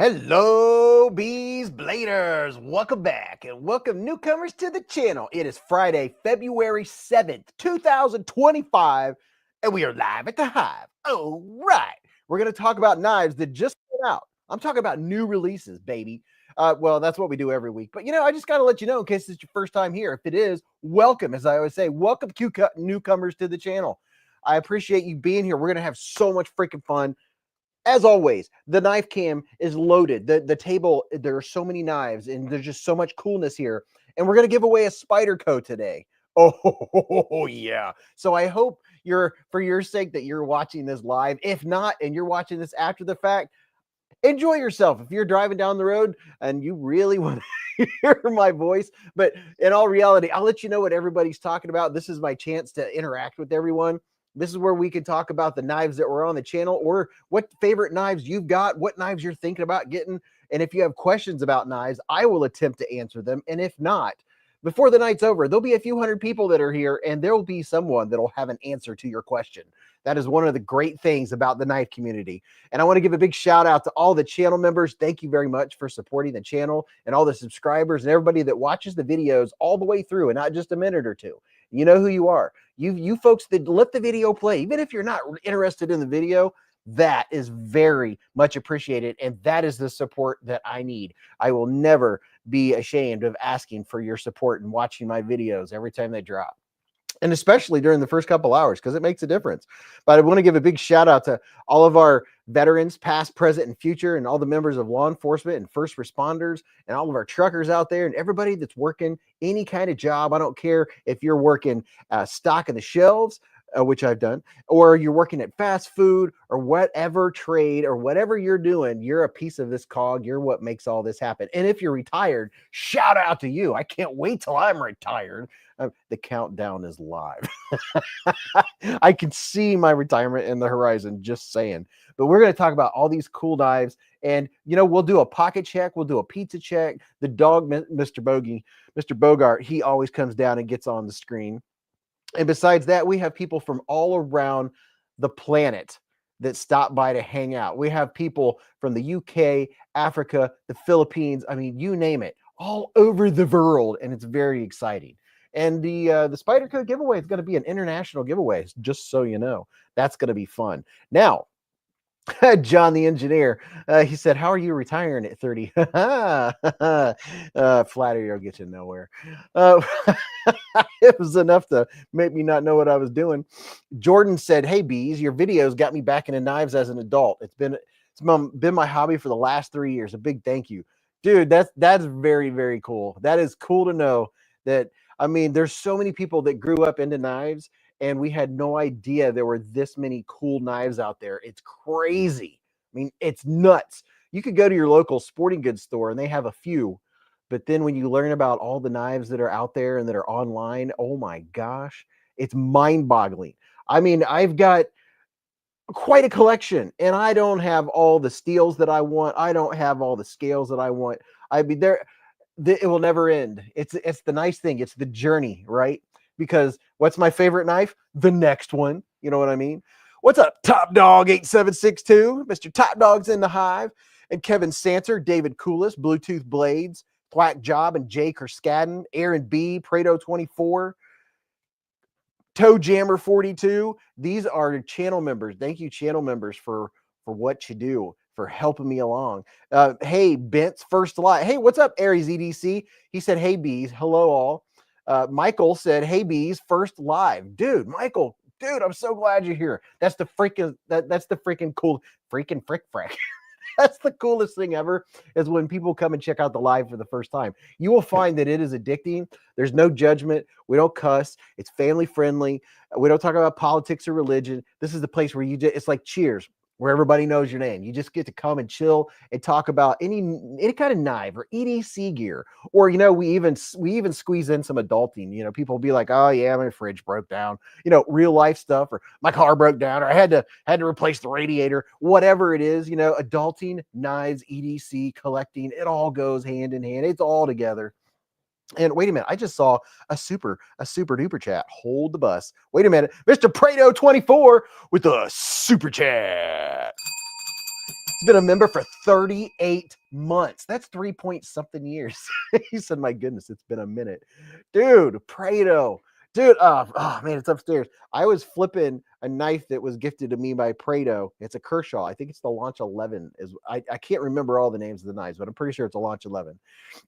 Hello, Beez Bladers. Welcome back and welcome newcomers to the channel. It is Friday, February 7th, 2025, and we are live at the Hive. All right. We're going to talk about knives that just came out. I'm talking about new releases, baby. Well, that's what we do every week. But, I just got to let you know in case it's your first time here. If it is, welcome. As I always say, welcome newcomers to the channel. I appreciate you being here. We're going to have so much freaking fun. As always, the knife cam is loaded. The table, there are so many knives, and there's just so much coolness here. And we're going to give away a Spyderco today. Oh, yeah. So I hope for your sake that you're watching this live. If not, and you're watching this after the fact, enjoy yourself. If you're driving down the road and you really want to hear my voice, but in all reality, I'll let you know what everybody's talking about. This is my chance to interact with everyone. This is where we can talk about the knives that were on the channel or what favorite knives you've got, what knives you're thinking about getting. And if you have questions about knives, I will attempt to answer them. And if not, before the night's over, there'll be a few hundred people that are here and there'll be someone that'll have an answer to your question. That is one of the great things about the knife community. And I want to give a big shout out to all the channel members. Thank you very much for supporting the channel and all the subscribers and everybody that watches the videos all the way through and not just a minute or two. You know who you are. You folks that let the video play, even if you're not interested in the video, that is very much appreciated. And that is the support that I need. I will never be ashamed of asking for your support and watching my videos every time they drop. And especially during the first couple hours, because it makes a difference. But I want to give a big shout out to all of our veterans, past, present, and future, and all the members of law enforcement and first responders, and all of our truckers out there, and everybody that's working any kind of job. I don't care if you're working stocking the shelves, which I've done, or you're working at fast food, or whatever trade, or whatever you're doing, you're a piece of this cog. You're what makes all this happen. And if you're retired, shout out to you. I can't wait till I'm retired. The countdown is live. I can see my retirement in the horizon, just saying. But we're going to talk about all these cool knives. And, we'll do a pocket check. We'll do a pizza check. The dog, Mr. Bogart, he always comes down and gets on the screen. And besides that, we have people from all around the planet that stop by to hang out. We have people from the UK, Africa, the Philippines. I mean, you name it, all over the world. And it's very exciting. And the Spyderco giveaway is going to be an international giveaway, just so you know. That's going to be fun. Now, John the engineer, he said, how are you retiring at 30? Flattery will get you nowhere. It was enough to make me not know what I was doing. Jordan said, hey, Beez, your videos got me back into knives as an adult. It's been my hobby for the last 3 years. A big thank you. Dude, that's very, very cool. That is cool to know that. I mean, there's so many people that grew up into knives, and we had no idea there were this many cool knives out there. It's crazy. I mean, it's nuts. You could go to your local sporting goods store, and they have a few. But then when you learn about all the knives that are out there and that are online, oh, my gosh, it's mind-boggling. I mean, I've got quite a collection, and I don't have all the steels that I want. I don't have all the scales that I want. I mean, it will never end. It's the nice thing. It's the journey, right? Because what's my favorite knife? The next one. You know what I mean? What's up, Top Dog 8762? Mr. Top Dog's in the Hive. And Kevin Santer, David Coolis, Bluetooth Blades, Black Job and Jay Kerskadden, Aaron B, Prado 24, Toe Jammer 42. These are channel members. Thank you, channel members, for what you do, for helping me along. Hey, Bent's first live. Hey, what's up, Aries EDC? He said, hey, Beez. Hello, all. Michael said, hey, Beez, first live. Dude, Michael, dude, I'm so glad you're here. That's the freaking, that's the freaking cool, freaking frick. That's the coolest thing ever, is when people come and check out the live for the first time. You will find that it is addicting. There's no judgment. We don't cuss. It's family friendly. We don't talk about politics or religion. This is the place where it's like Cheers, where everybody knows your name. You just get to come and chill and talk about any kind of knife or EDC gear. Or, we even squeeze in some adulting. People will be like, oh yeah, my fridge broke down, real life stuff, or my car broke down, or I had to replace the radiator, whatever it is, adulting, knives, EDC, collecting, it all goes hand in hand. It's all together. And wait a minute, I just saw a super duper chat. Hold the bus. Wait a minute. Mr. Prado 24 with a super chat. He's been a member for 38 months. That's 3-point-something years. He said, my goodness, it's been a minute. Dude, Prado. Dude, oh man, it's upstairs. I was flipping a knife that was gifted to me by Prado. It's a Kershaw. I think it's the Launch 11. I can't remember all the names of the knives, but I'm pretty sure it's a Launch 11.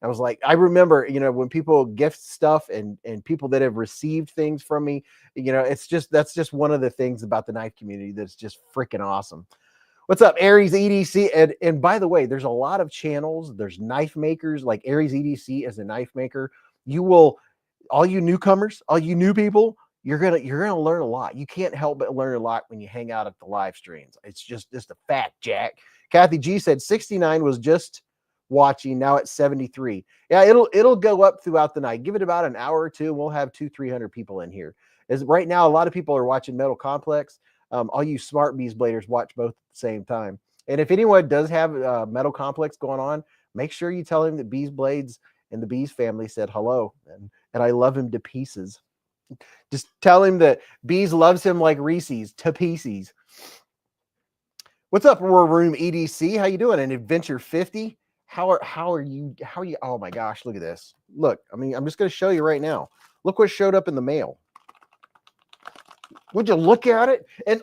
I was like, I remember, when people gift stuff and people that have received things from me, that's just one of the things about the knife community that's just freaking awesome. What's up, Aries EDC? And by the way, there's a lot of channels. There's knife makers like Aries EDC as a knife maker. You will, all you newcomers, all you new people, you're gonna learn a lot. You can't help but learn a lot when you hang out at the live streams. It's just a fact, Jack. Kathy G said 69 was just watching. Now it's 73. Yeah, it'll go up throughout the night. Give it about an hour or two, and we'll have 200-300 people in here. As right now, a lot of people are watching Metal Complex. All you smart beezbladers watch both at the same time. And if anyone does have Metal Complex going on, make sure you tell him that Beezblades and the Beez family said hello, and I love him to pieces. Just tell him that Beez loves him like Reese's to pieces. What's up, War Room EDC? How you doing? An Adventure 50? How are you? Oh my gosh, look at this. Look, I'm just going to show you right now. Look what showed up in the mail. Would you look at it? And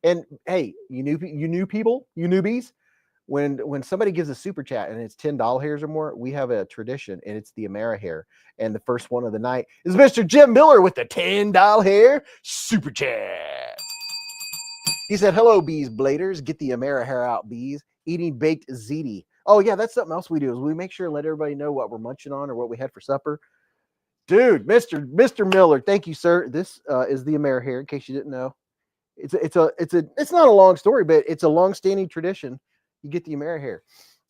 and hey, you new people, you newbies, when somebody gives a super chat and it's $10 hairs or more, we have a tradition, and it's the Amera hair. And the first one of the night is Mr. Jim Miller with the $10 hair super chat. He said, hello, Beez Bladers. Get the Amera hair out, Beez. Eating baked ziti. Oh, yeah, that's something else we do, is we make sure and let everybody know what we're munching on or what we had for supper. Dude, Mr. Miller, thank you, sir. This is the Amera hair, in case you didn't know. It's not a long story, but it's a long-standing tradition. You get the Amera hair.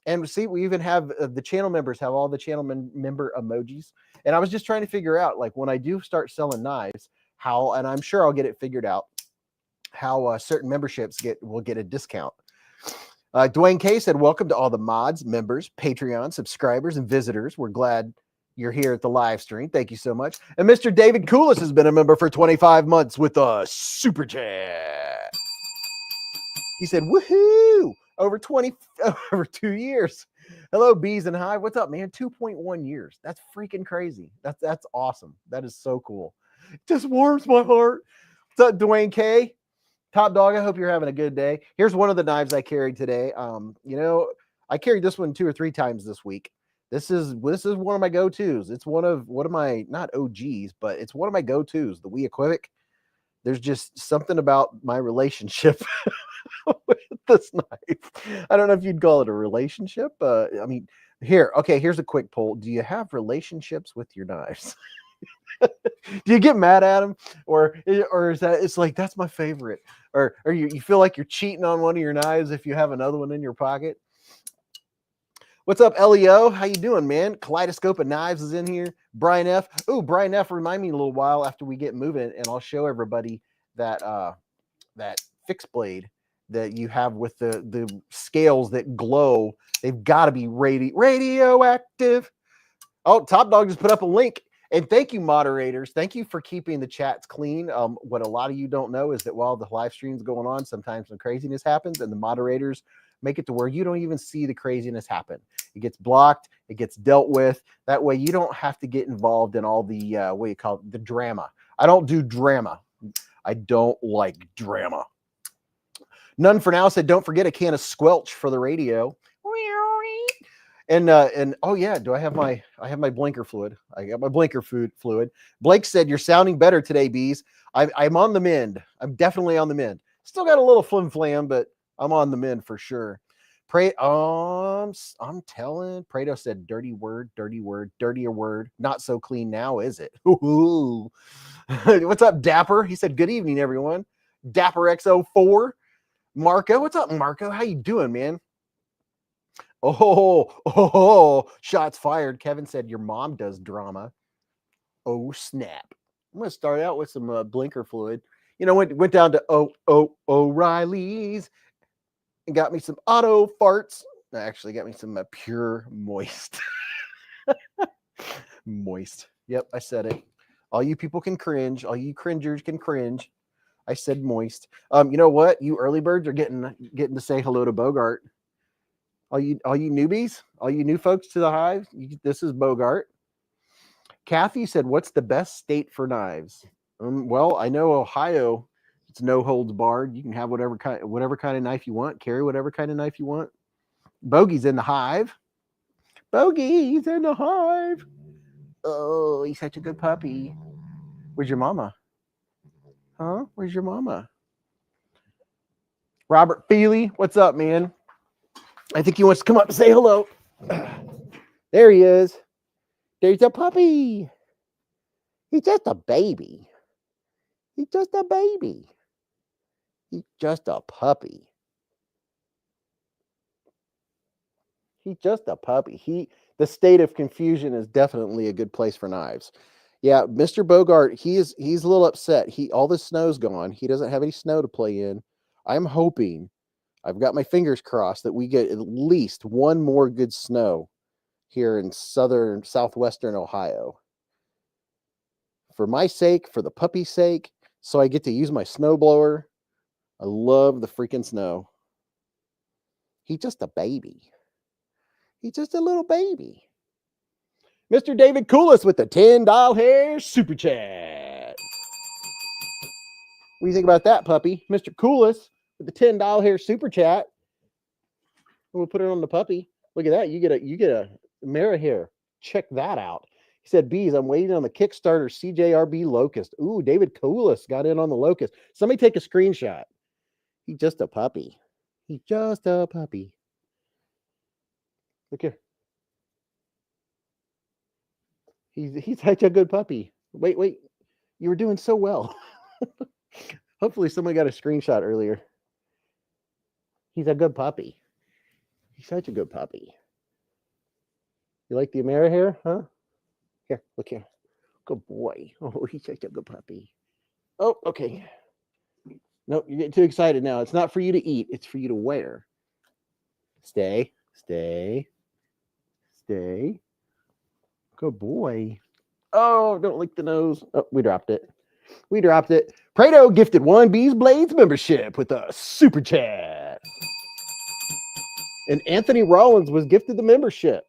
And see, we even have the channel members have all the channel member emojis. And I was just trying to figure out, like, when I do start selling knives, how, and I'm sure I'll get it figured out, how certain memberships will get a discount. Dwayne K said, welcome to all the mods, members, Patreon, subscribers, and visitors. We're glad you're here at the live stream. Thank you so much. And Mr. David Coolis has been a member for 25 months with a super chat. He said, woohoo, over 2 years. Hello, Beez and Hive. What's up, man? 2.1 years. That's freaking crazy. That's awesome. That is so cool. It just warms my heart. What's up, Dwayne K? Top Dog, I hope you're having a good day. Here's one of the knives I carried today. I carried this one 2 or 3 times this week. This is one of my go-tos. It's one of my, not OGs, but it's one of my go-tos, the We Equivoc. There's just something about my relationship with this knife. I don't know if you'd call it a relationship. Here's a quick poll. Do you have relationships with your knives? Do you get mad at them, or is that, it's like, that's my favorite, or you feel like you're cheating on one of your knives if you have another one in your pocket? What's up, Leo? How you doing, man? Kaleidoscope of Knives is in here. Brian F. Oh, Brian F. Remind me a little while after we get moving, and I'll show everybody that fixed blade that you have with the scales that glow. They've got to be radioactive. Oh, Top Dog just put up a link. And thank you, moderators. Thank you for keeping the chats clean. What a lot of you don't know is that while the live stream's going on, sometimes some craziness happens, and the moderators make it to where you don't even see the craziness happen. It gets blocked. It gets dealt with. That way you don't have to get involved in all the, what you call it, the drama. I don't do drama. I don't like drama. None for Now said, don't forget a can of squelch for the radio. And oh yeah, I have my blinker fluid. I got my blinker fluid. Blake said, you're sounding better today, Beez. I'm on the mend. I'm definitely on the mend. Still got a little flim flam, but I'm on the mend for sure. I'm telling. Prado said, dirtier word. Not so clean now, is it? Ooh. What's up, Dapper? He said, good evening, everyone. Dapper X04. Marco, what's up, Marco? How you doing, man? Oh, shots fired. Kevin said, your mom does drama. Oh, snap. I'm going to start out with some blinker fluid. Went down to O'Reilly's and got me some auto farts. Actually, got me some pure moist. Moist. Yep, I said it. All you people can cringe. All you cringers can cringe. I said moist. You know what? You early birds are getting to say hello to Bogart. All you newbies, all you new folks to the hive, this is Bogart. Kathy said, "What's the best state for knives?" Well, I know Ohio. It's no holds barred. You can have whatever kind of knife you want. Carry whatever kind of knife you want. Bogey's in the hive. Bogey's in the hive. Oh, he's such a good puppy. Where's your mama? Huh? Where's your mama? Robert Feely, what's up, man? I think he wants to come up and say hello. There he is. There's a puppy. He's just a baby. He's just a baby. He's just a puppy. He's just a puppy. The state of confusion is definitely a good place for knives. Yeah, Mr. Bogart, he's a little upset. All the snow's gone. He doesn't have any snow to play in. I'm hoping, I've got my fingers crossed that we get at least one more good snow here in southwestern Ohio. For my sake, for the puppy's sake, so I get to use my snowblower. I love the freaking snow. He's just a baby. He's just a little baby. Mr. David Coolis with the $10 hair super chat. What do you think about that, puppy? Mr. Coolis with the $10 hair super chat. We'll put it on the puppy. Look at that. You get a Mara hair. Check that out. He said, Beez, I'm waiting on the Kickstarter CJRB Locust. Ooh, David Coolis got in on the Locust. Somebody take a screenshot. He's just a puppy. He's just a puppy. Look here. He's such a good puppy. Wait. You were doing so well. Hopefully somebody got a screenshot earlier. He's a good puppy. He's such a good puppy. You like the Amera hair, huh? Here, look here. Good boy. Oh, he's such a good puppy. Oh, okay. No, you're getting too excited now. It's not for you to eat. It's for you to wear. Stay. Good boy. Oh, don't lick the nose. Oh, we dropped it. Prado gifted one beezblades membership with a super chat. And Anthony Rollins was gifted the membership.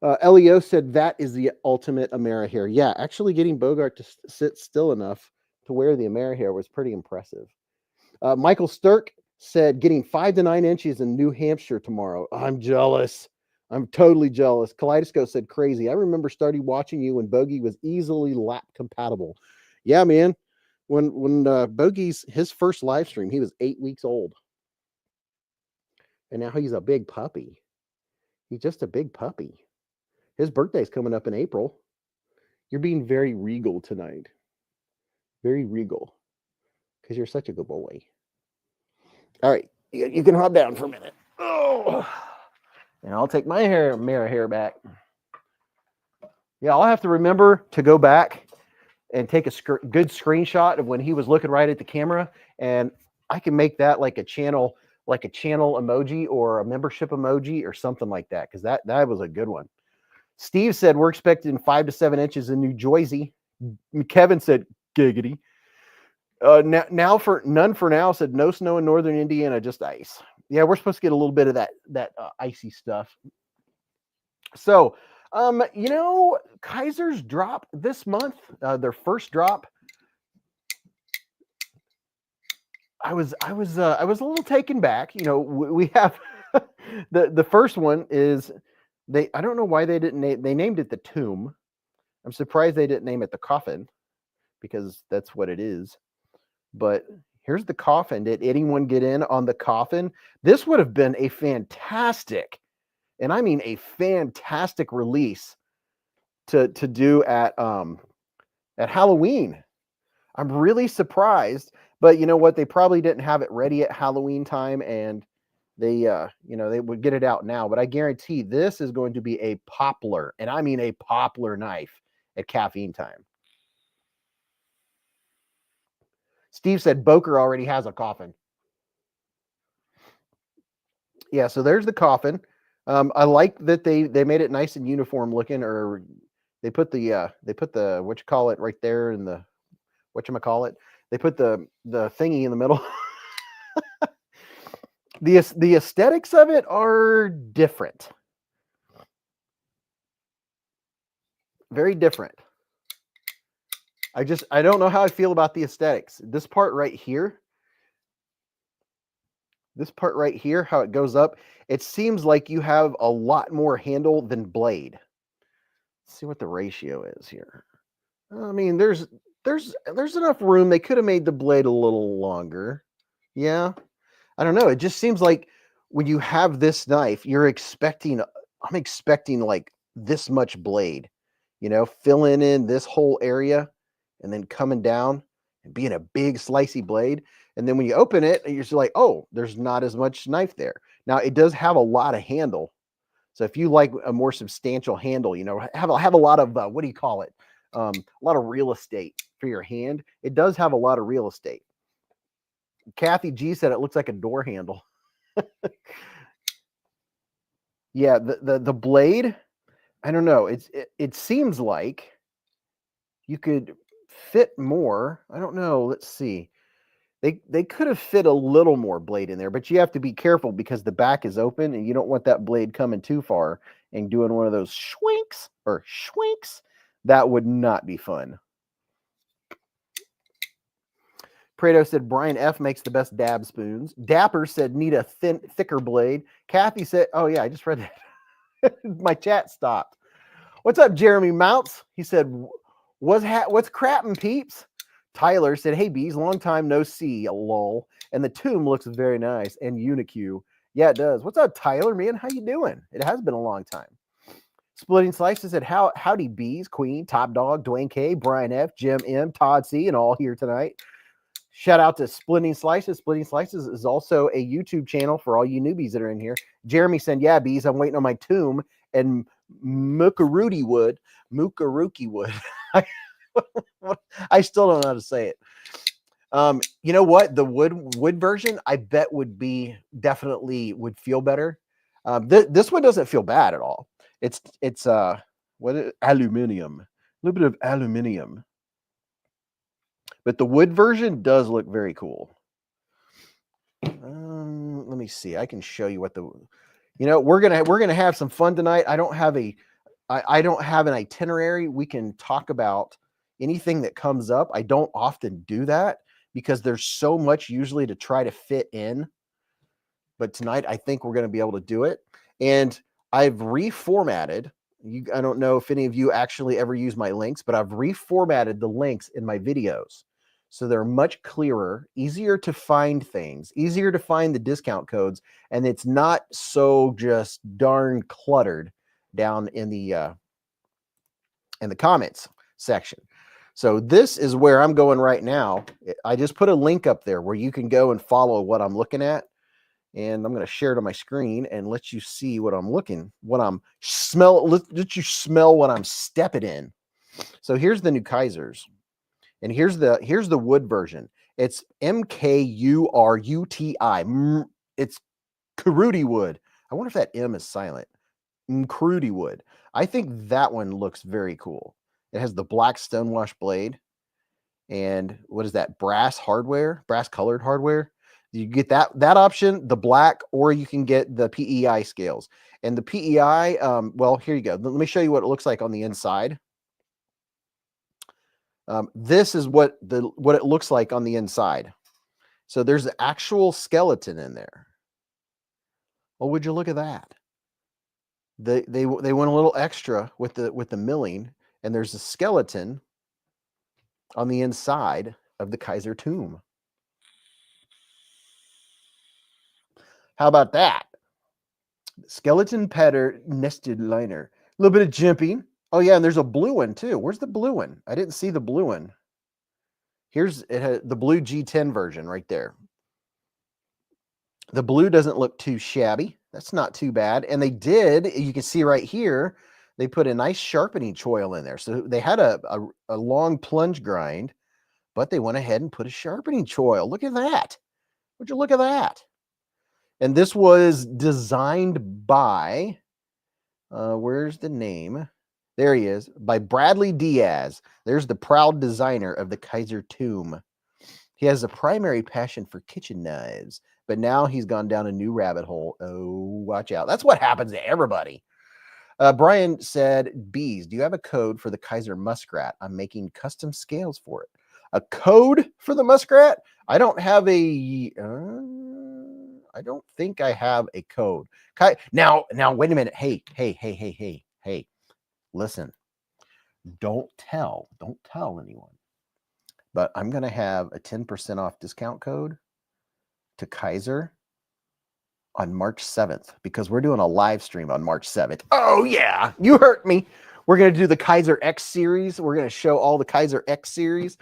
Leo said that is the ultimate Amera hair. Yeah, actually getting Bogart to sit still enough to wear the Amera hair was pretty impressive. Michael Sturk said getting 5 to 9 inches in New Hampshire tomorrow. I'm jealous. I'm totally jealous. Kaleidoscope said crazy. I remember starting watching you when Bogey was easily lap compatible. Yeah, man. When Bogey's his first live stream, he was 8 weeks old. And now he's a big puppy. He's just a big puppy. His birthday's coming up in April. You're being very regal tonight. Very regal. Because you're such a good boy. All right. You can hop down for a minute. Oh. And I'll take my Mara hair back. Yeah, I'll have to remember to go back and take a good screenshot of when he was looking right at the camera. And I can make that like a channel emoji or a membership emoji or something like that. Because that was a good one. Steve said, we're expecting 5 to 7 inches in New Jersey. Kevin said, giggity. None for now said no snow in northern Indiana, just ice. Yeah, we're supposed to get a little bit of that icy stuff. So, Kaiser's drop this month, their first drop. I was a little taken back. We have the first one is I don't know why they didn't they named it the Tomb. I'm surprised they didn't name it the Coffin because that's what it is. But here's the coffin. Did anyone get in on the coffin? This would have been a fantastic, and I mean a fantastic release to do at Halloween. I'm really surprised, but you know what? They probably didn't have it ready at Halloween time, and they would get it out now. But I guarantee this is going to be a poplar, and I mean a poplar knife at caffeine time. Steve said Boker already has a coffin. Yeah, so there's the coffin. I like that they made it nice and uniform looking, or they put the what you call it right there in the whatchamacallit. They put the thingy in the middle. The aesthetics of it are different. Very different. I don't know how I feel about the aesthetics. This part right here, how it goes up, it seems like you have a lot more handle than blade. Let's see what the ratio is here. I mean, there's enough room. They could have made the blade a little longer. Yeah. I don't know. It just seems like when you have this knife, I'm expecting like this much blade, filling in this whole area and then coming down and being a big slicey blade. And then when you open it, you're just like, oh, there's not as much knife there. Now it does have a lot of handle. So if you like a more substantial handle, have a lot of, what do you call it? A lot of real estate for your hand. It does have a lot of real estate. Kathy G said it looks like a door handle. Yeah, the blade, I don't know. It seems like you could fit more. I don't know. Let's see. They could have fit a little more blade in there, but you have to be careful because the back is open and you don't want that blade coming too far and doing one of those schwinks. That would not be fun. Prado said Brian F makes the best dab spoons. Dapper said need a thicker blade. Kathy said, oh yeah, I just read that. My chat stopped. What's up, Jeremy Mounts? He said, what's crappin', peeps? Tyler said, hey, Beez, long time no see, lol. And the tomb looks very nice. And Unique. Yeah, it does. What's up, Tyler, man? How you doing? It has been a long time. Splitting Slices said, howdy, Beez, Queen, Top Dog, Dwayne K, Brian F, Jim M, Todd C, and all here tonight. Shout out to Splitting Slices. Splitting Slices is also a YouTube channel for all you newbies that are in here. Jeremy said, yeah, Beez, I'm waiting on my tomb and Mukaruki wood. I still don't know how to say it. You know what? The wood version, I bet would feel better. This one doesn't feel bad at all. It's aluminum, a little bit of aluminum, but the wood version does look very cool. Let me see. I can show you what we're gonna have some fun tonight. I don't have an itinerary. We can talk about anything that comes up. I don't often do that because there's so much usually to try to fit in. But tonight, I think we're going to be able to do it. And I've reformatted. I don't know if any of you actually ever use my links, but I've reformatted the links in my videos. So they're much clearer, easier to find things, easier to find the discount codes. And it's not so just darn cluttered down in the comments section. So this is where I'm going right now. I just put a link up there where you can go and follow what I'm looking at. And I'm going to share it on my screen and let you see what I'm let you smell what I'm stepping in. So here's the new Kaisers. And here's the wood version. It's MKURUTI. It's Karuti wood. I wonder if that M is silent. Karuti wood. I think that one looks very cool. It has the black stonewash blade. And what is that? Brass colored hardware. You get that option, the black, or you can get the PEI scales. And the PEI, well, here you go. Let me show you what it looks like on the inside. This is what it looks like on the inside. So there's the actual skeleton in there. Oh, would you look at that? They went a little extra with the milling, and there's a skeleton on the inside of the Kaiser tomb. How about that? Skeleton pattern nested liner. A little bit of jimping. Oh yeah, and there's a blue one too. Where's the blue one? I didn't see the blue one. It has the blue G10 version right there. The blue doesn't look too shabby. That's not too bad. And you can see right here, they put a nice sharpening choil in there. So they had a long plunge grind, but they went ahead and put a sharpening choil. Look at that. Would you look at that? And this was designed by, where's the name? There he is, by Bradley Diaz. There's the proud designer of the Kaiser tomb. He has a primary passion for kitchen knives, but now he's gone down a new rabbit hole. Oh, watch out. That's what happens to everybody. Brian said, Beez, do you have a code for the Kaiser muskrat? I'm making custom scales for it. A code for the muskrat? I don't have a... I don't think I have a code. Now, wait a minute. Hey. Listen, don't tell anyone. But I'm going to have a 10% off discount code to Kaiser on March 7th because we're doing a live stream on March 7th. Oh, yeah. You heard me. We're going to do the Kaiser X series. We're going to show all the Kaiser X series.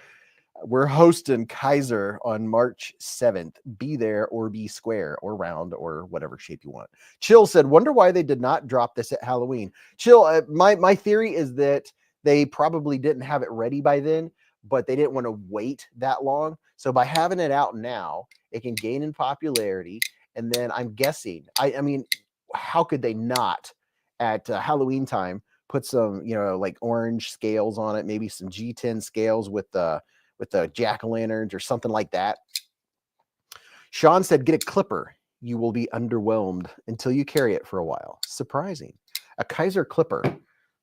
We're hosting Kaiser on March 7th. Be there or be square or round or whatever shape you want. Chill said, wonder why they did not drop this at Halloween. Chill, my theory is that they probably didn't have it ready by then, but they didn't want to wait that long. So by having it out now, it can gain in popularity. And then I'm guessing, I mean, how could they not at Halloween time put some, like orange scales on it, maybe some G10 scales with the jack-o'-lanterns or something like that. Sean said, get a clipper. You will be underwhelmed until you carry it for a while. Surprising. A Kaiser clipper.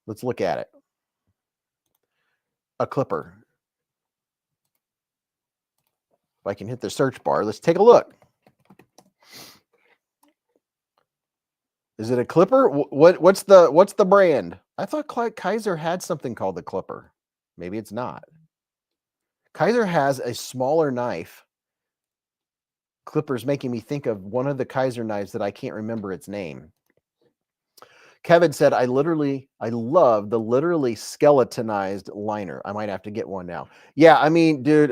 Let's look at it. A clipper. If I can hit the search bar, let's take a look. Is it a clipper? What's the brand? I thought Kaiser had something called the clipper. Maybe it's not. Kaiser has a smaller knife. Clipper's making me think of one of the Kaiser knives that I can't remember its name. Kevin said, I love the literally skeletonized liner. I might have to get one now. Yeah, I mean, dude,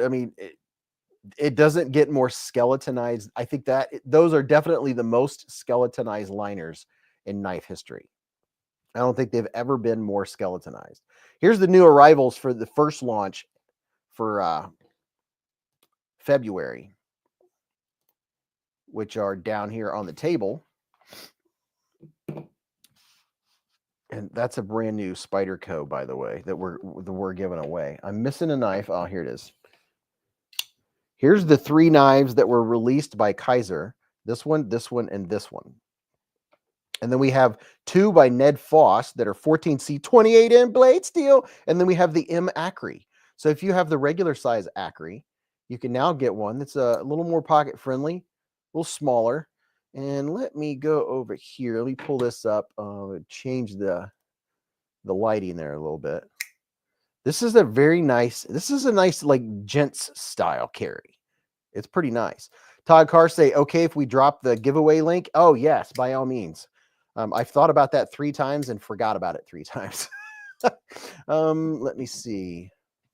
it doesn't get more skeletonized. I think that those are definitely the most skeletonized liners in knife history. I don't think they've ever been more skeletonized. Here's the new arrivals for the first launch for February, which are down here on the table. And that's a brand new Spyderco, by the way, that we're giving away. I'm missing a knife. Oh, here it is. Here's the 3 knives that were released by Kaiser. This one, and this one. And then we have 2 by Ned Foss that are 14C 28N blade steel. And then we have the M Acri. So if you have the regular size Acri, you can now get one that's a little more pocket friendly, a little smaller. And let me go over here. Let me pull this up. Change the lighting there a little bit. This is a nice like gents style carry. It's pretty nice. Todd Carr say, okay, if we drop the giveaway link. Oh yes, by all means. I've thought about that 3 times and forgot about it 3 times. Let me see.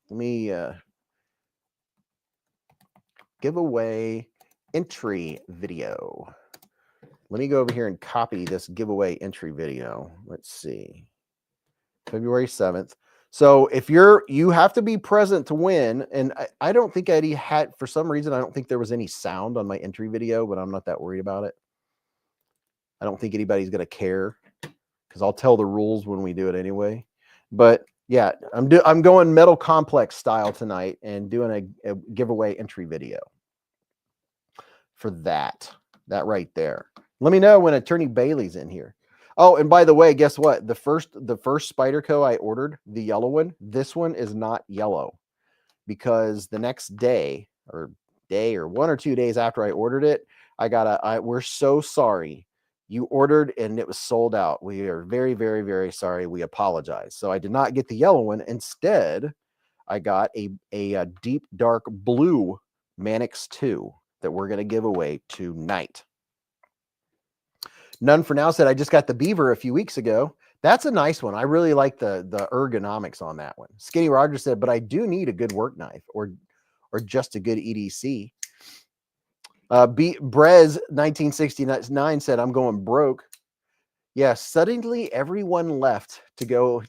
Let me giveaway entry video. Let me go over here and copy this giveaway entry video. Let's see. February 7th. So if you have to be present to win. And I don't think Eddie had, for some reason, I don't think there was any sound on my entry video, but I'm not that worried about it. I don't think anybody's going to care because I'll tell the rules when we do it anyway. But yeah, I'm going Metal Complex style tonight and doing a giveaway entry video for that right there. Let me know when Attorney Bailey's in here. Oh, and by the way, guess what? The first Spyderco I ordered, the yellow one, this one is not yellow because the next day or 1 or 2 days after I ordered it, we're so sorry. You ordered and it was sold out. We are very, very, very sorry. We apologize. So I did not get the yellow one. Instead, I got a deep dark blue Manix 2 that we're going to give away tonight. None for Now said, I just got the Beaver a few weeks ago. That's a nice one. I really like the ergonomics on that one. Skinny Roger said, but I do need a good work knife or just a good EDC. Brez 1969 said, I'm going broke. Yeah, suddenly everyone left to go.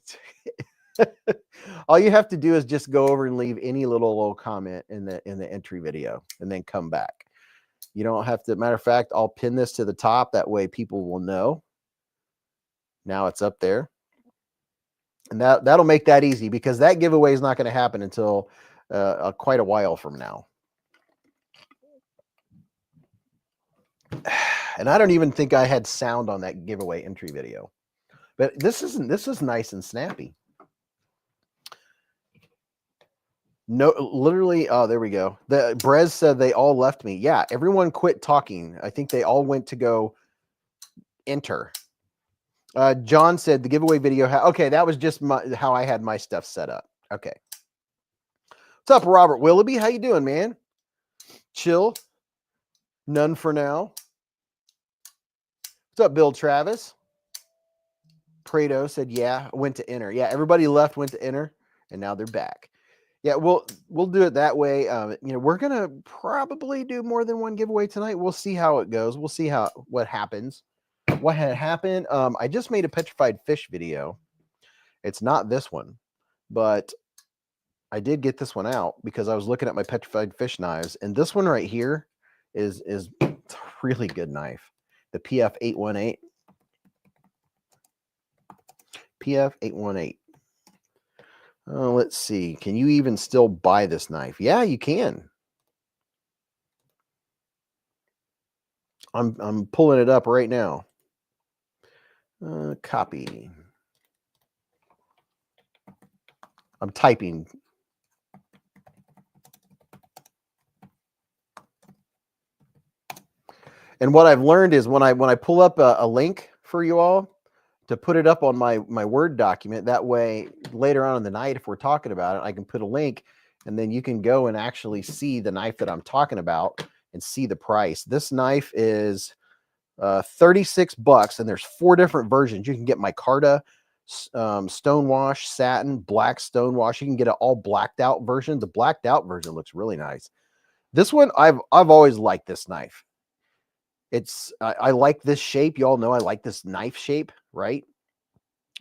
All you have to do is just go over and leave any little comment in the entry video and then come back. You don't have to. Matter of fact, I'll pin this to the top. That way people will know. Now it's up there. And that'll make that easy, because that giveaway is not going to happen until quite a while from now. And I don't even think I had sound on that giveaway entry video. But this is nice and snappy. No, literally, oh, there we go. The Brez said they all left me. Yeah, everyone quit talking. I think they all went to go enter. John said the giveaway video. Okay, that was just how I had my stuff set up. Okay. What's up, Robert Willoughby? How you doing, man? Chill. None for now. What's up, Bill Travis? Prado said, yeah, went to enter. Yeah, everybody left, went to enter, and now they're back. Yeah, we'll do it that way. We're gonna probably do more than one giveaway tonight. We'll see how it goes. We'll see what happens. What had happened? I just made a petrified fish video. It's not this one, but I did get this one out because I was looking at my petrified fish knives, and this one right here is it's a really good knife. The PF 818. PF 818. Let's see. Can you even still buy this knife? Yeah, you can. I'm pulling it up right now. Copy. I'm typing. And what I've learned is when I pull up a link for you all, to put it up on my Word document, that way later on in the night, if we're talking about it, I can put a link, and then you can go and actually see the knife that I'm talking about and see the price. This knife is $36, and there's 4 different versions. You can get micarta, stonewash, satin, black stonewash. You can get an all blacked out version. The blacked out version looks really nice. This one, I've always liked this knife. I like this shape. You all know I like this knife shape, right?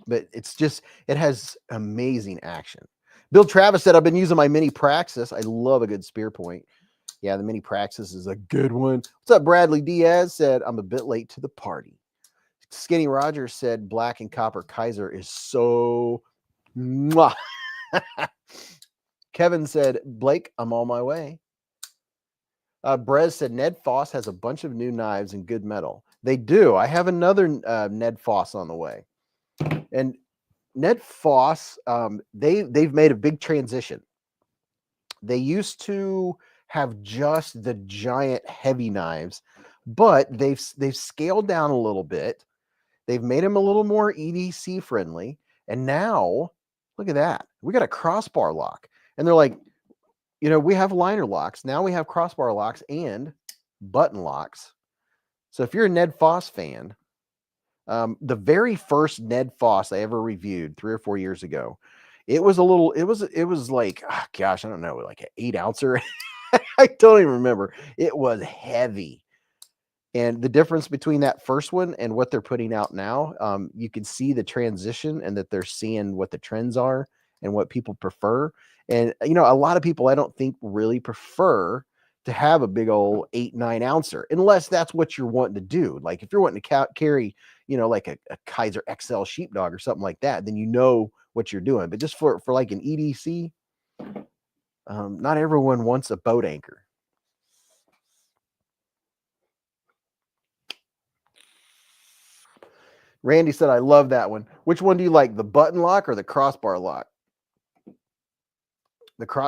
But it has amazing action. Bill Travis said, I've been using my mini Praxis. I love a good spear point. Yeah, the mini Praxis is a good one. What's up, Bradley Diaz? Said, I'm a bit late to the party. Skinny Rogers said, black and copper Kaiser is so mwah. Kevin said, Blake, I'm on my way. Brez said, Ned Foss has a bunch of new knives and good metal. They do. I have another Ned Foss on the way. And Ned Foss, they've made a big transition. They used to have just the giant heavy knives, but they've scaled down a little bit. They've made them a little more EDC friendly. And now, look at that. We got a crossbar lock. And they're like, we have liner locks. Now we have crossbar locks and button locks. So if you're a Ned Foss fan, the very first Ned Foss I ever reviewed 3 or 4 years ago, it was like, oh gosh, I don't know, like an 8-ouncer. I don't even remember. It was heavy. And the difference between that first one and what they're putting out now, you can see the transition, and that they're seeing what the trends are and what people prefer. And, a lot of people I don't think really prefer to have a big old 8-9-ouncer, unless that's what you're wanting to do. Like if you're wanting to carry, like a Kaiser XL sheepdog or something like that, then you know what you're doing. But just for like an EDC, not everyone wants a boat anchor. Randy said, I love that one. Which one do you like, the button lock or the crossbar lock?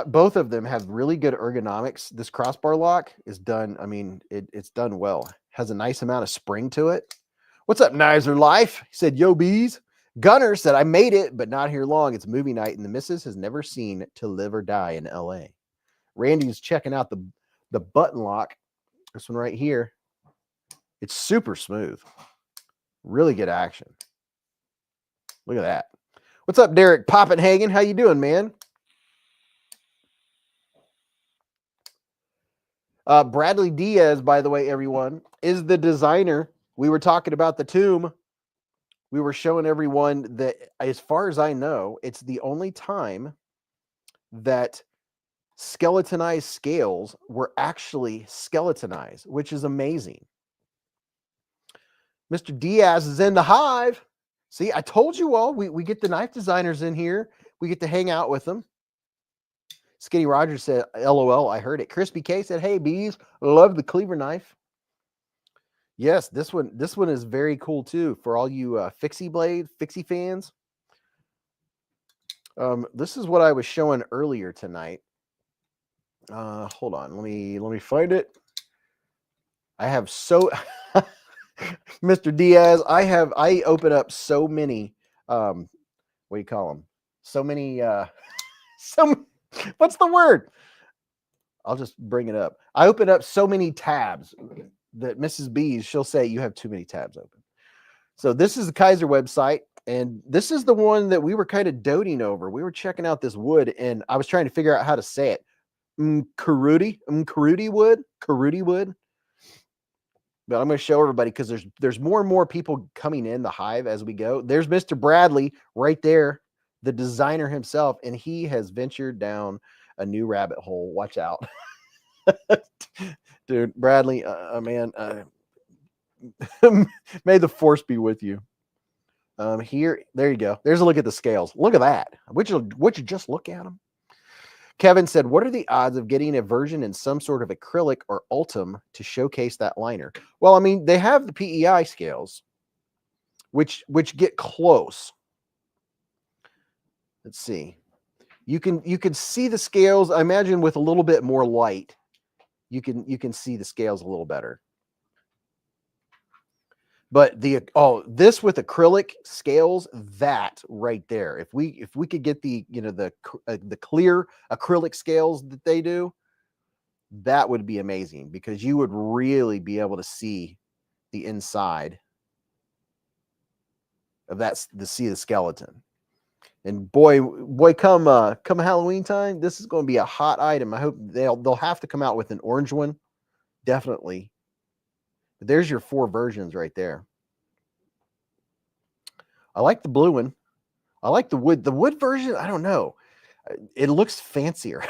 Both of them have really good ergonomics. This crossbar lock is done. I mean, it's done well. Has a nice amount of spring to it. What's up, Nizer Life? He said, yo, Beez. Gunner said, I made it, but not here long. It's movie night, and the missus has never seen To Live or Die in LA. Randy's checking out the button lock. This one right here. It's super smooth. Really good action. Look at that. What's up, Derek Poppenhagen? How you doing, man? Bradley Diaz, by the way, everyone, is the designer. We were talking about the tomb. We were showing everyone that, as far as I know, it's the only time that skeletonized scales were actually skeletonized, which is amazing. Mr. Diaz is in the hive. See, I told you all, we get the knife designers in here. We get to hang out with them. Skinny Rogers said, LOL, I heard it. Crispy K said, hey, Beez, love the cleaver knife. Yes, this one is very cool too for all you fixie fans. This is what I was showing earlier tonight. Hold on, let me find it. I have so Mr. Diaz, I open up so many what do you call them? So many what's the word? I'll just bring it up. I open up so many tabs that Mrs. Beez, she'll say you have too many tabs open. So this is the Kaiser website, and this is the one that we were kind of doting over. We were checking out this wood, and I was trying to figure out how to say it. Karuti wood. But I'm going to show everybody because there's more and more people coming in the hive as we go. There's Mr. Bradley right there, the designer himself, and he has ventured down a new rabbit hole. Watch out. Dude, Bradley, man, may the force be with you. Here, there you go. There's a look at the scales. Look at that. Would you just look at them? Kevin said, what are the odds of getting a version in some sort of acrylic or ultim to showcase that liner? Well, I mean, they have the PEI scales, which get close. Let's see. You can see the scales. I imagine with a little bit more light, you can see the scales a little better. But this with acrylic scales, that right there. If we could get the the clear acrylic scales that they do, that would be amazing because you would really be able to see the inside of that, to see the skeleton. And boy, come Halloween time, this is going to be a hot item. I hope they'll have to come out with an orange one, definitely. But there's your 4 versions right there. I like the blue one. I like the wood. The wood version, I don't know. It looks fancier.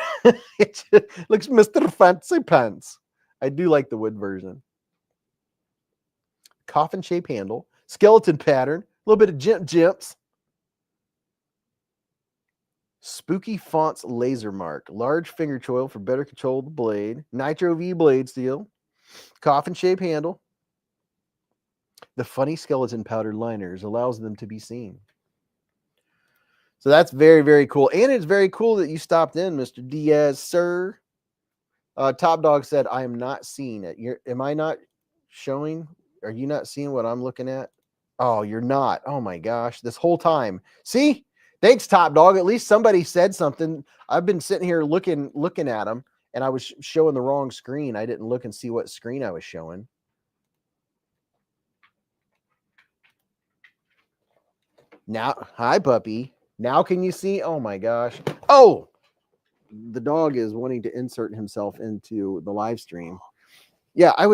It looks Mr. Fancy Pants. I do like the wood version. Coffin shape handle, skeleton pattern, a little bit of jimps. Spooky fonts laser mark, large finger choil for better control of the blade, nitro V blade steel, coffin shape handle. The funny skeleton powdered liners allows them to be seen. So that's very, very cool. And it's very cool that you stopped in, Mr. Diaz, sir. Top Dog said, I am not seeing it. Am I not showing? Are you not seeing what I'm looking at? Oh, you're not. Oh my gosh. This whole time. See? Thanks, Top Dog. At least somebody said something. I've been sitting here looking at them, and I was showing the wrong screen. I didn't look and see what screen I was showing. Now, hi, puppy. Now can you see? Oh my gosh. Oh, the dog is wanting to insert himself into the live stream. Yeah, I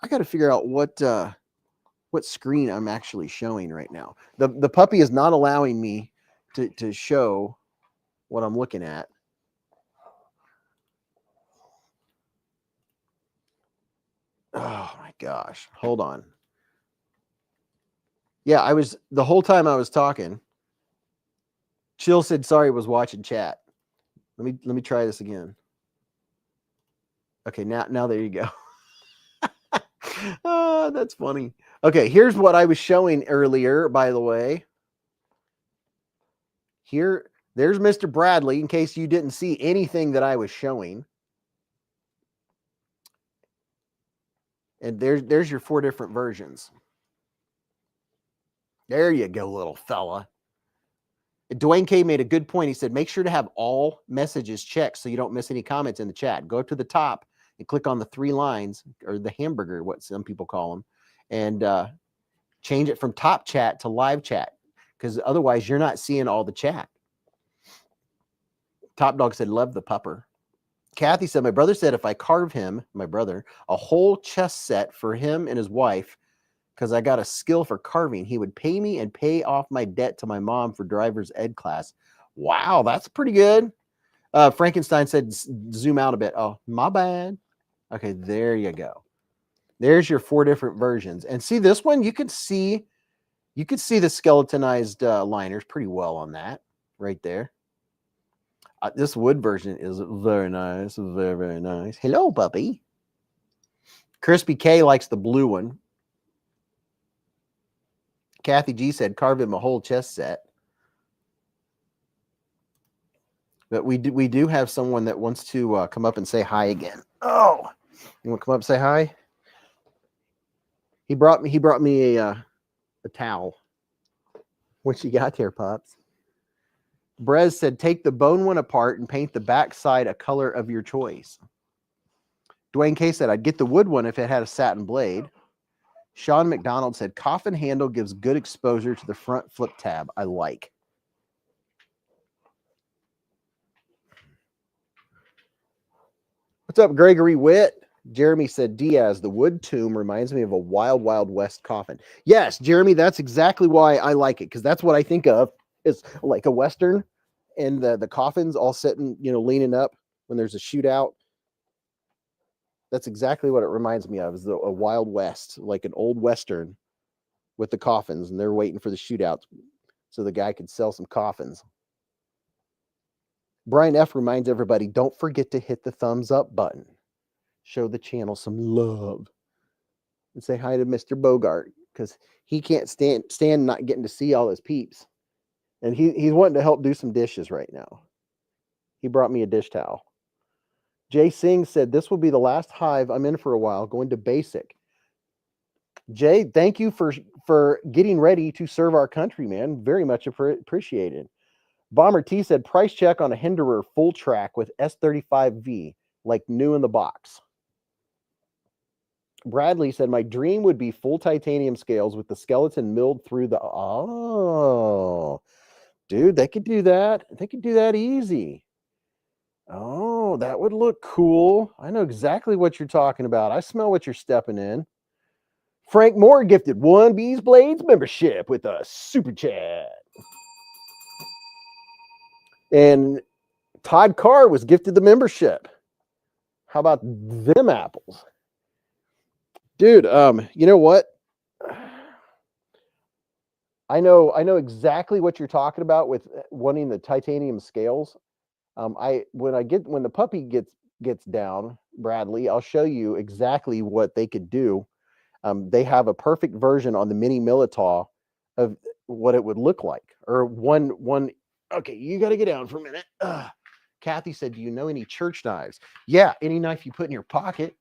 got to figure out what screen I'm actually showing right now. The puppy is not allowing me to show what I'm looking at. Oh my gosh. Hold on. Yeah, the whole time I was talking. Chill said sorry, was watching chat. Let me try this again. Okay, now there you go. Oh, that's funny. Okay, here's what I was showing earlier, by the way. There's Mr. Bradley, in case you didn't see anything that I was showing. And there's your 4 different versions. There you go, little fella. Dwayne K made a good point. He said, make sure to have all messages checked so you don't miss any comments in the chat. Go up to the top and click on the 3 lines, or the hamburger, what some people call them, and change it from top chat to live chat, because otherwise you're not seeing all the chat. Top Dog said, love the pupper. Kathy said, my brother said if I carve him, my brother, a whole chest set for him and his wife, because I got a skill for carving, he would pay me and pay off my debt to my mom for driver's ed class. Wow, that's pretty good. Frankenstein said, zoom out a bit. Oh, my bad. Okay, there you go. There's your 4 different versions. And see this one, you can see You could see the skeletonized liners pretty well on that right there. This wood version is very nice. Very, very nice. Hello, puppy. Crispy K likes the blue one. Kathy G said, carve him a whole chess set. But we do have someone that wants to come up and say hi again. Oh, you want to come up and say hi? He brought me a towel. What you got there, Pops? Brez said, take the bone one apart and paint the back side a color of your choice. Dwayne K said, I'd get the wood one if it had a satin blade. Sean McDonald said, coffin handle gives good exposure to the front flip tab. I like. What's up, Gregory Witt? Jeremy said, Diaz, the wood tomb reminds me of a Wild Wild West coffin. Yes, Jeremy, that's exactly why I like it, because that's what I think of. It's like a Western, and the coffins all sitting, leaning up when there's a shootout. That's exactly what it reminds me of, is a Wild West, like an old Western with the coffins, and they're waiting for the shootouts so the guy could sell some coffins. Brian F. reminds everybody, don't forget to hit the thumbs up button. Show the channel some love. And say hi to Mr. Bogart, because he can't stand not getting to see all his peeps. And he's wanting to help do some dishes right now. He brought me a dish towel. Jay Singh said, this will be the last hive I'm in for a while, going to basic. Jay, thank you for getting ready to serve our country, man. Very much appreciated. Bomber T said, price check on a Hinderer full track with S35V, like new in the box. Bradley said, my dream would be full titanium scales with the skeleton milled through the... Oh, dude, they could do that. They could do that easy. Oh, that would look cool. I know exactly what you're talking about. I smell what you're stepping in. Frank Moore gifted 1 beezblades membership with a super chat. And Todd Carr was gifted the membership. How about them apples? Dude, you know what? I know exactly what you're talking about with wanting the titanium scales. When the puppy gets down, Bradley, I'll show you exactly what they could do. They have a perfect version on the mini Militaw of what it would look like. Or one. Okay, you got to get down for a minute. Kathy said, do you know any church knives? Yeah, any knife you put in your pocket.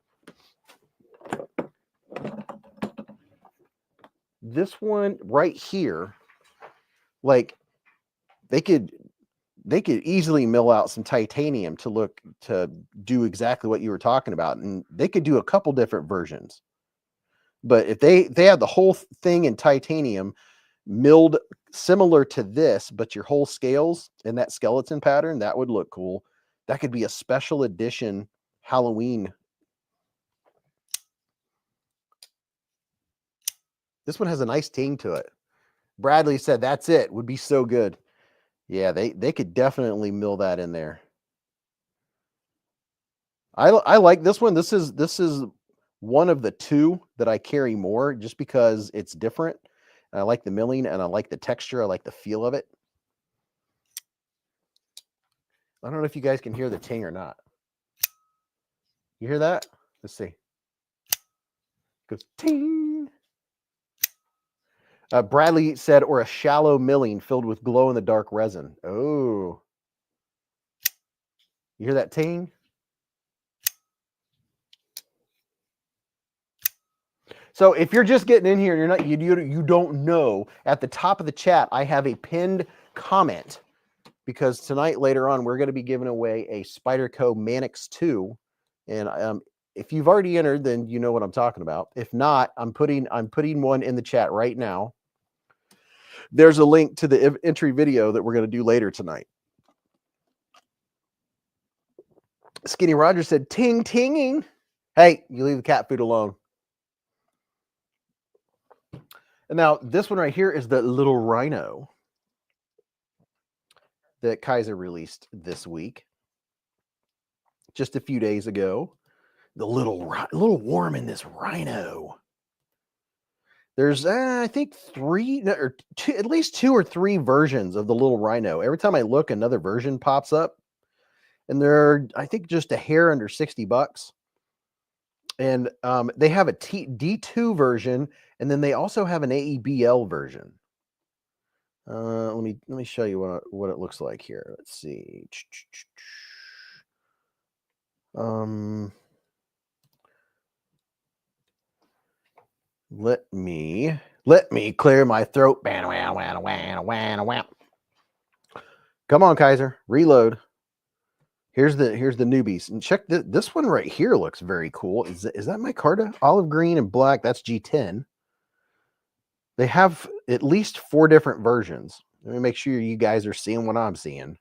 This one right here, like they could easily mill out some titanium to do exactly what you were talking about, and they could do a couple different versions. But if they had the whole thing in titanium milled similar to this, but your whole scales in that skeleton pattern, that would look cool. That could be a special edition Halloween. This one has a nice ting to it. Bradley said, that's it. Would be so good. Yeah, they could definitely mill that in there. I like this one. This is one of the two that I carry more, just because it's different. I like the milling, and I like the texture. I like the feel of it. I don't know if you guys can hear the ting or not. You hear that? Let's see. It goes ting. Bradley said, or a shallow milling filled with glow-in-the-dark resin. Oh. You hear that ting? So if you're just getting in here and you don't know, at the top of the chat, I have a pinned comment, because tonight, later on, we're going to be giving away a Spyderco Manix 2. And if you've already entered, then you know what I'm talking about. If not, I'm putting one in the chat right now. There's a link to the entry video that we're going to do later tonight. Skinny Roger said, ting tinging. Hey, you leave the cat food alone. And now this one right here is the little rhino that Kaiser released this week, just a few days ago. The little warm in this rhino. There's, I think, three or two, at least 2 or 3 versions of the little rhino. Every time I look, another version pops up, and they're, I think, just a hair under $60. And they have a D2 version, and then they also have an AEBL version. Let me show you what it looks like here. Let's see. Let me clear my throat. Come on, Kaiser. Reload. Here's the newbies. And check this one right here looks very cool. Is that micarta? Olive green and black. That's G10. They have at least 4 different versions. Let me make sure you guys are seeing what I'm seeing.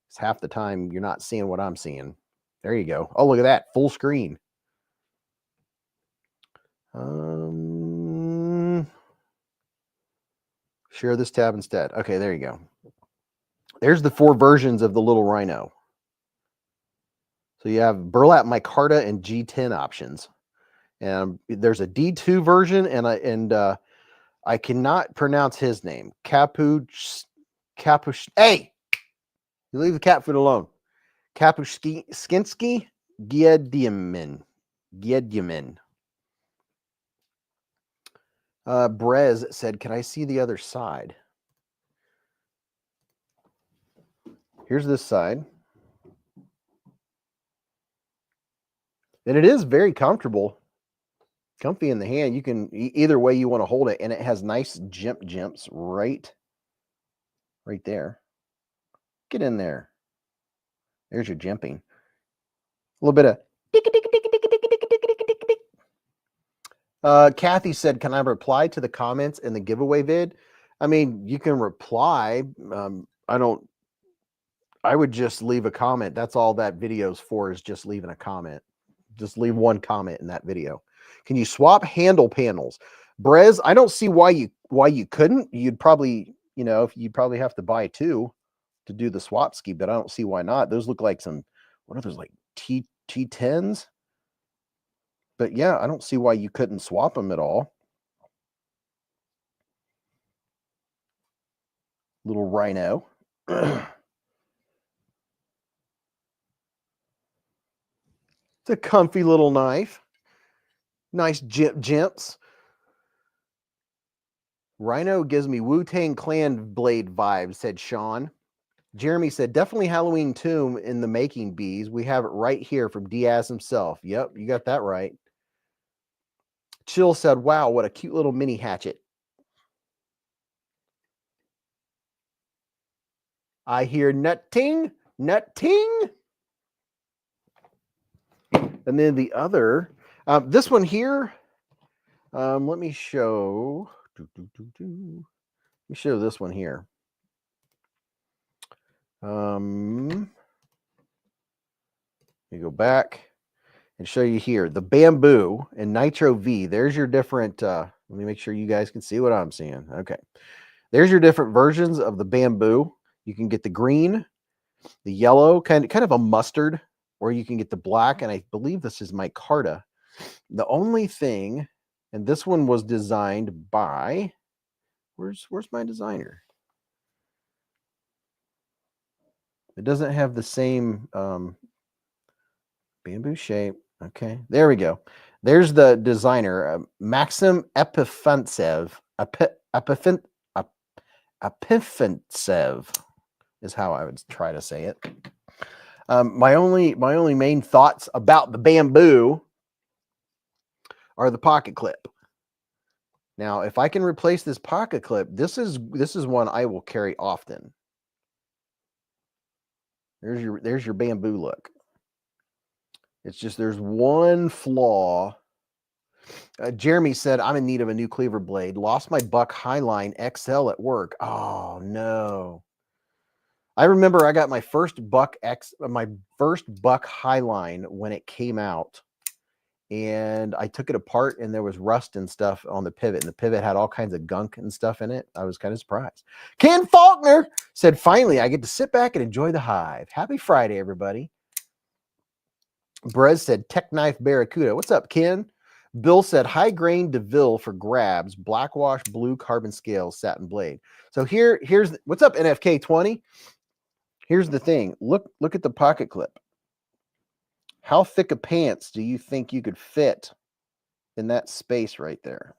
It's half the time you're not seeing what I'm seeing. There you go. Oh, look at that. Full screen. Share this tab instead. Okay, there you go. There's the 4 versions of the little rhino. So you have burlap micarta and G10 options. And there's a D2 version, and I cannot pronounce his name. Capuch. Hey, you leave the cat food alone. Kapushkinski Giediamin. Brez said, "Can I see the other side?" Here's this side. And it is very comfortable. Comfy in the hand. You can, either way you want to hold it, and it has nice jimps right there. Get in there. There's your jimping. A little bit of Kathy said, "Can I reply to the comments in the giveaway vid?" I mean, you can reply. I would just leave a comment. That's all that video's for, is just leaving a comment. Just leave one comment in that video. Can you swap handle panels? Brez, I don't see why you couldn't. You'd probably, you'd probably have to buy 2 to do the swap ski, but I don't see why not. Those look like some, what are those, like T10s? But yeah, I don't see why you couldn't swap them at all. Little rhino. It's a comfy little knife. Nice jimps. Rhino gives me Wu-Tang Clan blade vibes, said Sean. Jeremy said, "Definitely Halloween tomb in the making, Beez. We have it right here from Diaz himself." Yep, you got that right. Chill said, "Wow, what a cute little mini hatchet." I hear nutting. And then the other, this one here, let me show. Let me show this one here. Let me go back and show you here. The bamboo and Nitro V. There's your different, let me make sure you guys can see what I'm seeing. Okay. There's your different versions of the bamboo. You can get the green, the yellow, kind of a mustard, or you can get the black, and I believe this is micarta. The only thing, and this one was designed by, where's my designer? It doesn't have the same bamboo shape. Okay, there we go. There's the designer, Maxim Epifantsev. Epifantsev is how I would try to say it. My only main thoughts about the bamboo are the pocket clip. Now, if I can replace this pocket clip, this is one I will carry often. There's your bamboo look. It's just, there's one flaw. Jeremy said, "I'm in need of a new cleaver blade. Lost my Buck Highline XL at work." Oh no. I remember I got my first Buck Highline when it came out, and I took it apart, and there was rust and stuff on the pivot, and the pivot had all kinds of gunk and stuff in it. I was kind of surprised. Ken Faulkner said, "Finally, I get to sit back and enjoy the hive. Happy Friday, everybody." Brez said, "Tech Knife Barracuda." What's up, Ken? Bill said high grain DeVille for grabs, black wash, blue carbon scales, satin blade. So here's what's up, NFK 20. Here's the thing. Look at the pocket clip. How thick of pants do you think you could fit in that space right there?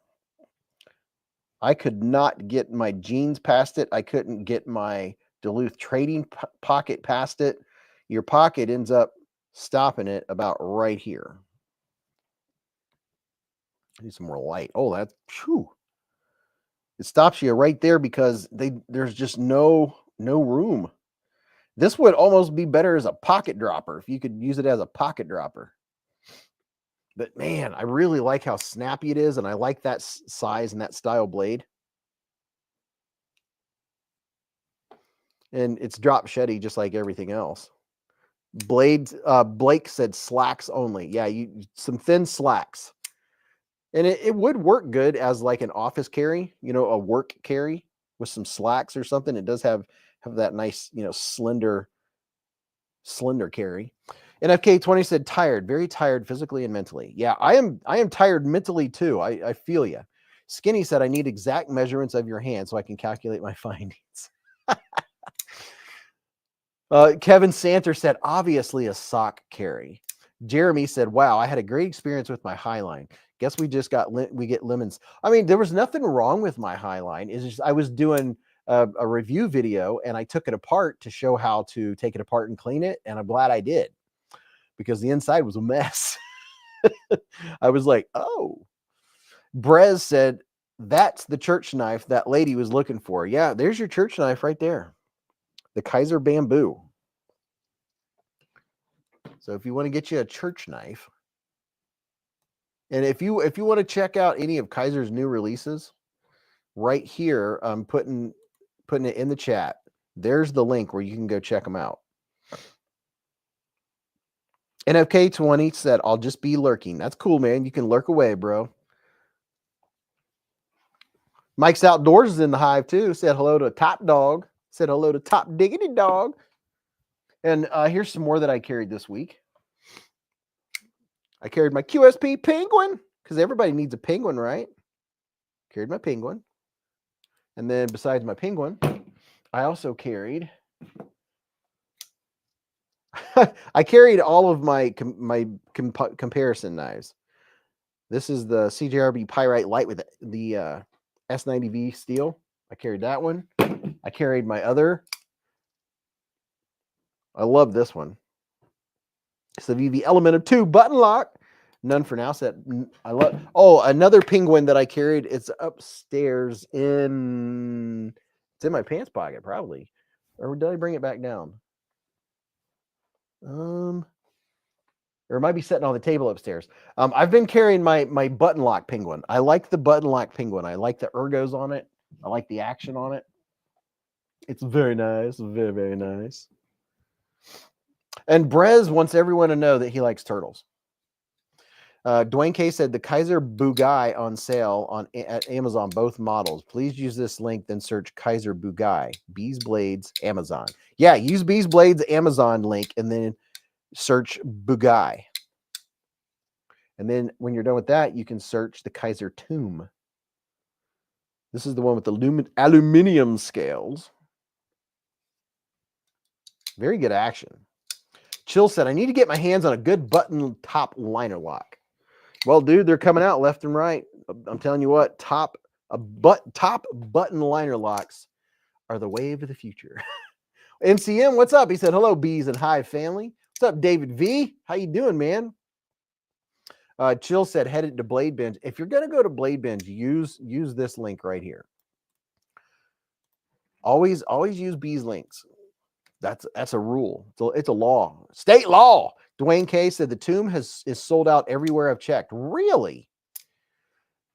I could not get my jeans past it. I couldn't get my Duluth trading pocket past it. Your pocket ends up stopping it about right here. Need some more light. Oh, that's whew. It stops you right there because there's just no room. This would almost be better as a pocket dropper if you could use it as a pocket dropper. But man, I really like how snappy it is, and I like that size and that style blade. And it's drop shetty just like everything else. Blades, Blake said slacks only. Yeah, some thin slacks. And it would work good as like an office carry, a work carry with some slacks or something. It does have that nice, slender carry. NFK20 said tired, very tired physically and mentally. Yeah, I am tired mentally too. I feel you. Skinny said I need exact measurements of your hand so I can calculate my findings. Kevin Santer said obviously a sock carry. Jeremy said, wow, I had a great experience with my Highline. Guess we just we get lemons. I mean, there was nothing wrong with my Highline. It's just I was doing a review video and I took it apart to show how to take it apart and clean it. And I'm glad I did because the inside was a mess. I was like, oh. Brez said, that's the church knife that lady was looking for. Yeah, there's your church knife right there. The Kaiser Bamboo. So if you want to get you a church knife, and if you want to check out any of Kaiser's new releases, right here, I'm putting it in the chat. There's the link where you can go check them out. NFK20 said, I'll just be lurking. That's cool, man. You can lurk away, bro. Mike's Outdoors is in the hive, too. Said hello to Top Dog. Said hello to Top Diggity Dog. And here's some more that I carried this week. I carried my QSP penguin because everybody needs a penguin, right? Carried my penguin. And then besides my penguin, I also carried... I carried all of my comparison knives. This is the CJRB Pyrite Light with the S90V steel. I carried that one. I carried my other. I love this one. It's the VV Elementum 2 button lock. None for now. Said I love. Oh, another penguin that I carried. It's upstairs in. It's in my pants pocket probably, or did I bring it back down? Or it might be sitting on the table upstairs. I've been carrying my button lock penguin. I like the button lock penguin. I like the ergos on it. I like the action on it. It's very nice. Very, very nice. And Brez wants everyone to know that he likes turtles. Dwayne K said the Kaiser Bugai on sale at Amazon, both models. Please use this link, then search Kaiser Bugai, Beez Blades, Amazon. Yeah, use Beez Blades Amazon link and then search Bugai. And then when you're done with that, you can search the Kaiser Tomb. This is the one with the aluminum scales. Very good action. Chill said, I need to get my hands on a good button top liner lock. Well, dude, they're coming out left and right. I'm telling you what, top button liner locks are the wave of the future. NCM, what's up? He said, hello, Beez and Hive family. What's up, David V? How you doing, man? Chill said, headed to Blade Binge. If you're going to go to Blade Binge, use this link right here. Always use Beez links. That's a rule. It's a law. State law. Dwayne K said the tomb is sold out everywhere I've checked. Really?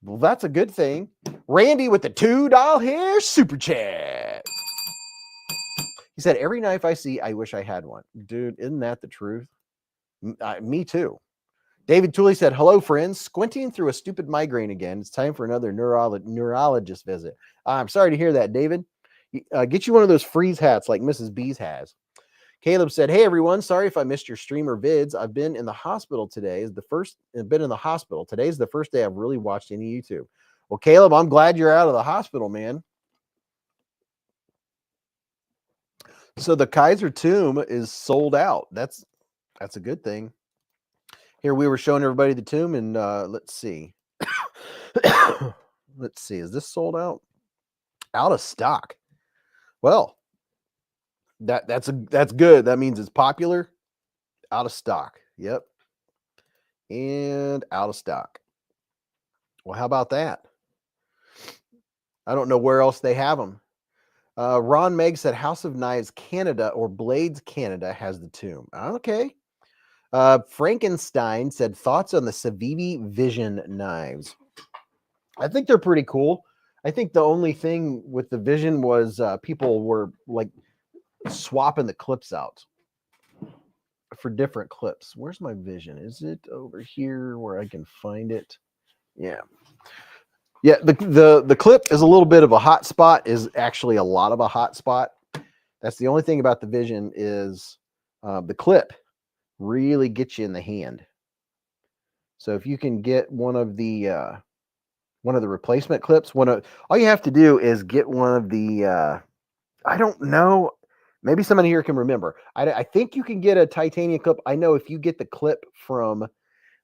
Well, that's a good thing. Randy with the $2 here super chat. He said, every knife I see, I wish I had one. Dude, isn't that the truth? Me too. David Tooley said, hello, friends. Squinting through a stupid migraine again. It's time for another neurologist visit. I'm sorry to hear that, David. Get you one of those freeze hats like Mrs. Beez has. Caleb said, "Hey everyone, sorry if I missed your stream or vids. I've been in the hospital today. Is the first been in the hospital. Today's the first day I've really watched any YouTube." Well, Caleb, I'm glad you're out of the hospital, man. So the Kaiser tomb is sold out. That's a good thing. Here we were showing everybody the tomb, and let's see. Let's see. Is this sold out? Out of stock. Well, that's good. That means it's popular. Out of stock. Yep. And out of stock. Well, how about that? I don't know where else they have them. Ron Meg said House of Knives Canada or Blades Canada has the tomb. Okay. Frankenstein said thoughts on the Civivi Vision knives. I think they're pretty cool. I think the only thing with the Vision was people were like swapping the clips out for different clips. Where's my Vision? Is it over here where I can find it? Yeah. Yeah, the clip is a little bit of a hot spot, is actually a lot of a hot spot. That's the only thing about the Vision is the clip really gets you in the hand. So if you can get one of the replacement clips, all you have to do is get one of the I don't know, maybe somebody here can remember. I think you can get a titanium clip. I know if you get the clip from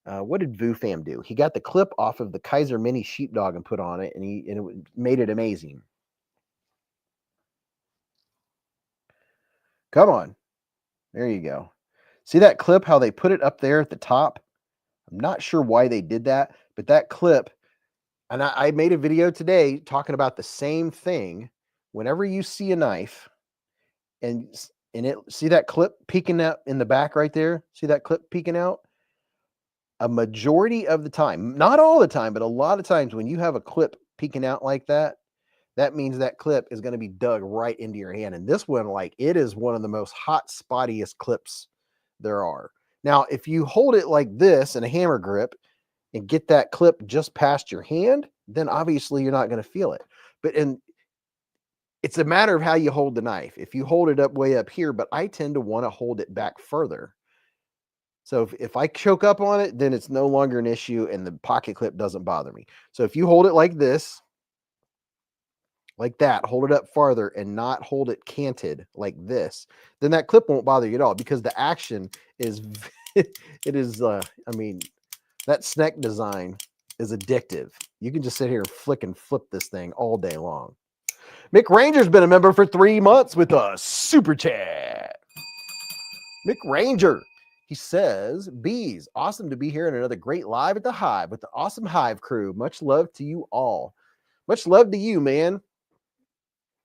what did VooFam do? He got the clip off of the Kaiser Mini Sheepdog and put on it, and it made it amazing. Come on. There you go. See that clip, how they put it up there at the top? I'm not sure why they did that, but that clip, and I made a video today talking about the same thing. Whenever you see a knife and see that clip peeking out in the back right there? See that clip peeking out? A majority of the time, not all the time, but a lot of times when you have a clip peeking out like that, that means that clip is going to be dug right into your hand. And this one, like, it is one of the most hot spottiest clips there are. Now, if you hold it like this in a hammer grip and get that clip just past your hand, then obviously you're not going to feel it. But it's a matter of how you hold the knife. If you hold it up way up here, but I tend to want to hold it back further. So if I choke up on it, then it's no longer an issue and the pocket clip doesn't bother me. So if you hold it like this, like that, hold it up farther and not hold it canted like this, then that clip won't bother you at all, because the action is, I mean, that snack design is addictive. You can just sit here and flick and flip this thing all day long. Mick Ranger's been a member for 3 months with a super chat. Mick Ranger. He says, Beez, awesome to be here in another great live at the Hive with the awesome Hive crew. Much love to you all. Much love to you, man.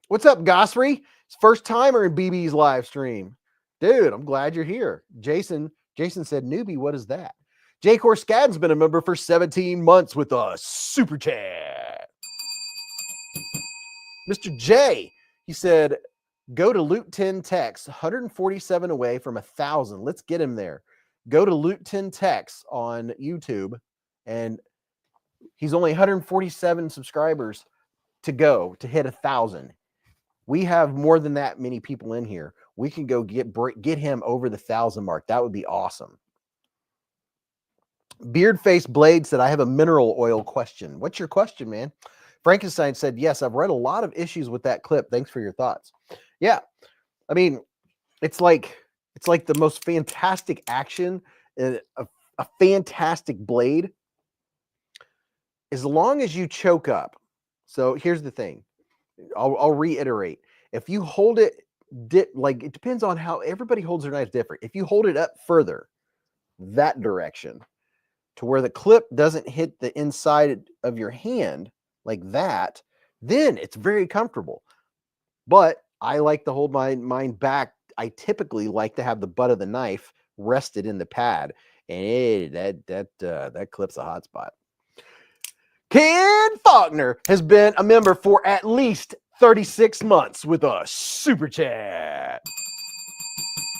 What's up, Gosry? It's first timer in BB's live stream. Dude, I'm glad you're here. Jason said, newbie, what is that? Jake Horskad's been a member for 17 months with a super chat. Mr. J, he said, go to Loot 10 Techs, 147 away from 1,000. Let's get him there. Go to Loot 10 Techs on YouTube, and he's only 147 subscribers to go to hit 1,000. We have more than that many people in here. We can go get him over the 1,000 mark. That would be awesome. Beardface Blade said, I have a mineral oil question. What's your question, man? Frankenstein said, yes, I've read a lot of issues with that clip. Thanks for your thoughts. Yeah, I mean, it's like the most fantastic action, a fantastic blade, as long as you choke up. So here's the thing. I'll reiterate. If you hold it, like, it depends on how everybody holds their knife different. If you hold it up further, that direction, to where the clip doesn't hit the inside of your hand like that, then it's very comfortable. But I like to hold mine back. I typically like to have the butt of the knife rested in the pad, and that clip's a hot spot. Ken Faulkner has been a member for at least 36 months with a super chat.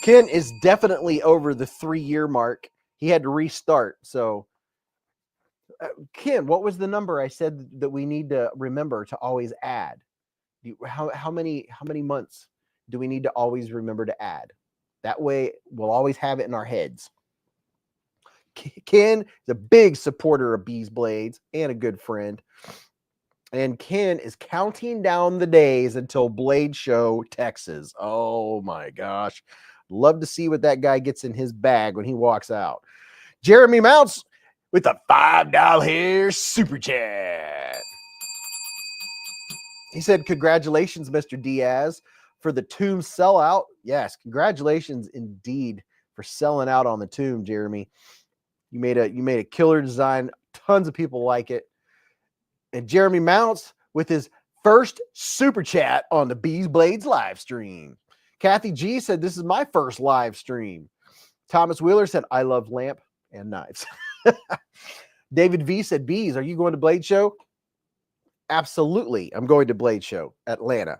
Ken is definitely over the 3-year mark. He had to restart. So, Ken, what was the number I said that we need to remember to always add? How many months do we need to always remember to add? That way, we'll always have it in our heads. Ken is a big supporter of Beez Blades and a good friend. And Ken is counting down the days until Blade Show, Texas. Oh my gosh. Love to see what that guy gets in his bag when he walks out. Jeremy Mounts with a $5 super chat. He said, congratulations, Mr. Diaz, for the Tomb sellout. Yes, congratulations indeed for selling out on the Tomb, Jeremy. You made a killer design. Tons of people like it. And Jeremy Mounts with his first super chat on the Beez Blades live stream. Kathy G said, this is my first live stream. Thomas Wheeler said, I love lamp and knives. David V said, Beez, are you going to Blade Show? Absolutely. I'm going to Blade Show, Atlanta.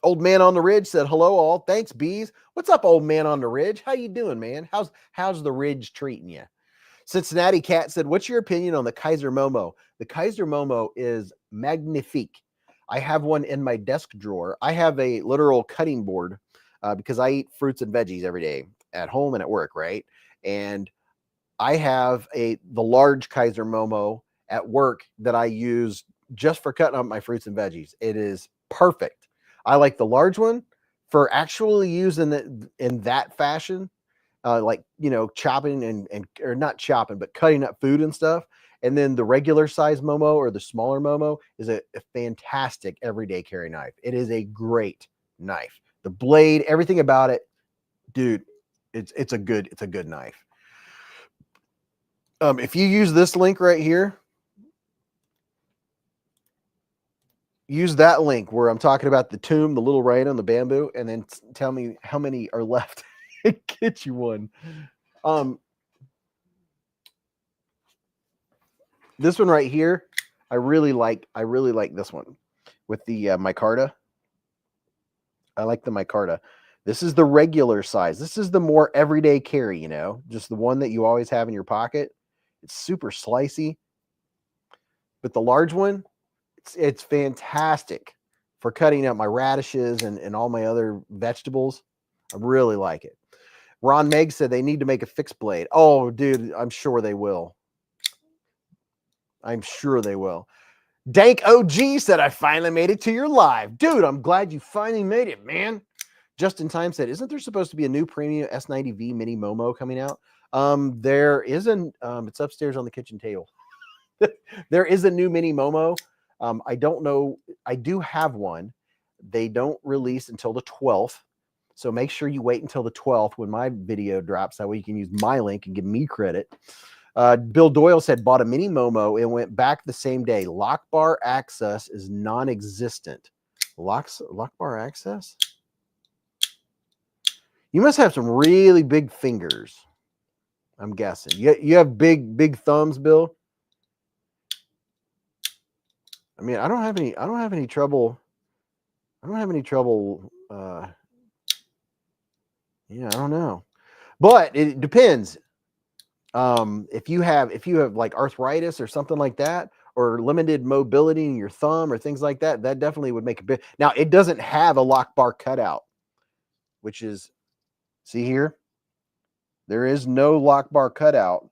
Old Man on the Ridge said, hello all. Thanks, Beez. What's up, Old Man on the Ridge? How you doing, man? How's the Ridge treating you? Cincinnati Cat said, what's your opinion on the Kaiser Momo? The Kaiser Momo is magnifique. I have one in my desk drawer. I have a literal cutting board because I eat fruits and veggies every day at home and at work, right? And I have the large Kaiser Momo at work that I use just for cutting up my fruits and veggies. It is perfect. I like the large one for actually using it in that fashion. Like, you know, chopping and or not chopping, but cutting up food and stuff. And then the regular size Momo or the smaller Momo is a fantastic everyday carry knife. It is a great knife. The blade, everything about it, dude, it's a good knife. If you use this link right here, use that link where I'm talking about the Tomb, the little rhino, and the bamboo, and then tell me how many are left. Get you one. This one right here, I really like this one with the micarta. I like the micarta. This is the regular size. This is the more everyday carry, you know, just the one that you always have in your pocket. It's super slicey. But the large one, it's fantastic for cutting up my radishes and all my other vegetables. I really like it. Ron Meg said they need to make a fixed blade. Oh, dude, I'm sure they will. I'm sure they will. Dank OG said, I finally made it to your live. Dude, I'm glad you finally made it, man. Justin Time said, isn't there supposed to be a new premium S90V mini Momo coming out? There isn't. It's upstairs on the kitchen table. There is a new mini Momo. I don't know. I do have one. They don't release until the 12th. So make sure you wait until the 12th when my video drops. That way you can use my link and give me credit. Bill Doyle said, bought a mini Momo and went back the same day. Lock bar access is non-existent. Lock bar access? You must have some really big fingers, I'm guessing. You have big thumbs, Bill? I mean, I don't have any trouble. Yeah, I don't know. But it depends. If you have like arthritis or something like that, or limited mobility in your thumb or things like that, that definitely would make a bit. Now, it doesn't have a lock bar cutout, which is, see here, there is no lock bar cutout.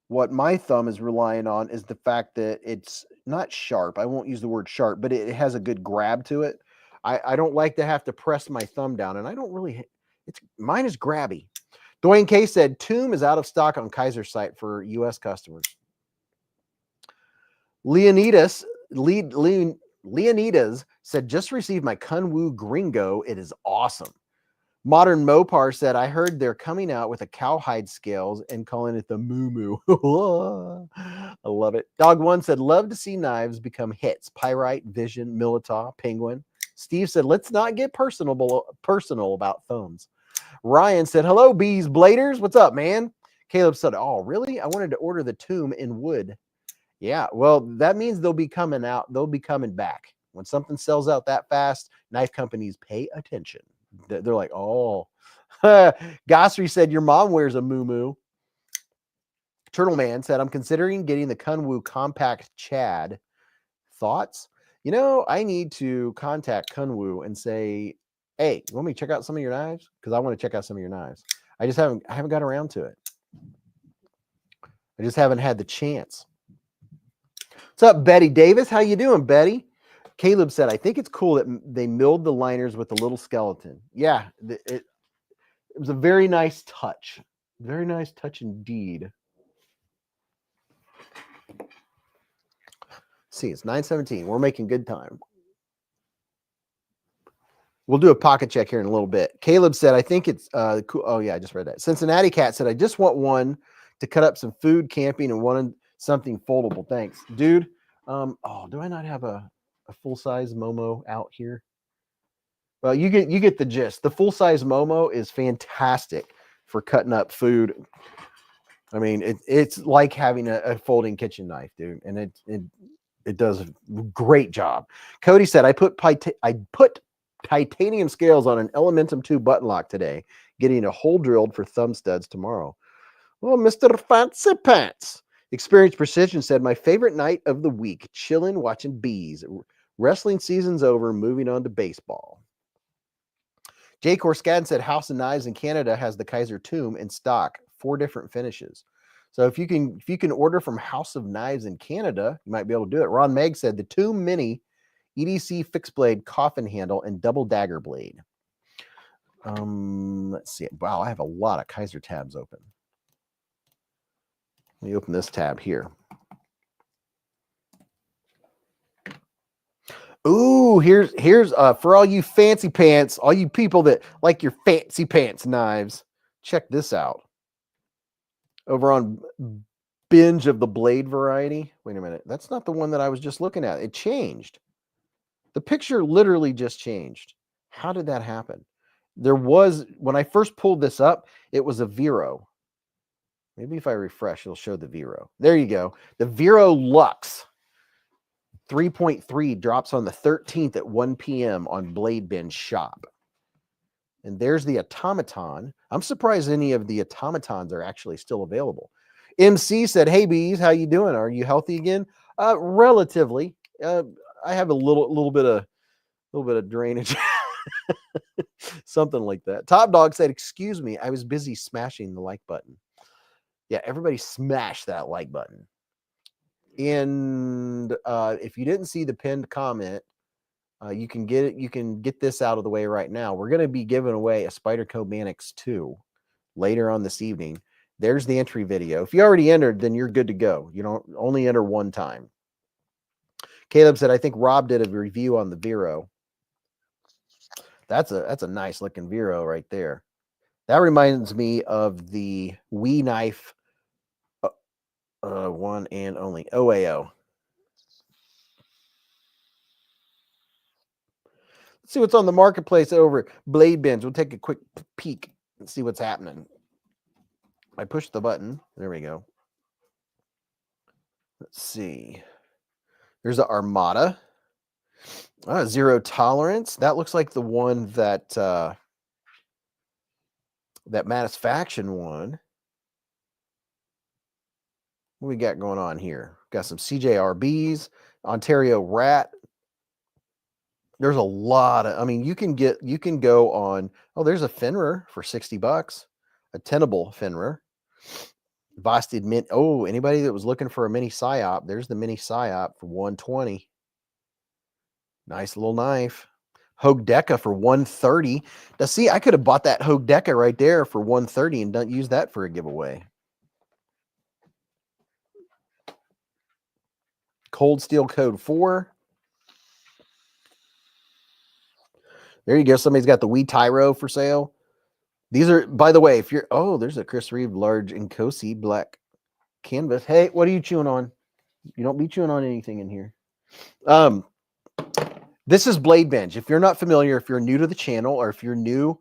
What my thumb is relying on is the fact that it's not sharp. I won't use the word sharp, but it has a good grab to it. I don't like to have to press my thumb down, and I don't really, mine is grabby. Dwayne K said, Tomb is out of stock on Kaiser's site for U.S. customers. Leonidas said, just received my Kunwu Gringo. It is awesome. Modern Mopar said, I heard they're coming out with a cowhide scales and calling it the Moo Moo. I love it. Dog One said, love to see knives become hits. Pyrite, Vision, Militaw, Penguin. Steve said, let's not get personal about thumbs. Ryan said, hello, Beez Bladers. What's up, man? Caleb said, oh, really? I wanted to order the Tomb in wood. Yeah, well, that means they'll be coming out. They'll be coming back. When something sells out that fast, knife companies pay attention. They're like, oh. Gossry said, your mom wears a moo-moo. Turtle Man said, I'm considering getting the Kunwu Compact Chad. Thoughts? You know, I need to contact Kunwu and say, Hey, you want me to check out some of your knives? Because I want to check out some of your knives. I haven't got around to it. I just haven't had the chance. What's up, Betty Davis? How you doing, Betty? Caleb said, I think it's cool that they milled the liners with the little skeleton. Yeah, it was a very nice touch. Very nice touch indeed. See, it's 9:17. We're making good time. We'll do a pocket check here in a little bit. Caleb said, I think it's cool. Oh, yeah, I just read that. Cincinnati Cat said, I just want one to cut up some food camping and wanted something foldable. Thanks, dude. Oh, do I not have a full-size Momo out here? Well, you get the gist. The full-size Momo is fantastic for cutting up food. I mean, it's like having a folding kitchen knife, dude, and it does a great job. Cody said, I put titanium scales on an Elementum 2 button lock today, getting a hole drilled for thumb studs tomorrow. Well, Mr. Fancy Pants. Experienced Precision said, my favorite night of the week, chilling, watching Beez. Wrestling season's over, moving on to baseball. Jay Corskadden said, House of Knives in Canada has the Kaiser Tomb in stock, 4 different finishes. So if you can order from House of Knives in Canada, you might be able to do it. Ron Meg said, the Tomb Mini EDC fixed blade coffin handle and double dagger blade. Let's see. Wow, I have a lot of Kaiser tabs open. Let me open this tab here. Ooh, here's for all you fancy pants, all you people that like your fancy pants knives. Check this out. Over on Binge of the Blade variety. Wait a minute. That's not the one that I was just looking at. It changed. The picture literally just changed. How did that happen? There was, when I first pulled this up, it was a Vero. Maybe if I refresh, it'll show the Vero. There you go. The Vero Lux 3.3 drops on the 13th at 1 p.m. on Blade Binge Shop. And there's the automaton. I'm surprised any of the automatons are actually still available. MC said, hey, Beez, how you doing? Are you healthy again? Relatively. I have a little bit of drainage. Something like that. Top Dog said, excuse me, I was busy smashing the like button. Yeah, everybody smash that like button. And if you didn't see the pinned comment, you can get this out of the way right now. We're going to be giving away a Spyderco Manix 2 later on this evening. There's the entry video. If you already entered, then you're good to go. You don't only enter one time. Caleb said, I think Rob did a review on the Vero. That's a nice looking Vero right there. That reminds me of the Wii knife one and only OAO. Let's see what's on the marketplace over Blade Binge. We'll take a quick peek and see what's happening. I pushed the button. There we go. Let's see. There's the Armada. Zero Tolerance. That looks like the one that that Manufacturing one. What we got going on here? Got some CJRBs, Ontario Rat. There's a lot of, I mean, you can go on, oh, there's a Fenrir for $60, a tenable Fenrir. Vosted Mint. Oh, anybody that was looking for a mini psyop, there's the mini psyop for $120. Nice little knife. Hogue Deca for $130. Now, see, I could have bought that Hogue Deca right there for $130 and don't use that for a giveaway. Cold Steel Code 4. There you go. Somebody's got the Wii Tyro for sale. These are, by the way, if you're, oh, there's a Chris Reeve large Nkosi black canvas. Hey, what are you chewing on? You don't be chewing on anything in here. This is Blade Binge. If you're not familiar, if you're new to the channel, or if you're newer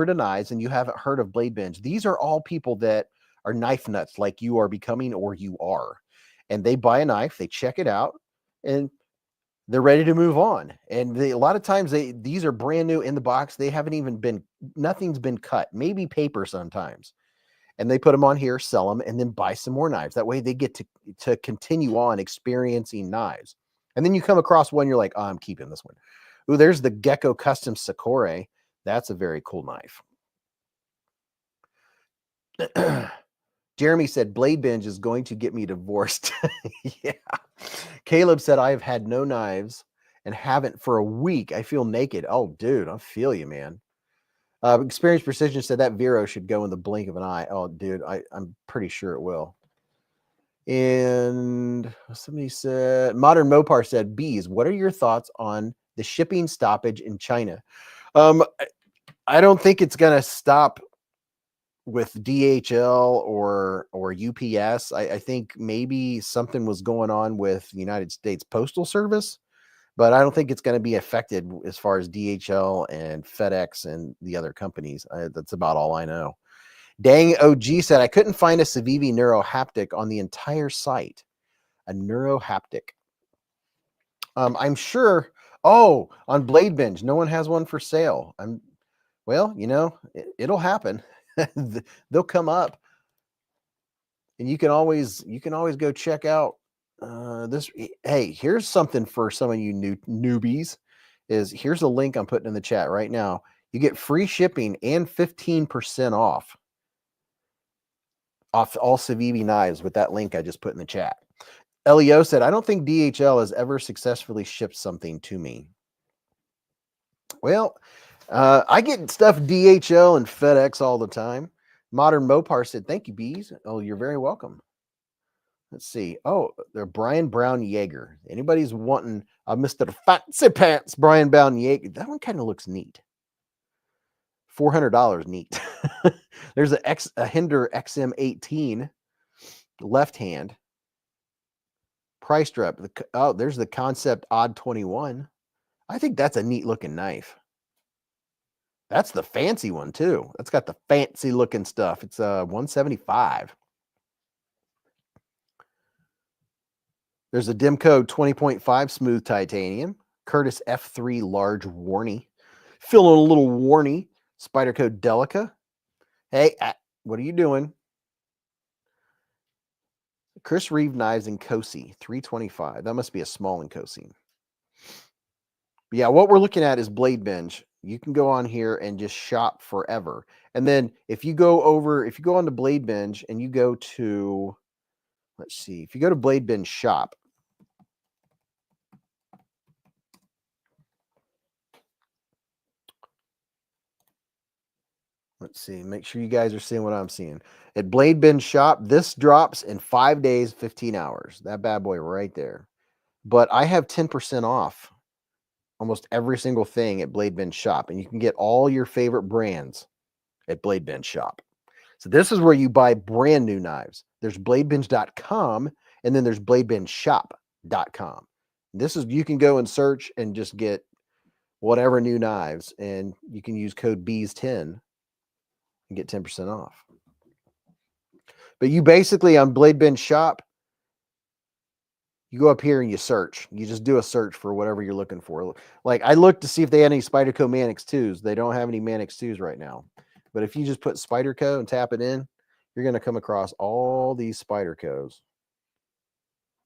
to knives and you haven't heard of Blade Binge, these are all people that are knife nuts like you are becoming or you are. And they buy a knife, they check it out, and they're ready to move on. And a lot of times these are brand new in the box. They haven't even been, nothing's been cut, maybe paper sometimes. And they put them on here, sell them, and then buy some more knives. That way they get to continue on experiencing knives. And then you come across one, you're like, oh, I'm keeping this one. Ooh, there's the Gecko Custom Sakura. That's a very cool knife. Jeremy said, Blade Binge is going to get me divorced. Yeah. Caleb said, I've had no knives and haven't for a week. I feel naked. Oh, dude, I feel you, man. Experience Precision said that Vero should go in the blink of an eye. Oh, dude, I'm pretty sure it will. And somebody said, Modern Mopar said, Beez, what are your thoughts on the shipping stoppage in China? I don't think it's going to stop with DHL or UPS. I think maybe something was going on with the United States Postal Service, but I don't think it's going to be affected as far as DHL and FedEx and the other companies. That's about all I know. Dang OG said, I couldn't find a Civivi Neurohaptic on the entire site. A Neurohaptic. I'm sure. Oh, on Blade Binge, no one has one for sale. Well, you know, it'll happen. They'll come up, and you can always go check out this. Hey, here's something for some of you newbies. Here's a link I'm putting in the chat right now. You get free shipping and 15% off all Civivi knives with that link I just put in the chat. Leo said, I don't think DHL has ever successfully shipped something to me. Well, I get stuff DHL and FedEx all the time. Modern Mopar said, thank you, Beez. Oh, you're very welcome. Let's see. Oh, they're Brian Brown Jaeger. Anybody's wanting Mr. Fancy Pants Brian Brown Jaeger. That one kind of looks neat. $400 neat. There's a Hinder XM18 left hand. Price drop. Oh, there's the Concept Odd 21. I think that's a neat looking knife. That's the fancy one too. That's got the fancy looking stuff. It's $175. There's a Dimco 20.5 smooth titanium. Curtis F3 large warny. Feeling a little warny. Spyderco Delica. Hey, what are you doing? Chris Reeve knives in Cosi, $325. That must be a small in Cosi. But yeah, what we're looking at is Blade Binge. You can go on here and just shop forever. And then if you go on to Blade Binge and you go to, let's see, if you go to Blade Binge shop, let's see, make sure you guys are seeing what I'm seeing. At Blade Binge shop, this drops in 5 days, 15 hours. That bad boy right there. But I have 10% off almost every single thing at Blade Binge shop, and you can get all your favorite brands at Blade Binge shop. So this is where you buy brand new knives. There's bladebinge.com, and then there's bladebingeshop.com. This is, you can go and search and just get whatever new knives, and you can use code BEEZ10 and get 10% off. But you basically, on Blade Binge shop, you go up here and you search. You just do a search for whatever you're looking for. Like, I looked to see if they had any Spyderco Manix 2s. They don't have any Manix 2s right now. But if you just put Spyderco and tap it in, you're going to come across all these Spydercos.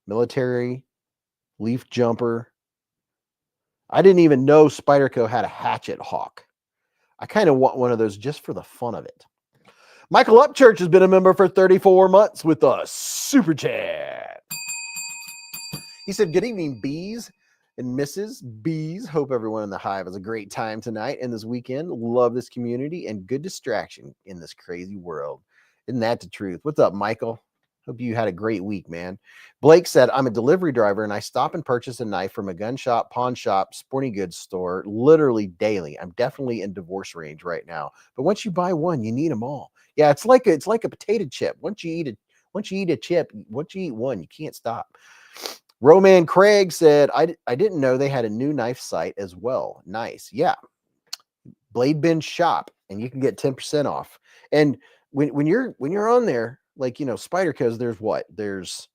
Military, leaf jumper. I didn't even know Spyderco had a hatchet hawk. I kind of want one of those just for the fun of it. Michael Upchurch has been a member for 34 months with a super chat. He said, good evening, Beez and Mrs. Beez. Hope everyone in the Hive has a great time tonight and this weekend. Love this community and good distraction in this crazy world. Isn't that the truth? What's up, Michael? Hope you had a great week, man. Blake said, I'm a delivery driver and I stop and purchase a knife from a gun shop, pawn shop, sporting goods store, literally daily. I'm definitely in divorce range right now. But once you buy one, you need them all. Yeah, it's like a potato chip. Once you eat a chip, once you eat one, you can't stop. Roman Craig said, I didn't know they had a new knife site as well. Nice. Yeah. Blade Binge shop, and you can get 10% off. And when you're on there, like, you know, Spydercos, there's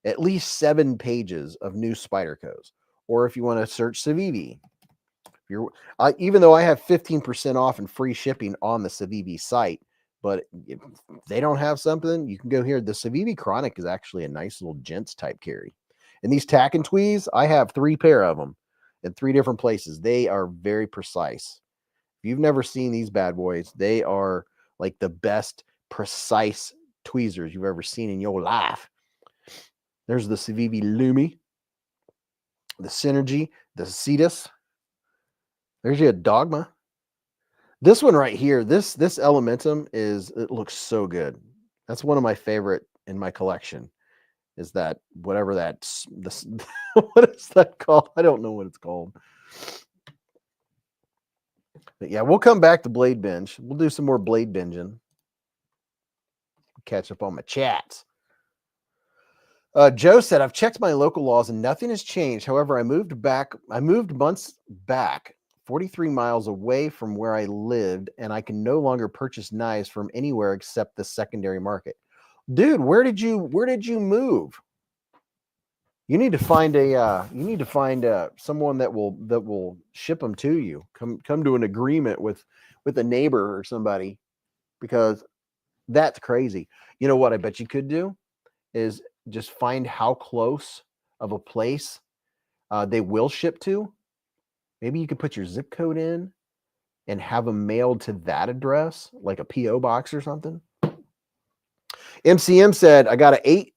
at least 7 pages of new Spydercos. Or if you want to search Civivi, even though I have 15% off and free shipping on the Civivi site, but if they don't have something, you can go here. The Civivi Chronic is actually a nice little gents type carry. And these tack and tweeze, I have 3 pair of them. in 3 different places. They are very precise. If you've never seen these bad boys, they are like the best precise tweezers you've ever seen in your life. There's the Civivi Lumi, the Synergy, the Cetus. There's your Dogma. This one right here, this Elementum it looks so good. That's one of my favorite in my collection. Is that whatever that's this what is that called? I don't know what it's called. But yeah, we'll come back to Blade Binge. We'll do some more Blade Binging. Catch up on my chats. Joe said, I've checked my local laws and nothing has changed. However, I moved months back 43 miles away from where I lived, and I can no longer purchase knives from anywhere except the secondary market. Dude, where did you move? You need to find someone that will ship them to you. Come to an agreement with a neighbor or somebody, because that's crazy. You know what I bet you could do is just find how close of a place they will ship to. Maybe you could put your zip code in and have them mailed to that address, like a P.O. box or something. MCM said, I got a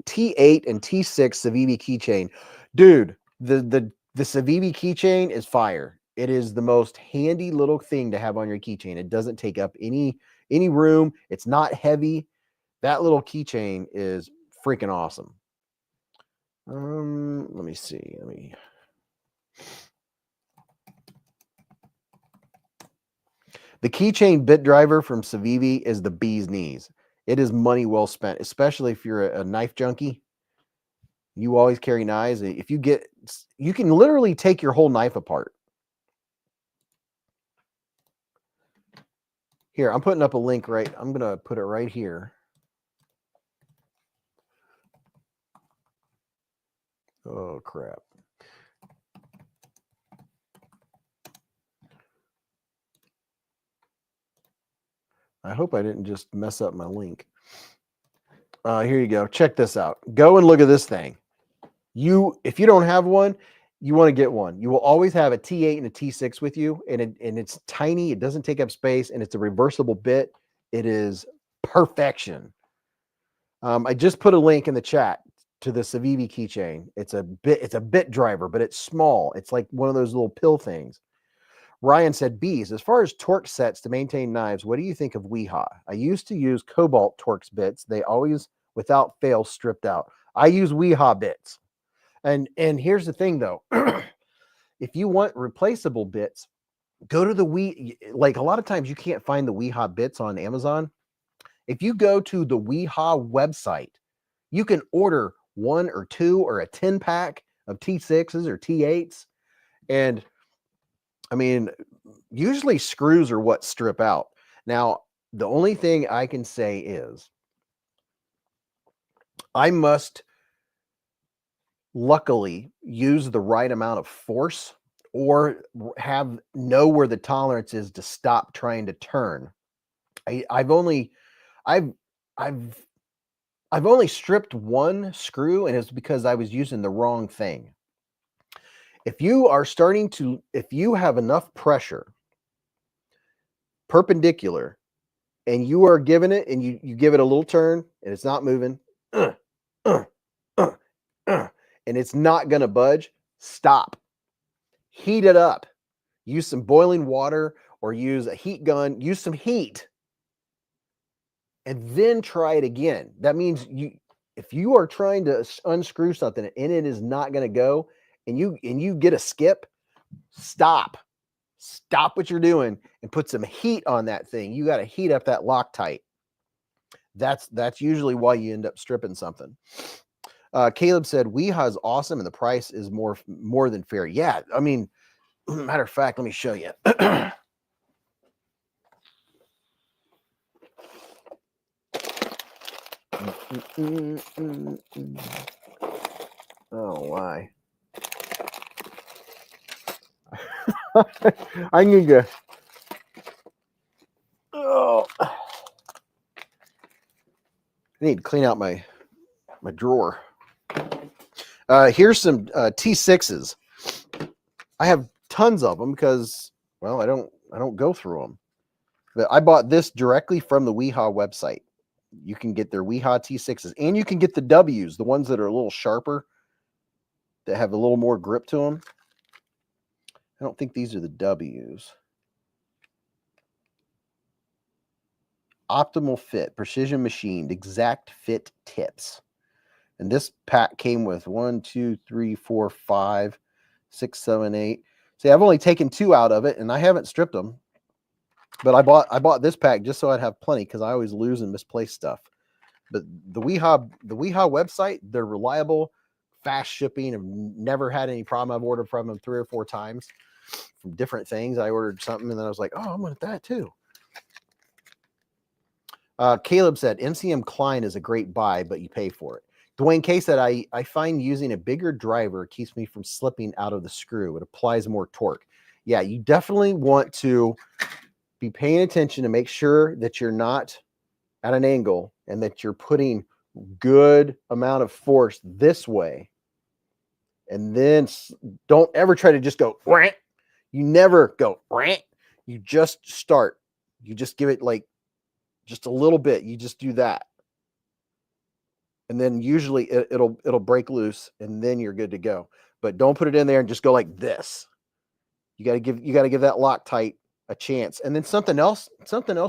T8 and T6 Civivi keychain. Dude, the Civivi keychain is fire. It is the most handy little thing to have on your keychain. It doesn't take up any room. It's not heavy. That little keychain is freaking awesome. Let me see. The keychain bit driver from Civivi is the bee's knees. It is money well spent, especially if you're a knife junkie. You always carry knives. If you can literally take your whole knife apart. Here, I'm putting up a link right. I'm going to put it right here. Oh, crap. I hope I didn't just mess up my link. Here you go. Check this out. Go and look at this thing. If you don't have one, you want to get one. You will always have a T8 and a T6 with you, and it's tiny. It doesn't take up space, and it's a reversible bit. It is perfection. I just put a link in the chat to the Civivi keychain. It's a bit driver, but it's small. It's like one of those little pill things. Ryan said, Beez, as far as Torx sets to maintain knives, what do you think of Weehaw? I used to use Cobalt Torx bits. They always, without fail, stripped out. I use Weehaw bits. And here's the thing, though. If you want replaceable bits, go to like a lot of times you can't find the Weehaw bits on Amazon. If you go to the Weehaw website, you can order 1 or 2 or a 10-pack of T6s or T8s. And I mean, usually screws are what strip out. Now, the only thing I can say is I must luckily use the right amount of force or know where the tolerance is to stop trying to turn. I've only stripped 1 screw, and it's because I was using the wrong thing. If you have enough pressure perpendicular and you are giving it and you give it a little turn and it's not moving, and it's not going to budge, stop. Heat it up. Use some boiling water or use a heat gun. Use some heat and then try it again. That means if you are trying to unscrew something and it is not going to go, and you get a skip, stop what you're doing and put some heat on that thing. You got to heat up that Loctite. That's usually why you end up stripping something. Caleb said Weehaw is awesome and the price is more than fair. Yeah, I mean, matter of fact, let me show you. Oh, why? I need to. Oh, I need to clean out my drawer. Here's some T6s. I have tons of them because, well, I don't go through them. But I bought this directly from the Weehaw website. You can get their Weehaw T6s, and you can get the W's, the ones that are a little sharper, that have a little more grip to them. I don't think these are the W's. Optimal fit, precision machined, exact fit tips. And this pack came with 1, 2, 3, 4, 5, 6, 7, 8. See, I've only taken 2 out of it, and I haven't stripped them. But I bought this pack just so I'd have plenty, because I always lose and misplace stuff. But the Weehaw website, they're reliable, fast shipping. I've never had any problem. I've ordered from them 3 or 4 times from different things. I ordered something, and then I was like, oh, I want that too. Caleb said, MCM Klein is a great buy, but you pay for it. Dwayne K said, I find using a bigger driver keeps me from slipping out of the screw. It applies more torque. Yeah, you definitely want to be paying attention to make sure that you're not at an angle and that you're putting good amount of force this way. And then don't ever try to just go, Wah! You never go, Wah! You just start. You just give it like just a little bit. You just do that. And then usually it'll break loose, and then you're good to go. But don't put it in there and just go like this. You got to give that Loctite a chance. And then something else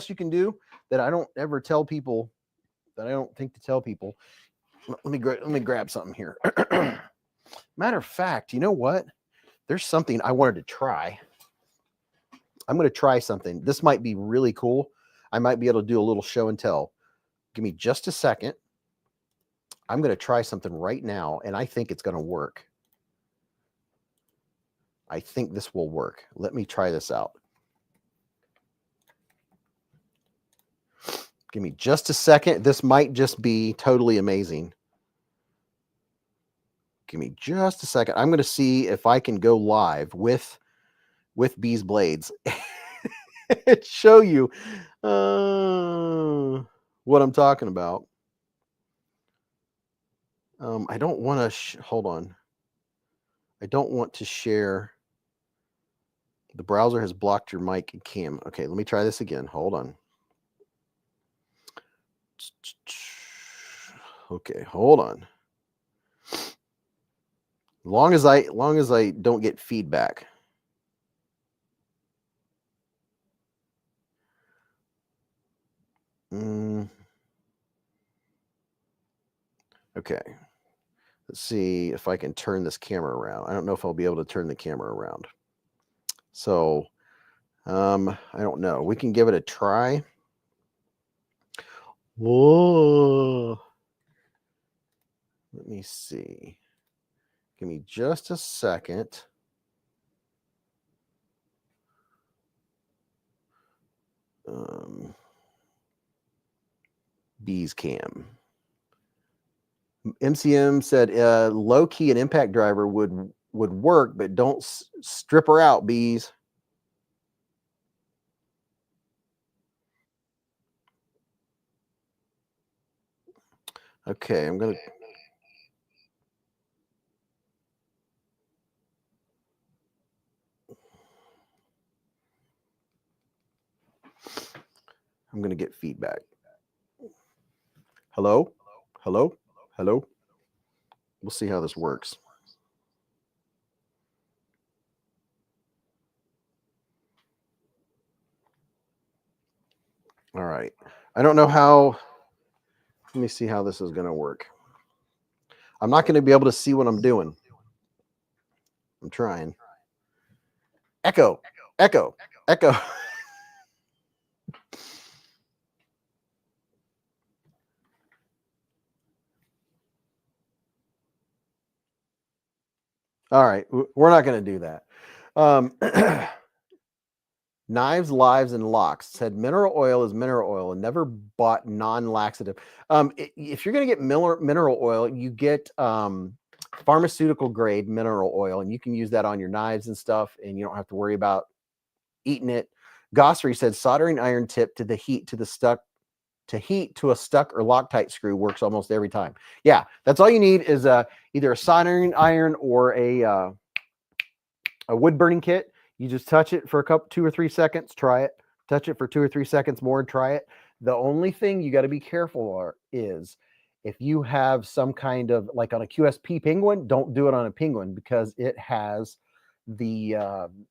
you can do that I don't ever tell people, that I don't think to tell people. Let me grab something here. Matter of fact, you know what? There's something I wanted to try. I'm going to try something. This might be really cool. I might be able to do a little show and tell. Give me just a second. I'm going to try something right now, and I think it's going to work. I think this will work. Let me try this out. Give me just a second. This might just be totally amazing. Give me just a second. I'm going to see if I can go live with Beez blades and show you what I'm talking about. I don't want to hold on. I don't want to share. The browser has blocked your mic and cam. Okay, let me try this again. Hold on. Okay, hold on. Long as I don't get feedback. Okay. Let's see if I can turn this camera around. I don't know if I'll be able to turn the camera around. So, I don't know. We can give it a try. Whoa. Let me see. Give me just a second. Beez cam. MCM said low key an impact driver would work, but don't strip her out, Beez. Okay, I'm gonna get feedback. Hello? Hello? Hello? We'll see how this works. All right. I don't know how. Let me see how this is going to work. I'm not going to be able to see what I'm doing. I'm trying. Echo. Echo. Echo. All right. We're not going to do that. Knives, Lives, and Locks said mineral oil is mineral oil and never bought non-laxative. If you're going to get mineral oil, you get pharmaceutical grade mineral oil, and you can use that on your knives and stuff, and you don't have to worry about eating it. Gossery said soldering iron tip to heat to a stuck or Loctite screw works almost every time. Yeah, that's all you need is either a soldering iron or a A wood burning kit, you just touch it for 2 or 3 seconds, try it. Touch it for 2 or 3 seconds more and try it. The only thing you got to be careful is if you have some kind of, like on a QSP penguin, don't do it on a penguin because it has the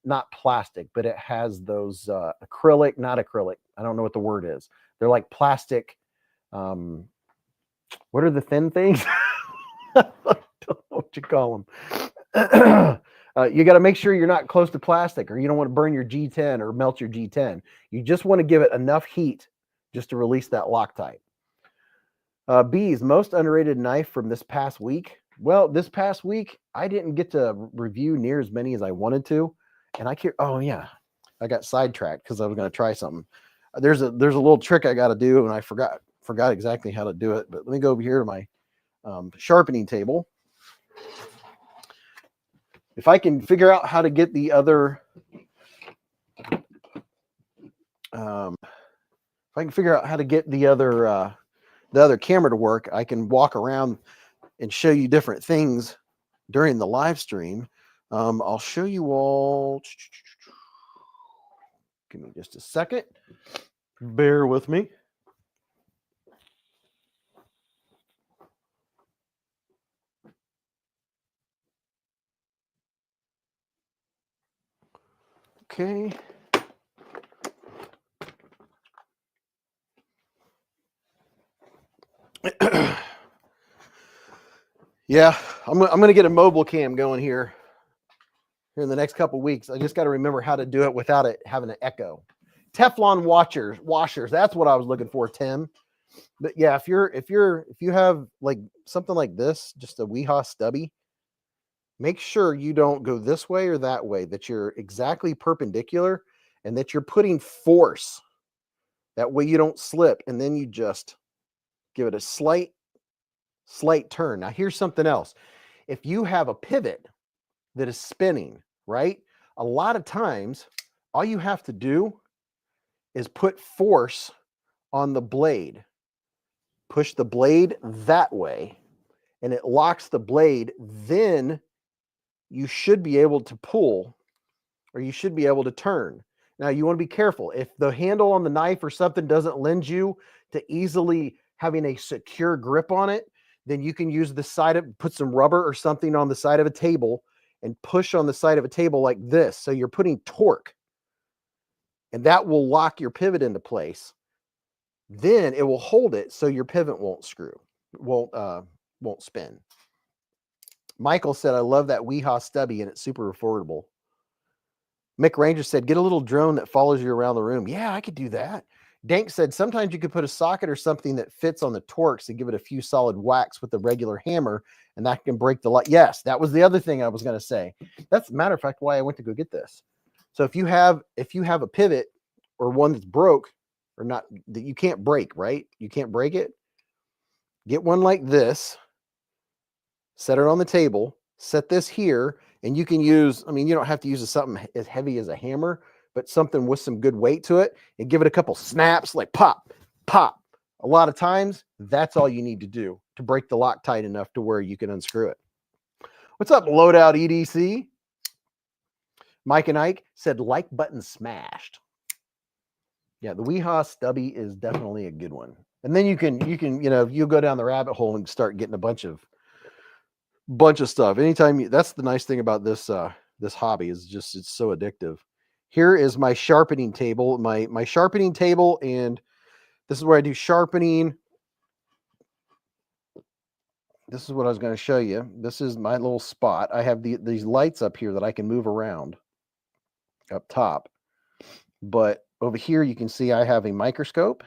not plastic, but it has those acrylic, not acrylic. I don't know what the word is. They're like plastic. What are the thin things? I don't know what you call them. You got to make sure you're not close to plastic, or you don't want to burn your G10 or melt your G10. You just want to give it enough heat just to release that Loctite. Beez, most underrated knife from this past week. Well, this past week, I didn't get to review near as many as I wanted to. And oh yeah, I got sidetracked because I was going to try something. There's a little trick I got to do, and I forgot exactly how to do it. But let me go over here to my sharpening table. If I can figure out how to get the other, the other camera to work, I can walk around and show you different things during the live stream. I'll show you all. Give me just a second. Bear with me. Okay. Yeah, I'm going to get a mobile cam going here in the next couple of weeks. I just got to remember how to do it without it having an echo. Teflon washers. That's what I was looking for, Tim. But yeah, if you have like something like this, just a Weehaw stubby, make sure you don't go this way or that way, that you're exactly perpendicular and that you're putting force. That way you don't slip, and then you just give it a slight turn. Now here's something else. If you have a pivot that is spinning, right? A lot of times, all you have to do is put force on the blade. Push the blade that way, and it locks the blade. Then you should be able to pull, or you should be able to turn. Now, you want to be careful. If the handle on the knife or something doesn't lend you to easily having a secure grip on it, then you can use the side of, put some rubber or something on the side of a table and push on the side of a table like this. So you're putting torque, and that will lock your pivot into place. Then it will hold it so your pivot won't spin. Michael said, I love that Weehaw stubby and it's super affordable. Mick Ranger said, get a little drone that follows you around the room. Yeah, I could do that. Dank said, sometimes you could put a socket or something that fits on the Torx and give it a few solid whacks with a regular hammer, and that can break the light. Yes, that was the other thing I was going to say. That's a matter of fact why I went to go get this. So if you have a pivot or one that's broke or not, that you can't break, right? You can't break it. Get one like this, set it on the table, set this here, and you can use, I mean, you don't have to use something as heavy as a hammer, but something with some good weight to it, and give it a couple snaps, like pop, pop. A lot of times, that's all you need to do to break the Loctite enough to where you can unscrew it. What's up, Loadout EDC? Mike and Ike said, like button smashed. Yeah, the Weehaw stubby is definitely a good one. And then you can, you go down the rabbit hole and start getting a bunch of stuff. Anytime that's the nice thing about this this hobby, is just it's so addictive. Here is my sharpening table, my sharpening table, and this is where I do sharpening. This is what I was going to show you. This is my little spot. I have these lights up here that I can move around up top. But over here you can see I have a microscope.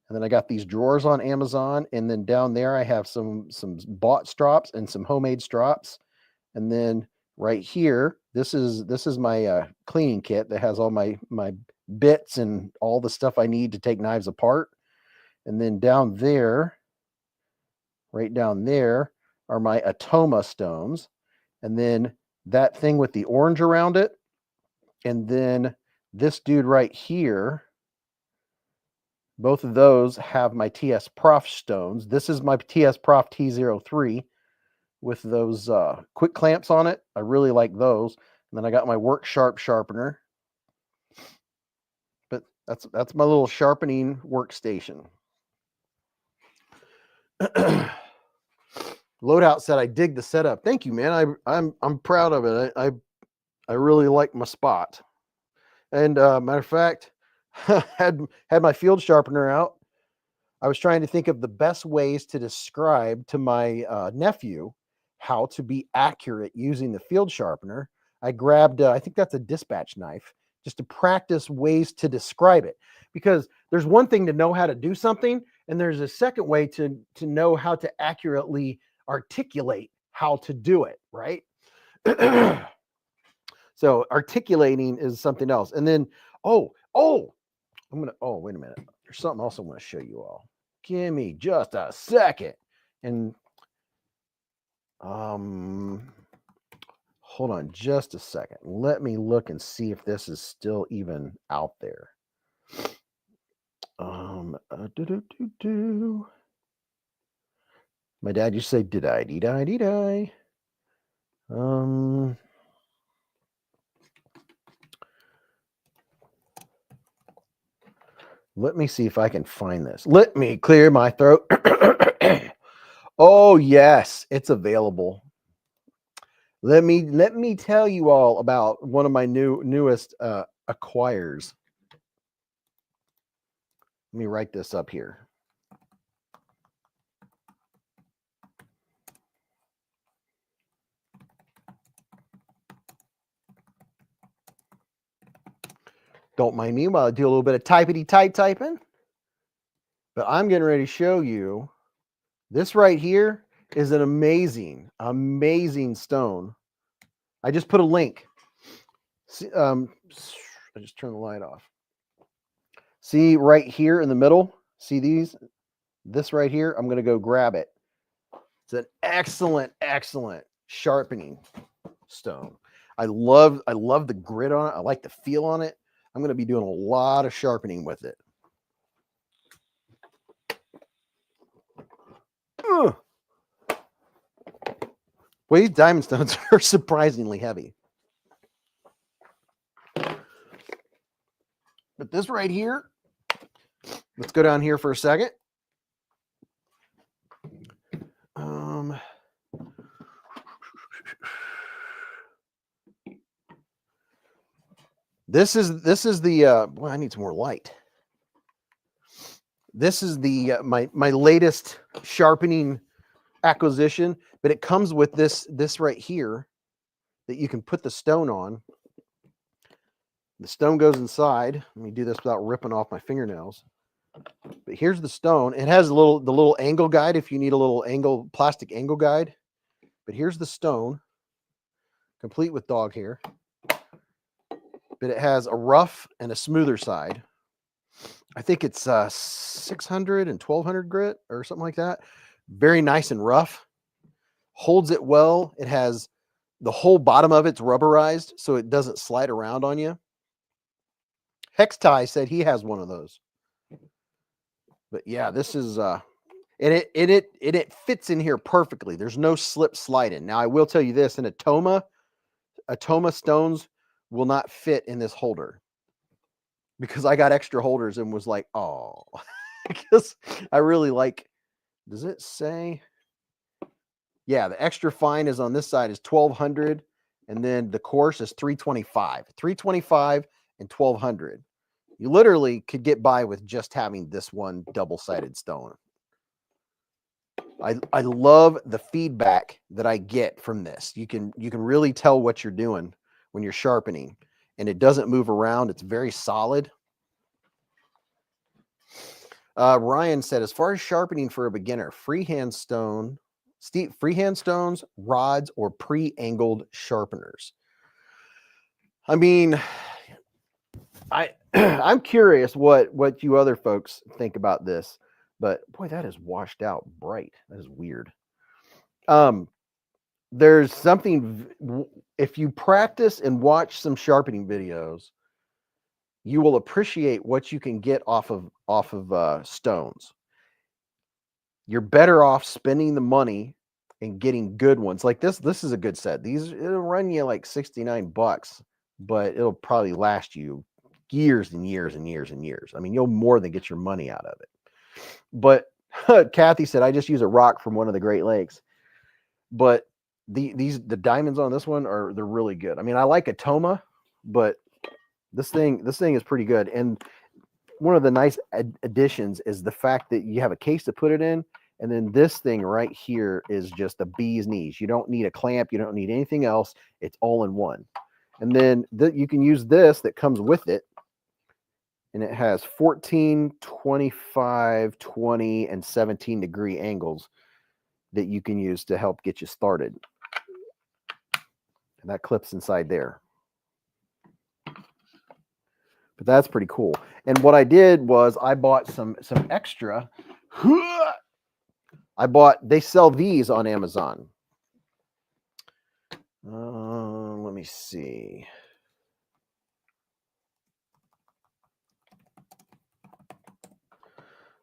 And then I got these drawers on Amazon, and then down there I have some bought strops and some homemade strops. And then right here, this is my cleaning kit that has all my bits and all the stuff I need to take knives apart. And then down there, right down there, are my Atoma stones. And then that thing with the orange around it. And then this dude right here, both of those have my TS Prof stones. This is my TS Prof T03. with those quick clamps on it. I really like those. And then I got my Work Sharp sharpener. But that's my little sharpening workstation. Loadout said I dig the setup. Thank you, man. I'm proud of it. I really like my spot. And matter of fact, had my field sharpener out. I was trying to think of the best ways to describe to my nephew how to be accurate using the field sharpener. I grabbed, I think that's a dispatch knife, just to practice ways to describe it. Because there's one thing to know how to do something, and there's a second way to know how to accurately articulate how to do it, right? So articulating is something else. And then, wait a minute. There's something else I want to show you all. Give me just a second. And hold on just a second. Let me look and see if this is still even out there. My dad used to say, did I? Let me see if I can find this. Let me clear my throat. Oh, yes, it's available. Let me tell you all about one of my newest acquires. Let me write this up here. Don't mind me while I do a little bit of typing. But I'm getting ready to show you. This right here is an amazing stone. I just put a link. See, I just turned the light off. See right here in the middle? See these? This right here, I'm going to go grab it. It's an excellent sharpening stone. I love the grit on it. I like the feel on it. I'm going to be doing a lot of sharpening with it. Well, these diamond stones are surprisingly heavy. But this right here, let's go down here for a second. This is the boy, I need some more light. This is the my latest sharpening acquisition, but it comes with this right here that you can put the stone on. The stone goes inside. Let me do this without ripping off my fingernails. But here's the stone. It has the little angle guide if you need a little plastic angle guide. But here's the stone, complete with dog hair. But it has a rough and a smoother side. I think it's 600 and 1200 grit or something like that. Very nice and rough. Holds it well. It has the whole bottom of it's rubberized, so it doesn't slide around on you. Hex Tie said he has one of those. But yeah, this is and it fits in here perfectly. There's no slip sliding. Now I will tell you this: in Atoma stones will not fit in this holder, because I got extra holders and was like, oh, because I really like. Does it say? Yeah, the extra fine is on this side is 1200, and then the coarse is 325. 325 and 1200. You literally could get by with just having this one double-sided stone. I love the feedback that I get from this. You can really tell what you're doing when you're sharpening, and it doesn't move around. It's very solid. Ryan said, as far as sharpening for a beginner, freehand stones, rods, or pre-angled sharpeners. I mean, I'm curious what you other folks think about this, but boy, that is washed out bright. That is weird. There's something, if you practice and watch some sharpening videos, you will appreciate what you can get off of stones. You're better off spending the money and getting good ones. Like this is a good set. These, it'll run you like $69, but it'll probably last you years and years and years and years. I mean, you'll more than get your money out of it. But Kathy said, I just use a rock from one of the Great Lakes. But the diamonds on this one they're really good. I mean, I like Atoma, but this thing is pretty good. And one of the nice additions is the fact that you have a case to put it in, and then this thing right here is just a bee's knees. You don't need a clamp, you don't need anything else. It's all in one. And then you can use this that comes with it, and it has 14, 25, 20, and 17 degree angles that you can use to help get you started. And that clips inside there. But that's pretty cool. And what I did was I bought some extra. They sell these on Amazon. Let me see.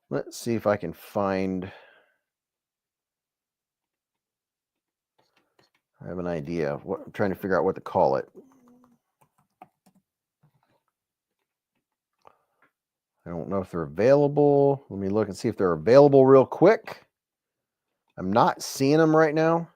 Let's see if I can find. I have an idea of what I'm trying to figure out what to call it. I don't know if they're available. Let me look and see if they're available real quick. I'm not seeing them right now.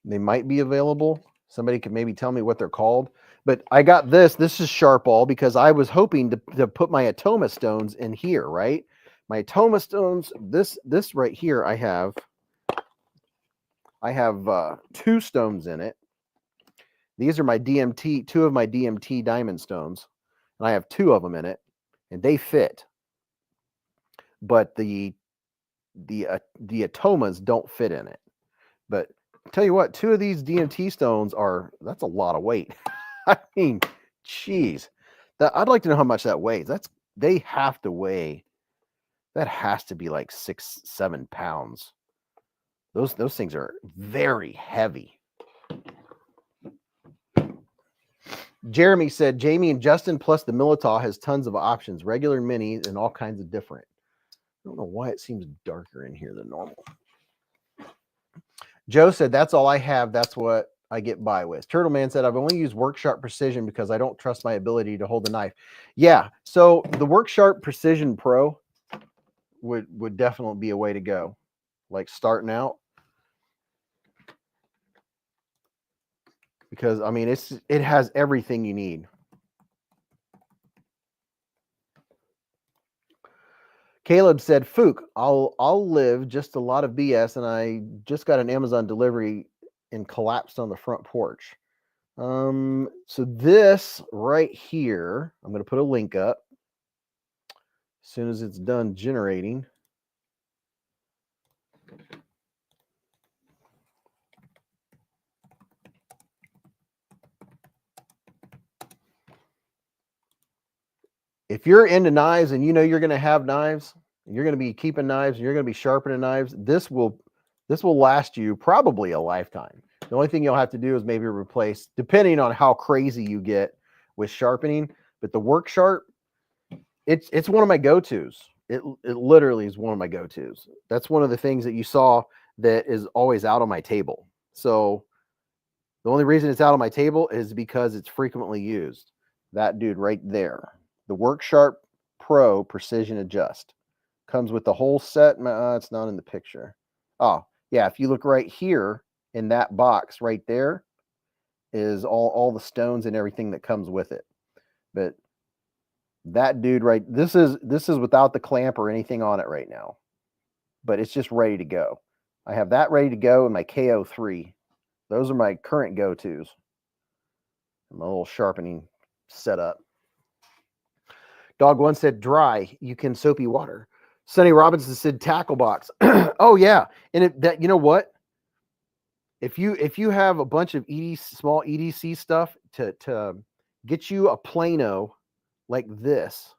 They might be available. Somebody could maybe tell me what they're called. But I got this. This is Sharpall because I was hoping to put my Atoma stones in here, right? My Atoma stones, this right here, I have 2 stones in it. These are my DMT, 2 of my DMT diamond stones. And I have 2 of them in it. And they fit, but the Atomas don't fit in it. But I'll tell you what, 2 of these DMT stones that's a lot of weight. I mean, geez, I'd like to know how much that weighs. They have to weigh. That has to be like 6-7 pounds. Those things are very heavy. Jeremy said, Jamie and Justin plus the Militaw has tons of options, regular minis and all kinds of different. I don't know why it seems darker in here than normal. Joe said, that's all I have. That's what I get by with. Turtle Man said, I've only used Worksharp Precision because I don't trust my ability to hold the knife. Yeah, so the Worksharp Precision Pro would definitely be a way to go. Like starting out. Because I mean it has everything you need. Caleb said, Fook, I'll live just a lot of BS, and I just got an Amazon delivery and collapsed on the front porch. So this right here, I'm going to put a link up as soon as it's done generating. If you're into knives and you know you're going to have knives, and you're going to be keeping knives, and you're going to be sharpening knives, this will last you probably a lifetime. The only thing you'll have to do is maybe replace, depending on how crazy you get with sharpening. But the Work Sharp, it's one of my go-tos. It literally is one of my go-tos. That's one of the things that you saw that is always out on my table. So the only reason it's out on my table is because it's frequently used. That dude right there. The Work Sharp Pro Precision Adjust comes with the whole set. It's not in the picture. Oh, yeah. If you look right here in that box right there is all the stones and everything that comes with it. But that dude right, this is without the clamp or anything on it right now. But it's just ready to go. I have that ready to go in my KO3. Those are my current go-tos. My little sharpening setup. Dog One said dry. You can soapy water. Sonny Robinson said tackle box. Oh yeah, and you know what? If you have a bunch of small EDC stuff to get you a plano like this,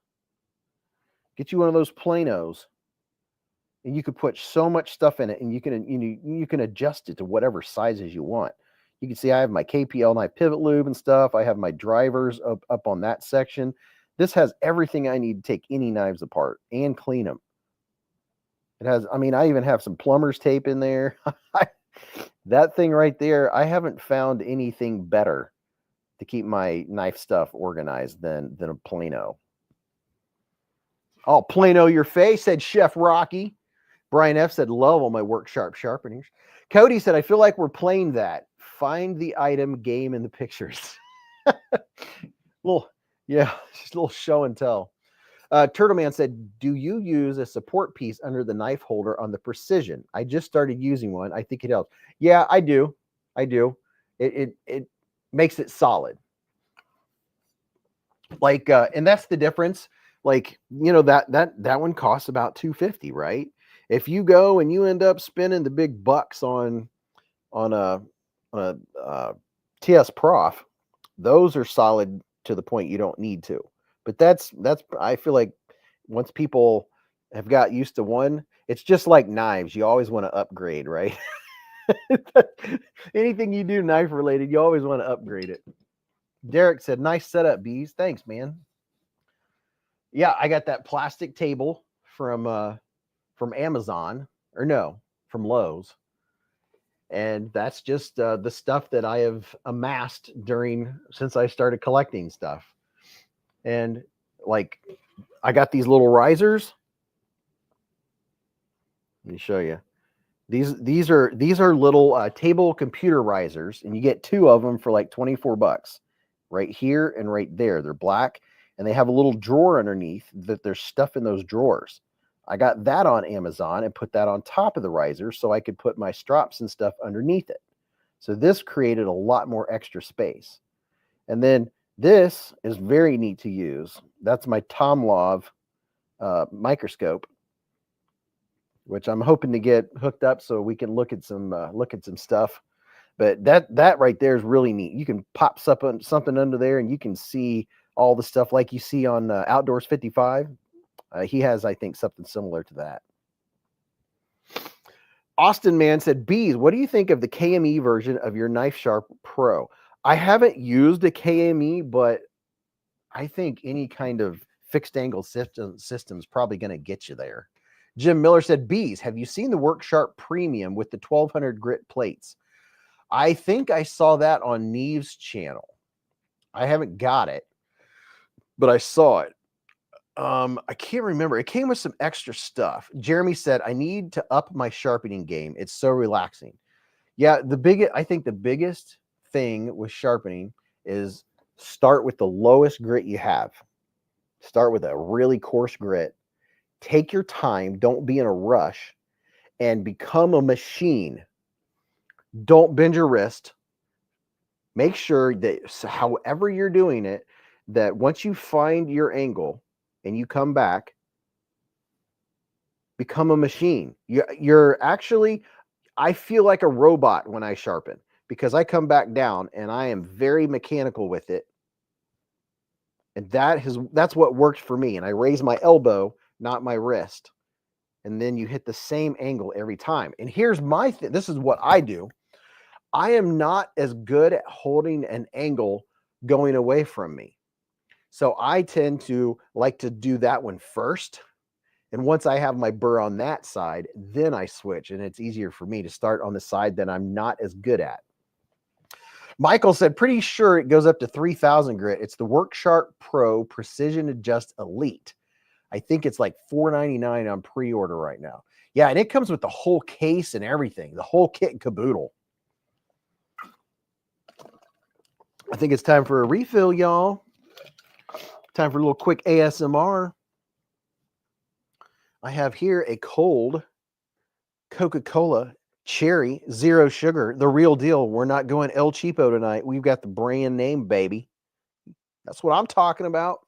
get you one of those planos, and you could put so much stuff in it, and you can adjust it to whatever sizes you want. You can see I have my KPL knife pivot lube and stuff. I have my drivers up on that section. This has everything I need to take any knives apart and clean them. It has, I mean, I even have some plumber's tape in there. That thing right there, I haven't found anything better to keep my knife stuff organized than a Plano. Oh, Plano your face, said Chef Rocky. Brian F. said, love all my work sharpenings. Cody said, I feel like we're playing that. Find the item game in the pictures. Little, yeah, just a little show and tell. Turtle Man said, do you use a support piece under the knife holder on the Precision? I just started using one. I think it helps. Yeah, I do. It makes it solid. Like, and that's the difference. Like, you know, that one costs about $250, right? If you go and you end up spending the big bucks on a TS Prof, those are solid to the point you don't need to. But that's I feel like once people have got used to one, it's just like knives. You always want to upgrade, right? Anything you do knife related, you always want to upgrade it. Derek said, nice setup, Beez. Thanks, man. Yeah, I got that plastic table from Amazon, or no, from Lowe's. And that's just the stuff that I have amassed since I started collecting stuff. And like, I got these little risers. Let me show you. These are little table computer risers, and you get 2 of them for like $24, right here and right there. They're black, and they have a little drawer underneath that there's stuff in those drawers. I got that on Amazon and put that on top of the riser so I could put my strops and stuff underneath it. So this created a lot more extra space. And then this is very neat to use. That's my Tomlov microscope, which I'm hoping to get hooked up so we can look at some stuff. But that right there is really neat. You can pop something under there, and you can see all the stuff like you see on Outdoors 55. He has, I think, something similar to that. Austin Man said, Beez, what do you think of the KME version of your Knife Sharp Pro? I haven't used a KME, but I think any kind of fixed angle system is probably going to get you there. Jim Miller said, Beez, have you seen the Work Sharp Premium with the 1200 grit plates? I think I saw that on Neve's channel. I haven't got it, but I saw it. I can't remember. It came with some extra stuff. Jeremy said, I need to up my sharpening game. It's so relaxing. Yeah, I think the biggest thing with sharpening is start with the lowest grit you have. Start with a really coarse grit. Take your time. Don't be in a rush, and become a machine. Don't bend your wrist. Make sure that however you're doing it, that once you find your angle and you come back, become a machine. You're actually, I feel like a robot when I sharpen, because I come back down and I am very mechanical with it. And that's what worked for me. And I raise my elbow, not my wrist. And then you hit the same angle every time. And here's my thing. This is what I do. I am not as good at holding an angle going away from me. So I tend to like to do that one first. And once I have my burr on that side, then I switch. And it's easier for me to start on the side that I'm not as good at. Michael said, pretty sure it goes up to 3,000 grit. It's the Work Sharp Pro Precision Adjust Elite. I think it's like $4.99 on pre-order right now. Yeah, and it comes with the whole case and everything, the whole kit and caboodle. I think it's time for a refill, y'all. Time for a little quick ASMR. I have here a cold Coca-Cola Cherry, 0 sugar, the real deal. We're not going El Cheapo tonight. We've got the brand name, baby. That's what I'm talking about.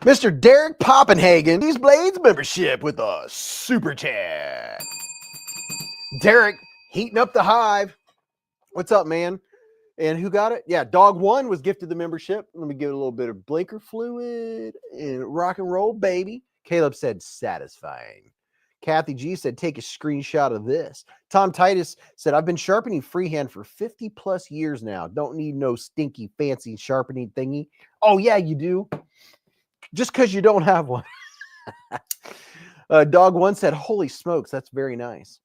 Mr. Derek Poppenhagen, Beezblades membership with a super chat. Derek, heating up the hive. What's up, man? And who got it? Yeah, Dog One was gifted the membership. Let me give it a little bit of blinker fluid and rock and roll, baby. Caleb said satisfying. Kathy G said take a screenshot of this. Tom Titus said I've been sharpening freehand for 50 plus years now. Don't need no stinky fancy sharpening thingy. Oh yeah, you do. Just because you don't have one. Dog One said holy smokes, that's very nice.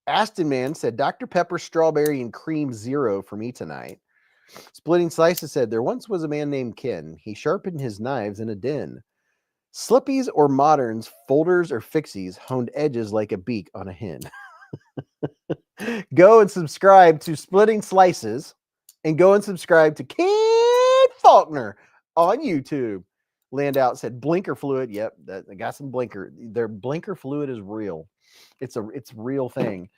Aston Man said Dr. Pepper, strawberry, and cream 0 for me tonight. Splitting Slices said there once was a man named Ken. He sharpened his knives in a den. Slippies or moderns, folders or fixies, honed edges like a beak on a hen. Go and subscribe to Splitting Slices and go and subscribe to Ken Faulkner on YouTube. Landout said blinker fluid. Yep, I got some blinker. Their blinker fluid is real. It's a real thing.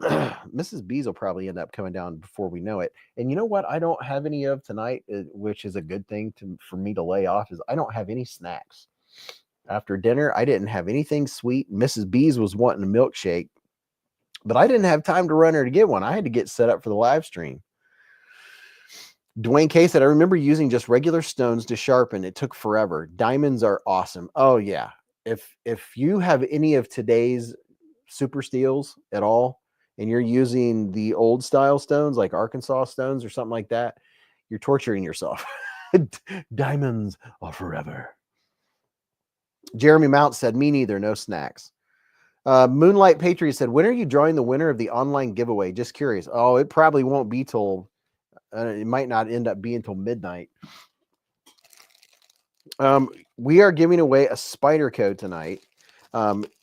Mrs. Beez will probably end up coming down before we know it. And you know what I don't have any of tonight, which is a good thing for me to lay off, is I don't have any snacks. After dinner, I didn't have anything sweet. Mrs. Beez was wanting a milkshake, but I didn't have time to run her to get one. I had to get set up for the live stream. Dwayne K said, I remember using just regular stones to sharpen. It took forever. Diamonds are awesome. Oh, yeah. If you have any of today's super steels at all, and you're using the old style stones like Arkansas stones or something like that, you're torturing yourself. Diamonds are forever. Jeremy Mount said, me neither, no snacks. Moonlight Patriot said, when are you drawing the winner of the online giveaway? Just curious. Oh, it probably won't be till, it might not end up being till midnight. We are giving away a Spyderco tonight.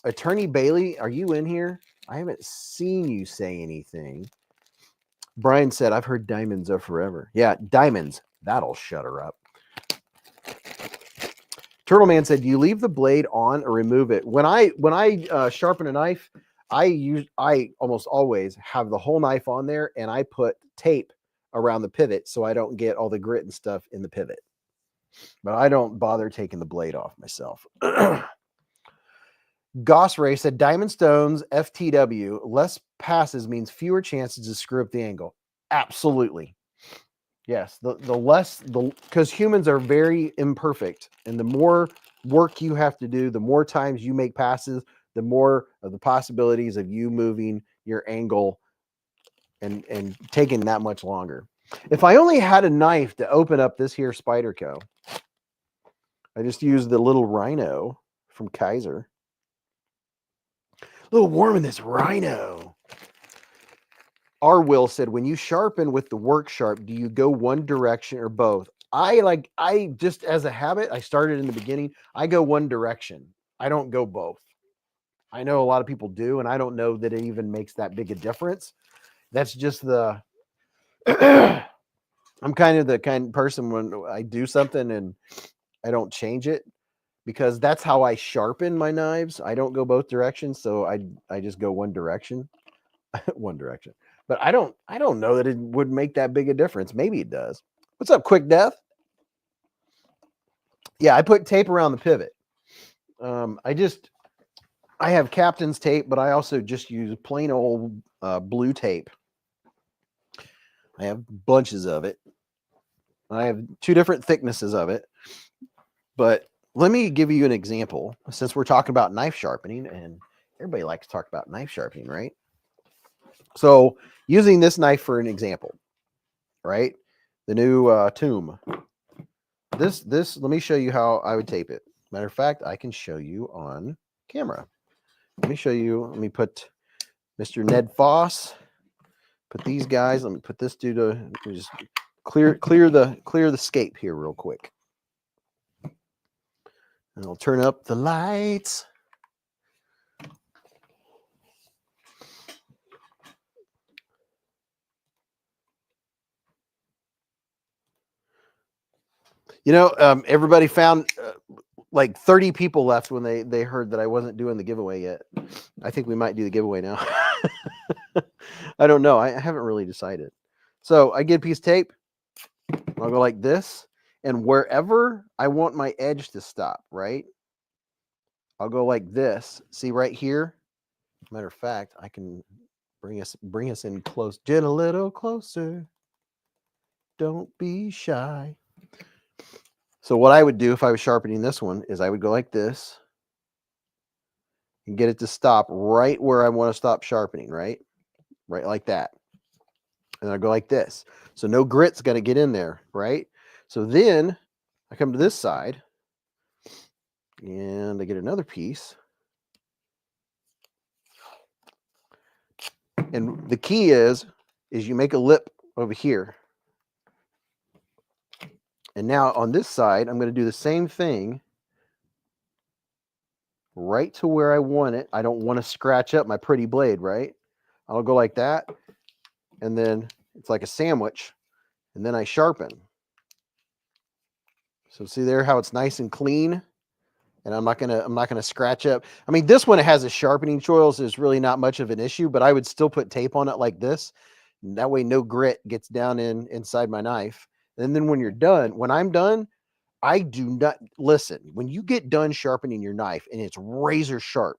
Attorney Bailey, are you in here? I haven't seen you say anything. Brian said, I've heard diamonds are forever. Yeah, diamonds. That'll shut her up. Turtle Man said, do you leave the blade on or remove it? When I sharpen a knife, I almost always have the whole knife on there, and I put tape around the pivot so I don't get all the grit and stuff in the pivot. But I don't bother taking the blade off myself. Goss Ray said, diamond stones, FTW, less passes means fewer chances to screw up the angle. Absolutely. Yes, because humans are very imperfect, and the more work you have to do, the more times you make passes, the more of the possibilities of you moving your angle and taking that much longer. If I only had a knife to open up this here Spyderco, I just used the little Rhino from Kaiser. A little warm in this Rhino. R. Will said, when you sharpen with the work sharp, do you go one direction or both? I just, as a habit, I started in the beginning, I go one direction. I don't go both. I know a lot of people do, and I don't know that it even makes that big a difference. That's just the, I'm kind of the kind of person when I do something and I don't change it, because that's how I sharpen my knives. I don't go both directions, so I just go one direction. One direction. But I don't know that it would make that big a difference. Maybe it does. What's up, Quick Death? Yeah, I put tape around the pivot. I have captain's tape, but I also just use plain old blue tape. I have bunches of it. I have two different thicknesses of it. But let me give you an example, since we're talking about knife sharpening, and everybody likes to talk about knife sharpening, right? So using this knife for an example, right? The new Tomb. This, let me show you how I would tape it. Matter of fact, I can show you on camera. Let me show you. Let me put Mr. Ned Foss. Put these guys. Let me put this dude to just clear the scape here real quick. And I'll turn up the lights. You know, everybody found like 30 people left when they heard that I wasn't doing the giveaway yet. I think we might do the giveaway now. I don't know. I haven't really decided. So I get a piece of tape. I'll go like this. And wherever I want my edge to stop, right? I'll go like this. See right here? Matter of fact, I can bring us in close. Get a little closer. Don't be shy. So what I would do if I was sharpening this one is I would go like this and get it to stop right where I want to stop sharpening, right? Right like that. And I go like this. So no grit's going to get in there, right? So then I come to this side and I get another piece. And the key is you make a lip over here. And now on this side, I'm going to do the same thing right to where I want it. I don't want to scratch up my pretty blade, right? I'll go like that. And then it's like a sandwich. And then I sharpen. So see there how it's nice and clean? And I'm not gonna scratch up. I mean, this one, it has a sharpening choil, so it's really not much of an issue, but I would still put tape on it like this. And that way no grit gets down inside my knife. And then when you're done, when I'm done, I do not listen. When you get done sharpening your knife and it's razor sharp,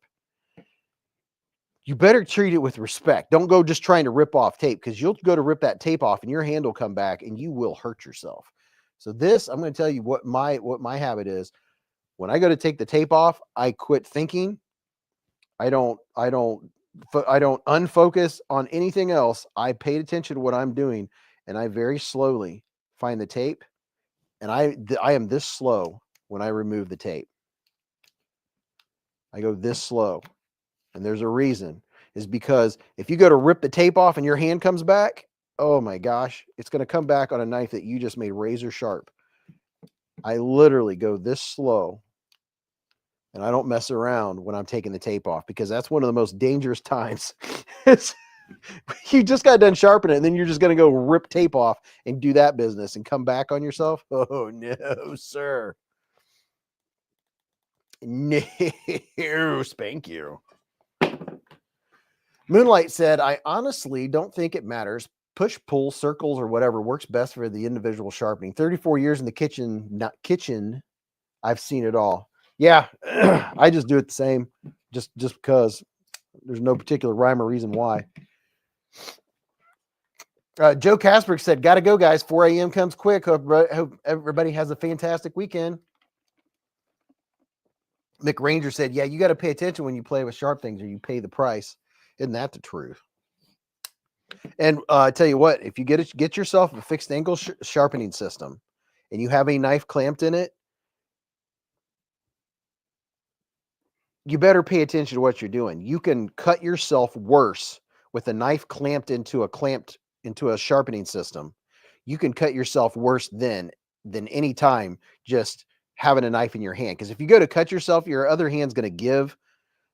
you better treat it with respect. Don't go just trying to rip off tape, because you'll go to rip that tape off and your hand will come back and you will hurt yourself. So this, I'm going to tell you what my habit is. When I go to take the tape off, I quit thinking. I don't unfocus on anything else. I paid attention to what I'm doing, and I very slowly find the tape. And I am this slow when I remove the tape. I go this slow. And there's a reason, is because if you go to rip the tape off and your hand comes back, oh my gosh, it's going to come back on a knife that you just made razor sharp. I literally go this slow, and I don't mess around when I'm taking the tape off, because that's one of the most dangerous times. You just got done sharpening it, and then you're just going to go rip tape off and do that business and come back on yourself. Oh, no, sir. No, spank you. Moonlight said, I honestly don't think it matters. Push, pull, circles, or whatever works best for the individual sharpening. 34 years in the kitchen, I've seen it all. Yeah, I just do it the same, just because there's no particular rhyme or reason why. Joe Casper said, gotta go, guys. 4 a.m. comes quick. Hope everybody has a fantastic weekend. Mick Ranger said, yeah, you got to pay attention when you play with sharp things, or you pay the price. Isn't that the truth? And I tell you what, if you get yourself a fixed angle sharpening system and you have a knife clamped in it, you better pay attention to what you're doing. You can cut yourself worse with a knife clamped into a sharpening system. You can cut yourself worse than any time just having a knife in your hand. Because if you go to cut yourself, your other hand's going to give.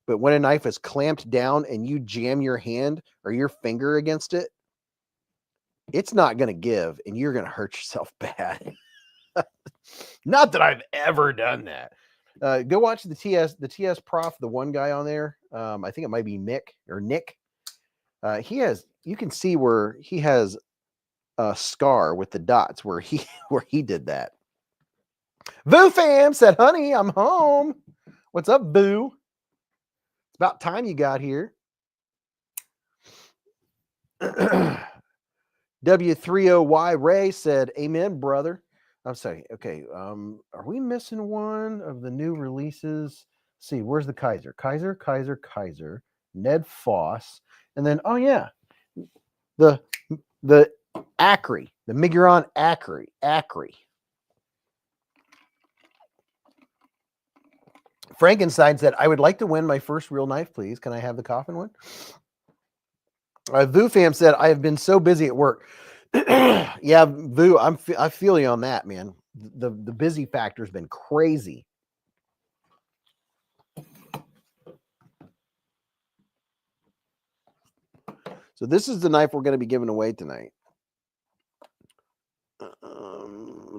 But when a knife is clamped down and you jam your hand or your finger against it, it's not going to give, and you're going to hurt yourself bad. Not that I've ever done that. Go watch the TS Prof, the one guy on there. I think it might be Nick. You can see where he has a scar with the dots where he did that. Boo fam said, honey, I'm home. What's up, Boo? It's about time you got here. W30Y Ray said, amen, brother. I'm sorry. Okay. Are we missing one of the new releases? Let's see, where's the Kaiser? Kaiser, Ned Foss. And then, oh yeah, the Acri, the Miguron Acri. Frankenstein said, I would like to win my first real knife, please. Can I have the coffin one? Vu Fam said, I have been so busy at work. Yeah, Vu, I feel you on that, man. The busy factor has been crazy. So this is the knife we're going to be giving away tonight.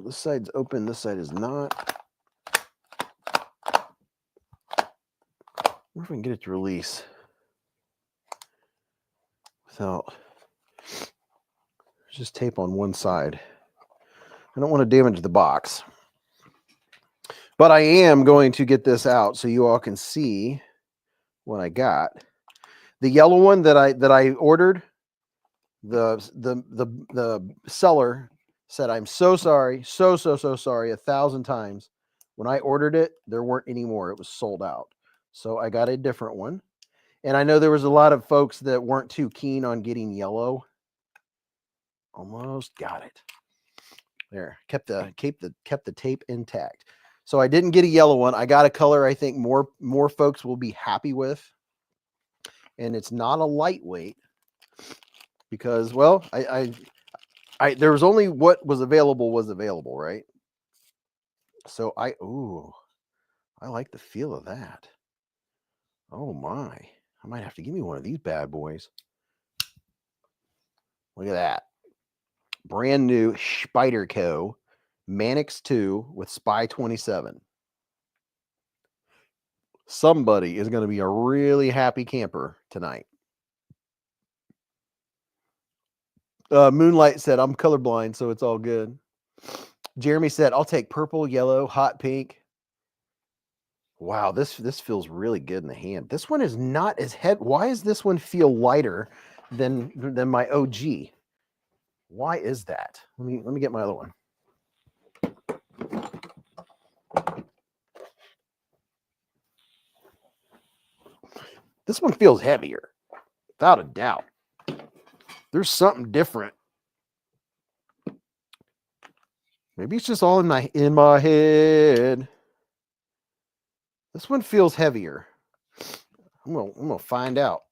This side's open. This side is not. I wonder if we can get it to release without just tape on one side. I don't want to damage the box. But I am going to get this out so you all can see what I got. The yellow one that I ordered, the seller said, "I'm so sorry, so sorry 1,000 times. When I ordered it, there weren't any more. It was sold out." So I got a different one. And I know there was a lot of folks that weren't too keen on getting yellow. Almost got it. There, kept the tape intact. So I didn't get a yellow one. I got a color I think more folks will be happy with. And it's not a lightweight because, well, there was only what was available, right? So I like the feel of that. Oh my, I might have to give me one of these bad boys. Look at that. Brand new Spyderco Manix 2 with Spy 27. Somebody is going to be a really happy camper tonight. Moonlight said, "I'm colorblind, so it's all good." Jeremy said, "I'll take purple, yellow, hot pink." Wow, this feels really good in the hand. This one is not as heavy. Why does this one feel lighter than my OG? Why is that? Let me get my other one. This one feels heavier, without a doubt. There's something different. Maybe it's just all in my head. This one feels heavier. I'm gonna find out.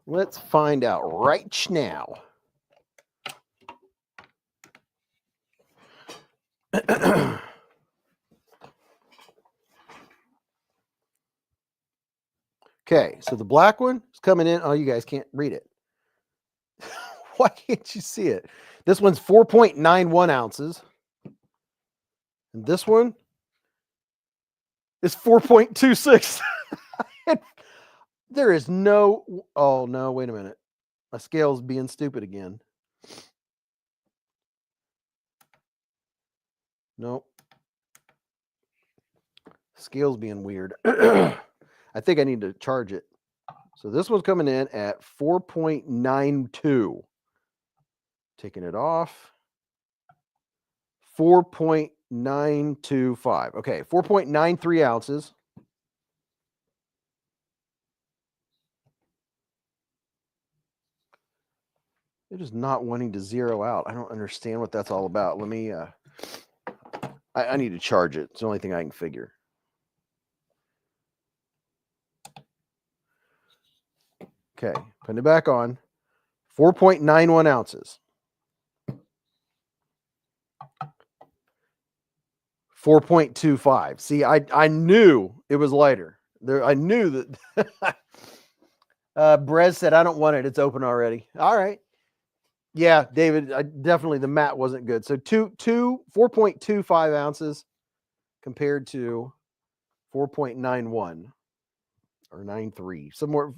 Let's find out right now. Okay, so the black one is coming in. Oh, you guys can't read it. Why can't you see it? This one's 4.91 ounces. And this one is 4.26. There is no... Oh, no, wait a minute. My scale's being stupid again. Nope. Scale's being weird. I think I need to charge it. So this one's coming in at 4.92. Taking it off. 4.925. Okay, 4.93 ounces. It is not wanting to zero out. I don't understand what that's all about. Let me, I need to charge it. It's the only thing I can figure. Okay, putting it back on. 4.91 ounces. 4.25. See, I knew it was lighter. I knew that. Brez said, "I don't want it. It's open already." All right. Yeah, David, definitely the mat wasn't good. So 4.25 ounces compared to 4.91 or 93. Somewhere.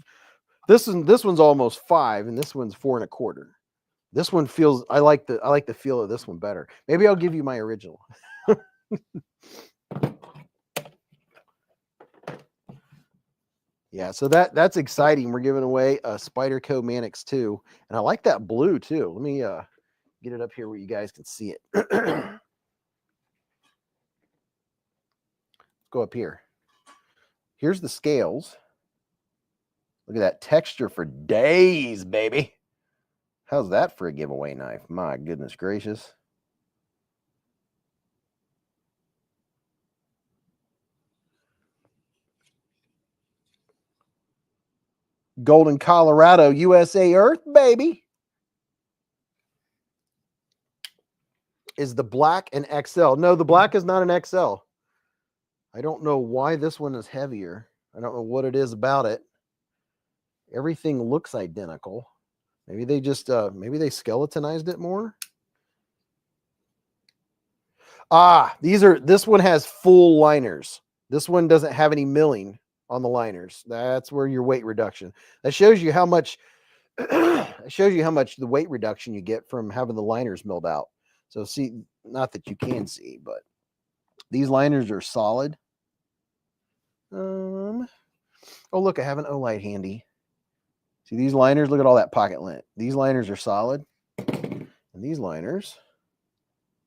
This one's almost 5, and this one's 4 1/4. This one feels. I like the feel of this one better. Maybe I'll give you my original. Yeah, so that's exciting. We're giving away a Spyderco Manix 2, and I like that blue too. Let me get it up here where you guys can see it. Let's go up here. Here's the scales. Look at that texture for days, baby. How's that for a giveaway knife? My goodness gracious. Golden, Colorado, USA Earth, baby. Is the black an XL? No, the black is not an XL. I don't know why this one is heavier. I don't know what it is about it. Everything looks identical. Maybe they just maybe they skeletonized it more. This one has full liners. This one doesn't have any milling on the liners. That's where your weight reduction. That shows you how much It shows you how much the weight reduction you get from having the liners milled out. So see, not that you can see, but these liners are solid. Oh, look, I have an O-light handy. See these liners? Look at all that pocket lint. These liners are solid, and these liners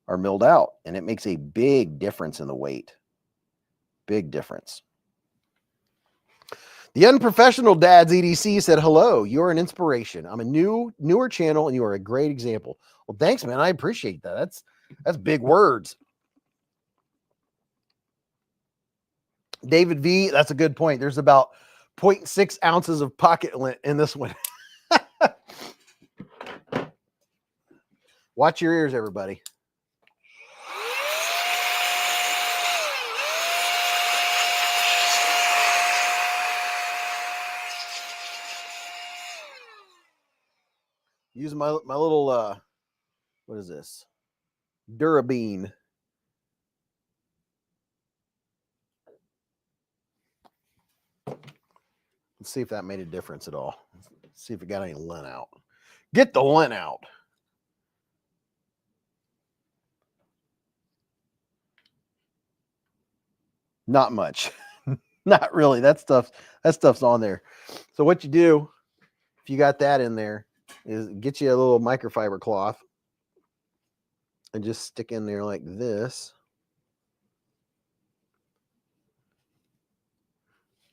are milled out, and it makes a big difference in the weight. Big difference. The Unprofessional Dads EDC said, hello, you're an inspiration. I'm a newer channel, and you are a great example. Well, thanks, man. I appreciate that. That's big words. David V, that's a good point. There's about 0.6 ounces of pocket lint in this one. Watch your ears, everybody. Using my little, what is this? Durabean. Let's see if that made a difference at all. Let's see if it got any lint out. Get the lint out. Not much. Not really. That stuff's on there. So what you do, if you got that in there, is get you a little microfiber cloth and just stick in there like this.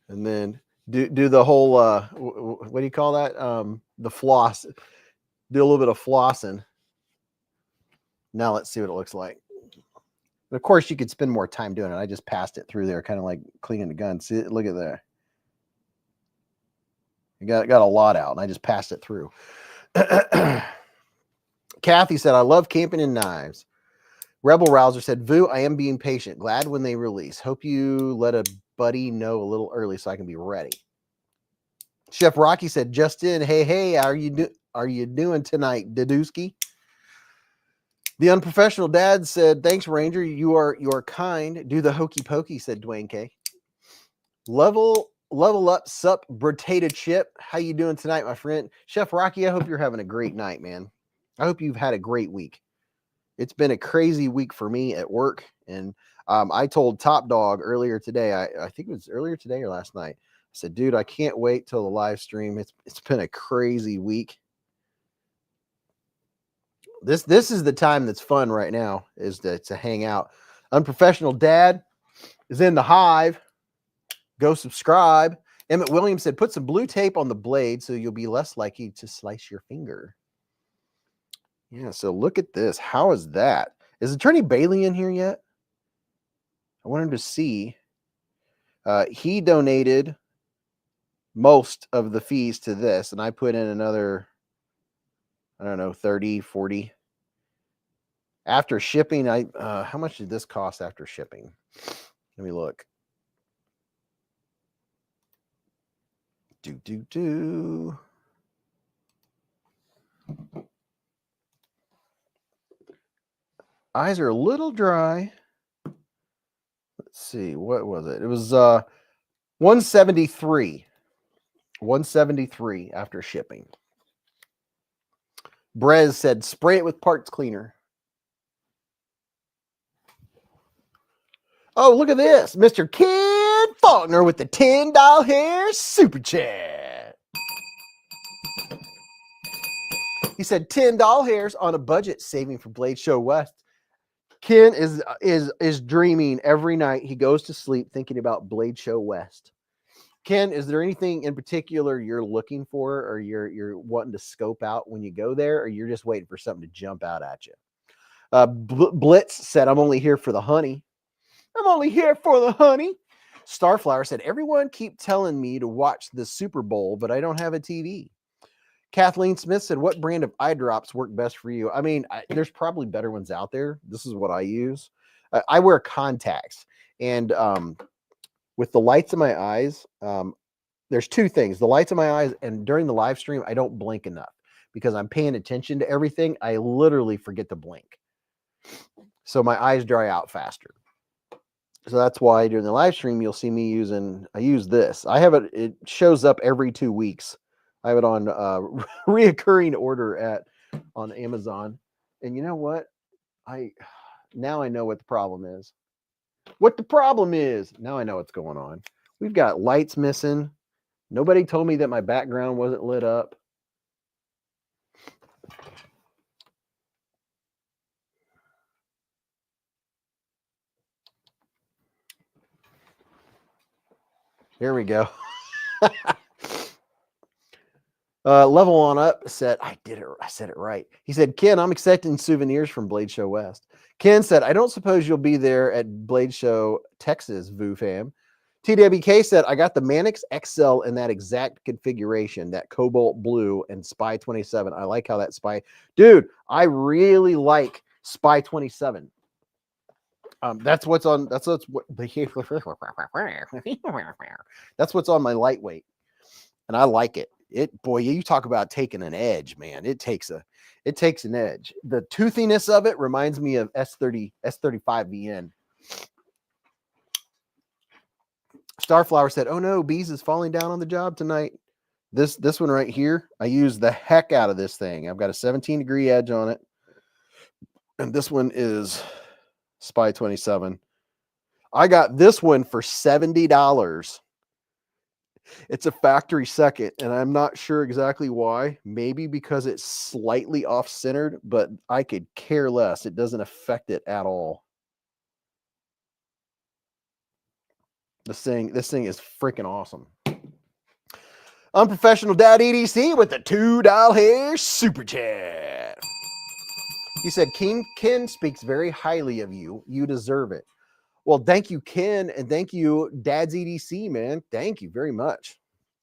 And then do the whole, what do you call that? The floss. Do a little bit of flossing. Now let's see what it looks like. And of course, you could spend more time doing it. I just passed it through there, kind of like cleaning the gun. See, look at there. You got a lot out, and I just passed it through. Kathy said, I love camping and knives. Rebel Rouser said, Vu, I am being patient. Glad when they release. Hope you let a buddy know a little early so I can be ready. Chef Rocky said, just in, hey, how are you doing tonight, Daduski? The Unprofessional Dad said, thanks, Ranger. You are kind. Do the hokey pokey, said Dwayne K. Level up, sup, potato chip. How you doing tonight, my friend? Chef Rocky, I hope you're having a great night, man. I hope you've had a great week. It's been a crazy week for me at work. And I told Top Dog earlier today, I think it was earlier today or last night. I said, dude, I can't wait till the live stream. It's been a crazy week. This is the time that's fun right now, is to hang out. Unprofessional Dad is in the hive. Go subscribe. Emmett Williams said, put some blue tape on the blade so you'll be less likely to slice your finger. Yeah, so look at this. How is that? Is Attorney Bailey in here yet? I wanted to see. He donated most of the fees to this, and I put in another, I don't know, 30, 40. After shipping, how much did this cost after shipping? Let me look. Eyes are a little dry. Let's see, what was it? It was 173. 173 after shipping. Brez said, spray it with parts cleaner. Oh, look at this. Mr. Ken Faulkner with the $10 hair super chat. He said $10 hairs on a budget, saving for Blade Show West. Ken is dreaming every night he goes to sleep thinking about Blade Show West. Ken, is there anything in particular you're looking for, or you're wanting to scope out when you go there, or you're just waiting for something to jump out at you? Blitz said, I'm only here for the honey. I'm only here for the honey. Starflower said, everyone keep telling me to watch the Super Bowl, but I don't have a TV. Kathleen Smith said, what brand of eye drops work best for you? I mean, there's probably better ones out there. This is what I use. I wear contacts, and with the lights in my eyes, there's two things. The lights in my eyes, and during the live stream, I don't blink enough because I'm paying attention to everything. I literally forget to blink. So my eyes dry out faster. So that's why during the live stream, you'll see me I use this. I have it shows up every 2 weeks I have it on reoccurring order on Amazon. And you know what? Now I know what the problem is. What the problem is. Now I know what's going on. We've got lights missing. Nobody told me that my background wasn't lit up. Here we go. Level on up said, I said it right. He said, Ken, I'm accepting souvenirs from Blade Show West. Ken said, I don't suppose you'll be there at Blade Show Texas, Voo fam. TWK said, I got the Manix XL in that exact configuration, that cobalt blue and Spy 27. I like how that Spy, dude, I really like Spy 27. That's what's on that's what's on my lightweight, and I like it. Boy, you talk about taking an edge, man. It takes an edge. The toothiness of it reminds me of S35VN. Starflower said, "Oh no, Beez is falling down on the job tonight." This one right here, I use the heck out of this thing. I've got a 17-degree edge on it, and this one is Spy 27. I got this one for $70. It's a factory second, and I'm not sure exactly why. Maybe because it's slightly off-centered, but I could care less. It doesn't affect it at all. This thing is freaking awesome. Unprofessional Dad EDC with the $2 super chat. He said, Ken speaks very highly of you. You deserve it. Well, thank you, Ken, and thank you, Dad's EDC, man. Thank you very much.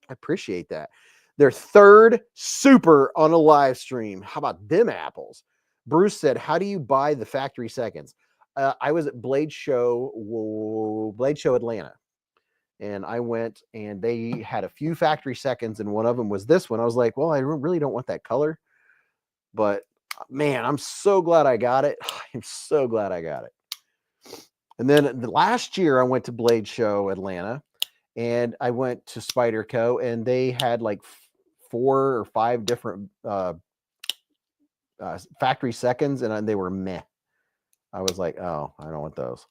I appreciate that. Their third super on a live stream. How about them apples? Bruce said, how do you buy the factory seconds? I was at Blade Show Atlanta. And I went, and they had a few factory seconds, and one of them was this one. I was like, well, I really don't want that color. But, man, I'm so glad I got it. I'm so glad I got it. And then the last year I went to Blade Show Atlanta, and I went to Spyderco, and they had like 4 or 5 different factory seconds, and they were meh. I was like, oh, I don't want those.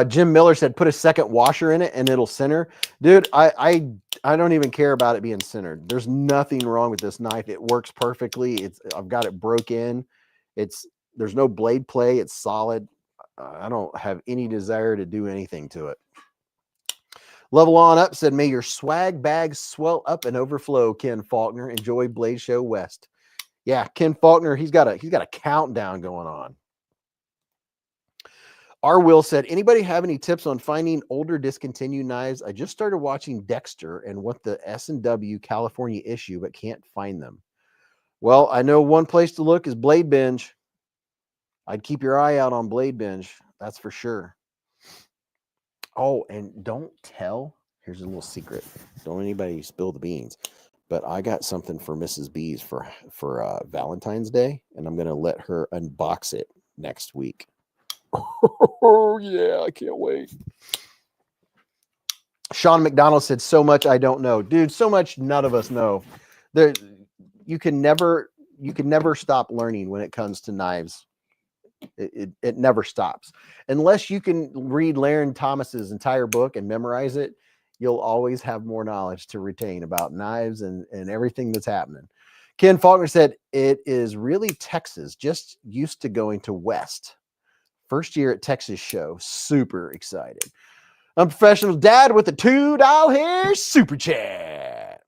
Jim Miller said, put a second washer in it and it'll center. Dude, I don't even care about it being centered. There's nothing wrong with this knife. It works perfectly. I've got it broke in. There's no blade play. It's solid. I don't have any desire to do anything to it. Level on up said, may your swag bags swell up and overflow, Ken Faulkner. Enjoy Blade Show West. Yeah, Ken Faulkner, he's got a countdown going on. R. Will said, anybody have any tips on finding older discontinued knives? I just started watching Dexter and want the S&W California issue, but can't find them. Well, I know one place to look is Blade Binge. I'd keep your eye out on Blade Binge. That's for sure. Oh, and don't tell. Here's a little secret. Don't anybody spill the beans. But I got something for Mrs. Beez for Valentine's Day, and I'm going to let her unbox it next week. Oh, yeah, I can't wait. Sean McDonald said, so much I don't know. Dude, so much none of us know. You can never stop learning when it comes to knives. It never stops. Unless you can read Larry Thomas's entire book and memorize it, you'll always have more knowledge to retain about knives and everything that's happening. Ken Faulkner said, it is really Texas, just used to going to West. First year at Texas show. Super excited. Unprofessional Dad with the $2 super chat.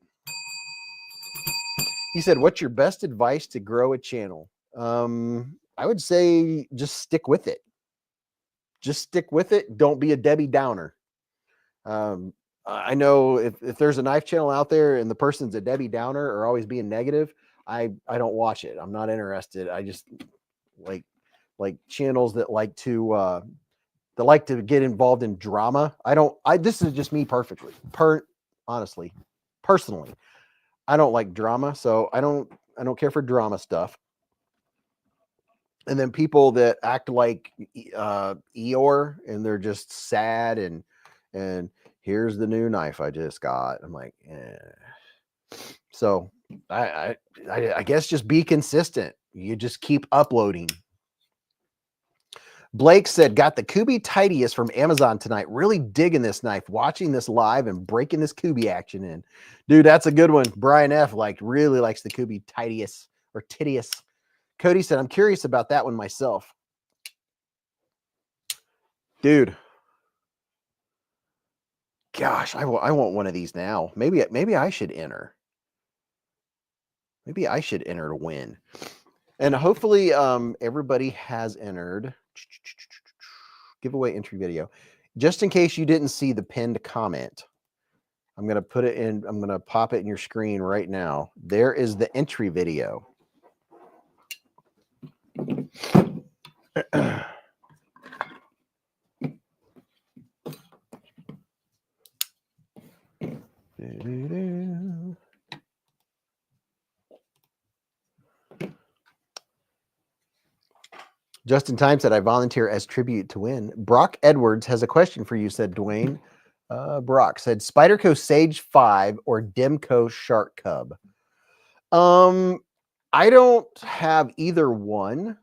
He said, what's your best advice to grow a channel? I would say just stick with it. Just stick with it. Don't be a Debbie Downer. I know if there's a knife channel out there and the person's a Debbie Downer or always being negative, I don't watch it. I'm not interested. I just like channels that like to get involved in drama. This is just me perfectly. Personally, I don't like drama, so I don't care for drama stuff. And then people that act like Eeyore and they're just sad and here's the new knife I just got. I'm like, eh. So I guess just be consistent. You just keep uploading. Blake said, got the Kubi Tidiest from Amazon tonight. Really digging this knife, watching this live and breaking this Kubi action in. Dude, that's a good one. Brian F. really likes the Kubi Tidiest or Tidiest. Cody said, I'm curious about that one myself. Dude. Gosh, I want one of these now. Maybe I should enter. Maybe I should enter to win. And hopefully everybody has entered. Giveaway entry video. Just in case you didn't see the pinned comment, I'm going to put it in. I'm going to pop it in your screen right now. There is the entry video. Just in time said, I volunteer as tribute to win. Brock Edwards has a question for you, said Dwayne. Brock said, Spyderco Sage 5 or Demco Shark Cub? I don't have either one.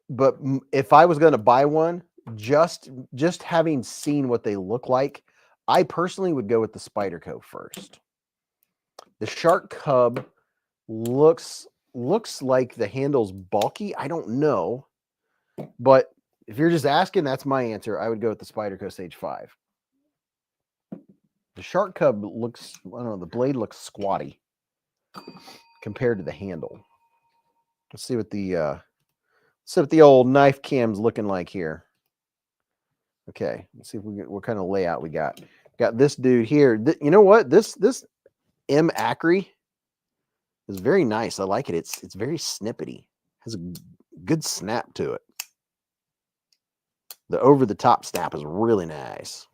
But if I was going to buy one, just having seen what they look like, I personally would go with the Spyderco first. The Shark Cub looks like the handle's bulky. I don't know. But if you're just asking, that's my answer. I would go with the Spyderco Sage 5. The Shark Cub looks, I don't know, the blade looks squatty compared to the handle. Let's see what the old knife cam's looking like here. Okay, let's see if we get what kind of layout we got. Got this dude here. You know what? This M Acri is very nice. I like it. It's very snippety. Has a good snap to it. The over the top snap is really nice.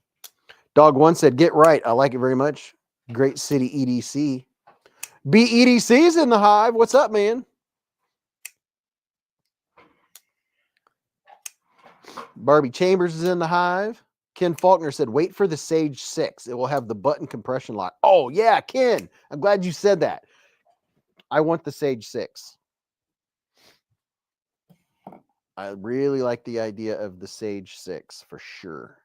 Dog One said, "Get right." I like it very much. Great City EDC. BEDC's in the hive. What's up, man? Barbie Chambers is in the hive. Ken Faulkner said, wait for the Sage 6. It will have the button compression lock. Oh, yeah, Ken. I'm glad you said that. I want the Sage 6. I really like the idea of the Sage 6 for sure.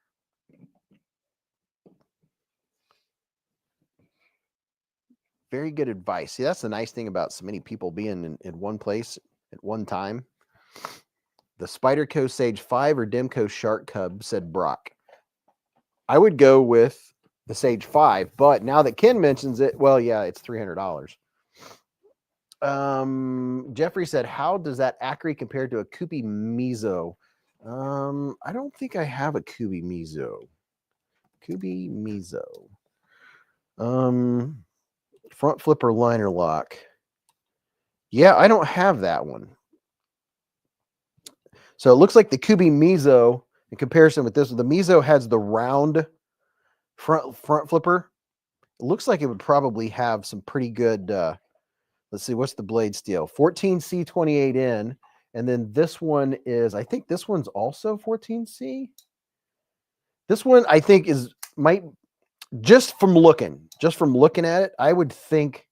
Very good advice. See, that's the nice thing about so many people being in one place at one time. The Spyderco Sage 5 or Demco Shark Cub, said Brock. I would go with the Sage 5, but now that Ken mentions it, well, yeah, it's $300. Jeffrey said, how does that Acri compare to a Kubi Mizo? I don't think I have a Kubi Mizo. Kubi Mizo. Front flipper liner lock. Yeah, I don't have that one. So it looks like the Kubi Mizo, in comparison with this, the Mizo has the round front flipper. It looks like it would probably have some pretty good, let's see, what's the blade steel? 14C28N. And then this one is, I think this one's also 14C. This one, I think, might, just from looking at it, I would think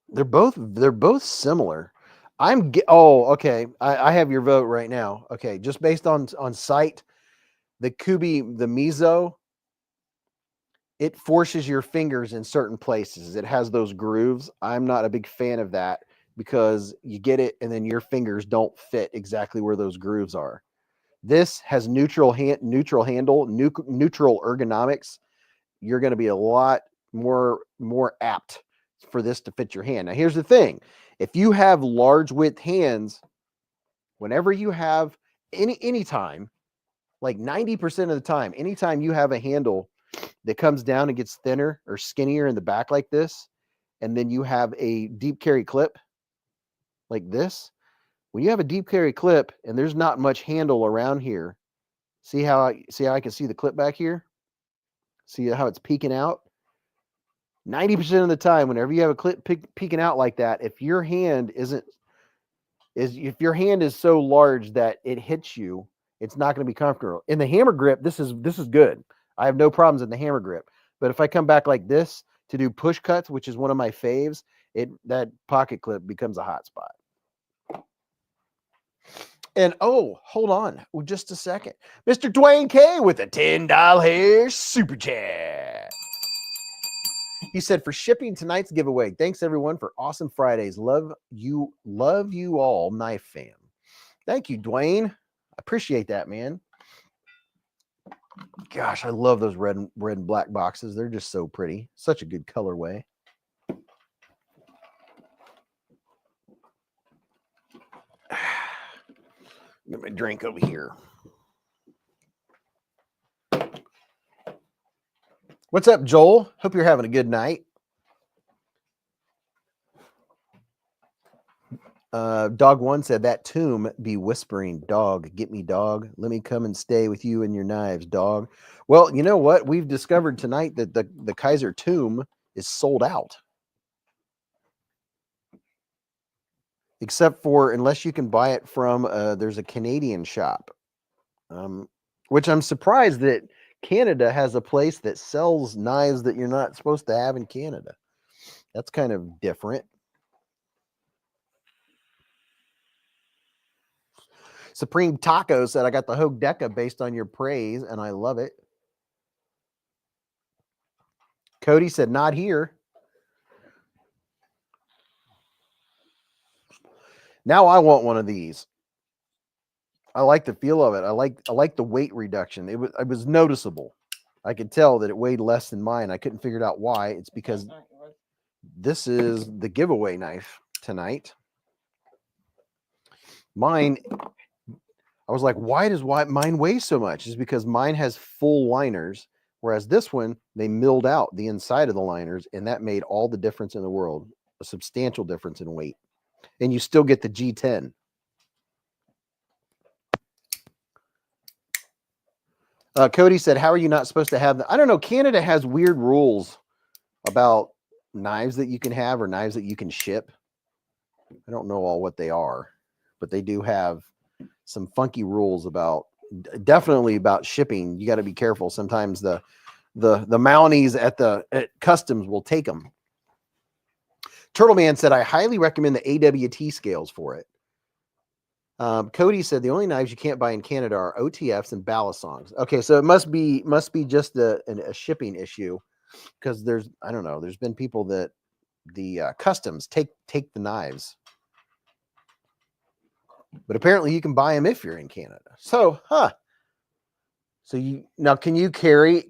they're both similar. Okay. I have your vote right now. Okay, just based on sight, the Kubi, the Mizo, it forces your fingers in certain places. It has those grooves. I'm not a big fan of that because you get it and then your fingers don't fit exactly where those grooves are. This has neutral handle, neutral ergonomics. You're going to be a lot more apt for this to fit your hand. Now, here's the thing. If you have large width hands, whenever you have anytime, like 90% of the time, anytime you have a handle that comes down and gets thinner or skinnier in the back like this, and then you have a deep carry clip like this, when you have a deep carry clip and there's not much handle around here, see how I can see the clip back here? See how it's peeking out? 90% of the time, whenever you have a clip peeking out like that, if your hand is so large that it hits you It's not going to be comfortable. In the hammer grip, this is good. I have no problems in the hammer grip. But if I come back like this to do push cuts, which is one of my faves, that pocket clip becomes a hot spot. And oh, hold on just a second. Mr. Dwayne K with a $10 super chat. He said, for shipping tonight's giveaway, thanks everyone for awesome Fridays. Love you all, Knife Fam. Thank you, Dwayne. I appreciate that, man. Gosh, I love those red and black boxes. They're just so pretty. Such a good colorway. Get my drink over here. What's up, Joel? Hope you're having a good night. Dog One said that tomb be whispering, dog, get me, dog. Let me come and stay with you and your knives, dog. Well, you know what? We've discovered tonight that the Kaiser tomb is sold out. Except for, unless you can buy it from, there's a Canadian shop. Which I'm surprised that Canada has a place that sells knives that you're not supposed to have in Canada. That's kind of different. Supreme Taco said, I got the Hogue Deca based on your praise, and I love it. Cody said, not here. Now I want one of these. I like the feel of it. I like the weight reduction. It was noticeable. I could tell that it weighed less than mine. I couldn't figure out why. It's because this is the giveaway knife tonight. Mine, I was like, why does mine weigh so much? It's because mine has full liners, whereas this one, they milled out the inside of the liners, and that made all the difference in the world, a substantial difference in weight. And you still get the G10. Cody said, how are you not supposed to have I don't know. Canada has weird rules about knives that you can have or knives that you can ship. I don't know all what they are, but they do have some funky rules definitely about shipping. You got to be careful. Sometimes the Mounties at customs will take them. Turtle Man said, I highly recommend the AWT scales for it. Cody said the only knives you can't buy in Canada are OTFs and balisongs. Okay, so it must be just a shipping issue, because I don't know, there's been people that the customs take the knives, but apparently you can buy them if you're in Canada. So, So can you carry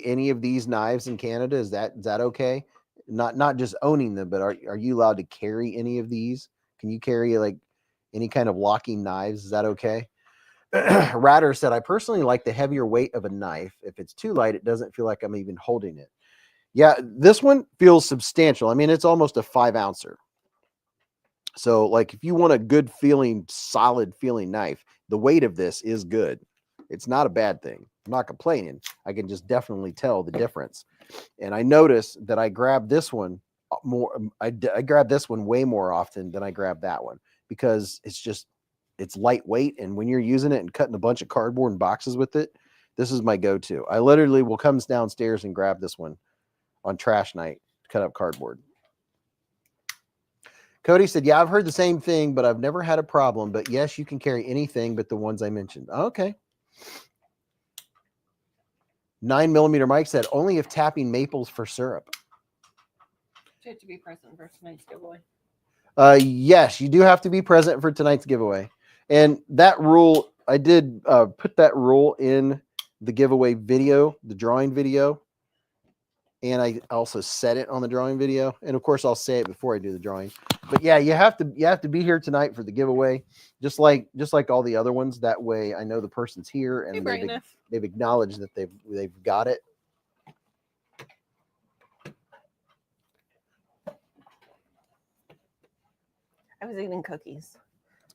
any of these knives in Canada? Is that okay? Not just owning them, but are you allowed to carry any of these? Can you carry like any kind of locking knives? Is that okay? Ratter said, I personally like the heavier weight of a knife. If it's too light, it doesn't feel like I'm even holding it. Yeah, this one feels substantial. I mean, it's almost a 5-ouncer. So like if you want a good feeling, solid feeling knife, the weight of this is good. It's not a bad thing. I'm not complaining. I can just definitely tell the difference. And I noticed that I grabbed this one more. I grabbed this one way more often than I grabbed that one, because it's lightweight. And when you're using it and cutting a bunch of cardboard and boxes with it, this is my go-to. I literally will come downstairs and grab this one on trash night to cut up cardboard. Cody said, yeah, I've heard the same thing, but I've never had a problem. But yes, you can carry anything but the ones I mentioned. Okay. 9mm Mike said, only if tapping maples for syrup. You have to be present for tonight's giveaway. Yes, you do have to be present for tonight's giveaway. And that rule, I did put that rule in the giveaway video, the drawing video. And I also set it on the drawing video. And of course, I'll say it before I do the drawing. But yeah, you have to be here tonight for the giveaway, just like all the other ones. That way, I know the person's here and they've acknowledged that they've got it. I was eating cookies,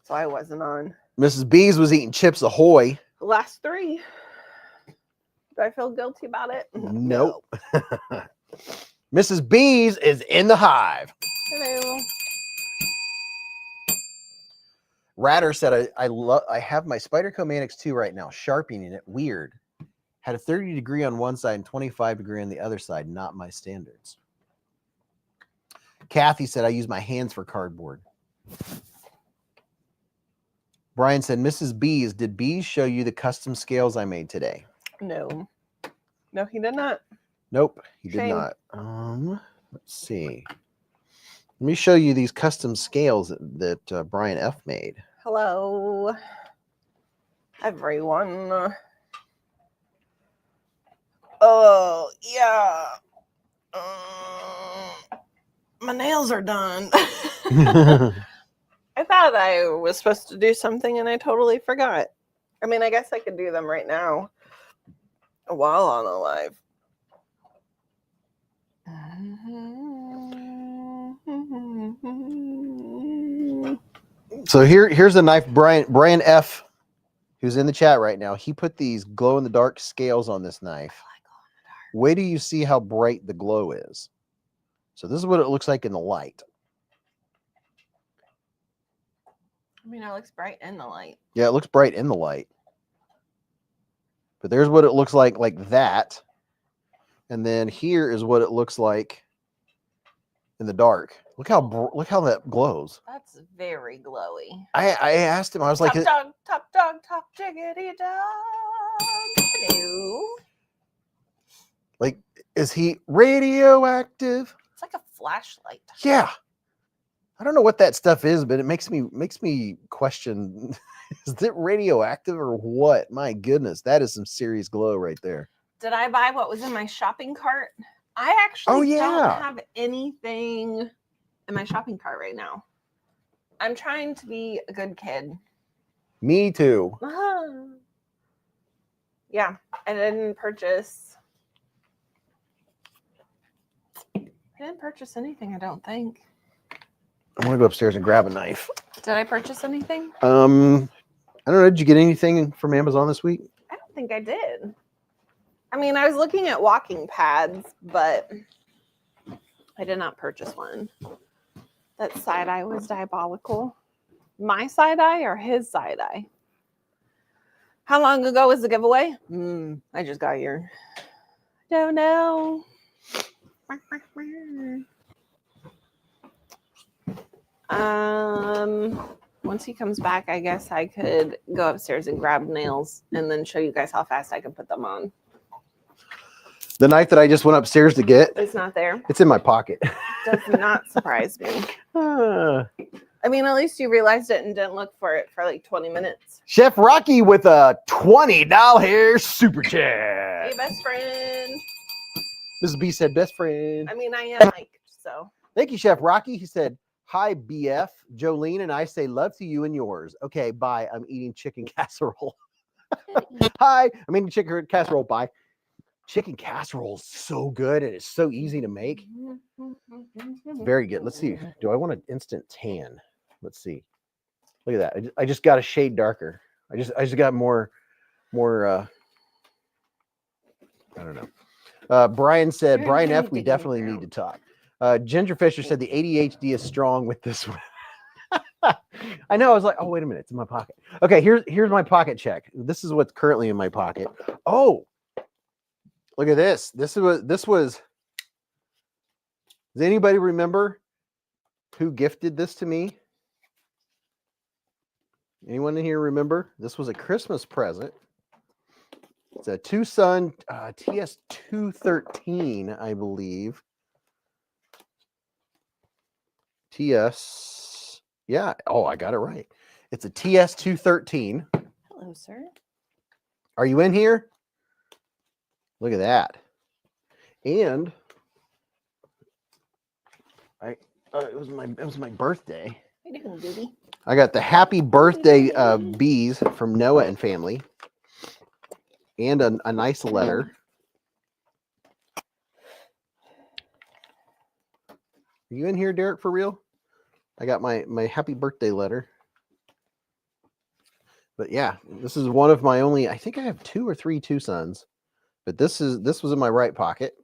so I wasn't on. Mrs. Beez was eating Chips Ahoy. The last 3. Do I feel guilty about it? Nope. Mrs. Beez is in the hive. Hello. Ratter said, I have my Spyderco Manix 2 right now, sharpening it. Weird. Had a 30 degree on one side and 25 degree on the other side. Not my standards. Kathy said, I use my hands for cardboard. Brian said, Mrs. Beez, did Beez show you the custom scales I made today? No. No, he did not. Nope, he did Shame. not. Let's see. Let me show you these custom scales that Brian F. made. Hello, everyone. Oh, yeah. My nails are done. I thought I was supposed to do something and I totally forgot. I mean, I guess I could do them right now while on a live. So here's the knife. Brian F., who's in the chat right now, he put these glow-in-the-dark scales on this knife. Wait till you see how bright the glow is. So this is what it looks like in the light. I mean, it looks bright in the light. Yeah, it looks bright in the light. But there's what it looks like that. And then here is what it looks like in the dark. Look how that glows. That's very glowy. I asked him, I was Top like, dog, top jiggity dog. Hello. like, is he radioactive? It's like a flashlight. Yeah. I don't know what that stuff is, but it makes me question, is it radioactive or what? My goodness, that is some serious glow right there. Did I buy what was in my shopping cart? I actually don't have anything in my shopping cart right now. I'm trying to be a good kid. Me too. Yeah, I didn't purchase anything, I don't think. I want to go upstairs and grab a knife. Did I purchase anything? I don't know. Did you get anything from Amazon this week? I don't think I did. I mean, I was looking at walking pads, but I did not purchase one. That side-eye was diabolical. My side-eye or his side-eye? How long ago was the giveaway? I just got here. Don't know. Once he comes back, I guess I could go upstairs and grab nails and then show you guys how fast I can put them on. The knife that I just went upstairs to get. It's not there. It's in my pocket. Does not surprise me. I mean, at least you realized it and didn't look for it for like 20 minutes. Chef Rocky with a $20 super chat. Hey, best friend. Mrs. B said, best friend. I mean, I am Mike, so. Thank you, Chef Rocky. He said, hi, BF. Jolene and I say love to you and yours. Okay, bye. I'm eating chicken casserole. Hi. I'm eating chicken casserole. Bye. Chicken casserole is so good and it's so easy to make. Very good. Let's see. Do I want an instant tan? Let's see. Look at that. I just got a shade darker. I just got more I don't know. Brian said, Brian F., we definitely need to talk. Ginger Fisher said the ADHD is strong with this one. I know. I was like, oh, wait a minute. It's in my pocket. Okay, here's my pocket check. This is what's currently in my pocket. Oh, look at this. This was. Does anybody remember who gifted this to me? Anyone in here remember? This was a Christmas present. It's a Tucson TS213, I believe. TS, yeah. Oh, I got it right. It's a TS213. Hello, sir. Are you in here? Look at that. And it was my birthday. How you doing, Goody? I got the happy birthday Beez from Noah and family, and a nice letter. Are you in here, Derek, for real? I got my happy birthday letter. But yeah, this is one of my only, I think I have 2 or 3 Tucsons, but this was in my right pocket.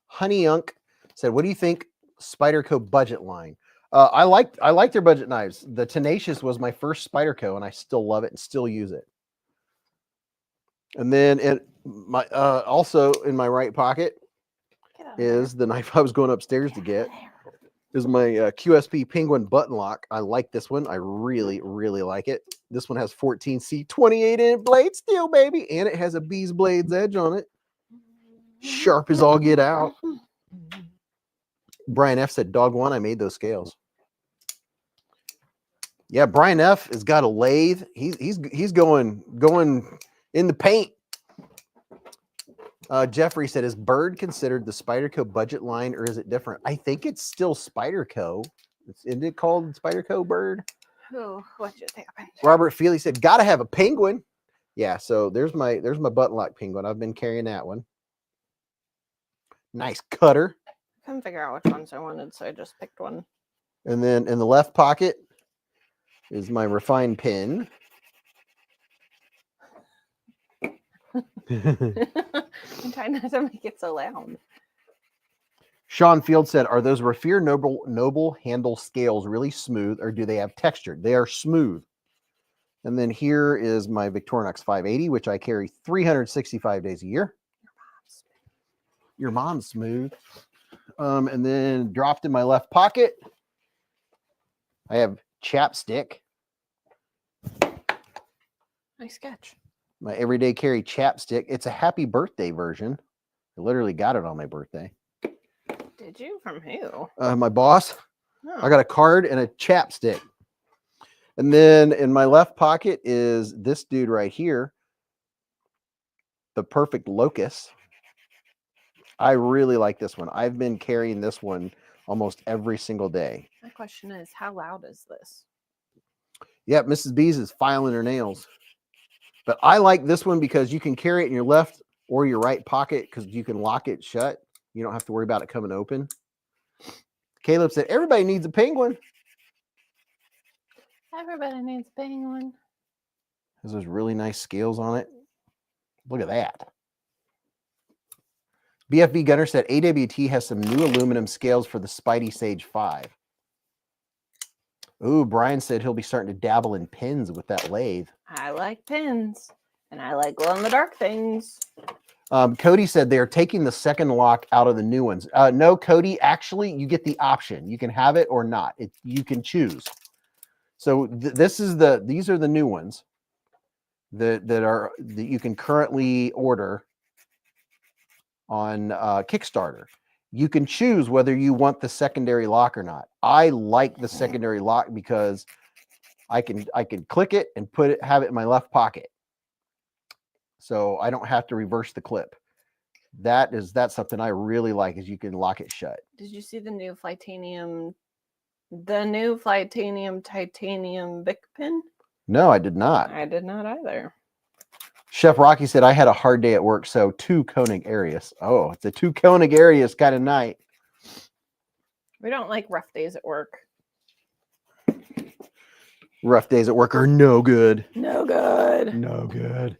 Honey Unk said, what do you think Spyderco budget line? I like their budget knives. The Tenacious was my first Spyderco, and I still love it and still use it. And then also in my right pocket is the knife I was going upstairs to get. Is my QSP Penguin button lock. I like this one. I really, really like it. This one has 14C 28-inch blade steel, baby, and it has a beezblades edge on it. Sharp as all get out. Brian F said, "Dog one, I made those scales." Yeah, Brian F has got a lathe. He's going in the paint. Jeffrey said, "Is Bird considered the Spyderco budget line, or is it different?" I think it's still Spyderco. Isn't it called Spyderco Bird? Oh, what you think? Robert Feely said, "Gotta have a penguin." Yeah, so there's my button lock penguin. I've been carrying that one. Nice cutter. I couldn't figure out which ones I wanted, so I just picked one. And then in the left pocket is my refined pin. I'm trying not to make it so loud. Sean Field said, "Are those Raffir Noble handle scales really smooth, or do they have texture?" They are smooth. And then here is my Victorinox 580, which I carry 365 days a year. Your mom's smooth. And then dropped in my left pocket, I have chapstick. Nice sketch. My everyday carry chapstick. It's a happy birthday version. I literally got it on my birthday. Did you? From who? My boss. Oh. I got a card and a chapstick. And then in my left pocket is this dude right here, the Perfect Locust. I really like this one. I've been carrying this one almost every single day. My question is, how loud is this? Yep, Mrs. Beez is filing her nails. But I like this one because you can carry it in your left or your right pocket because you can lock it shut. You don't have to worry about it coming open. Caleb said, "Everybody needs a penguin." Everybody needs a penguin. There's those really nice scales on it. Look at that. BFB Gunner said, "AWT has some new aluminum scales for the Spidey Sage 5. Ooh, Brian said he'll be starting to dabble in pins with that lathe. I like pins, and I like glow-in-the-dark things. Cody said they are taking the second lock out of the new ones. No, Cody, actually, you get the option. You can have it or not. You can choose. So these are the new ones that you can currently order on Kickstarter. You can choose whether you want the secondary lock or not. I like the secondary lock because I can click it and have it in my left pocket, so I don't have to reverse the clip. That's something I really like, is you can lock it shut. Did you see the new Flytanium titanium Bic pin? No, I did not. I did not either. Chef Rocky said, "I had a hard day at work, so 2 Koenig Arius." Oh, it's a 2 Koenig Arius kind of night. We don't like rough days at work. Rough days at work are no good. No good. No good.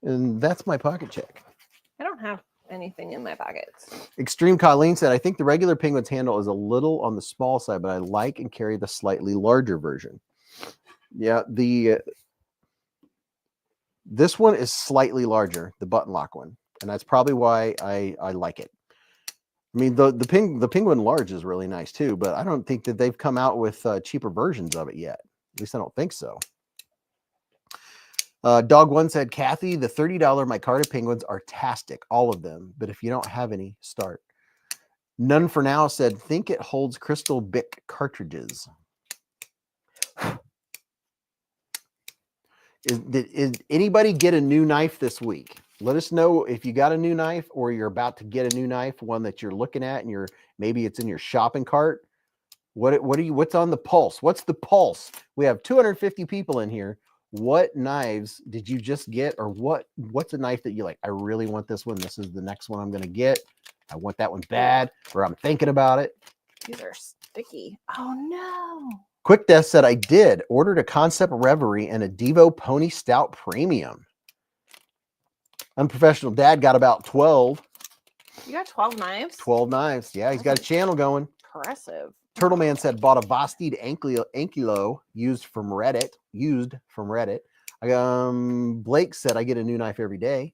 And that's my pocket check. I don't have anything in my pockets. Extreme Colleen said, "I think the regular Penguin's handle is a little on the small side, but I like and carry the slightly larger version." Yeah, this one is slightly larger, the button lock one, and that's probably why I like it. I mean, the Penguin large is really nice too, but I don't think that they've come out with cheaper versions of it yet. At least I don't think so. Dog One said, "Kathy, the $30 micarta penguins are tastic, all of them. But if you don't have any, start." None for Now said, "Think it holds crystal Bic cartridges." Did anybody get a new knife this week? Let us know if you got a new knife, or you're about to get a new knife, one that you're looking at and maybe it's in your shopping cart. What's on the pulse? What's the pulse? We have 250 people in here. What knives did you just get, or what's a knife that you like? I really want this one. This is the next one I'm going to get. I want that one bad, or I'm thinking about it. These are sticky. Oh no. Quick Death said, "I did. Ordered a Concept Reverie and a Devo Pony Stout Premium. Unprofessional Dad got about 12. You got 12 knives? 12 knives. Yeah, he's got a channel going. Impressive. Turtle Man said bought a Vosteed Ankylo used from Reddit. Blake said I get a new knife every day.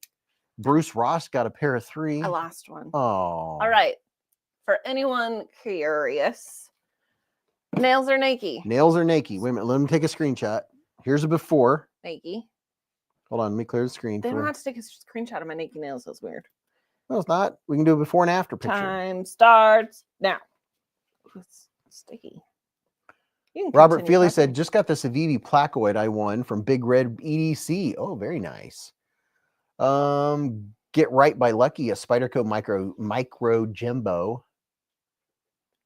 Bruce Ross got a pair of 3. I lost one. Oh. All right. For anyone curious, nails are Nike. Nails are Nike. Wait a minute. Let me take a screenshot. Here's a before. Nike. Hold on. Let me clear the screen. They don't have to take a screenshot of my Nike nails. That's weird. No, it's not. We can do a before and after picture. Time starts now. It's sticky. Robert Feely said, just got the Civivi Placoid I won from Big Red EDC. Oh, very nice. Get Right by Lucky, a Spyderco micro Jimbo.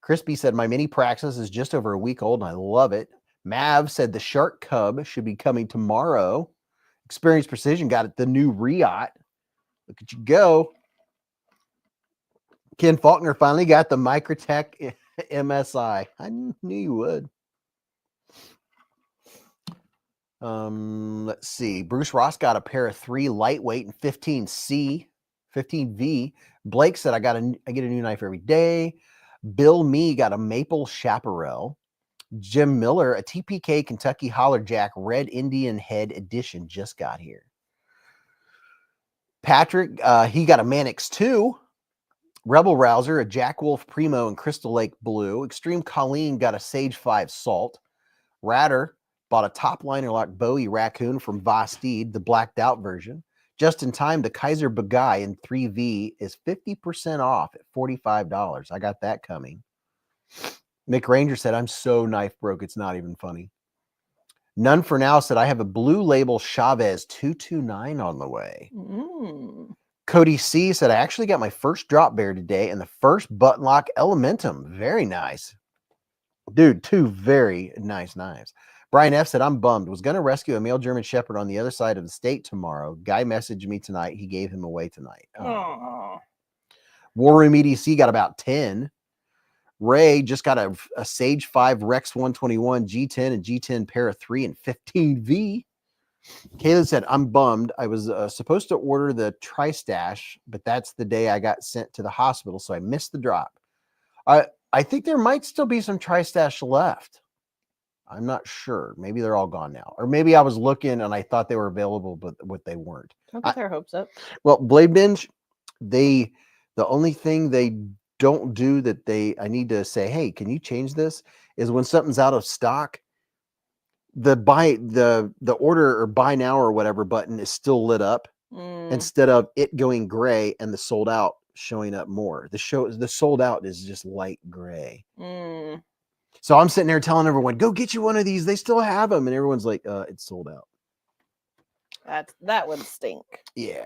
Crispy said, my mini Praxis is just over a week old and I love it. Mav said the Shark Cub should be coming tomorrow. Experience Precision got it, the new Riot. Look at you go. Ken Faulkner finally got the Microtech MSI. I knew you would. Let's see. Bruce Ross got a pair of 3 lightweight and 15V. Blake said I get a new knife every day. Bill Me got a Maple Chaparral. Jim Miller, a TPK Kentucky Holler Jack Red Indian Head Edition just got here. Patrick, he got a Manix 2. Rebel Rouser, a Jack Wolf Primo and Crystal Lake Blue. Extreme Colleen got a Sage 5 Salt. Ratter bought a top liner lock Bowie Raccoon from Vosteed, the blacked out version. Just in time, the Kaiser Bagai in 3V is 50% off at $45. I got that coming. Mick Ranger said, I'm so knife broke, it's not even funny. None for Now said, I have a Blue Label Chavez 229 on the way. Cody C said, I actually got my first drop bear today and the first button lock Elementum. Very nice. Dude, 2 very nice knives. Brian F said, I'm bummed. Was going to rescue a male German Shepherd on the other side of the state tomorrow. Guy messaged me tonight. He gave him away tonight. Oh. War Room EDC got about 10. Ray just got a Sage 5 Rex 121 G10 and G10 pair of 3 and 15V. Caleb said, I'm bummed. I was supposed to order the Tri-Stash, but that's the day I got sent to the hospital, so I missed the drop. I think there might still be some Tri-Stash left. I'm not sure. Maybe they're all gone now. Or maybe I was looking and I thought they were available, but they weren't. Don't get their hopes up. Well, Blade Binge, the only thing they don't do that I need to say, hey, can you change this? Is when something's out of stock, the order or buy now or whatever button is still lit up instead of it going gray and the sold out showing up more. The sold out is just light gray. So I'm sitting there telling everyone, go get you one of these. They still have them. And everyone's like, it's sold out. That would stink. Yeah.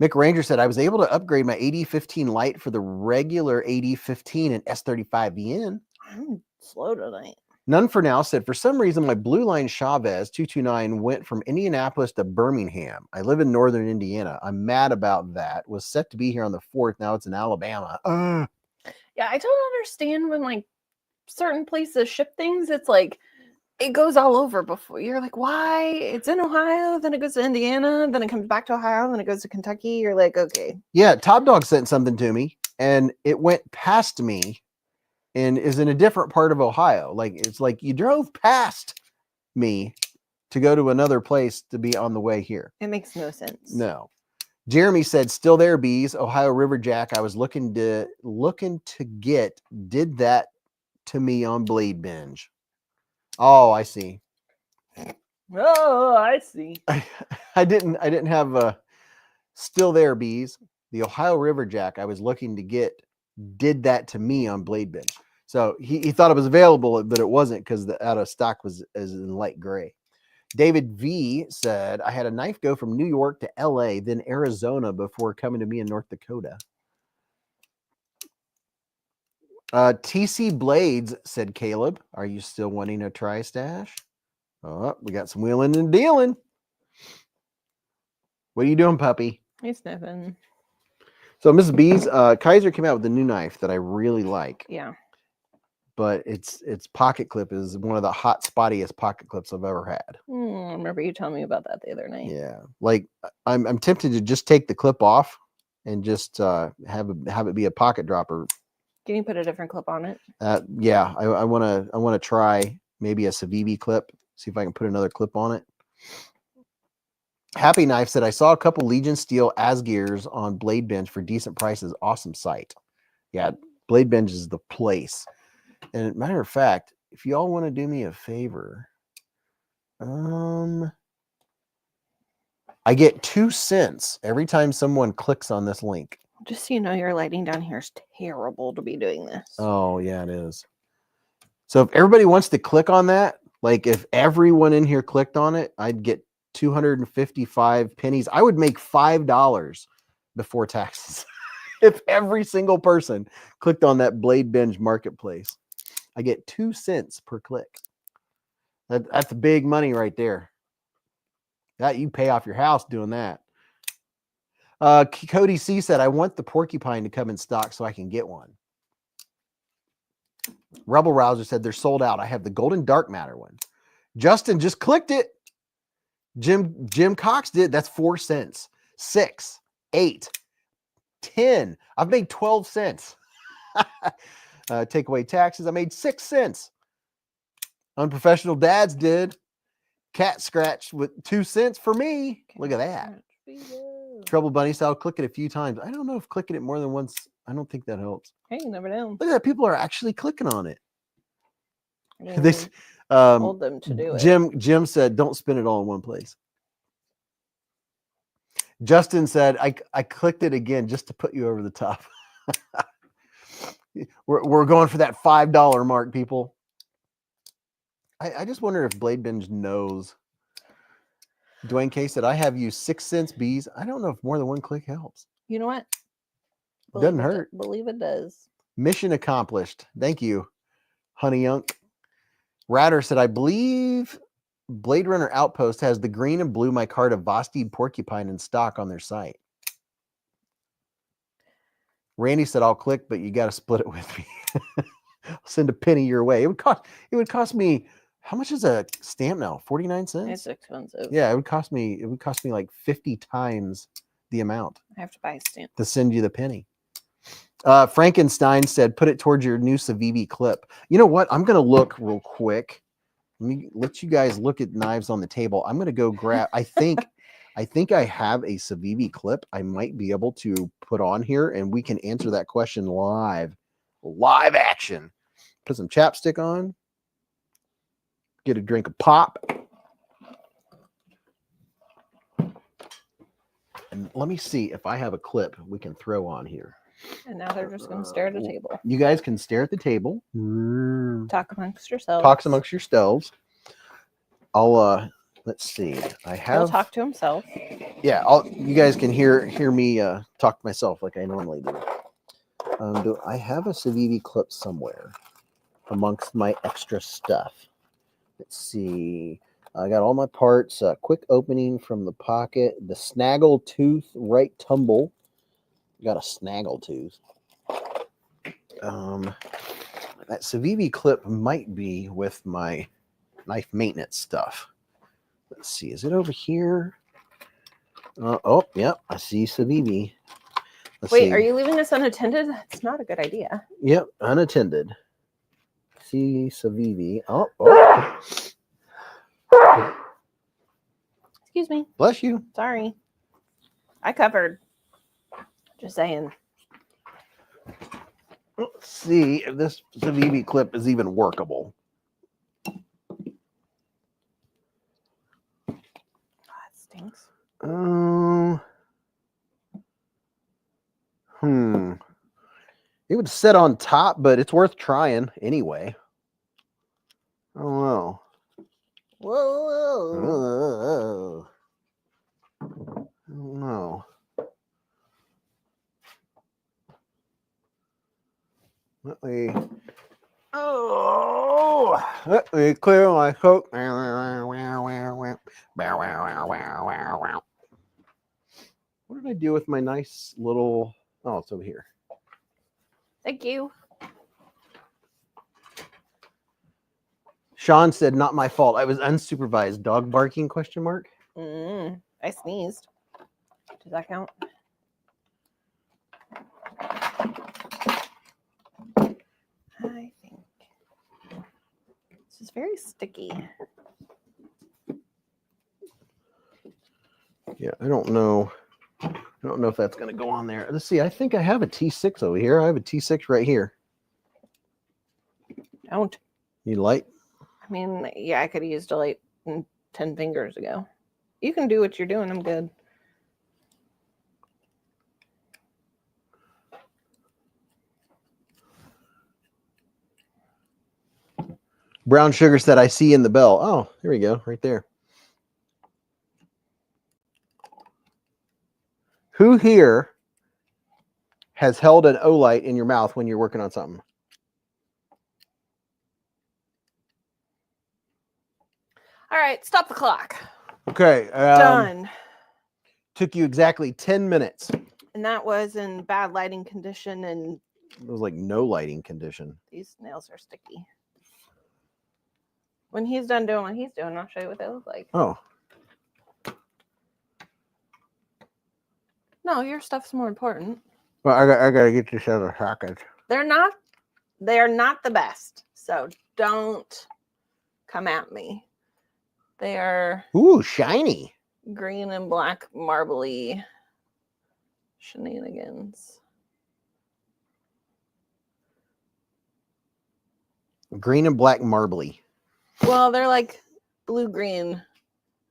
Mick Ranger said, I was able to upgrade my AD15 Lite for the regular AD15 and S35VN. I'm slow tonight. None for Now said, for some reason, my Blue Line Chavez 229 went from Indianapolis to Birmingham. I live in northern Indiana. I'm mad about that. Was set to be here on the 4th. Now it's in Alabama. Yeah, I don't understand when like certain places ship things. It's like it goes all over before. You're like, why? It's in Ohio, then it goes to Indiana, then it comes back to Ohio, then it goes to Kentucky. You're like, okay. Yeah, Top Dog sent something to me, and it went past me and is in a different part of Ohio. Like, it's like you drove past me to go to another place to be on the way here. It makes no sense. No. Jeremy said, still there, Beez. Ohio River Jack. I was looking to get, did that to me on Blade Binge. Oh, I see. Oh, I see. I didn't have a still there, Beez. The Ohio River Jack I was looking to get did that to me on Blade Binge. So he thought it was available, but it wasn't because the out of stock was in light gray. David V said, I had a knife go from New York to LA, then Arizona before coming to me in North Dakota. TC Blades said, Caleb, are you still wanting a Tri-Stash? Oh, we got some wheeling and dealing. What are you doing, puppy? He's sniffing. So, Mrs. Beez, Kaiser came out with a new knife that I really like. Yeah. But its pocket clip is one of the hot, spottiest pocket clips I've ever had. I remember you telling me about that the other night. Yeah. Like, I'm tempted to just take the clip off and just have it be a pocket dropper. Can you put a different clip on it? Yeah, I want to try maybe a Civivi clip. See if I can put another clip on it. Happy Knife said, I saw a couple Legion Steel Asgears on Blade Bench for decent prices. Awesome site. Yeah, Blade Bench is the place. And matter of fact, if y'all want to do me a favor, I get 2 cents every time someone clicks on this link. Just so you know, your lighting down here is terrible to be doing this. Oh, yeah, it is. So if everybody wants to click on that, like if everyone in here clicked on it, I'd get 255 pennies. I would make $5 before taxes if every single person clicked on that Blade Binge marketplace. I get 2 cents per click. That's big money right there. That you pay off your house doing that. Cody C said, I want the porcupine to come in stock so I can get one. Rebel Rouser said they're sold out. I have the golden dark matter one. Justin just clicked it. Jim Cox did. That's 4 cents. 6, 8, 10. I've made 12 cents. Take away taxes. I made 6 cents. Unprofessional Dads did. Cat Scratch with 2 cents for me. Look at that. Trouble Bunny style. Click it a few times. I don't know if clicking it more than once. I don't think that helps. Hey, you never know. Look at that. People are actually clicking on it. They told them to do it. Jim said, don't spin it all in one place. Justin said, I clicked it again just to put you over the top. We're going for that $5 mark, people. I just wonder if Blade Binge knows. Dwayne K said, I have used 6 cents Beez. I don't know if more than one click helps. You know what? Doesn't hurt. Believe it does. Mission accomplished. Thank you, Honey Yunk. Ratter said, I believe Blade Runner Outpost has the green and blue micarta Vosteed porcupine in stock on their site. Randy said, I'll click, but you got to split it with me. I'll send a penny your way. It would cost me, how much is a stamp now? 49 cents? It's expensive. Yeah, it would cost me like 50 times the amount. I have to buy a stamp to send you the penny. Frankenstein said, put it towards your new Civivi clip. You know what? I'm going to look real quick. Let me let you guys look at knives on the table. I'm going to go grab, I think I have a Civivi clip I might be able to put on here, and we can answer that question live action. Put some chapstick on. Get a drink of pop. And let me see if I have a clip we can throw on here. And now they're just going to stare at the table. You guys can stare at the table. Talk amongst yourselves. Talk amongst yourselves. I'll let's see. He'll talk to himself. Yeah, you guys can hear me talk to myself like I normally do. Do I have a Civivi clip somewhere amongst my extra stuff? Let's see. I got all my parts. Quick opening from the pocket. The snaggle tooth right tumble. Got a snaggle tooth. That Civivi clip might be with my knife maintenance stuff. Let's see. Is it over here? Oh, yep. I see Civivi. Wait, are you leaving this unattended? That's not a good idea. Yep, unattended. See Civivi. Oh. Excuse me. Bless you. Sorry. I covered. Just saying. Let's see if this Civivi clip is even workable. Oh, that stinks. It would sit on top, but it's worth trying anyway. I don't know. Whoa. I don't know. Let me clear my throat. What did I do with my nice little... Oh, it's over here. Thank you. Sean said, not my fault. I was unsupervised. Dog barking, question mark? I sneezed. Does that count? This is very sticky. Yeah, I don't know. I don't know if that's going to go on there. Let's see. I think I have a T6 over here. I have a T6 right here. Don't. Need light? I mean, yeah, I could have used a light 10 fingers ago. You can do what you're doing. I'm good. Brown sugars that I see in the bell. Oh, here we go. Right there. Who here has held an O-light in your mouth when you're working on something? All right, stop the clock. Okay. Done. Took you exactly 10 minutes. And that was in bad lighting condition, and It was like no lighting condition. these nails are sticky. When he's done doing what he's doing, I'll show you what they look like. Oh. No, your stuff's more important. Well, I got to get this out of the package. They are not the best. So don't come at me. They are Ooh, shiny. green and black marbly shenanigans. Green and black marbly. Well, they're like blue, green,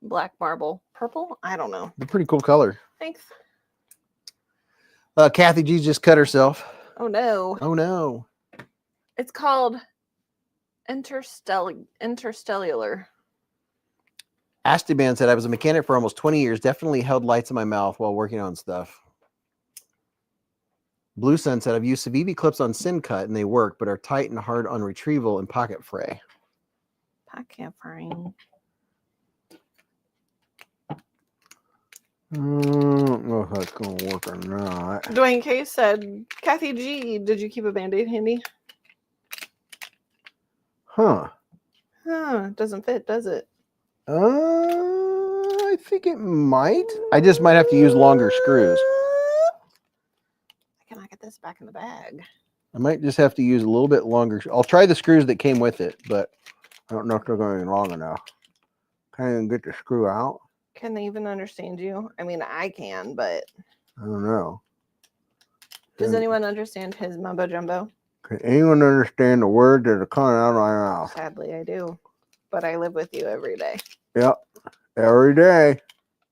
black marble, purple. I don't know. They're pretty cool color. Thanks. Kathy G just cut herself. Oh no. Oh no. It's called interstellar. Ashton said, I was a mechanic for almost 20 years. Definitely held lights in my mouth while working on stuff. Blue Sun said, I've used Civivi clips on Sin Cut and they work, but are tight and hard on retrieval and pocket fray. Pocket frame. I don't know if that's going to work or not. Dwayne K said, Kathy G, did you keep a Band-Aid handy? Huh. Huh, doesn't fit, does it? I think it might. I just might have to use longer screws. I cannot get this back in the bag. I might just have to use a little bit longer. I'll try the screws that came with it, but I don't know if they're going to be long enough. Can't even get the screw out. Can they even understand you? I mean, I can, but I don't know. does anyone understand his mumbo jumbo? Can anyone understand the words that are coming out of my mouth? Sadly, I do. But I live with you every day. Yep. Every day.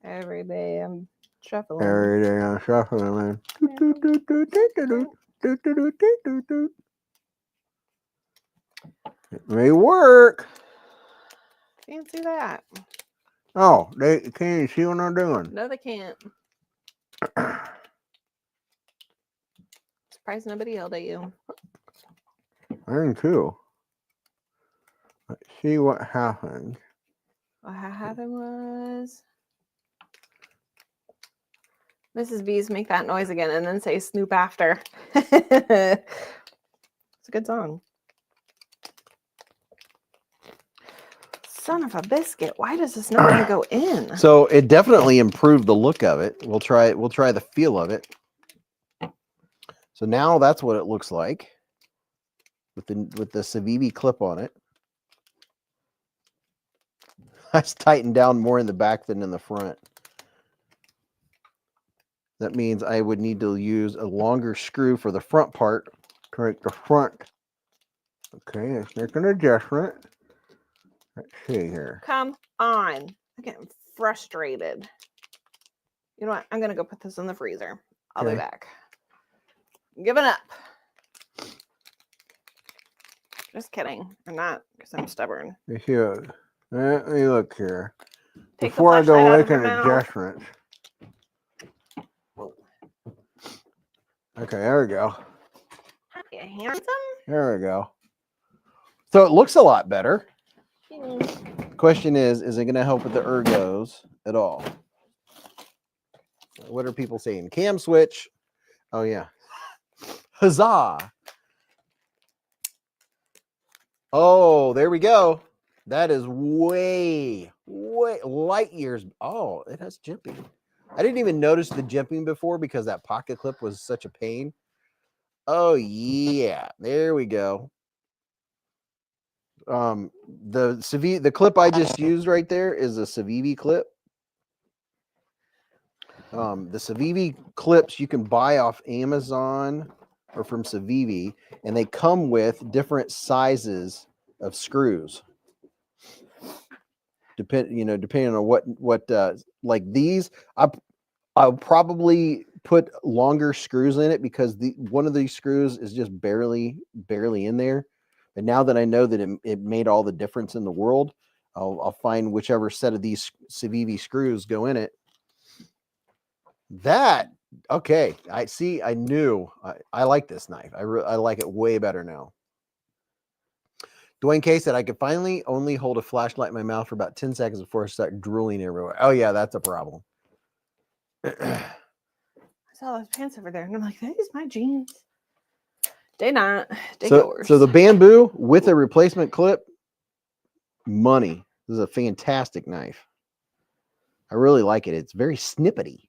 Every day I'm shuffling. Every day I'm shuffling, man. It may work. Fancy that. Oh, they can't even see what I'm doing. No, they can't. Surprised nobody yelled at you. I am too. Let's see what happened. What happened was Mrs. Beez make that noise again and then say Snoop after. It's a good song. Son of a biscuit. Why does this not want to go in? So it definitely improved the look of it. We'll try the feel of it. So now that's what it looks like with the Civivi clip on it. That's tightened down more in the back than in the front. That means I would need to use a longer screw for the front part to make the front. Okay, let's make an adjustment. Let's see here. Come on. I'm getting frustrated. You know what? I'm going to go put this in the freezer. I'll be Okay. back. I'm giving up. Just kidding. I'm not, because I'm stubborn. Let me look here. Take the Before I go flashlight out of making your mouth. adjustments. Okay, there we go. You handsome? There we go. So it looks a lot better. Mm. Question is it going to help with the ergos at all? What are people saying? Cam switch. Oh, yeah. Huzzah. Oh, there we go. That is way light years. Oh, it has jimping. I didn't even notice the jimping before because that pocket clip was such a pain. Oh, yeah. There we go. The clip I just used right there is a Civivi clip. The Civivi clips you can buy off Amazon or from Civivi, and they come with different sizes of screws. Depending on what like these, I'll probably put longer screws in it because one of these screws is just barely in there. But now that I know that it made all the difference in the world, I'll find whichever set of these Civivi screws go in it. Okay, I see. I knew I like this knife. I like it way better now. Dwayne K said I could finally only hold a flashlight in my mouth for about 10 seconds before I start drooling everywhere. Oh yeah, that's a problem. I saw those pants over there, and I'm like, that is my jeans. They not. They yours. So the bamboo with a replacement clip, money. This is a fantastic knife. I really like it. It's very snippety.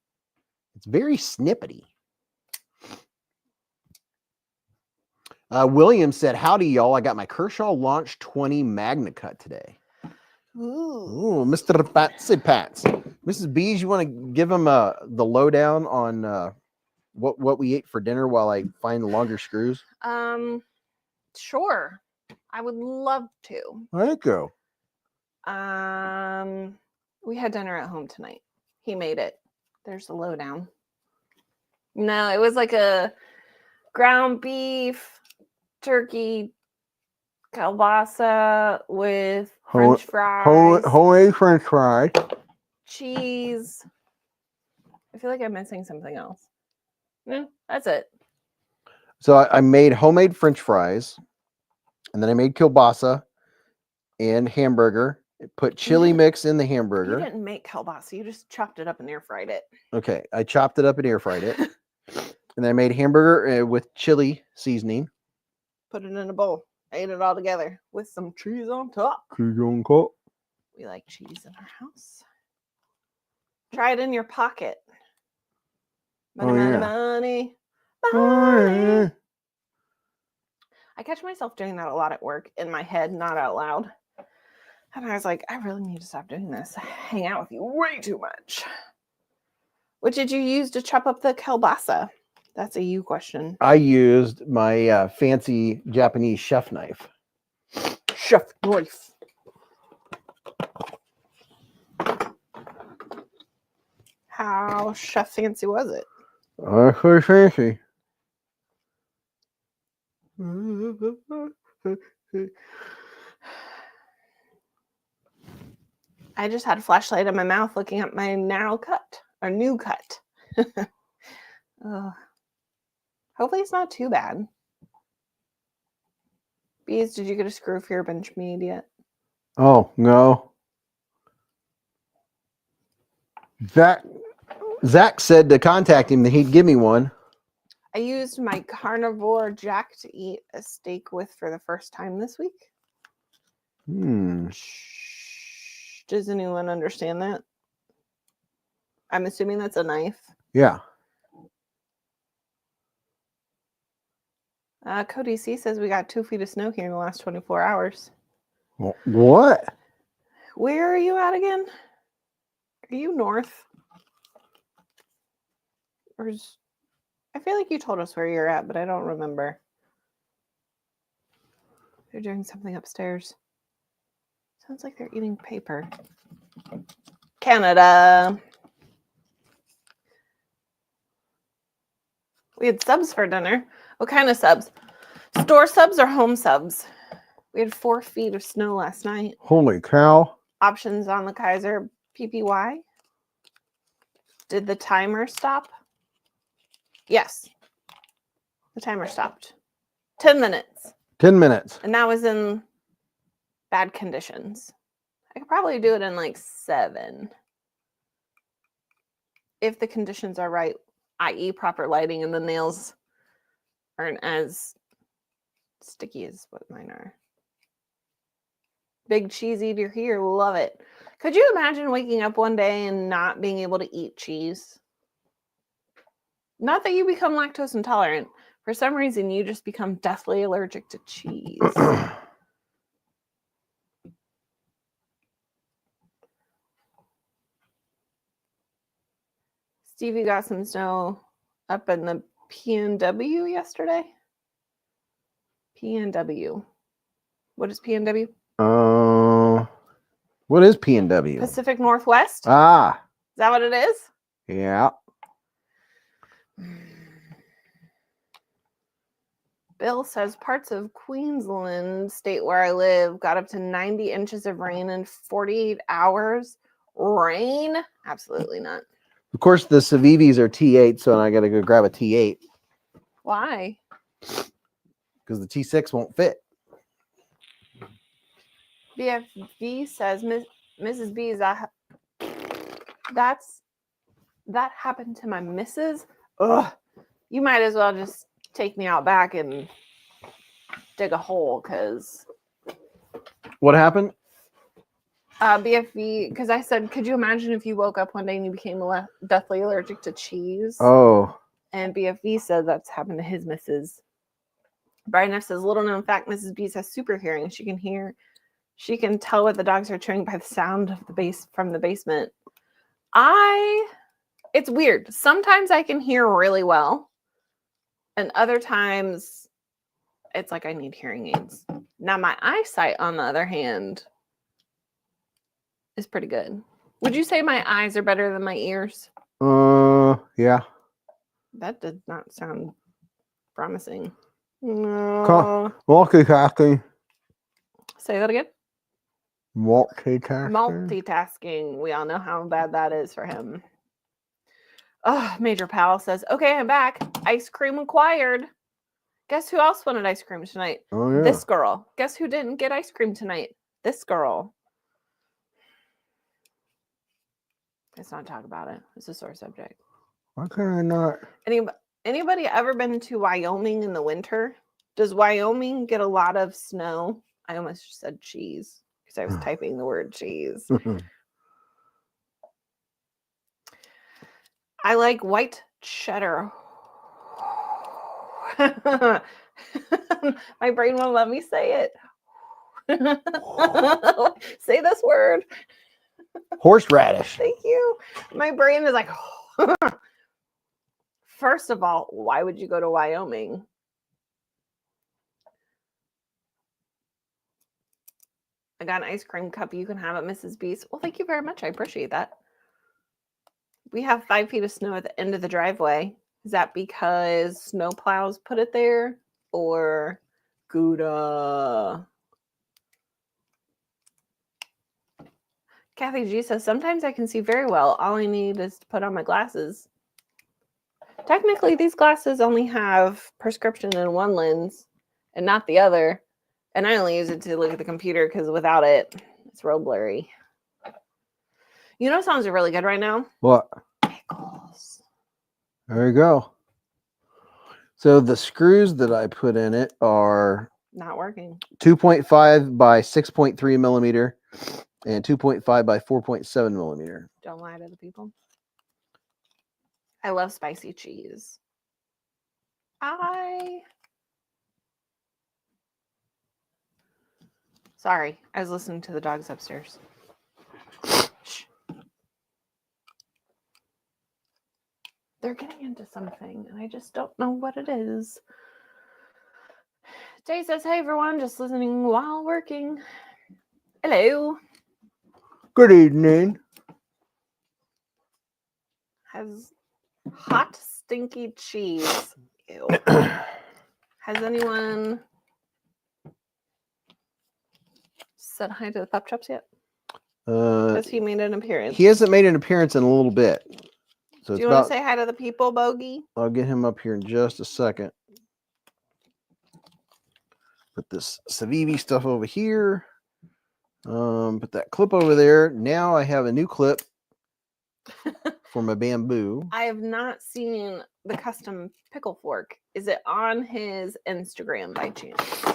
William said, howdy, y'all. I got my Kershaw Launch 20 Magna Cut today. Ooh, Mr. Patsy Pats. Mrs. Beez, you want to give him the lowdown on what we ate for dinner while I find the longer screws? Sure. I would love to. Thank you. We had dinner at home tonight. He made it. There's the lowdown. No, it was like a ground beef, turkey, kielbasa with French fries. Homemade French fries. Cheese. I feel like I'm missing something else. No, that's it. So I made homemade French fries, and then I made kielbasa and hamburger. Put chili mix in the hamburger. You didn't make kielbasa. You just chopped it up and air fried it. Okay, I chopped it up and air fried it. And then I made hamburger with chili seasoning. Put it in a bowl. Ate it all together with some cheese on top. Cheese on top. We like cheese in our house. Try it in your pocket. Money. I catch myself doing that a lot at work in my head, not out loud. And I was like, I really need to stop doing this. I hang out with you way too much. What did you use to chop up the kielbasa? That's a you question. I used my fancy Japanese chef knife. Chef knife. How chef fancy was it? So fancy. I just had a flashlight in my mouth looking at my narrow cut, or new cut. Hopefully it's not too bad. Beez, did you get a screw for your bench meat yet? Oh, no. Zach said to contact him that he'd give me one. I used my carnivore jack to eat a steak with for the first time this week. Does anyone understand that? I'm assuming that's a knife. Yeah. Cody C says we got 2 feet of snow here in the last 24 hours. What? Where are you at again? Are you north? Or I feel like you told us where you're at, but I don't remember. They're doing something upstairs. Sounds like they're eating paper. Canada. We had subs for dinner. What kind of subs? Store subs or home subs? We had 4 feet of snow last night. Holy cow. Options on the Kaiser PPY. Did the timer stop? Yes. The timer stopped. 10 minutes. 10 minutes. And that was in bad conditions. I could probably do it in like 7. If the conditions are right, i.e. proper lighting and the nails aren't as sticky as what mine are. Big cheese eater here. Love it. Could you imagine waking up one day and not being able to eat cheese? Not that you become lactose intolerant. For some reason, you just become deathly allergic to cheese. Stevie got some snow up in the PNW yesterday. PNW. What is PNW? What is PNW? Pacific Northwest? Ah, Is that what it is? yeah. Bill says parts of Queensland, state where I live, got up to 90 inches of rain in 48 hours. Rain? Absolutely not. Of course, the Civivis are T8, so I got to go grab a T8 Why? because the T6 won't fit. BFV says, Mrs. Beez, that happened to my missus. Ugh. You might as well just take me out back and dig a hole, because What happened? BFV, because I said, could you imagine if you woke up one day and you became deathly allergic to cheese? Oh, And BFV said that's happened to his missus. Brian F says, little known fact, Mrs. Beez has super hearing. She can tell what the dogs are chewing by the sound of the bass from the basement. It's weird. Sometimes I can hear really well, and other times it's like I need hearing aids. Now my eyesight, on the other hand, is pretty good. Would you say my eyes are better than my ears? yeah. That did not sound promising. No. Multitasking. Say that again. Multitasking. Multitasking. We all know how bad that is for him. Oh, Major Pal says, okay, I'm back. Ice cream acquired. Guess who else wanted ice cream tonight? Oh, yeah. This girl. Guess who didn't get ice cream tonight? This girl. Let's not talk about it. It's a sore subject. Why can I not? Anybody ever been to Wyoming in the winter? Does Wyoming get a lot of snow? I almost just said cheese because I was typing the word cheese. I like white cheddar. My brain won't let me say it. Say this word. Horseradish. Thank you. My brain is like, first of all, why would you go to Wyoming? I got an ice cream cup you can have at Mrs. Beez. Well, thank you very much. I appreciate that. We have 5 feet of snow at the end of the driveway. Is that because snow plows put it there, or Gouda? Kathy G says, sometimes I can see very well. All I need is to put on my glasses. Technically, these glasses only have prescription in one lens and not the other. And I only use it to look at the computer because without it, it's real blurry. You know, sounds really good right now. What? Pickles. There you go. So the screws that I put in it are Not working. 2.5 by 6.3 millimeter and 2.5 by 4.7 millimeter. Don't lie to the people. I love spicy cheese. Sorry, I was listening to the dogs upstairs. Shh. They're getting into something, and I just don't know what it is. Jay says, hey, everyone, just listening while working. Hello. Good evening. Has hot, stinky cheese. Ew. Has anyone said hi to the pup chops yet? Has he made an appearance? He hasn't made an appearance in a little bit. So do you want to say hi to the people, Bogey? I'll get him up here in just a second. Put this Civivi stuff over here. Put that clip over there. Now I have a new clip for my bamboo. I have not seen the custom pickle fork. Is it on his Instagram by chance?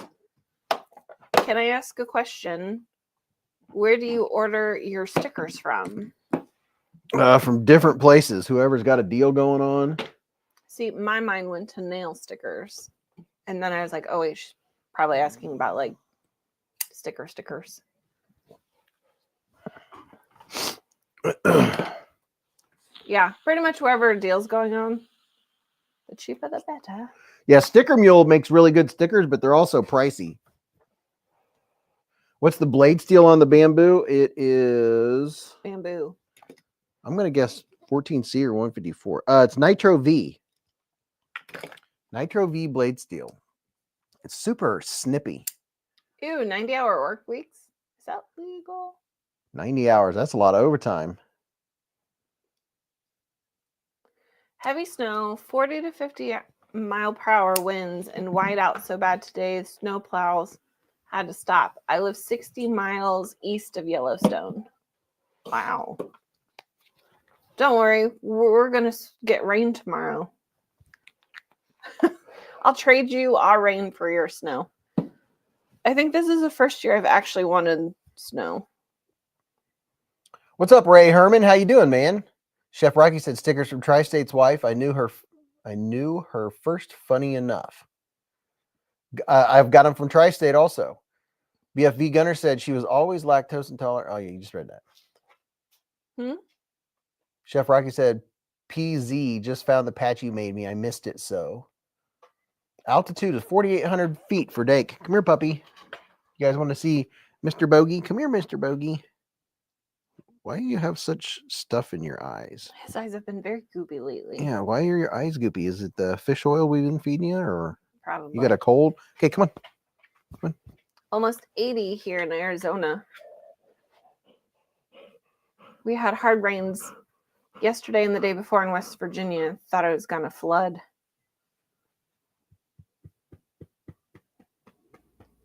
Can I ask a question? Where do you order your stickers from? From different places. Whoever's got a deal going on. See, my mind went to nail stickers. And then I was like, oh, wait, she's probably asking about like stickers. Yeah, pretty much wherever a deal's going on, the cheaper the better. Yeah, Sticker Mule makes really good stickers, but they're also pricey. What's the blade steel on the bamboo? It is Bamboo. I'm gonna guess 14C or 154. It's Nitro V. Nitro V blade steel. It's super snippy. Ew, 90-hour work weeks? Is that legal? 90 hours. That's a lot of overtime. Heavy snow, 40 to 50 mile per hour winds, and whiteout so bad today, snow plows had to stop. I live 60 miles east of Yellowstone. Wow. Don't worry, we're going to get rain tomorrow. I'll trade you our rain for your snow. I think this is the first year I've actually wanted snow. What's up, Ray Herman? How you doing, man? Chef Rocky said stickers from Tri-State's wife. I knew her first funny enough. I've got them from Tri-State also. BFV Gunner said she was always lactose intolerant. Oh, yeah, you just read that. Chef Rocky said, PZ just found the patch you made me. I missed it so. Altitude is 4,800 feet for Dake. Come here, puppy. You guys want to see Mr. Bogey? Come here, Mr. Bogey. Why do you have such stuff in your eyes? His eyes have been very goopy lately. Yeah, why are your eyes goopy? Is it the fish oil we've been feeding you, or probably you got a cold? Okay, come on. Come on. Almost 80 here in Arizona. We had hard rains yesterday and the day before in West Virginia. Thought it was going to flood.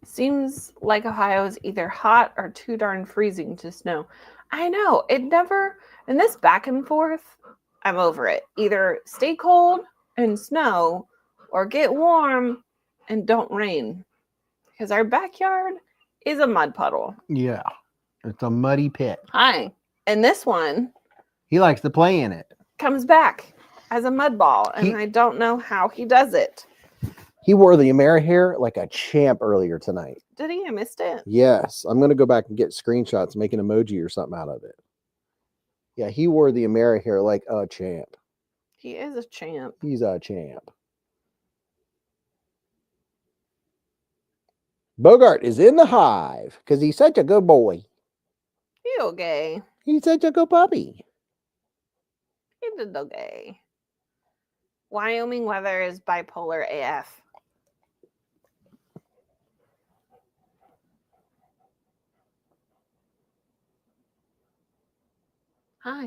Seems like Ohio is either hot or too darn freezing to snow. I know, it never, and this back and forth, I'm over it. Either stay cold and snow or get warm and don't rain. Because our backyard is a mud puddle. Yeah, it's a muddy pit. Hi. And this one, he likes to play in it. Comes back as a mud ball, and I don't know how he does it. He wore the AmeriHair like a champ earlier tonight. Did he? I missed it. Yes. I'm going to go back and get screenshots, make an emoji or something out of it. Yeah, he wore the AmeriHair like a champ. He is a champ. He's a champ. Bogart is in the hive because he's such a good boy. He okay. He's such a good puppy. He did okay. Wyoming weather is bipolar AF. Hi.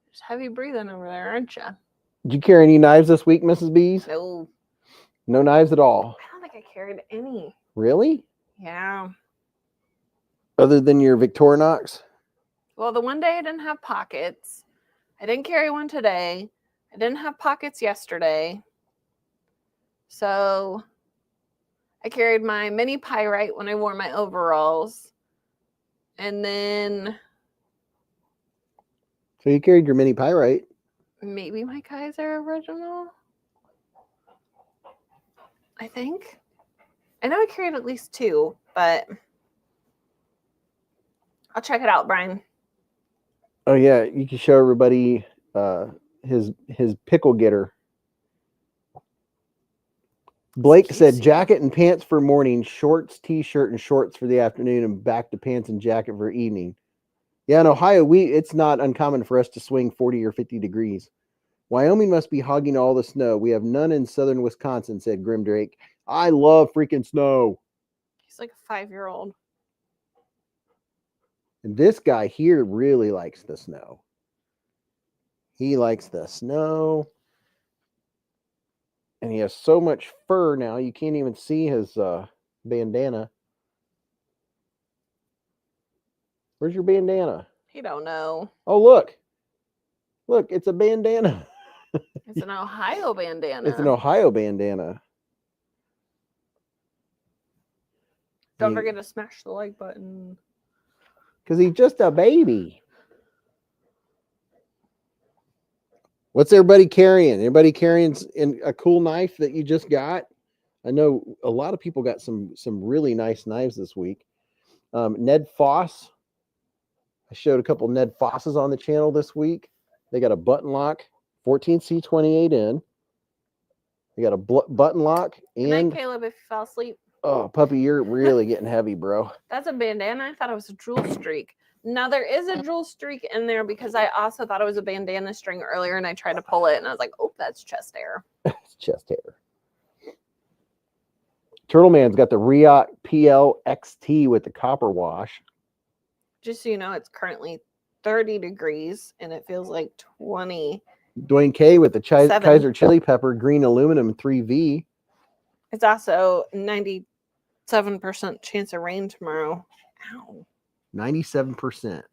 There's heavy breathing over there, aren't you? Did you carry any knives this week, Mrs. Beez? No. No knives at all? I don't think I carried any. Really? Yeah. Other than your Victorinox? Well, the one day I didn't have pockets. I didn't carry one today. I didn't have pockets yesterday. So I carried my mini pyrite when I wore my overalls. And then... So you carried your mini pyrite. Maybe my Kaiser original? I think. I know I carried at least two, but I'll check it out, Brian. Oh yeah, you can show everybody his pickle getter. Blake said jacket and pants for morning, shorts, t-shirt, and shorts for the afternoon, and back to pants and jacket for evening. Yeah, in Ohio, it's not uncommon for us to swing 40 or 50 degrees. Wyoming must be hogging all the snow. We have none in southern Wisconsin, said Grim Drake. I love freaking snow. He's like a 5-year-old. And this guy here really likes the snow. He likes the snow. And he has so much fur now, you can't even see his bandana. Where's your bandana? He don't know. Oh, look. Look, it's a bandana. It's an Ohio bandana. It's an Ohio bandana. Don't forget to smash the like button. Because he's just a baby. What's everybody carrying? Everybody carrying a cool knife that you just got? I know a lot of people got some really nice knives this week. Ned Foss. I showed a couple Ned Fosses on the channel this week. They got a button lock, 14C28N. They got a button lock Good night, and Caleb, if you fell asleep. oh, puppy, you're really getting heavy, bro. That's a bandana. I thought it was a jewel streak. Now there is a jewel streak in there because I also thought it was a bandana string earlier, and I tried to pull it, and I was like, "Oh, that's chest hair." It's chest hair. Turtle Man's got the Riot PL XT with the copper wash. Just so you know, it's currently 30 degrees, and it feels like 20. Dwayne K with the Seven. Kaiser Chili Pepper Green Aluminum 3V. It's also 97% chance of rain tomorrow. Ow. 97%.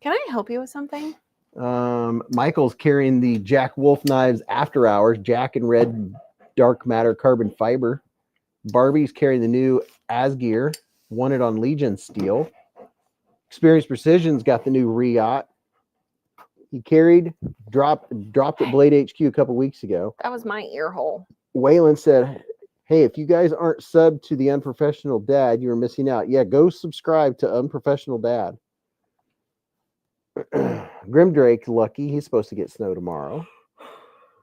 Can I help you with something? Michael's carrying the Jack Wolf Knives After Hours, Jack and Red Dark Matter Carbon Fiber. Barbie's carrying the new Asgear, wanted on Legion Steel. Experience Precision's got the new Riot. He dropped at Blade HQ a couple weeks ago. That was my ear hole. Waylon said, hey, if you guys aren't subbed to the Unprofessional Dad, you're missing out. Yeah, go subscribe to Unprofessional Dad. Grimdrake, lucky. He's supposed to get snow tomorrow.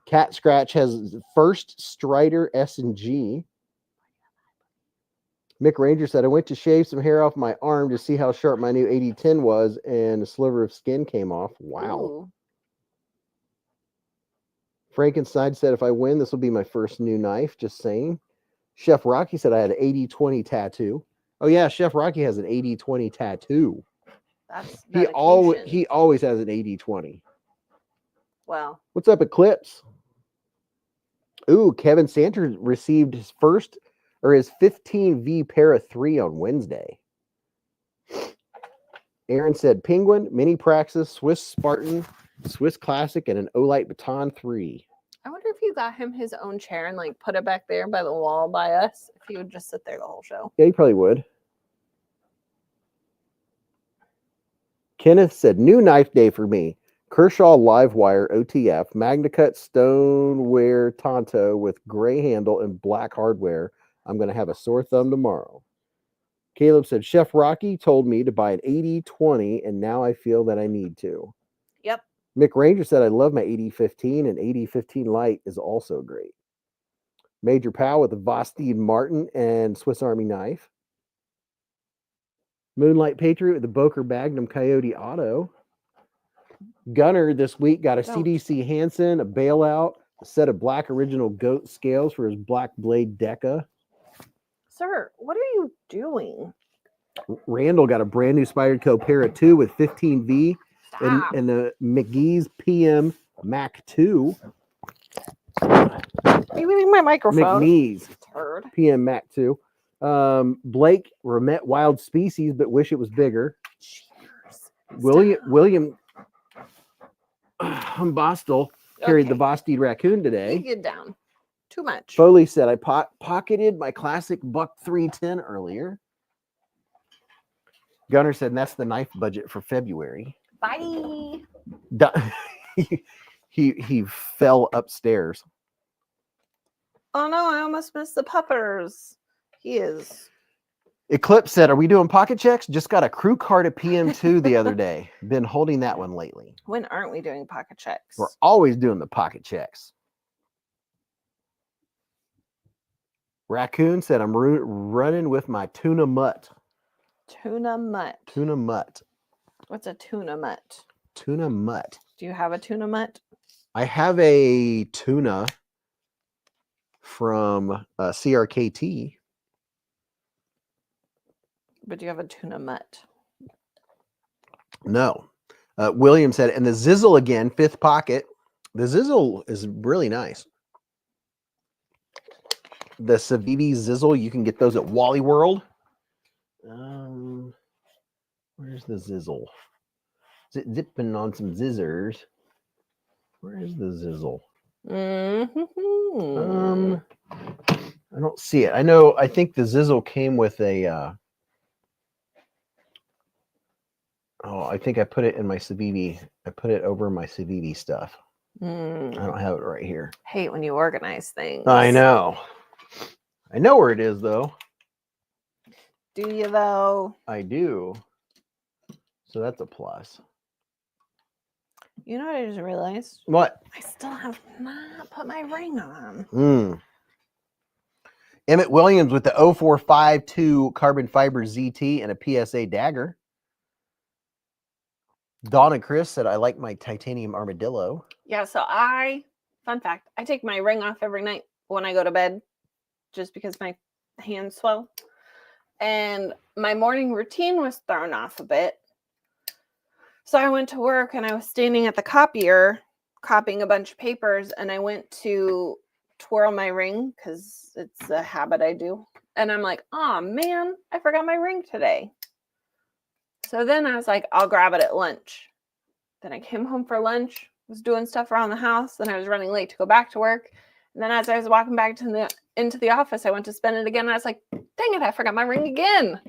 Cat Scratch has first Strider S&G. Mick Ranger said, I went to shave some hair off my arm to see how sharp my new 8010 was, and a sliver of skin came off. Wow. Ooh. Frankenstein said, if I win, this will be my first new knife. Just saying. Chef Rocky said I had an 80-20 tattoo. Oh, yeah, Chef Rocky has an 80-20 tattoo. That's He always has an 80-20. Well. What's up, Eclipse? Ooh, Kevin Santer received his 15V Para 3 on Wednesday. Aaron said Penguin, Mini Praxis, Swiss Spartan, Swiss Classic, and an Olight Baton 3. I wonder if you got him his own chair and like put it back there by the wall by us. If he would just sit there the whole show. Yeah, he probably would. Kenneth said, new knife day for me. Kershaw Livewire OTF, MagnaCut Stoneware Tonto with gray handle and black hardware. I'm going to have a sore thumb tomorrow. Caleb said, Chef Rocky told me to buy an 80-20, and now I feel that I need to. Yep. Mick Ranger said, I love my 80-15, and 80-15 Light is also great. Major Powell with the Vosteed Martin and Swiss Army knife. Moonlight Patriot with the Boker Magnum Coyote Auto. Gunner this week got a CDC Hansen, a bailout, a set of black original goat scales for his black blade Deca. Sir, what are you doing? Randall got a brand new Spyderco Para 2 with 15V and the McGee's PM Mac 2. Are you moving my microphone? McNee's Turd. PM Mac 2. Blake Remet Wild Species, but wish it was bigger. Cheers. William Bostel carried the Vosteed Raccoon today. You get down. Too much. Foley said, I pocketed my classic Buck 310 earlier. Gunner said, that's the knife budget for February. Bye. He fell upstairs. Oh no, I almost missed the puppers. He is. Eclipse said, are we doing pocket checks? Just got a crew card at PM2 the other day. Been holding that one lately. When aren't we doing pocket checks? We're always doing the pocket checks. Raccoon said, I'm running with my tuna mutt. Tuna mutt. Tuna mutt. What's a tuna mutt? Tuna mutt. Do you have a tuna mutt? I have a tuna from CRKT. But do you have a tuna mutt? No. William said, and the Zizzle again, 5th pocket. The Zizzle is really nice. The Savidi Zizzle, you can get those at Wally World. Where's the Zizzle? Zipping on some zizzers. Where's the Zizzle? Mm-hmm. I don't see it. I think the Zizzle came with a I think I put it in my Savidi. I put it over my Savidi stuff. I don't have it right here. Hate when you organize things. I know. I know where it is, though. Do you, though? I do. So that's a plus. You know what I just realized? What? I still have not put my ring on. Emmett Williams with the 0452 carbon fiber ZT and a PSA dagger. Dawn and Chris said, I like my titanium armadillo. Yeah, so fun fact, I take my ring off every night when I go to bed just because my hands swell. And my morning routine was thrown off a bit. So I went to work and I was standing at the copier copying a bunch of papers, and I went to twirl my ring because it's a habit I do. And I'm like, oh man, I forgot my ring today. So then I was like, I'll grab it at lunch. Then I came home for lunch, was doing stuff around the house, then I was running late to go back to work. And then as I was walking back into the office, I went to spin it again. And I was like, dang it, I forgot my ring again.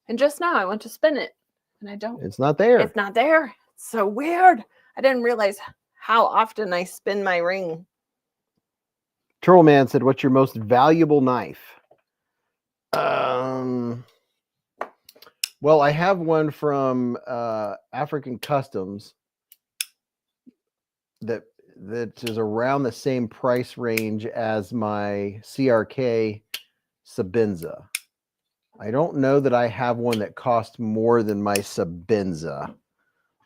And just now I went to spin it and I don't. It's not there. It's not there. It's so weird. I didn't realize how often I spin my ring. Trollman said, what's your most valuable knife? Well, I have one from African Customs that is around the same price range as my CRK Sabenza. I don't know that I have one that costs more than my Sabenza.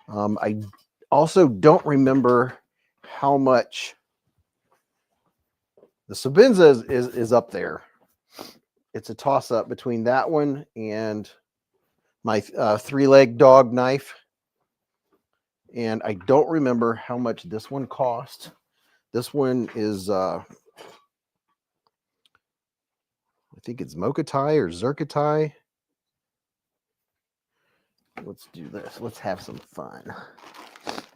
I also don't remember how much the Sabenza is up there. It's a toss-up between that one and my three-leg dog knife. And I don't remember how much this one cost. This one is, I think it's Mokatai or Zerkatai. Let's do this. Let's have some fun.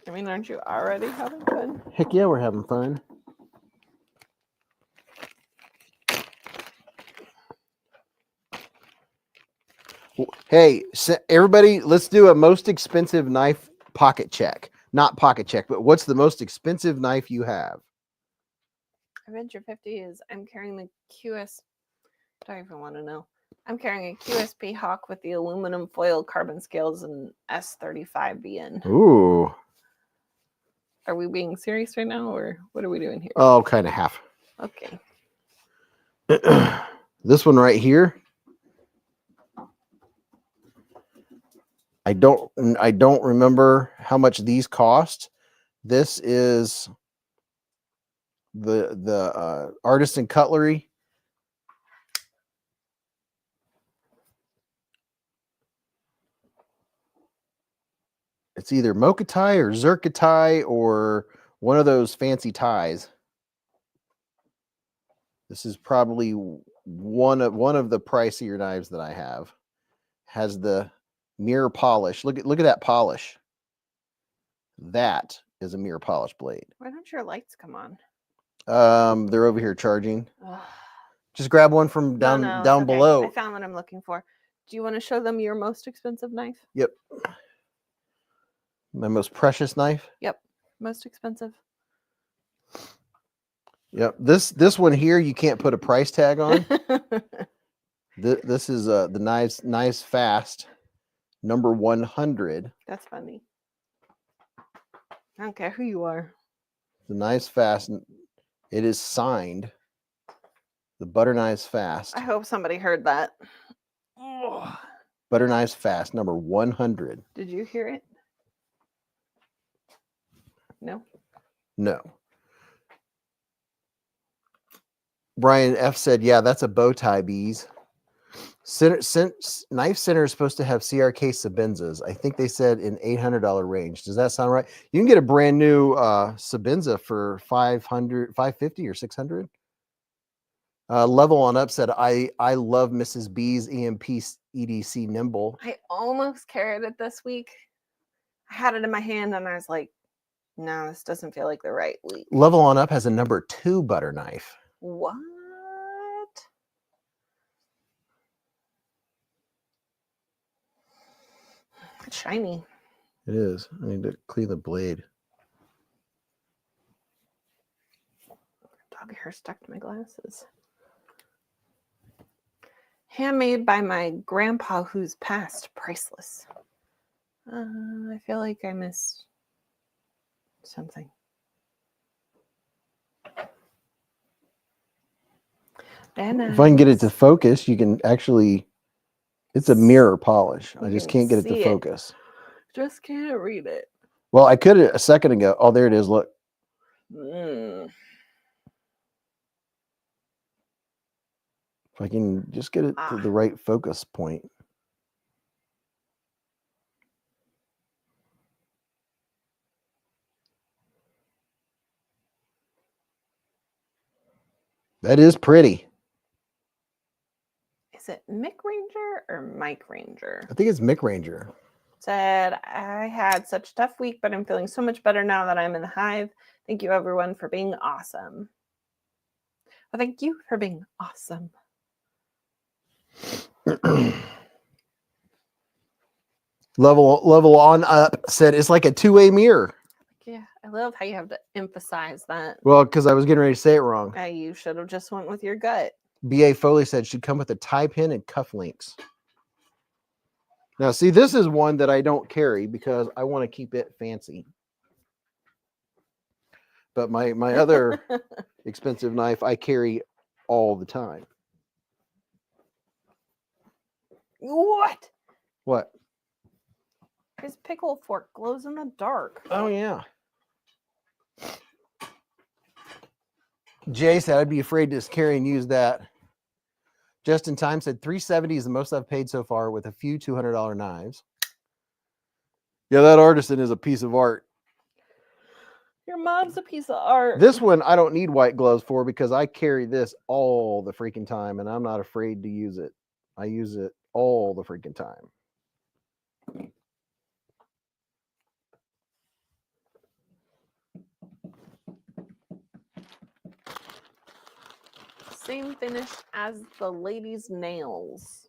I mean, aren't you already having fun? Heck yeah, we're having fun. Hey, everybody, let's do a most expensive knife pocket check. Not pocket check, but what's the most expensive knife you have? I venture 50 is I'm carrying the QS. I don't even want to know. I'm carrying a QSP Hawk with the aluminum foil carbon scales and S35BN. Ooh. Are we being serious right now, or what are we doing here? Oh, kind of half. Okay. This one right here. I don't remember how much these cost. This is the Artisan Cutlery. It's either Mokatai or Zerkatai or one of those fancy ties. This is probably one of the pricier knives that I have. Has the mirror polish. Look at that polish. That is a mirror polish blade. Why don't your lights come on? They're over here charging. Ugh. Just grab one from down okay. below. I found what I'm looking for. Do you want to show them your most expensive knife? Yep. My most precious knife? Yep. Most expensive. Yep. This one here, you can't put a price tag on. This is the Knives Fast number 100. That's funny. I don't care who you are. The Knives Fast. It is signed. The Butter Knives Fast. I hope somebody heard that. Oh. Butter Knives Fast number 100. Did you hear it? No. No. Brian F said, yeah, that's a bow tie, Beez. Knife Center is supposed to have CRK Sabenzas. I think they said in $800 range. Does that sound right? You can get a brand new Sabenza for $500, $550 or $600. Level on Up said, I love Mrs. B's EMP EDC Nimble. I almost carried it this week. I had it in my hand and I was like, no, this doesn't feel like the right week. Level on Up has a number 2 butter knife. What? It's shiny. It is. I need to clean the blade. Dog hair stuck to my glasses. Handmade by my grandpa who's passed. Priceless. I feel like I missed. something. If I can get it to focus, you can actually, it's a mirror polish. I just can't get it to focus. Just can't read it. Well, I could a second ago. Oh, there it is. Look. Mm. If I can just get it to the right focus point. That is pretty. Is it Mick Ranger or Mike Ranger? I think it's Mick Ranger. Said, I had such a tough week, but I'm feeling so much better now that I'm in the hive. Thank you, everyone, for being awesome. Well, thank you for being awesome. Level on up said it's like a two-way mirror. Yeah, I love how you have to emphasize that. Well, because I was getting ready to say it wrong. You should have just went with your gut. B.A. Foley said should come with a tie pin and cuff links. Now, see, this is one that I don't carry because I want to keep it fancy. But my other expensive knife I carry all the time. What? What? His pickle fork glows in the dark. Oh, yeah. Jay said I'd be afraid to just carry and use that. Just in Time said $370 is the most I've paid so far with a few $200 knives. Yeah, that artisan is a piece of art. Your mom's a piece of art. This one I don't need white gloves for because I carry this all the freaking time and I'm not afraid to use it. I use it all the freaking time. Same finish as the lady's nails.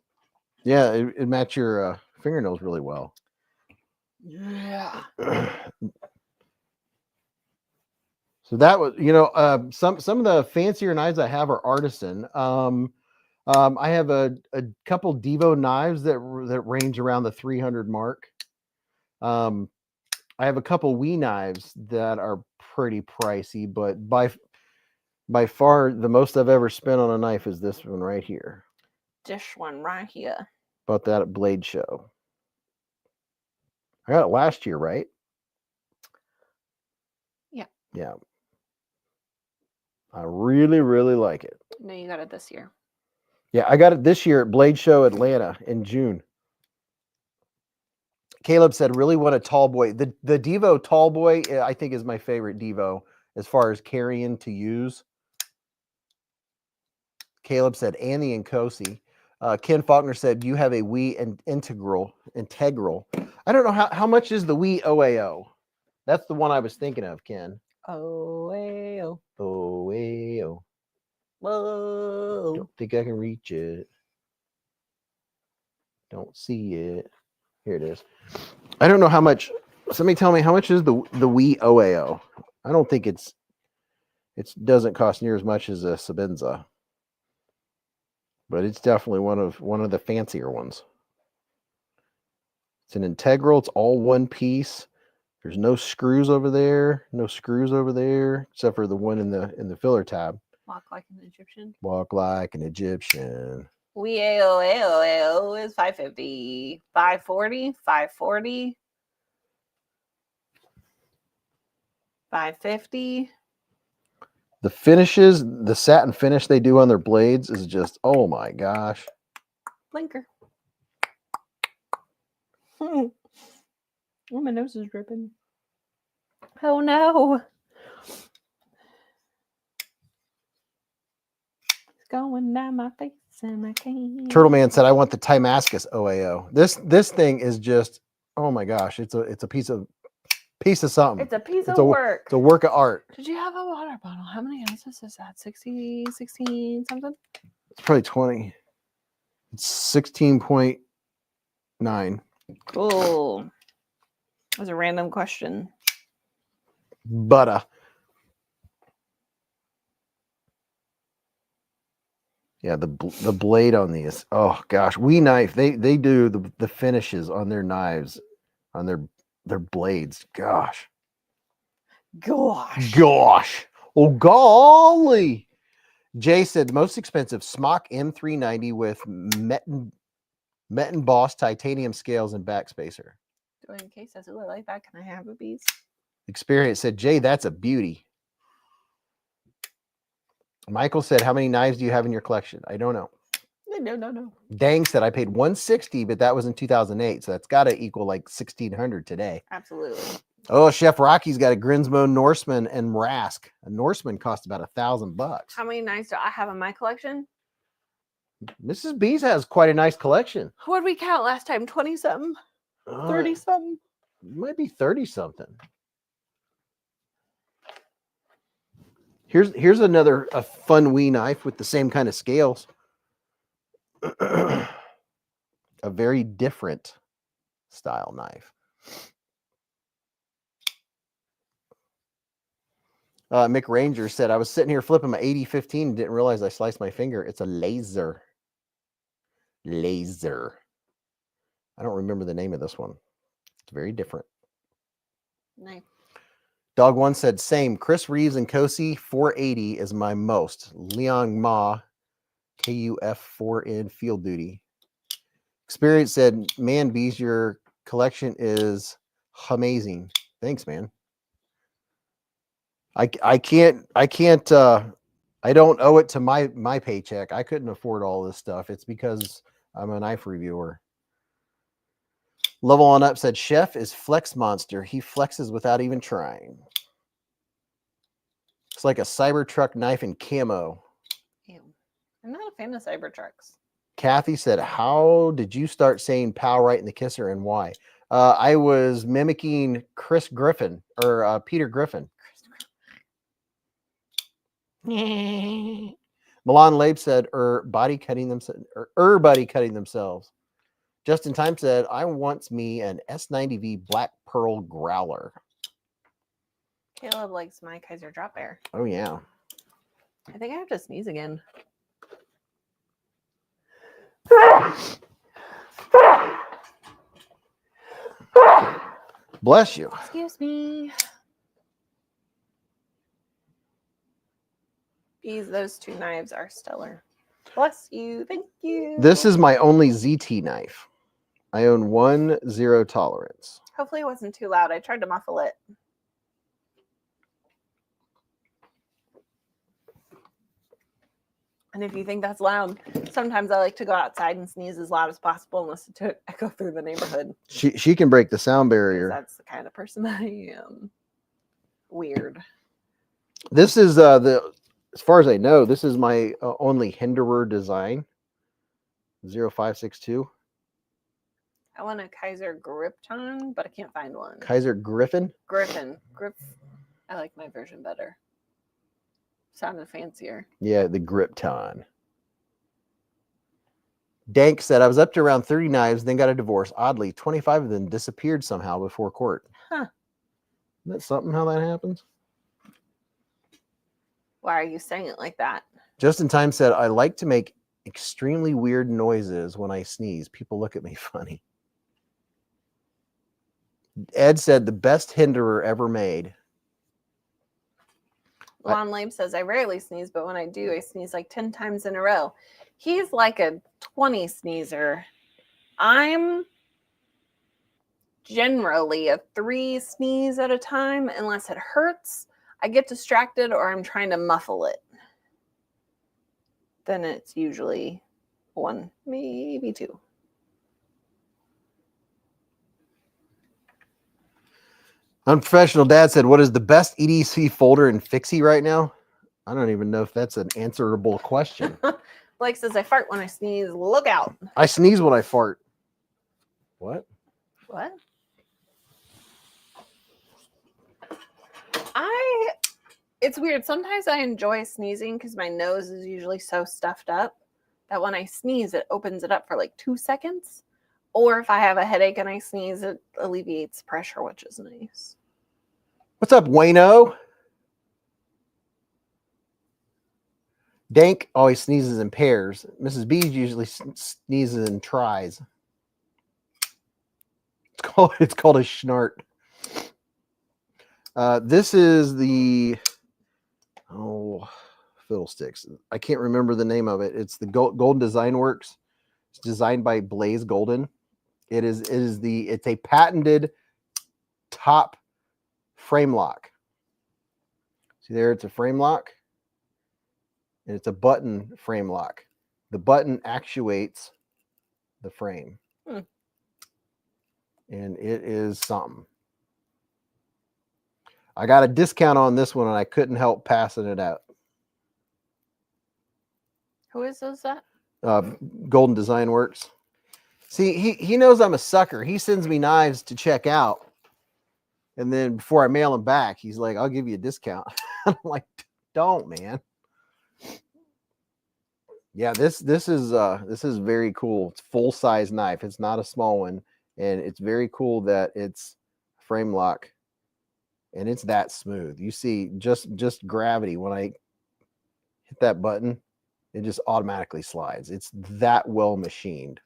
Yeah, it matches your fingernails really well. Yeah. So that was, some of the fancier knives I have are artisan. I have a couple Devo knives that range around the 300 mark. I have a couple Wee knives that are pretty pricey, but by far the most I've ever spent on a knife is this one right here. This one right here. Bought that at Blade Show. I got it last year, right? Yeah. Yeah. I really, really like it. No, you got it this year. Yeah, I got it this year at Blade Show Atlanta in June. Caleb said, really want a tall boy. The Devo tall boy, I think, is my favorite Devo as far as carrying to use. Caleb said, Annie and Kosi. Ken Faulkner said, you have a Wii and integral. I don't know how much is the Wii OAO. That's the one I was thinking of, Ken. OAO. OAO. Whoa. Don't think I can reach it. Don't see it. Here it is. I don't know how much. Somebody tell me how much is the Wii OAO. I don't think it doesn't cost near as much as a Sabenza, but it's definitely one of the fancier ones. It's an integral. It's all one piece. There's no screws over there. No screws over there, except for the one in the filler tab. Walk like an Egyptian. Walk like an Egyptian. AO is 550, 540, 540, 550. The finishes, the satin finish they do on their blades is just, oh my gosh. Blinker. Oh, my nose is dripping. Oh no. It's going down my face and I can't. Turtle Man said, I want the Timascus OAO. This thing is just, oh my gosh, it's a piece of something. It's a piece of work. It's a work of art. Did you have a water bottle? How many ounces is that? 60, 16, something? It's probably 20. It's 16.9. Cool. That was a random question. Butter. Yeah, the blade on these. Oh gosh, We Knife. They do the finishes on their knives, on their blades. Gosh. Gosh. Gosh. Oh, golly. Jay said the most expensive Smock M390 with Metin Boss titanium scales and backspacer. In case I really like that, can I have a Beez? Experience said, Jay, that's a beauty. Michael said, how many knives do you have in your collection? I don't know. No. Dang said, I paid $160, but that was in 2008. So that's got to equal like $1,600 today. Absolutely. Oh, Chef Rocky's got a Grinsmo Norseman and Rask. A Norseman cost about $1,000. How many knives do I have in my collection? Mrs. Beez has quite a nice collection. What did we count last time? 20-something? 30-something? Might be 30-something. Here's another fun wee knife with the same kind of scales. A very different style knife. Mick Ranger said, I was sitting here flipping my 80-15 and didn't realize I sliced my finger. It's a laser. Laser. I don't remember the name of this one. It's very different. Nice. Dog One said, same. Chris Reeves and Kosi 480 is my most. Leon Ma, KUF 4N field duty. Experience said, man, Beez, your collection is amazing. Thanks, man. I don't owe it to my paycheck. I couldn't afford all this stuff. It's because I'm a knife reviewer. Level On Up said, Chef is Flex Monster. He flexes without even trying. It's like a Cybertruck knife in camo. Ew. I'm not a fan of Cybertrucks. Kathy said, how did you start saying pow right in the kisser and why? I was mimicking Chris Griffin or Peter Griffin. Milan Labe said, body cutting themselves. Justin Time said, I wants me an S90V Black Pearl Growler. Caleb likes my Kaiser Drop Bear. Oh, yeah. I think I have to sneeze again. Bless you. Excuse me. Those two knives are stellar. Bless you. Thank you. This is my only ZT knife. I own one zero tolerance. Hopefully it wasn't too loud. I tried to muffle it. And if you think that's loud, sometimes I like to go outside and sneeze as loud as possible and listen to it echo through the neighborhood. She can break the sound barrier. That's the kind of person I am. Weird. This is as far as I know, this is my only Hinderer design. 0562. I want a Kaiser Gripton, but I can't find one. Kaiser Griffin? Griffin. I like my version better. Sounded fancier. Yeah, the Gripton. Dank said, I was up to around 30 knives, then got a divorce. Oddly, 25 of them disappeared somehow before court. Huh. Isn't that something how that happens? Why are you saying it like that? Justin Time said, I like to make extremely weird noises when I sneeze. People look at me funny. Ed said, the best Hinderer ever made. Lon Labe says, I rarely sneeze, but when I do, I sneeze like 10 times in a row. He's like a 20 sneezer. I'm generally a 3 sneeze at a time, unless it hurts, I get distracted, or I'm trying to muffle it. Then it's usually 1, maybe 2. Unprofessional Dad said, what is the best EDC folder in Fixie right now? I don't even know if that's an answerable question. Blake says, I fart when I sneeze. Look out. I sneeze when I fart. What? What? It's weird. Sometimes I enjoy sneezing because my nose is usually so stuffed up that when I sneeze, it opens it up for like 2 seconds. Or if I have a headache and I sneeze, it alleviates pressure, which is nice. What's up, Wayno? Dank always sneezes in pairs. Mrs. Beez usually sneezes in tries. It's called a schnart. This is the, oh, fiddlesticks. I can't remember the name of it. It's the Golden Design Works. It's designed by Blaze Golden. It's a patented top frame lock. See there, it's a frame lock. And it's a button frame lock. The button actuates the frame. And it is something. I got a discount on this one and I couldn't help passing it out. Who is that? Golden Design Works. See, he knows I'm a sucker. He sends me knives to check out. And then before I mail them back, he's like, I'll give you a discount. I'm like, don't, man. Yeah, this is very cool. It's full-size knife. It's not a small one. And it's very cool that it's frame lock. And it's that smooth. You see just gravity. When I hit that button, it just automatically slides. It's that well machined.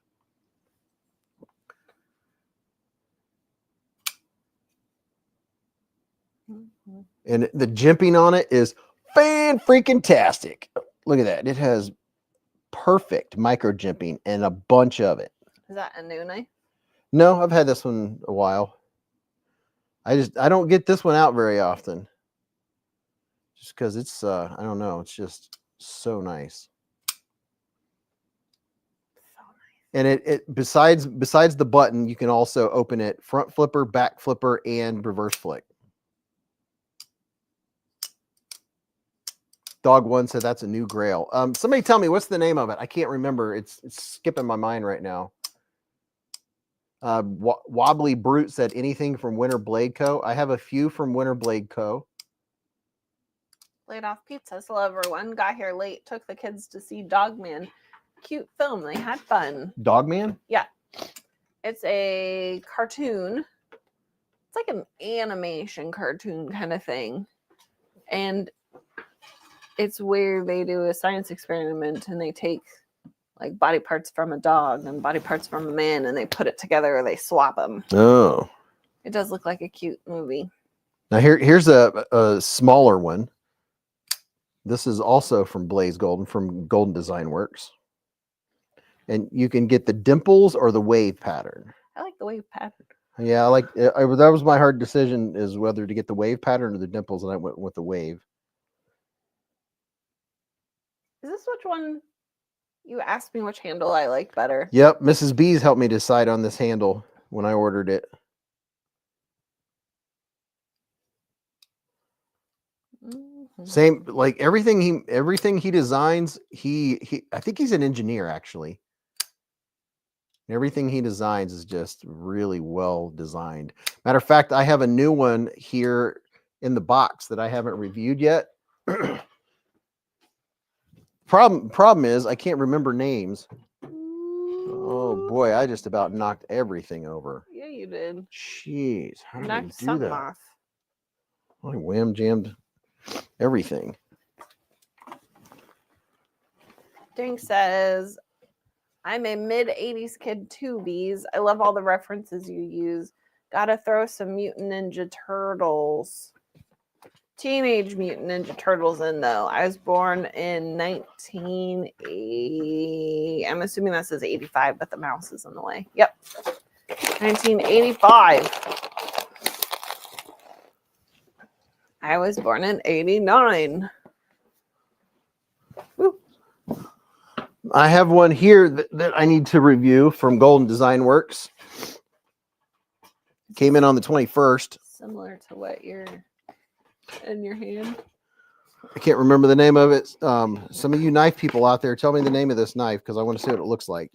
And the jimping on it is fan-freaking-tastic. Look at that. It has perfect micro jimping and a bunch of it. Is that a new knife? No, I've had this one a while. I don't get this one out very often. Just because it's I don't know, it's just so nice. And it besides the button, you can also open it front flipper, back flipper, and reverse flick. Dog One said that's a new grail. Somebody tell me what's the name of it. I can't remember. It's skipping my mind right now. Wobbly Brute said anything from Winter Blade Co. I have a few from Winter Blade Co. Laid Off Pizza. Hello, everyone. Got here late. Took the kids to see Dogman. Cute film. They had fun. Dogman? Yeah. It's a cartoon. It's like an animation cartoon kind of thing. And it's where they do a science experiment and they take like body parts from a dog and body parts from a man and they put it together or they swap them. Oh. It does look like a cute movie. Now here's a smaller one. This is also from Blaze Golden, from Golden Design Works. And you can get the dimples or the wave pattern. I like the wave pattern. Yeah, that was my hard decision, is whether to get the wave pattern or the dimples, and I went with the wave. Is this which one you asked me which handle I like better? Yep, Mrs. Beez helped me decide on this handle when I ordered it. Mm-hmm. Same, like everything he designs, I think he's an engineer actually. Everything he designs is just really well designed. Matter of fact, I have a new one here in the box that I haven't reviewed yet. Problem is I can't remember names. Oh boy, I just about knocked everything over. Yeah, you did. Jeez, how did I Knocked do something that? off. I wham jammed everything. Dink says, I'm a mid-'80s kid too, Beez. I love all the references you use. Gotta throw some Mutant Ninja Turtles. Teenage Mutant Ninja Turtles in, though. I was born in 1980. I'm assuming that says 85, but the mouse is in the way. Yep. 1985. I was born in 89. Woo. I have one here that I need to review from Golden Design Works. Came in on the 21st. Similar to what you're in your hand. I can't remember the name of it. Some of you knife people out there, tell me the name of this knife because I want to see what it looks like.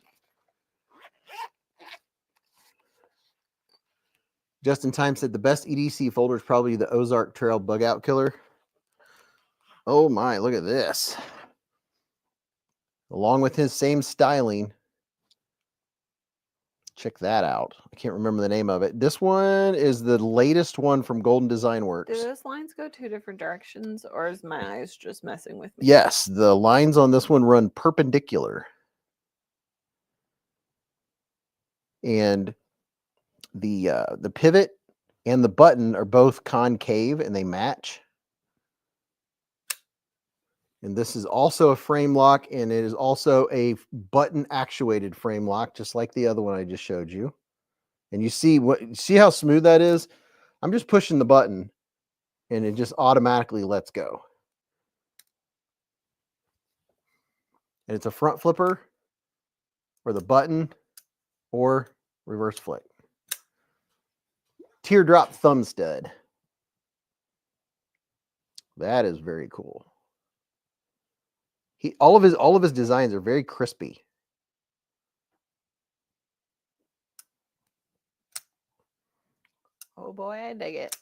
Just in Time said the best EDC folder is probably the Ozark Trail Bug Out Killer. Oh my, look at this. Along with his same styling. Check that out. I can't remember the name of it. This one is the latest one from Golden Design Works. Do those lines go two different directions, or is my eyes just messing with me? Yes, the lines on this one run perpendicular. And the pivot and the button are both concave and they match. And this is also a frame lock, and it is also a button actuated frame lock, just like the other one I just showed you. And you see how smooth that is? I'm just pushing the button and it just automatically lets go. And it's a front flipper or the button or reverse flick. Teardrop thumb stud. That is very cool. All of his designs are very crispy. Oh boy, I dig it.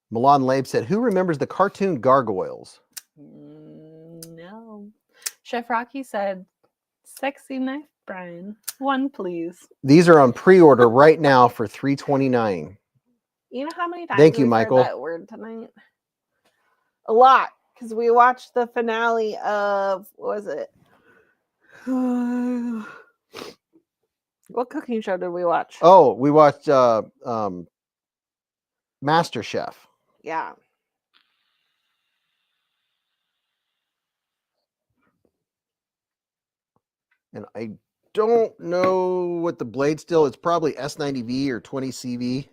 Milan Labe said, "Who remembers the cartoon Gargoyles?" No. Chef Rocky said, "Sexy knife, Brian. One, please." These are on pre-order right now for $329. You know how many times Thank you, we've Michael. heard that word tonight? A lot, because we watched the finale of, what was it? What cooking show did we watch? Oh, we watched Master Chef. Yeah. And I don't know what the blade still. It's probably S90V or 20CV.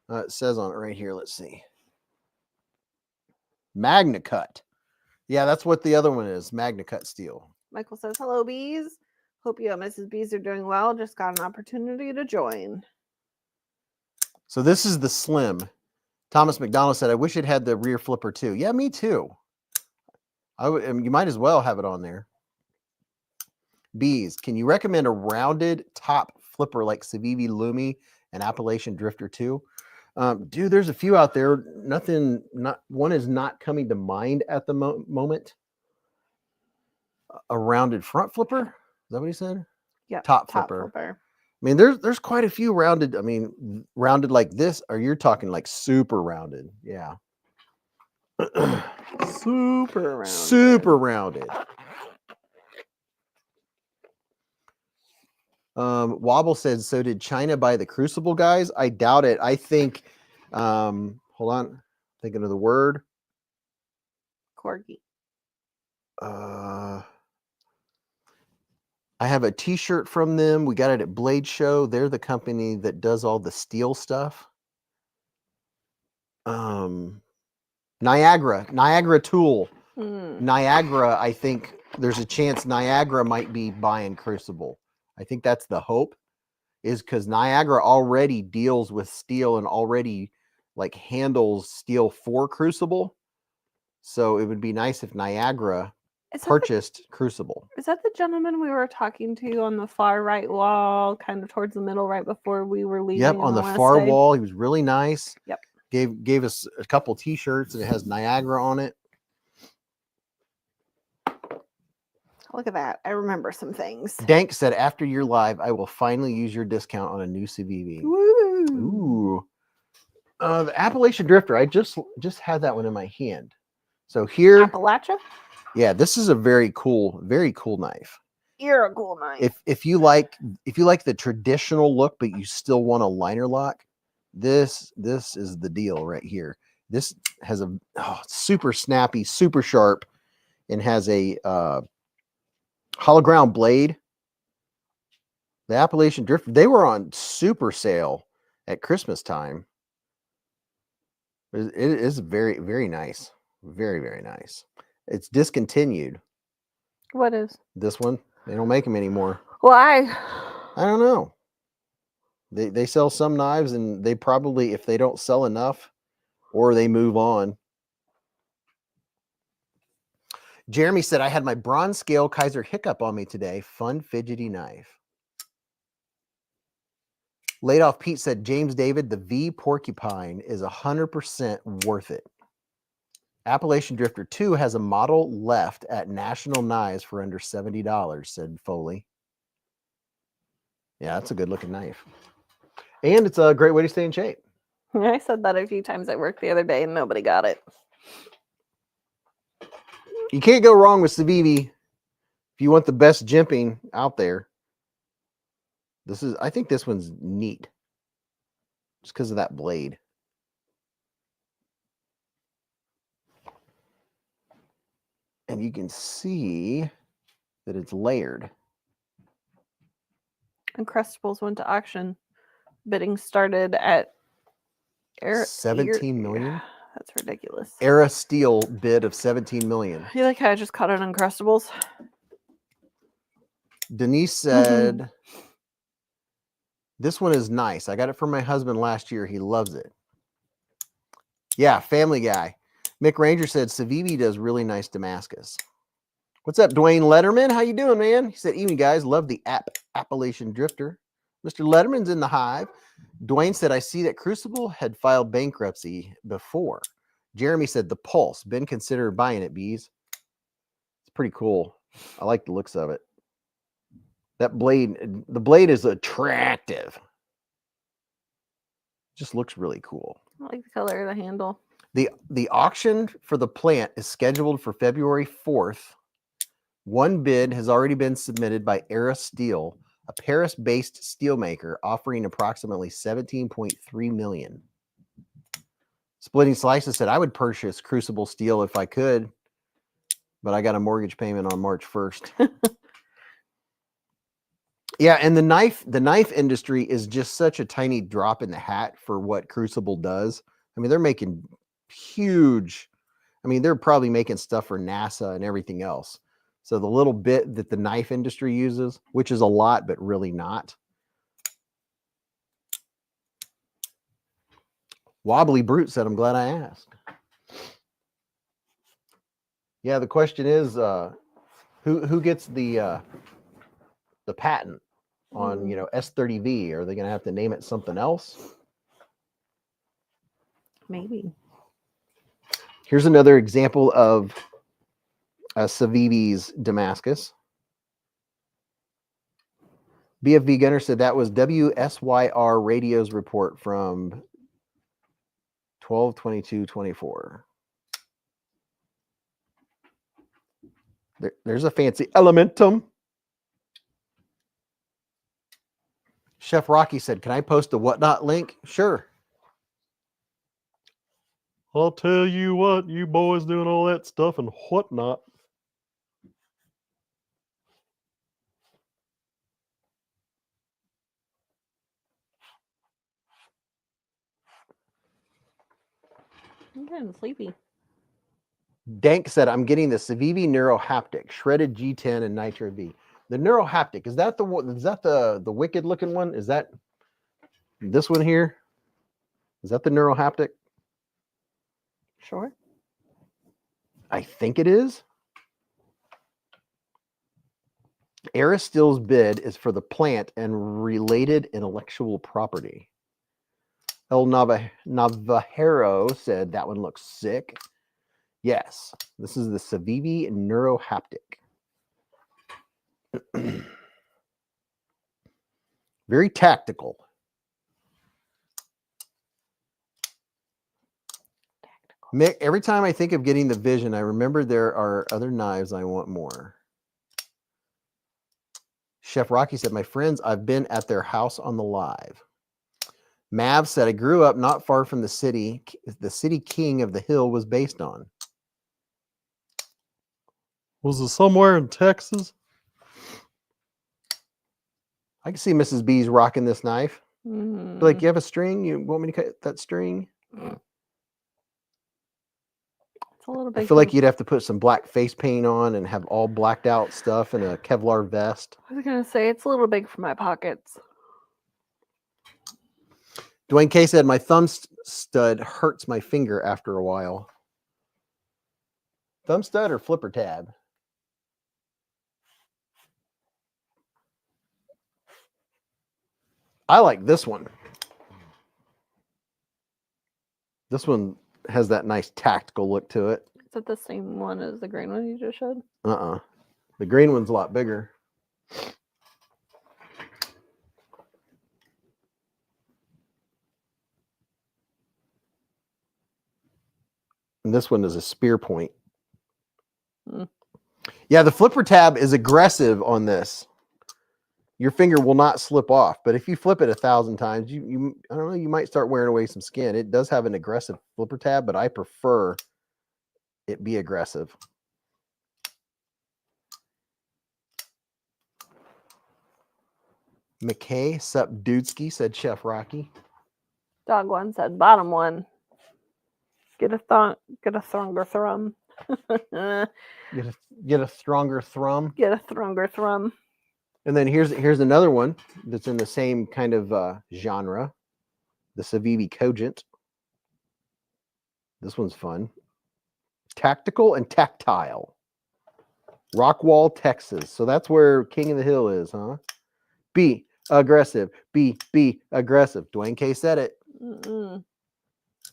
It says on it right here. Let's see. Magna Cut. Yeah, that's what the other one is. Magna Cut steel. Michael says, "Hello, Beez. Hope you and Mrs. Beez are doing well. Just got an opportunity to join." So this is the slim. Thomas McDonald said, "I wish it had the rear flipper too." Yeah, me too. You might as well have it on there. Beez, can you recommend a rounded top flipper like Civivi Lumi and Appalachian Drifter 2? Dude, there's a few out there. One is not coming to mind at the moment. A rounded front flipper? Is that what he said? Yeah. Top flipper. I mean, there's quite a few rounded. I mean, rounded like this, or you're talking like super rounded. Yeah. Super rounded. Super rounded. Wobble says, "So did China buy the Crucible guys?" I doubt it. I think, hold on, thinking of the word. Corgi. I have a t-shirt from them. We got it at Blade Show. They're the company that does all the steel stuff. Niagara Tool. Niagara, I think there's a chance Niagara might be buying Crucible. I think that's the hope, is because Niagara already deals with steel and already like handles steel for Crucible. So it would be nice if Niagara purchased Crucible. Is that the gentleman we were talking to on the far right wall, kind of towards the middle, right before we were leaving? Yep, on the far wall. He was really nice. Yep. Gave us a couple t-shirts and it has Niagara on it. Look at that. I remember some things. Dank said, "After your live, I will finally use your discount on a new Civivi." Woo! Ooh. The Appalachian Drifter. I just had that one in my hand. So here, Appalachia? Yeah, this is a very cool knife. You're a cool knife. If you like the traditional look, but you still want a liner lock, this is the deal right here. This has a super snappy, super sharp, and has a hollow ground blade. The Appalachian Drifter, they were on super sale at Christmas time. It is very, very nice. Very, very nice. It's discontinued. What is? This one. They don't make them anymore. Why? I don't know. They sell some knives, and they probably, if they don't sell enough, or they move on. Jeremy said, "I had my bronze scale Kaiser Hiccup on me today. Fun fidgety knife." Laid Off Pete said, "James David, the V Porcupine is 100% worth it. Appalachian Drifter 2 has a model left at National Knives for under $70, said Foley. Yeah, that's a good looking knife. And it's a great way to stay in shape. I said that a few times at work the other day and nobody got it. You can't go wrong with Civivi if you want the best jimping out there. I think this one's neat. Just because of that blade. And you can see that it's layered. Uncrustables went to auction. Bidding started at 17 million. That's ridiculous. Era Steel bid of 17 million. You like how I just caught it on Uncrustables? Denise said, this one is nice. I got it for my husband last year. He loves it. Yeah, Family Guy. Mick Ranger said, Civivi does really nice Damascus. What's up, Dwayne Letterman? How you doing, man? He said, evening, guys. Love the Appalachian Drifter. Mr. Letterman's in the hive. Dwayne said, I see that Crucible had filed bankruptcy before. Jeremy said, the Pulse. Been considered buying it, Beez. It's pretty cool. I like the looks of it. That blade, the blade is attractive. Just looks really cool. I like the color of the handle. The auction for the plant is scheduled for February 4th. One bid has already been submitted by Era Steel, a Paris-based steelmaker, offering approximately $17.3 million. Splitting Slices said, I would purchase Crucible Steel if I could, but I got a mortgage payment on March 1st. Yeah, and the knife industry is just such a tiny drop in the hat for what Crucible does. I mean, they're making huge, they're probably making stuff for NASA and everything else. So the little bit that the knife industry uses, which is a lot, but really not. Wobbly Brute said, I'm glad I asked. Yeah, the question is, who gets the patent on, S30V? Are they going to have to name it something else? Maybe. Here's another example of Civivi's Damascus. BFV Gunner said that was WSYR radio's report from 12/22/24. There's a fancy Elementum. Chef Rocky said, can I post a Whatnot link? Sure. I'll tell you what, you boys doing all that stuff and Whatnot. I'm getting sleepy. Dank said, I'm getting the Civivi Neurohaptic, shredded G10 and Nitro V. The Neurohaptic, is that the wicked looking one? Is that this one here? Is that the Neurohaptic? Sure. I think it is. Aristole's bid is for the plant and related intellectual property. El Navajero said that one looks sick. Yes, this is the Civivi Neurohaptic. Very tactical. Mick, every time I think of getting the Vision, I remember there are other knives I want more. Chef Rocky said, my friends, I've been at their house on the live. Mav said, I grew up not far from the city king of the hill was based on. Was it somewhere in Texas? I can see Mrs. B's rocking this knife. Mm. Like, you have a string? You want me to cut that string? It's a little big. I feel like you'd have to put some black face paint on and have all blacked out stuff and a Kevlar vest. I was going to say, it's a little big for my pockets. Dwayne K said, my thumb stud hurts my finger after a while. Thumb stud or flipper tab? I like this one. This one has that nice tactical look to it. Is it the same one as the green one you just showed? The green one's a lot bigger. And this one is a spear point. Mm. Yeah, the flipper tab is aggressive on this. your finger will not slip off. But if you flip it 1,000 times, you I don't know, you might start wearing away some skin. It does have an aggressive flipper tab, but I prefer it be aggressive. McKay, sup Dudesky, said Chef Rocky. Dog one said bottom one. Get a stronger thrum. Get a stronger thrum. Get a stronger thrum. And then here's another one that's in the same kind of genre. The Civivi Cogent. This one's fun. Tactical and tactile. Rockwall, Texas. So that's where King of the Hill is, huh? Be aggressive. Be aggressive. Dwayne K said it.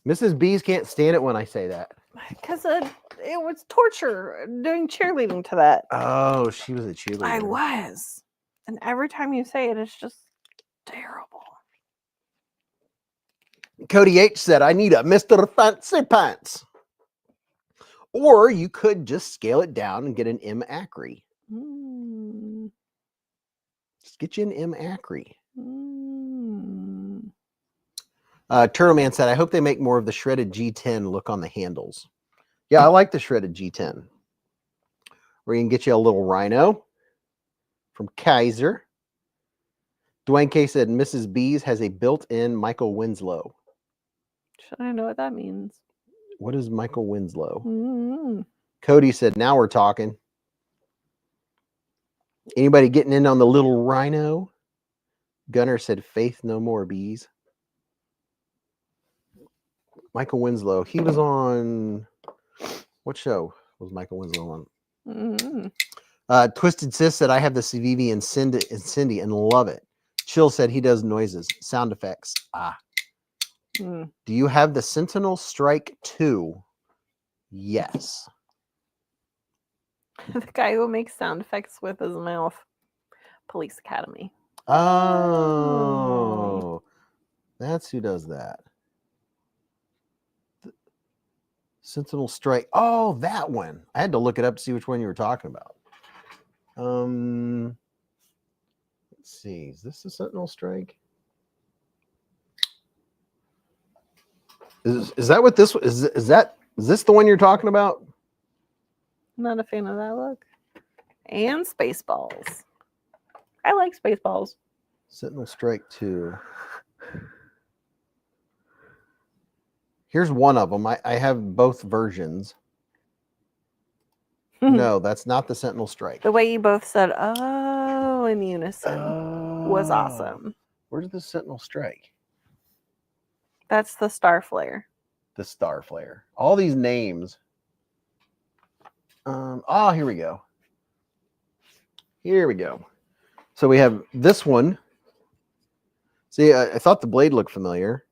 Mrs. Beez can't stand it when I say that. Because it was torture doing cheerleading to that. Oh, she was a cheerleader. I was. And every time you say it, it's just terrible. Cody H said, I need a Mr. Fancy Pants. Or you could just scale it down and get an M. Acri. Just get you an M. Acri. Turtle Man said, I hope they make more of the shredded G10 look on the handles. Yeah, I like the shredded G10. Where you can get you a little rhino from Kaiser. Dwayne K said, Mrs. Beez has a built-in Michael Winslow. Should I know what that means? What is Michael Winslow? Cody said, now we're talking. Anybody getting in on the little rhino? Gunner said, faith no more, Beez. Michael Winslow. He was on... What show was Michael Winslow on? Twisted Sis said, I have the Civivi and Cindy and love it. Chill said he does noises, sound effects. Do you have the Sentinel Strike 2? Yes. The guy who makes sound effects with his mouth. Police Academy. Oh. That's who does that. Sentinel Strike. Oh, that one. I had to look it up to see which one you were talking about. Let's see. Is this the Sentinel Strike? Is that what this is? Is this the one you're talking about? Not a fan of that look. And Spaceballs. I like Spaceballs. Sentinel Strike 2. Here's one of them. I have both versions. No, that's not the Sentinel Strike. The way you both said, oh, in unison was awesome. Where's the Sentinel Strike? That's the Star Flare. The Star Flare. All these names. Here we go. Here we go. So we have this one. See, I thought the blade looked familiar.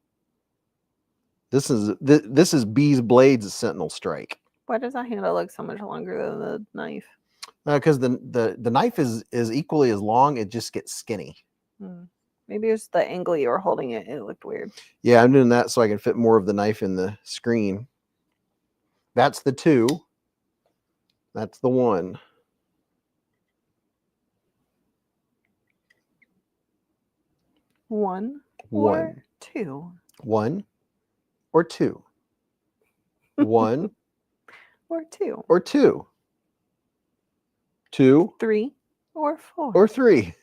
This is beezblades Sentinel Strike. Why does that handle look so much longer than the knife? Because the knife is equally as long. It just gets skinny. Maybe it's the angle you were holding it. It looked weird. Yeah, I'm doing that so I can fit more of the knife in the screen. That's the 2. That's the 1. One or two. 1 or 2. 1 or 2. or 2. 2 3 or 4. or 3.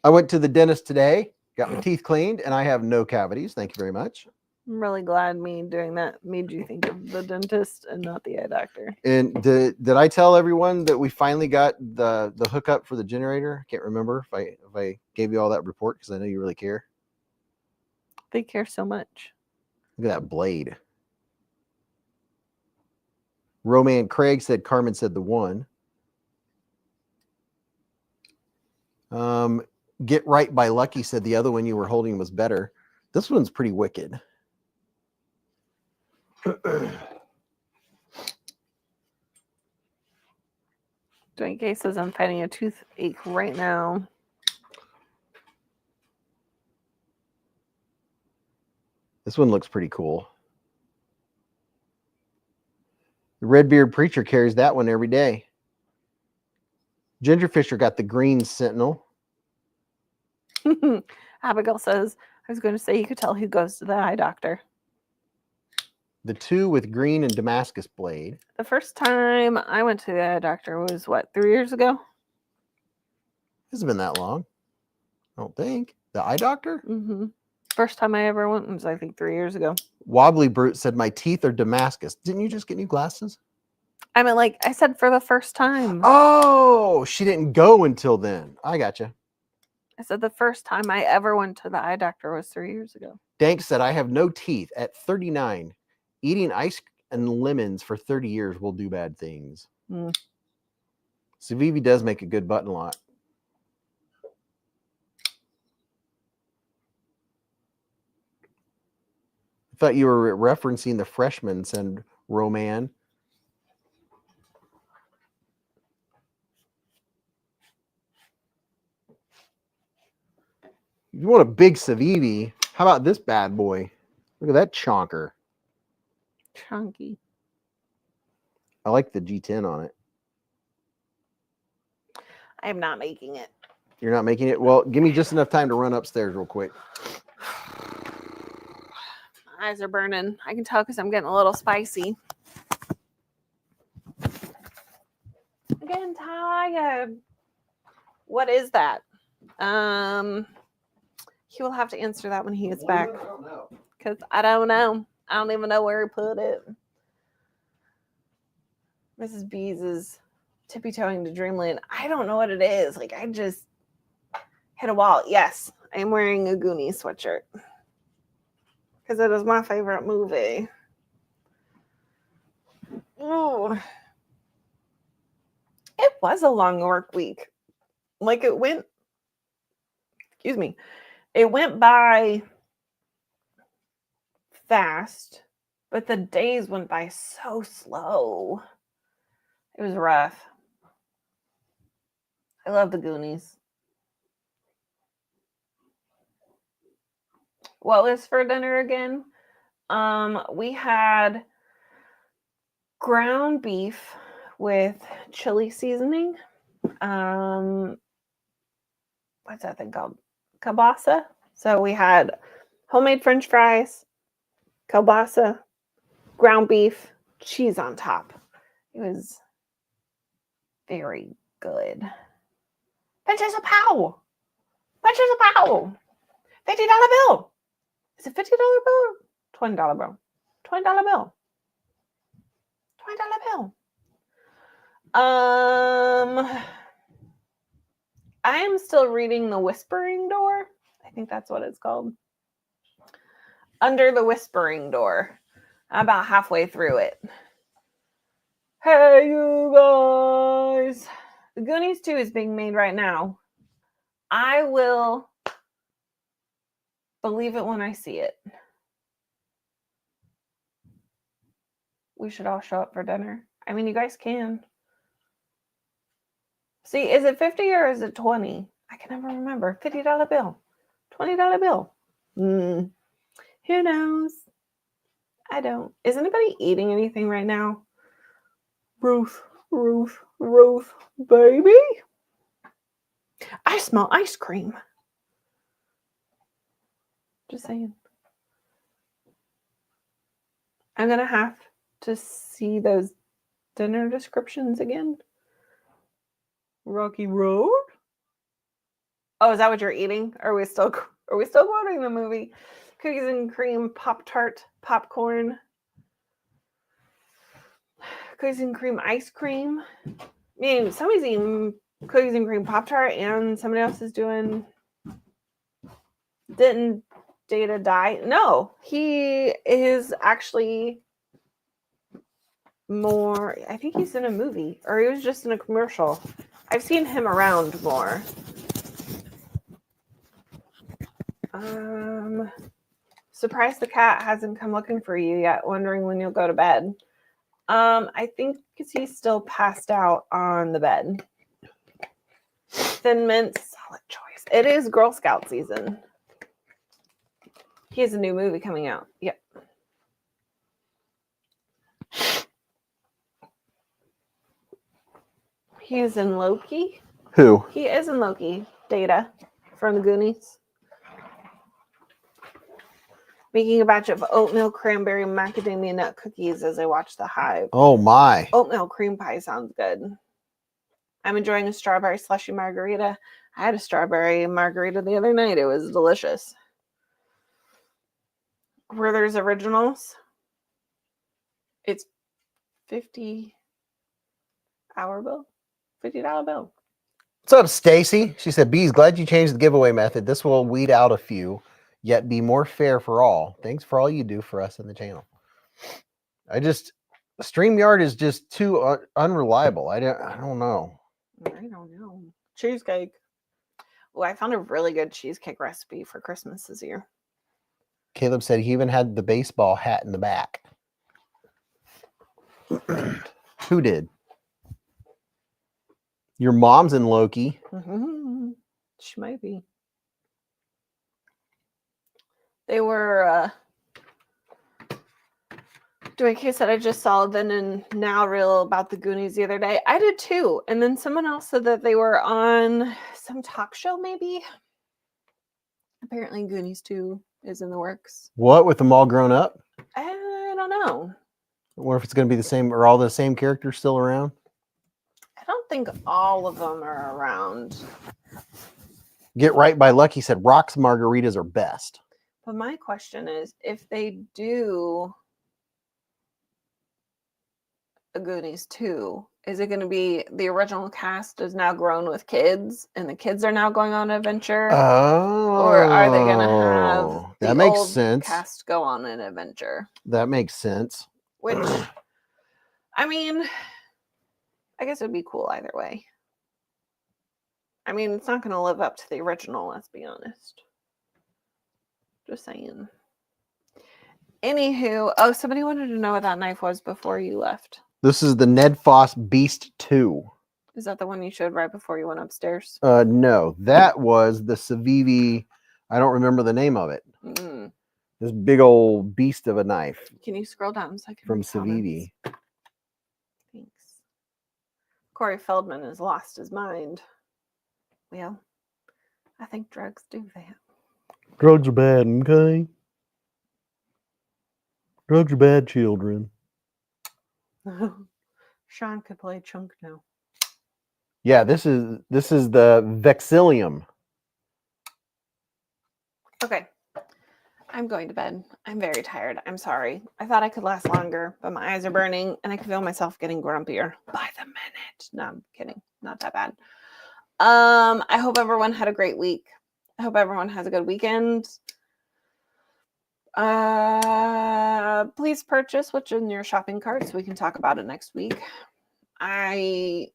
I went to the dentist today, got my teeth cleaned, and I have no cavities. Thank you very much. I'm really glad me doing that made you think of the dentist and not the eye doctor. And did I tell everyone that we finally got the hookup for the generator? I can't remember if I gave you all that report because I know you really care. They care so much. Look at that blade. Roman Craig said Carmen said the 1. Get Right by Lucky said the other one you were holding was better. This one's pretty wicked. Dwayne K says I'm fighting a toothache right now. This one looks pretty cool. The Redbeard Preacher carries that one every day. Ginger Fisher got the green sentinel. Abigail says, I was going to say you could tell who goes to the eye doctor. The 2 with green and Damascus blade. The first time I went to the eye doctor was, what, 3 years ago? Hasn't been that long. I don't think. The eye doctor? Mm-hmm. First time I ever went was, I think, 3 years ago. Wobbly Brute said, my teeth are Damascus. Didn't you just get new glasses? I mean, like I said, for the first time. Oh, she didn't go until then. I gotcha. I said the first time I ever went to the eye doctor was 3 years ago. Dank said, I have no teeth at 39. Eating ice and lemons for 30 years will do bad things. Mm. Civivi does make a good button lock. I thought you were referencing the freshman, said Roman. You want a big Civivi? How about this bad boy? Look at that chonker. Chunky. I like the G10 on it. I am not making it. You're not making it? Well, give me just enough time to run upstairs real quick. My eyes are burning. I can tell because I'm getting a little spicy. I'm getting tired. What is that? He will have to answer that when he gets back. Because I don't know. I don't even know where he put it. Mrs. Beez is tippy-toeing to dreamland. I don't know what it is. Like, I just hit a wall. Yes, I am wearing a Goonies sweatshirt. Because it is my favorite movie. Ooh. It was a long work week. Like, it went by fast, but the days went by so slow. It was rough. I love the Goonies. What was for dinner again? We had ground beef with chili seasoning. What's that thing called? Kielbasa. So we had homemade French fries, kielbasa, ground beef, cheese on top. It was very good. Pinches a pow. Pinches a pow. $50 bill. Is it $50 bill or $20 bill? $20 bill. $20 bill. I am still reading The Whispering Door. I think that's what it's called. Under the Whispering Door. I'm about halfway through it. Hey, you guys. The Goonies 2 is being made right now. I will believe it when I see it. We should all show up for dinner. I mean, you guys can. See, is it 50 or is it 20? I can never remember. $50 bill. $20 bill. Who knows? I don't. Is anybody eating anything right now? Ruth, baby. I smell ice cream. Just saying. I'm going to have to see those dinner descriptions again. Rocky Road? Oh, is that what you're eating? Are we still quoting the movie? Cookies and cream, Pop-Tart, popcorn. Cookies and cream ice cream. I mean, somebody's eating cookies and cream Pop-Tart and somebody else is doing... Didn't Data die? No, he is actually more... I think he's in a movie or he was just in a commercial. I've seen him around more. Surprised the cat hasn't come looking for you yet, wondering when you'll go to bed. I think because he's still passed out on the bed. Thin Mint, solid choice. It is Girl Scout season. He has a new movie coming out. Yep. He is in Loki. Who? He is in Loki. Data from the Goonies. Making a batch of oatmeal cranberry macadamia nut cookies as I watch The Hive. Oh my. Oatmeal cream pie sounds good. I'm enjoying a strawberry slushy margarita. I had a strawberry margarita the other night. It was delicious. Werther's Originals. It's $50 bill. $50 bill. What's up, Stacy? She said, Beez, glad you changed the giveaway method. This will weed out a few, yet be more fair for all. Thanks for all you do for us in the channel. StreamYard is just too unreliable. I don't know. I don't know. Cheesecake. Oh, I found a really good cheesecake recipe for Christmas this year. Caleb said he even had the baseball hat in the back. Who did? Your mom's in Loki. Mm-hmm. She might be. They were doing a case that I just saw then and now reel about the Goonies the other day. I did too. And then someone else said that they were on some talk show, maybe. Apparently Goonies 2 is in the works. What, with them all grown up? I don't know. I wonder if it's going to be the same, or all the same characters still around? I don't think all of them are around. Get Right by Lucky said Rock's margaritas are best. But my question is, if they do a Goonies 2, is it going to be the original cast is now grown with kids and the kids are now going on an adventure? Oh, Or are they going to have that the makes old sense. cast go on an adventure? That makes sense. Which, I mean, I guess it would be cool either way. I mean, it's not going to live up to the original, let's be honest. Just saying. Anywho, oh, somebody wanted to know what that knife was before you left. This is the Ned Foss Beast 2. Is that the one you showed right before you went upstairs? No, that was the Civivi. I don't remember the name of it. Mm. This big old beast of a knife Can you scroll down so I can from read comments? Civivi. Thanks. Corey Feldman has lost his mind. Well, I think drugs do that. Drugs are bad, okay? Drugs are bad, children. Sean could play Chunk now. Yeah, this is the Vexillium. Okay. I'm going to bed. I'm very tired. I'm sorry. I thought I could last longer, but my eyes are burning and I can feel myself getting grumpier by the minute. No, I'm kidding. Not that bad. I hope everyone had a great week. I hope everyone has a good weekend. Please purchase what's in your shopping cart so we can talk about it next week. I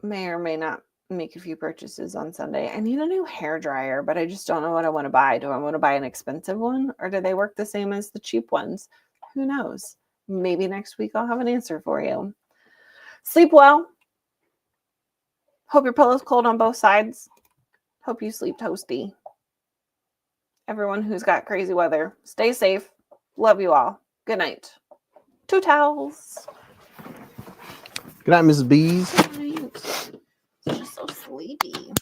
may or may not make a few purchases on Sunday. I need a new hair dryer, but I just don't know what I want to buy. Do I want to buy an expensive one, or do they work the same as the cheap ones? Who knows? Maybe next week I'll have an answer for you. Sleep well. Hope your pillow's cold on both sides. Hope you sleep toasty. Everyone who's got crazy weather, stay safe. Love you all. Good night. 2 towels. Good night, Mrs. Beez. Good night. I'm just so sleepy.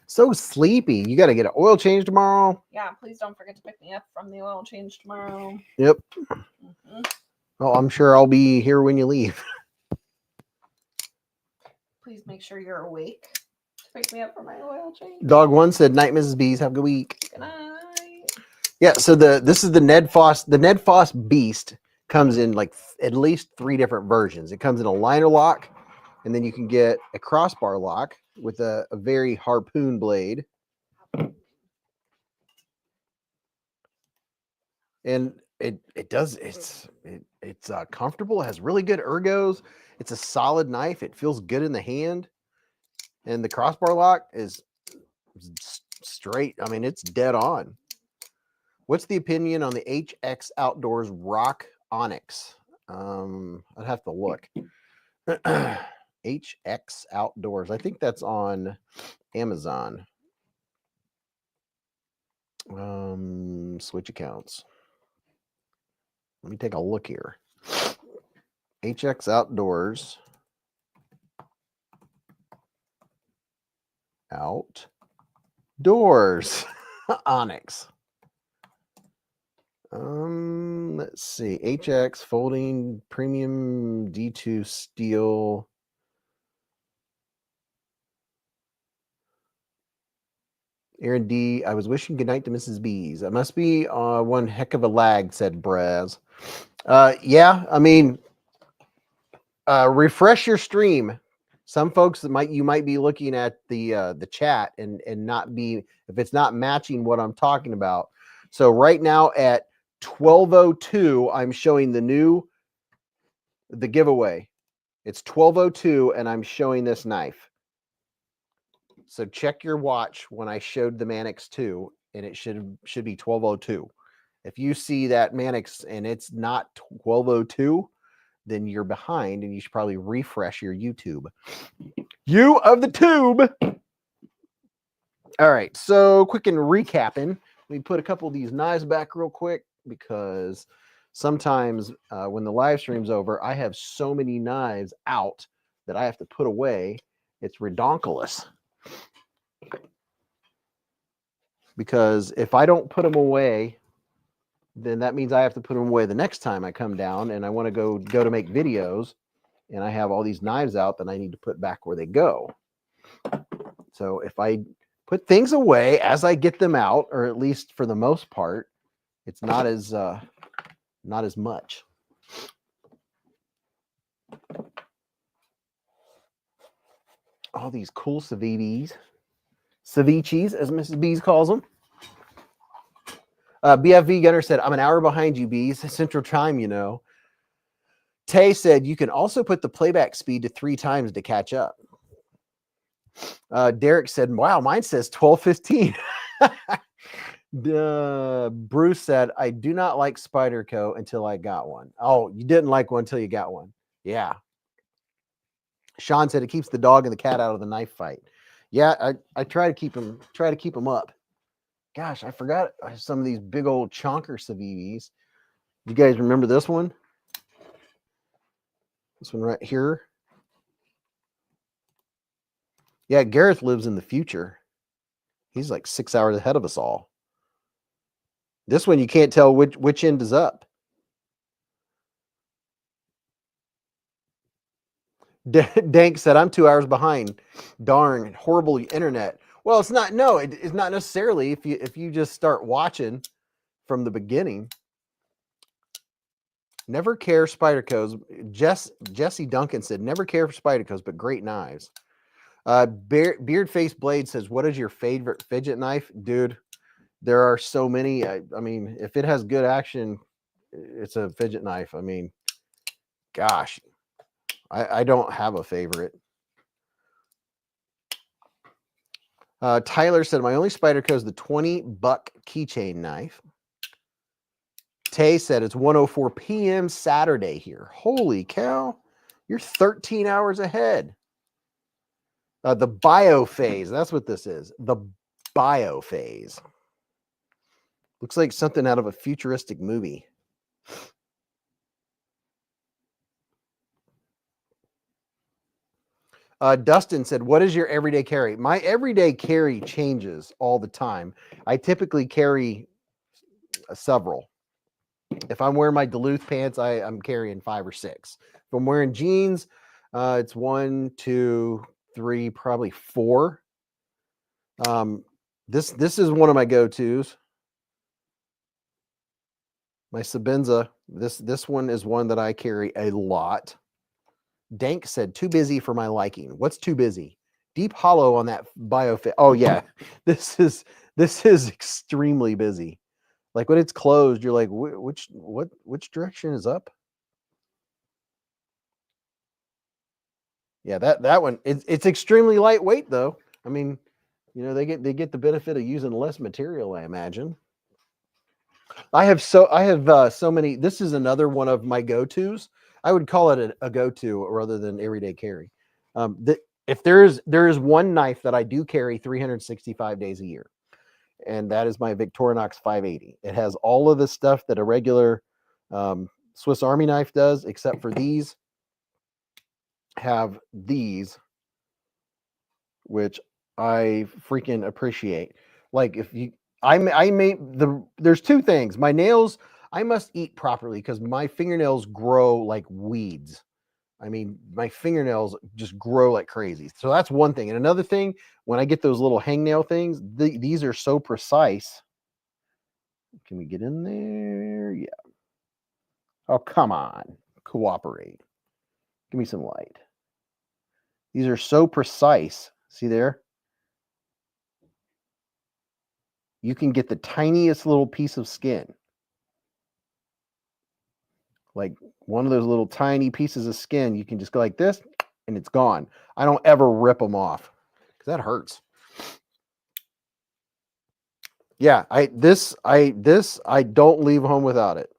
So sleepy. You got to get an oil change tomorrow. Yeah, please don't forget to pick me up from the oil change tomorrow. Yep. Mm-hmm. Oh, I'm sure I'll be here when you leave. Please make sure you're awake to pick me up for my oil change. Dog One said, "Night, Mrs. Beez. Have a good week." Good night. Yeah. So this is the Ned Foss. The Ned Foss Beast comes in like at least 3 different versions. It comes in a liner lock, and then you can get a crossbar lock with a very harpoon blade. And it's comfortable. It has really good ergos. It's a solid knife. It feels good in the hand. And the crossbar lock is straight. I mean, it's dead on. What's the opinion on the HX Outdoors Rock Onyx? I'd have to look. HX Outdoors. I think that's on Amazon. Switch accounts. Let me take a look here. HX Outdoors. outdoors. Onyx. Let's see. HX folding premium D2 steel. Aaron D, I was wishing good night to Mrs. Beez. It must be one heck of a lag, said Braz. Yeah, I mean, refresh your stream. Some folks that you might be looking at the chat and not be, if it's not matching what I'm talking about. So right now at 12:02, I'm showing the giveaway. It's 12:02 and I'm showing this knife. So check your watch when I showed the Manix 2 and it should be 12:02. If you see that Manix and it's not 12:02, then you're behind and you should probably refresh your YouTube. You of the tube. All right, so quick and recapping. Let me put a couple of these knives back real quick because sometimes when the live stream's over, I have so many knives out that I have to put away. It's redonkulous. Because if I don't put them away, then that means I have to put them away the next time I come down and I want to go to make videos and I have all these knives out that I need to put back where they go. So if I put things away as I get them out, or at least for the most part, it's not as much. All these cool ceviches, as Mrs. Beez calls them. BFV Gunner said, I'm an hour behind you, Beez. Central Time, you know. Tay said, you can also put the playback speed to 3 times to catch up. Derek said, wow, mine says 12:15. Bruce said, I do not like Spyderco until I got one. Oh, you didn't like one until you got one. Yeah. Sean said it keeps the dog and the cat out of the knife fight. Yeah, I try to keep them up. Gosh, I forgot some of these big old chonker Civivis. You guys remember this one? This one right here. Yeah, Gareth lives in the future. He's like 6 hours ahead of us all. This one, you can't tell which end is up. Dank said, I'm 2 hours behind. Darn, horrible internet. Well, it's not, no, it's not necessarily if you just start watching from the beginning. Never care Spydercos. Jesse Duncan said, never care for Spydercos, but great knives. Beard Face Blade says, what is your favorite fidget knife? Dude, there are so many. I mean, if it has good action, it's a fidget knife. I mean, gosh, I don't have a favorite. Tyler said, my only Spyderco is the $20 keychain knife. Tay said, it's 1:04 p.m. Saturday here. Holy cow. You're 13 hours ahead. The bio phase. That's what this is. The bio phase. Looks like something out of a futuristic movie. Dustin said, what is your everyday carry? My everyday carry changes all the time. I typically carry several. If I'm wearing my Duluth pants, I'm carrying 5 or 6. If I'm wearing jeans, it's 1, 2, 3, probably 4. This is one of my go-tos. My Sabenza. This one is one that I carry a lot. Dank said, too busy for my liking. What's too busy? Deep hollow on that biofit. Oh yeah, this is extremely busy. Like when it's closed, you're like, which direction is up? Yeah, that one. It's extremely lightweight though. I mean, you know, they get the benefit of using less material, I imagine. I have so many. This is another one of my go-tos. I would call it a go-to rather than everyday carry. If there is one knife that I do carry 365 days a year, and that is my Victorinox 580. It has all of the stuff that a regular Swiss Army knife does, except for these. Have these, which I freaking appreciate. Like if you, I made there's two things. My nails, I must eat properly because my fingernails grow like weeds. I mean, my fingernails just grow like crazy. So that's one thing. And another thing, when I get those little hangnail things, these are so precise. Can we get in there? Yeah. Oh, come on. Cooperate. Give me some light. These are so precise. See there? You can get the tiniest little piece of skin. Like one of those little tiny pieces of skin, you can just go like this and it's gone. I don't ever rip them off because that hurts. Yeah, I don't leave home without it.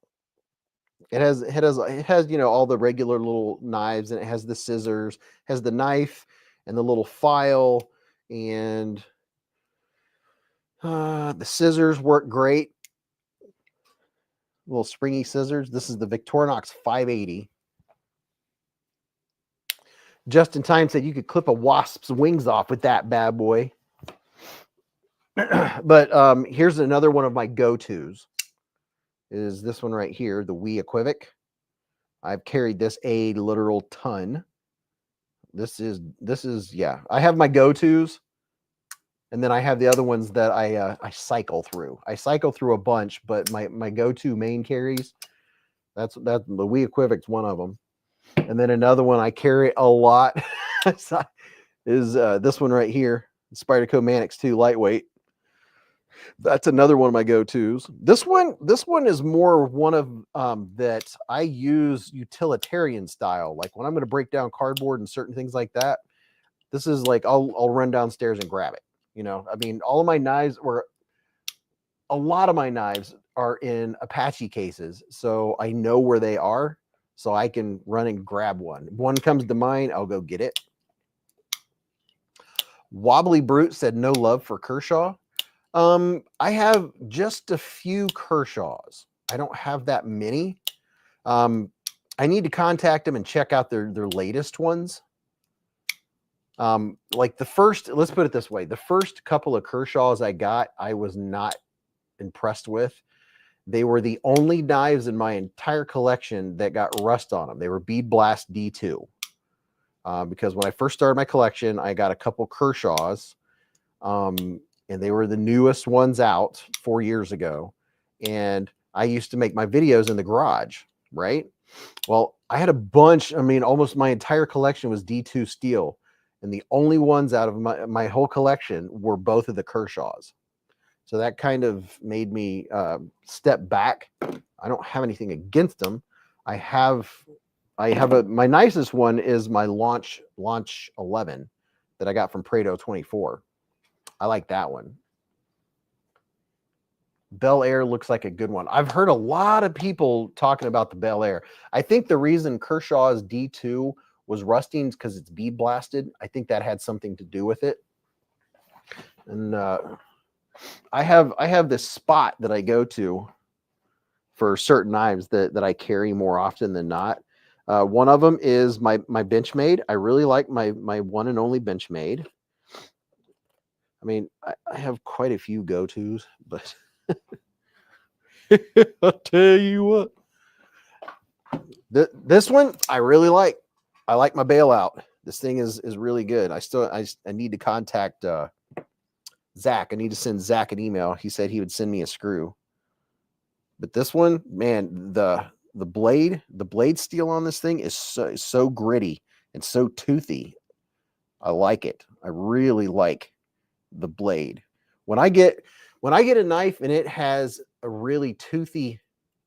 It has all the regular little knives, and it has the scissors, has the knife and the little file, and the scissors work great. Little springy scissors. This is the Victorinox 580. Just in time said you could clip a wasp's wings off with that bad boy. But here's another one of my go-tos. Is this one right here, the Wii Equivoc. I've carried this a literal ton. This is yeah. I have my go-tos, and then I have the other ones that I cycle through. I cycle through a bunch, but my go-to main carries, that's the Wii Equivoc's one of them. And then another one I carry a lot is this one right here, Spyderco Manix 2 lightweight. That's another one of my go-tos. This one is more one of that I use utilitarian style. Like when I'm going to break down cardboard and certain things like that, this is like I'll run downstairs and grab it. You know, I mean, all of my knives a lot of my knives are in Apache cases, so I know where they are, so I can run and grab one. One comes to mind, I'll go get it. Wobbly Brute said no love for Kershaw. I have just a few Kershaws. I don't have that many. I need to contact them and check out their latest ones. Like the first, let's put it this way. The first couple of Kershaws I got, I was not impressed with. They were the only knives in my entire collection that got rust on them. They were Bead Blast D2. Because when I first started my collection, I got a couple Kershaws. And they were the newest ones out 4 years ago. And I used to make my videos in the garage, right? Well, I had a bunch. I mean, almost my entire collection was D2 steel. And the only ones out of my whole collection were both of the Kershaws. So that kind of made me step back. I don't have anything against them. I have my nicest one is my Launch 11 that I got from Prado 24. I like that one. Bel Air looks like a good one. I've heard a lot of people talking about the Bel Air. I think the reason Kershaw's D2 was rusting is because it's bead blasted. I think that had something to do with it. And I have this spot that I go to for certain knives that I carry more often than not. One of them is my Benchmade. I really like my one and only Benchmade. I mean, I have quite a few go-tos, but I'll tell you what. This one I really like. I like my bailout. This thing is really good. I need to contact Zach. I need to send Zach an email. He said he would send me a screw. But this one, man, the blade steel on this thing is so gritty and so toothy. I like it. I really like the blade. When I get a knife and it has a really toothy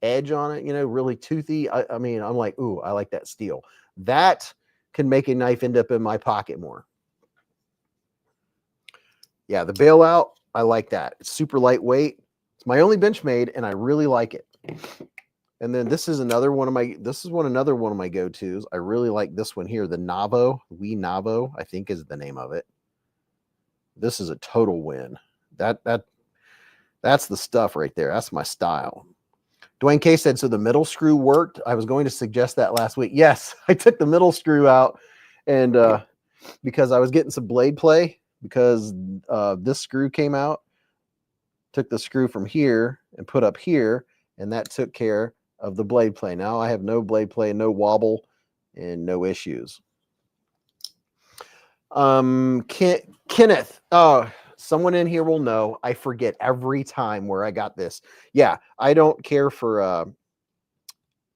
edge on it, you know, really toothy, I mean, I'm like, ooh, I like that steel. That can make a knife end up in my pocket more. Yeah, the bailout, I like that. It's super lightweight. It's my only Benchmade, and I really like it. And then this is another one of my go-tos. I really like this one here, the Navo, Wii Navo, I think is the name of it. This is a total win. That's the stuff right there. That's my style. Dwayne K said, so the middle screw worked. I was going to suggest that last week. Yes, I took the middle screw out and because I was getting some blade play because this screw came out, took the screw from here and put up here, and that took care of the blade play. Now I have no blade play, no wobble, and no issues. Kenneth, someone in here will know. I forget every time where I got this. Yeah, I don't care for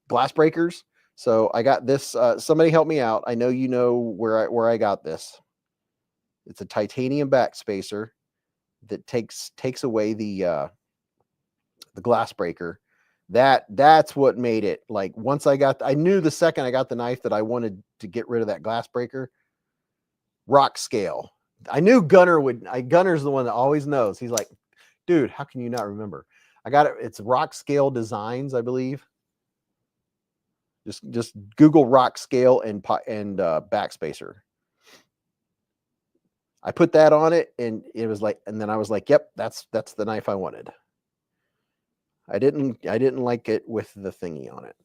glass breakers, so I got this. Somebody help me out. I know you know where I got this. It's a titanium backspacer that takes away the glass breaker. That's what made it. Like once I knew the second I got the knife that I wanted to get rid of that glass breaker. Rock scale. I knew Gunner would. Gunner's the one that always knows. He's like, dude, how can you not remember? I got it. It's Rock Scale Designs, I believe. Just Google Rock Scale and backspacer. I put that on it, and it was like, and then I was like, yep, that's the knife I wanted. I didn't like it with the thingy on it.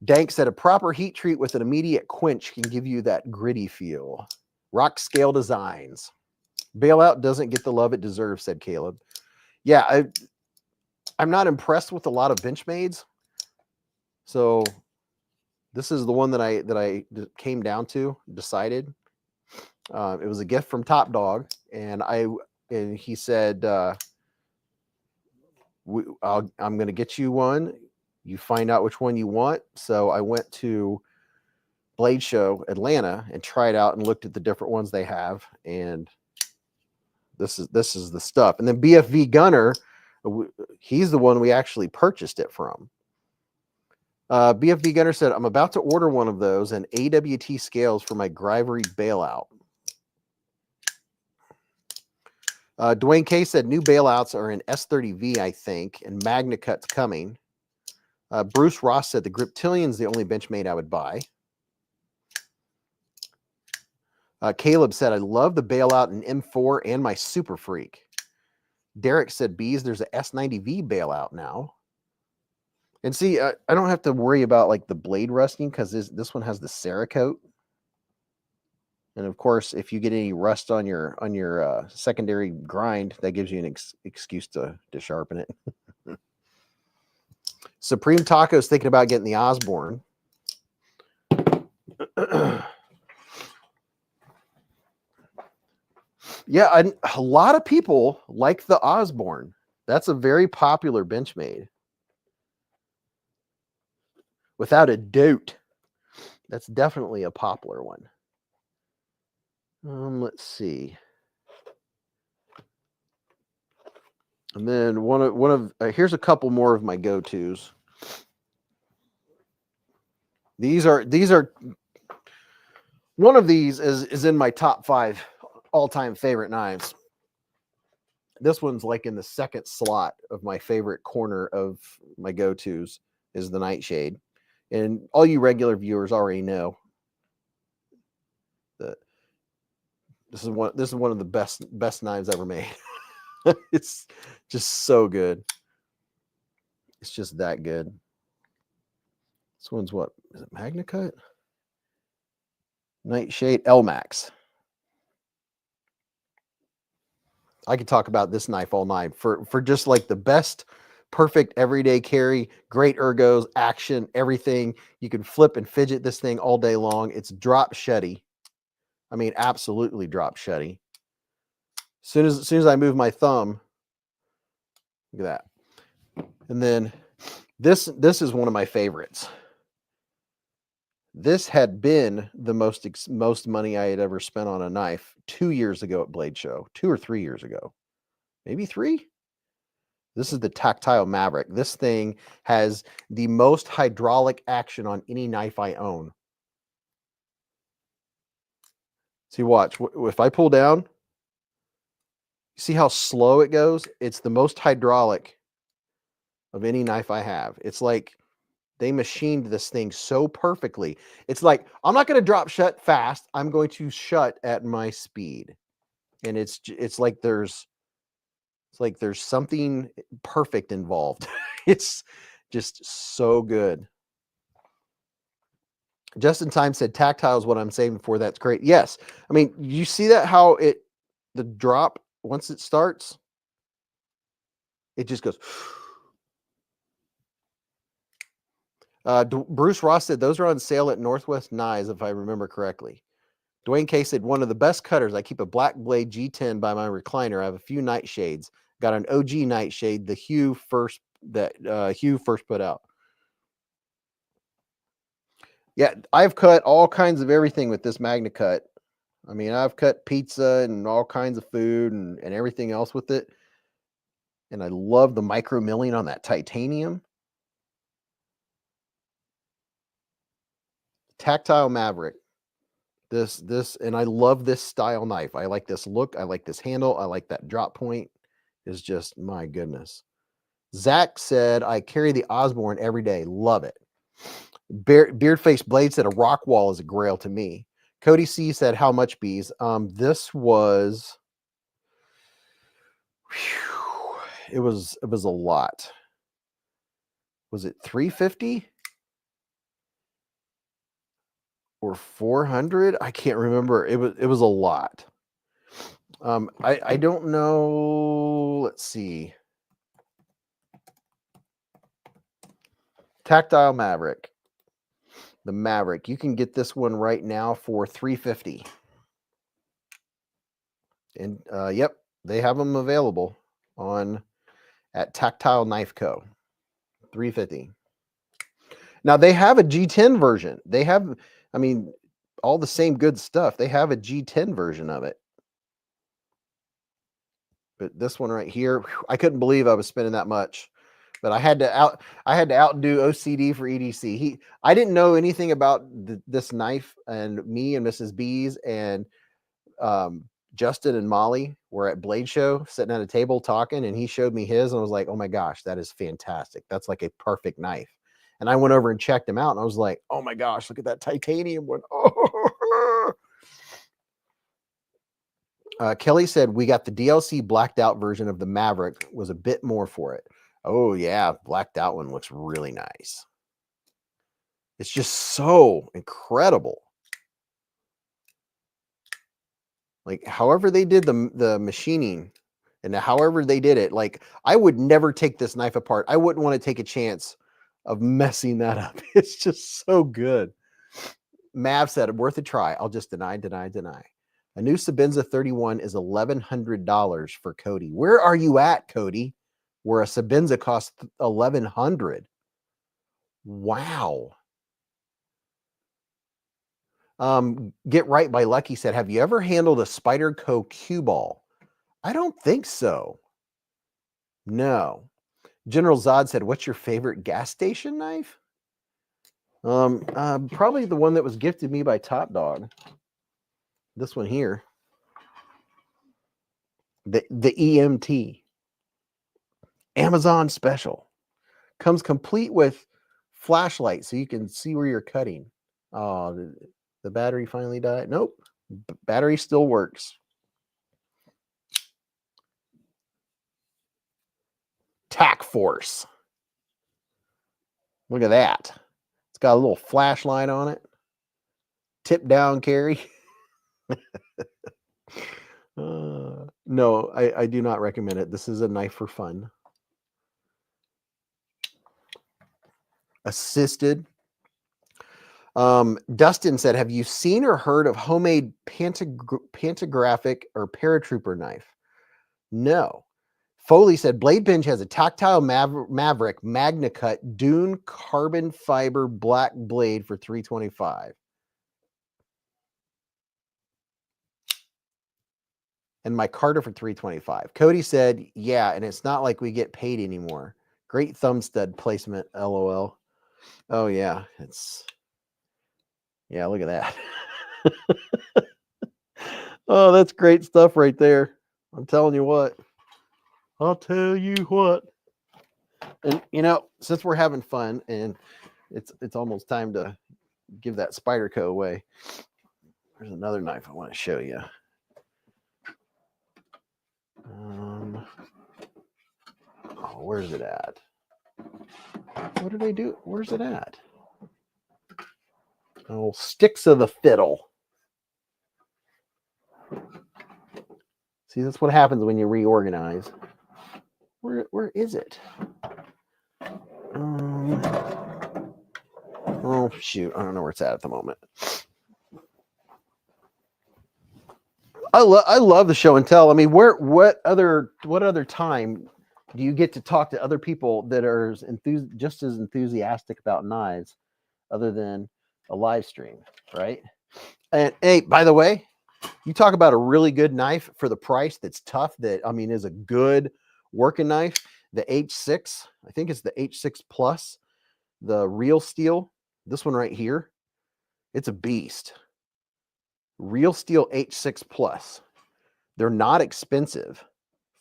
Dank said a proper heat treat with an immediate quench can give you that gritty feel. Rock Scale Designs. Bailout doesn't get the love it deserves, said Caleb. Yeah, I'm not impressed with a lot of Benchmades. So this is the one that I came down to, decided. It was a gift from Top Dog, and he said, I'm going to get you one. You find out which one you want. So I went to Blade Show Atlanta and tried out and looked at the different ones they have, and this is the stuff. And then BFV Gunner, he's the one we actually purchased it from. BFV Gunner said, I'm about to order one of those and AWT scales for my Grivery bailout. Dwayne K said new bailouts are in S30V, I think, and Magna Cut's coming. Bruce Ross said the Griptilian's the only Benchmade I would buy. Caleb said, I love the bailout in M4 and my Super Freak. Derek said, Beez, there's a S90V bailout now. And see, I don't have to worry about like the blade rusting because this one has the Cerakote. And of course, if you get any rust on your secondary grind, that gives you an excuse to sharpen it. Supreme Taco's thinking about getting the Osborne. Yeah, a lot of people like the Osborne. That's a very popular Benchmade. Without a doubt. That's definitely a popular one. Let's see. And then one of here's a couple more of my go-tos. These are one of these is in my top 5 all-time favorite knives. This one's like in the second slot of my favorite corner of my go-tos is the Nightshade. And all you regular viewers already know that this is one of the best knives ever made. It's just so good. It's just that good. This one's what? Is it Magna Cut? Nightshade L-Max. I could talk about this knife all night for just like the best, perfect everyday carry, great ergos, action, everything. You can flip and fidget this thing all day long. It's drop shutty. I mean, absolutely drop shutty. As soon as I move my thumb, look at that. And then this is one of my favorites. This had been the most money I had ever spent on a knife 2 years ago at Blade Show, 2 or 3 years ago, maybe 3. This is the Tactile Maverick. This thing has the most hydraulic action on any knife I own. See, watch. If I pull down, see how slow it goes? It's the most hydraulic of any knife I have. It's like they machined this thing so perfectly. It's like, I'm not going to drop shut fast. I'm going to shut at my speed. And it's like there's something perfect involved. It's just so good. Just in Time said tactile is what I'm saving for. That's great. Yes. I mean, you see that how the drop, once it starts, it just goes. Bruce Ross said those are on sale at Northwest Knives, if I remember correctly. Dwayne K said one of the best cutters. I keep a black blade G10 by my recliner. I have a few nightshades. Got an OG nightshade, the Hugh first put out. Yeah, I've cut all kinds of everything with this MagnaCut. I mean, I've cut pizza and all kinds of food and everything else with it. And I love the micro milling on that titanium. Tactile Maverick. And I love this style knife. I like this look. I like this handle. I like that drop point. Is just, my goodness. Zach said, I carry the Osborne every day. Love it. Beardface Blade said a rock wall is a grail to me. Cody C said, how much, Beez? This was, whew, it was a lot. Was it $350 or $400? I can't remember. It was a lot. I don't know. Let's see. Tactile Maverick. The Maverick. You can get this one right now for $350. And yep, they have them available at Tactile Knife Co. $350. Now they have a G10 version. They have, I mean, all the same good stuff. They have a G10 version of it. But this one right here, I couldn't believe I was spending that much. But I had to outdo OCD for EDC. I didn't know anything about this knife, and me and Mrs. Beez and Justin and Molly were at Blade Show sitting at a table talking, and he showed me his, and I was like, oh my gosh, that is fantastic. That's like a perfect knife. And I went over and checked him out, and I was like, oh my gosh, look at that titanium one. Oh. Kelly said we got the DLC blacked out version of the Maverick, was a bit more for it. Oh yeah, blacked out one looks really nice. It's just so incredible. Like, however they did the machining and however they did it, like, I would never take this knife apart. I wouldn't want to take a chance of messing that up. It's just so good. Mav said, worth a try. I'll just deny. A new Sabenza 31 is $1,100 for Cody. Where are you at, Cody? Where a Sabenza costs $1,100. Wow. Get Right by Lucky said, have you ever handled a Spyderco cue ball? I don't think so. No. General Zod said, what's your favorite gas station knife? Probably the one that was gifted me by Top Dog. This one here. The EMT. Amazon special. Comes complete with flashlight so you can see where you're cutting. Oh, the battery finally died. Nope. Battery still works. Tac Force. Look at that. It's got a little flashlight on it. Tip down carry. No, I do not recommend it. This is a knife for fun. Assisted. Dustin said, have you seen or heard of homemade pantographic or paratrooper knife? No. Foley said, Blade Bench has a tactile Maverick MagnaCut Dune carbon fiber black blade for $325. And my Carter for $325. Cody said, yeah, and it's not like we get paid anymore. Great thumb stud placement, LOL. Oh yeah, yeah, look at that. Oh, that's great stuff right there. I'm telling you what. I'll tell you what. And you know, since we're having fun and it's almost time to give that Spyderco away. There's another knife I want to show you. Oh, where's it at? What did I do? Where's it at? Oh, Sticks of the Fiddle. See, that's what happens when you reorganize. Where is it? Oh shoot, I don't know where it's at the moment. I love the show and tell. I mean, what other time do you get to talk to other people that are just as enthusiastic about knives, other than a live stream, right? And hey, by the way, you talk about a really good knife for the price that's tough, that I mean is a good working knife. The H6, I think it's the H6 Plus, the real steel. This one right here, it's a beast. Real steel H6 Plus. They're not expensive.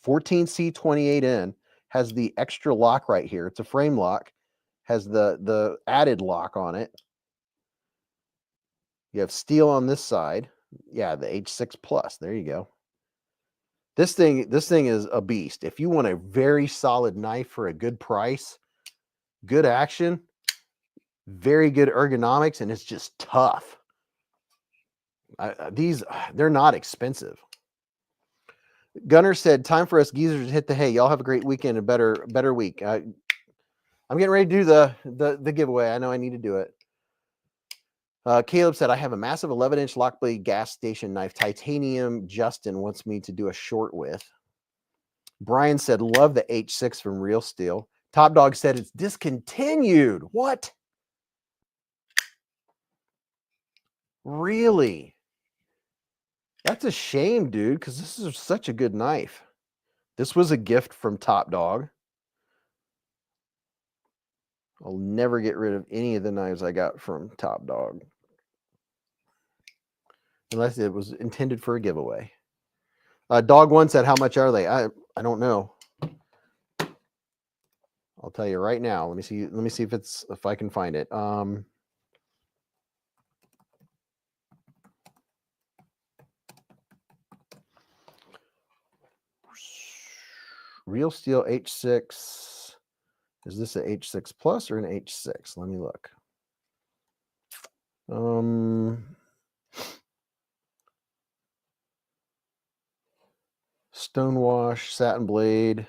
14C28N has the extra lock right here. It's a frame lock, has the added lock on it. You have steel on this side. Yeah, the H6 Plus. There you go. This thing is a beast. If you want a very solid knife for a good price, good action, very good ergonomics, and it's just tough. They're not expensive. Gunner said, "Time for us geezers to hit the hay. Y'all have a great weekend, a better week." I'm getting ready to do the giveaway. I know I need to do it. Caleb said, "I have a massive 11-inch lock blade gas station knife, titanium. Justin wants me to do a short with." Brian said, "Love the H6 from Real Steel." Top Dog said it's discontinued. What? Really? That's a shame, dude, because this is such a good knife. This was a gift from Top Dog. I'll never get rid of any of the knives I got from Top Dog, unless it was intended for a giveaway. Dog One said, "How much are they?" I don't know. I'll tell you right now. Let me see if I can find it. Real Steel H6. Is this an H6 Plus or an H6? Let me look. Stonewash, satin blade.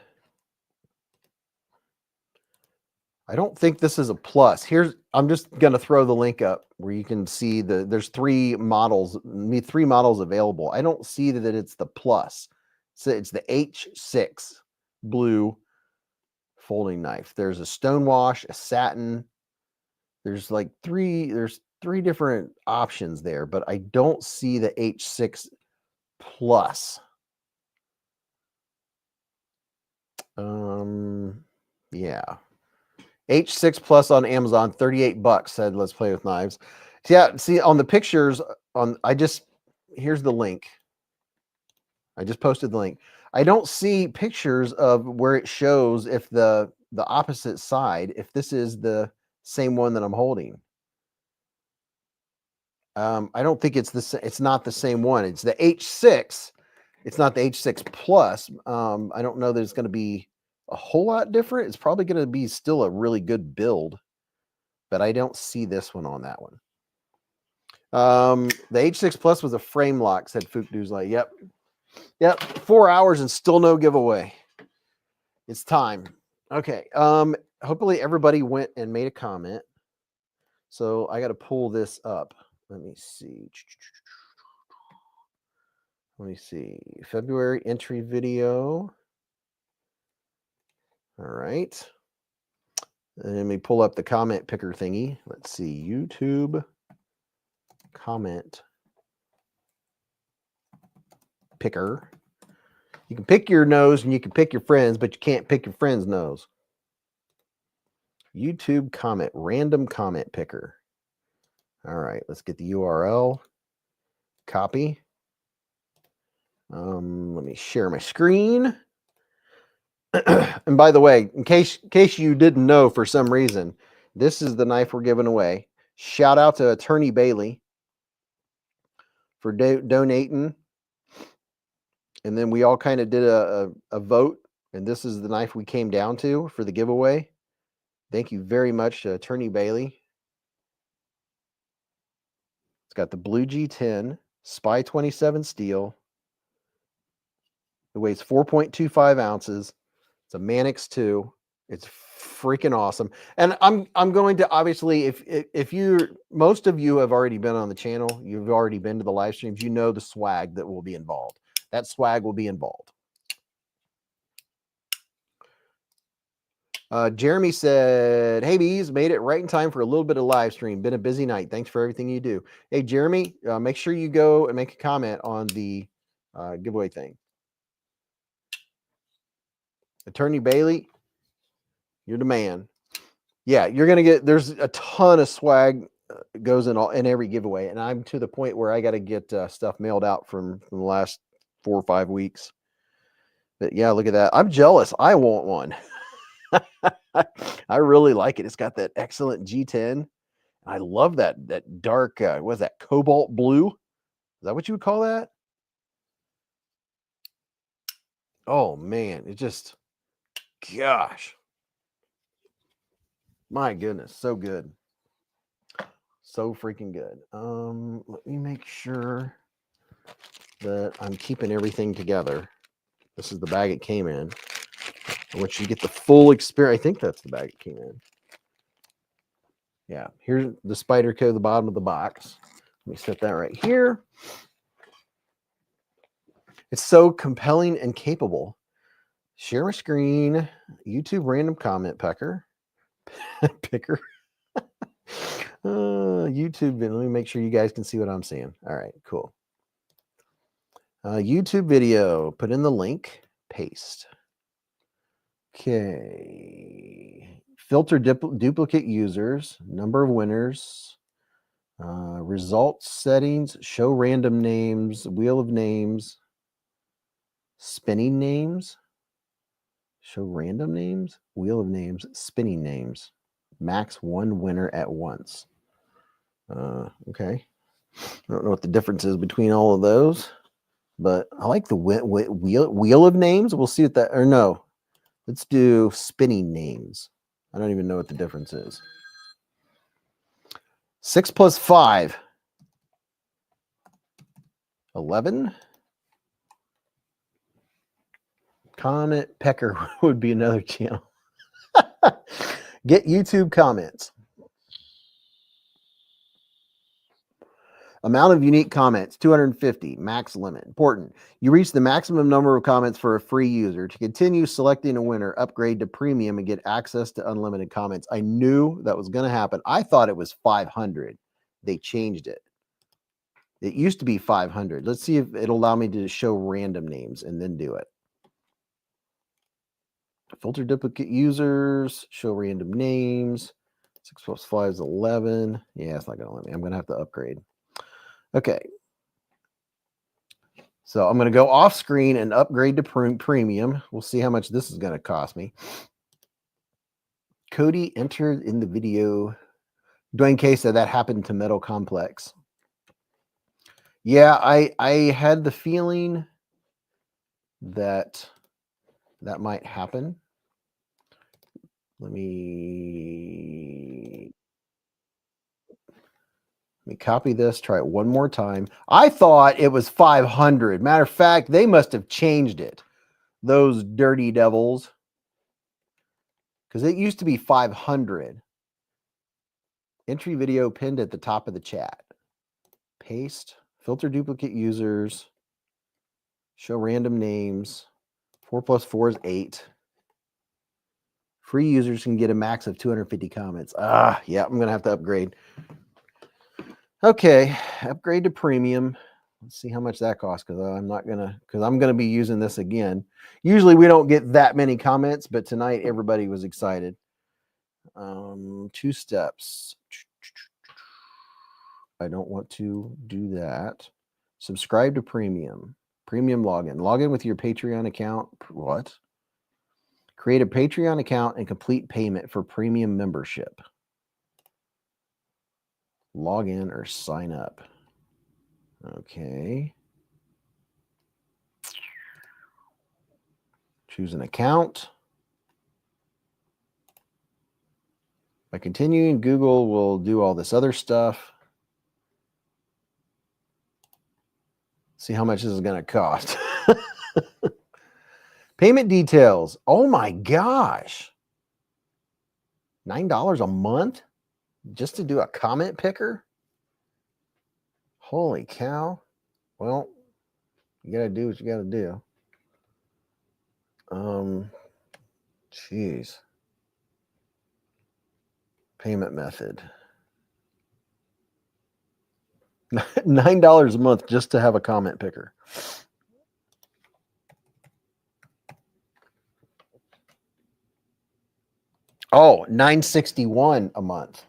I don't think this is a plus. I'm just going to throw the link up where you can see there's three models available. I don't see that it's the plus. So it's the H6 blue folding knife. There's a stonewash, a satin. There's three different options there, but I don't see the H6 plus. Yeah. H6 Plus on Amazon, $38 said, "Let's play with knives." Yeah, see on the pictures here's the link. I just posted the link. I don't see pictures of where it shows if the opposite side, if this is the same one that I'm holding. I don't think it's not the same one. It's the H6. It's not the H6 Plus. I don't know that it's going to be a whole lot different. It's probably going to be still a really good build, but I don't see this one on that one. The H6 Plus was a frame lock, said Fook News. Like, yep. 4 hours and still no giveaway. It's time. Okay. Hopefully everybody went and made a comment. So I got to pull this up. Let me see. February entry video. All right. And let me pull up the comment picker thingy. Let's see. YouTube comment picker. You can pick your nose and you can pick your friends, but you can't pick your friend's nose. YouTube comment, random comment picker. All right, let's get the URL. Copy. Let me share my screen. And by the way, in case you didn't know for some reason, this is the knife we're giving away. Shout out to Attorney Bailey for donating. And then we all kind of did a vote, and this is the knife we came down to for the giveaway. Thank you very much to Attorney Bailey. It's got the blue G10, Spy 27 steel, It weighs 4.25 ounces. It's a Manix 2. It's freaking awesome. And I'm going to, obviously, if you, most of you have already been on the channel, you've already been to the live streams, you know the swag that will be involved. That swag will be involved. Jeremy said, hey, Beez, made it right in time for a little bit of live stream. Been a busy night. Thanks for everything you do. Hey, Jeremy, make sure you go and make a comment on the giveaway thing. Attorney Bailey, you're the man. Yeah, you're going to get, there's a ton of swag goes in every giveaway. And I'm to the point where I got to get stuff mailed out from the last 4 or 5 weeks. But yeah, look at that. I'm jealous. I want one. I really like it. It's got that excellent G10. I love that dark, what is that, cobalt blue? Is that what you would call that? Oh, man. It just, gosh. My goodness. So good. So freaking good. Let me make sure that I'm keeping everything together. This is the bag it came in. I want you to get the full experience. I think that's the bag it came in. Yeah, here's the Spyderco, the bottom of the box. Let me set that right here. It's so compelling and capable. Share my screen. YouTube random comment picker. YouTube. Let me make sure you guys can see what I'm seeing. All right, cool. YouTube video. Put in the link. Paste. Okay. Filter duplicate users. Number of winners. Results settings. Show random names. Wheel of names. Spinning names. Show random names. Wheel of names. Spinning names. Max 1 winner at once. Okay. I don't know what the difference is between all of those, but I like the wheel of names. We'll see what that, or no, let's do spinning names. I don't even know what the difference is. 6 plus 5. 11. Comment Pecker would be another channel. Get YouTube comments. Amount of unique comments, 250, max limit. Important. You reach the maximum number of comments for a free user. To continue selecting a winner, upgrade to premium and get access to unlimited comments. I knew that was going to happen. I thought it was 500. They changed it. It used to be 500. Let's see if it'll allow me to show random names and then do it. Filter duplicate users, show random names. 6 plus 5 is 11. Yeah, it's not going to let me. I'm going to have to upgrade. Okay. So I'm going to go off screen and upgrade to premium. We'll see how much this is going to cost me. Cody entered in the video. Dwayne K said that happened to Metal Complex. Yeah, I had the feeling that that might happen. Let me copy this, try it one more time. I thought it was 500. Matter of fact, they must have changed it. Those dirty devils. Because it used to be 500. Entry video pinned at the top of the chat. Paste. Filter duplicate users. Show random names. 4 plus 4 is 8. Free users can get a max of 250 comments. Yeah, I'm going to have to upgrade. Okay, upgrade to premium. Let's see how much that costs, because I'm going to be using this again. Usually we don't get that many comments, but tonight everybody was excited. 2 steps. I don't want to do that. Subscribe to premium. Premium login. Log in with your Patreon account. What? Create a Patreon account and complete payment for premium membership. Log in or sign up. Okay. Choose an account. By continuing, Google will do all this other stuff. See how much this is going to cost. Payment details. Oh my gosh. $9 a month just to do a comment picker? Holy cow. Well, you got to do what you got to do. Jeez. Payment method. $9 a month just to have a comment picker. Oh, $9.61 a month.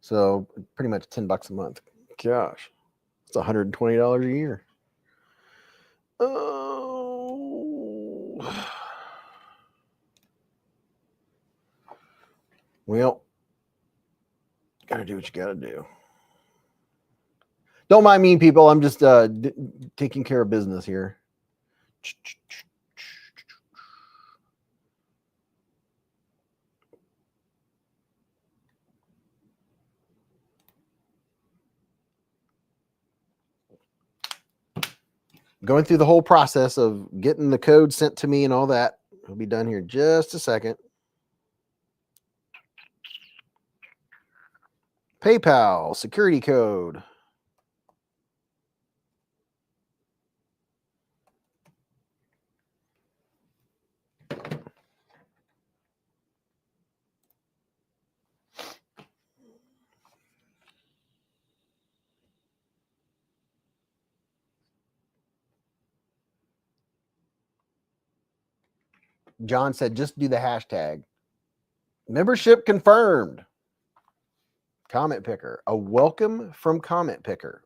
So pretty much $10 a month. Gosh, it's $120 a year. Oh, well, gotta do what you gotta do. Don't mind me, people. I'm just taking care of business here. Going through the whole process of getting the code sent to me and all that. I'll be done here in just a second. PayPal security code. John said, just do the hashtag. Membership confirmed. Comment picker. A welcome from comment picker.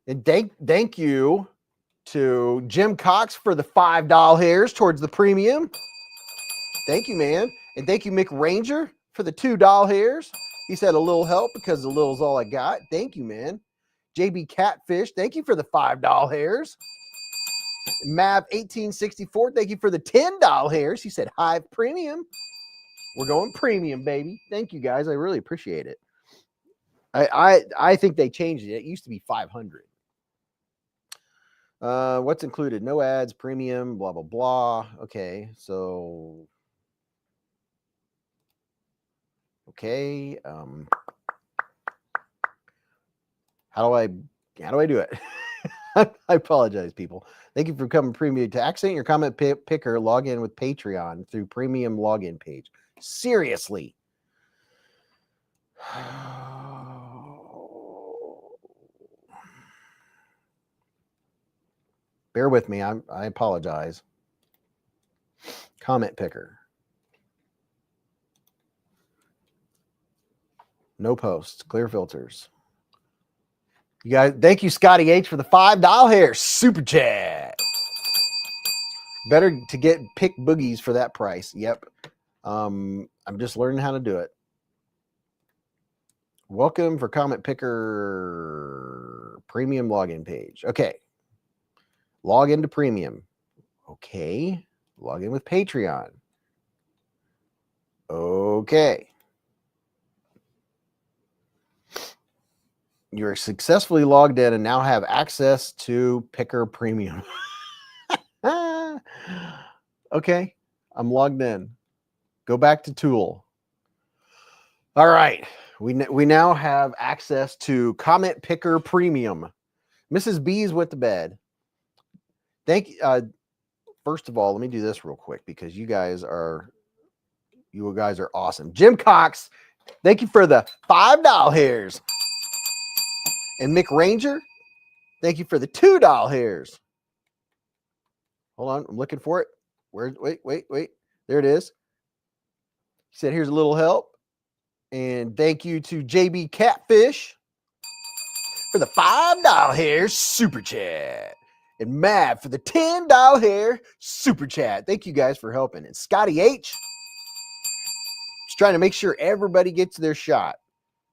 And thank you to Jim Cox for the $5 hairs towards the premium. Thank you, man. And thank you, Mick Ranger, for the $2 hairs. He said a little help because a little's all I got. Thank you, man. JB Catfish, thank you for the $5 hairs. Mav1864, thank you for the $10 hairs. He said Hive Premium. We're going premium, baby. Thank you, guys. I really appreciate it. I think they changed it. It used to be 500. What's included? No ads, premium, blah, blah, blah. Okay, so okay. How do I do it? I apologize, people. Thank you for coming premium. To accent your comment picker, log in with Patreon through premium login page. Seriously. Bear with me. I apologize. Comment picker. No posts. Clear filters. You guys, thank you, Scotty H, for the $5 hair super chat. Better to get pick boogies for that price. Yep. I'm just learning how to do it. Welcome for comment picker premium login page. Okay. Log into premium. Okay. Log in with Patreon. Okay. You're successfully logged in and now have access to Picker Premium. Okay. I'm logged in. Go back to Tool. All right. We now have access to Comment Picker Premium. Mrs. Beez went to bed. Thank you. First of all, let me do this real quick because you guys are awesome. Jim Cox, thank you for the $5 hairs. And Mick Ranger, thank you for the $2 hairs. Hold on, I'm looking for it. Wait. There it is. He said, here's a little help. And thank you to JB Catfish for the $5 hair super chat. And Matt for the $10 hair super chat. Thank you guys for helping. And Scotty H, just trying to make sure everybody gets their shot.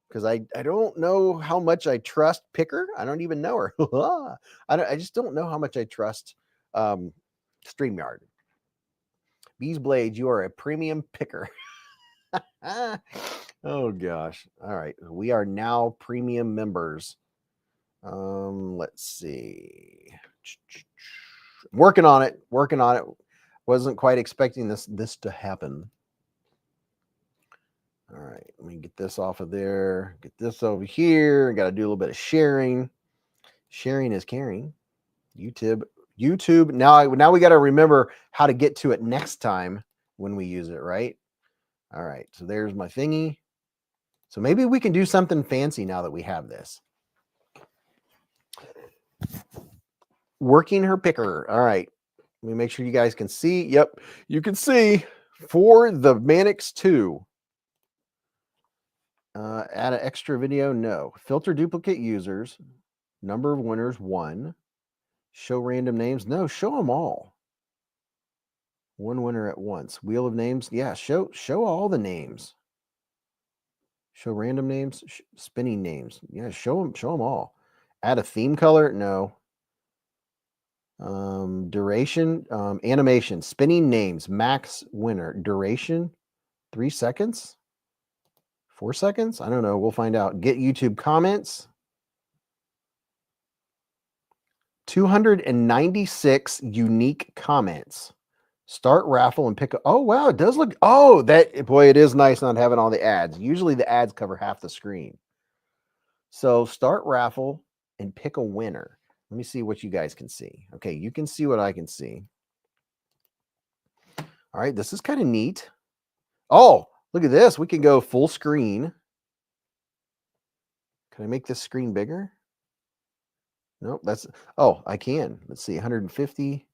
Because I don't know how much I trust Picker. I don't even know her. I just don't know how much I trust StreamYard. Beezblades, you are a premium picker. Oh gosh. All right. We are now premium members. Let's see. Working on it. Working on it. Wasn't quite expecting this to happen. All right, let me get this off of there. Get this over here. Got to do a little bit of sharing. Sharing is caring. YouTube. Now we got to remember how to get to it next time when we use it, right? All right, so there's my thingy. So maybe we can do something fancy now that we have this. Working her picker. All right. Let me make sure you guys can see. Yep, you can see for the Manix 2. Add an extra video. No. Filter duplicate users. Number of winners 1. Show random names. No, show them all. One winner at once. Wheel of names. Yeah, show all the names. Show random names. Spinning names. Yeah, show them all. Add a theme color. No. Duration. Animation. Spinning names. Max winner. Duration. 3 seconds. 4 seconds? I don't know. We'll find out. Get YouTube comments. 296 unique comments. Start raffle and pick. Oh, wow. It does look. Oh, boy, it is nice not having all the ads. Usually the ads cover half the screen. So start raffle and pick a winner. Let me see what you guys can see. Okay, you can see what I can see. All right, this is kind of neat. Oh, look at this. We can go full screen. Can I make this screen bigger? Nope, oh, I can. Let's see, 150.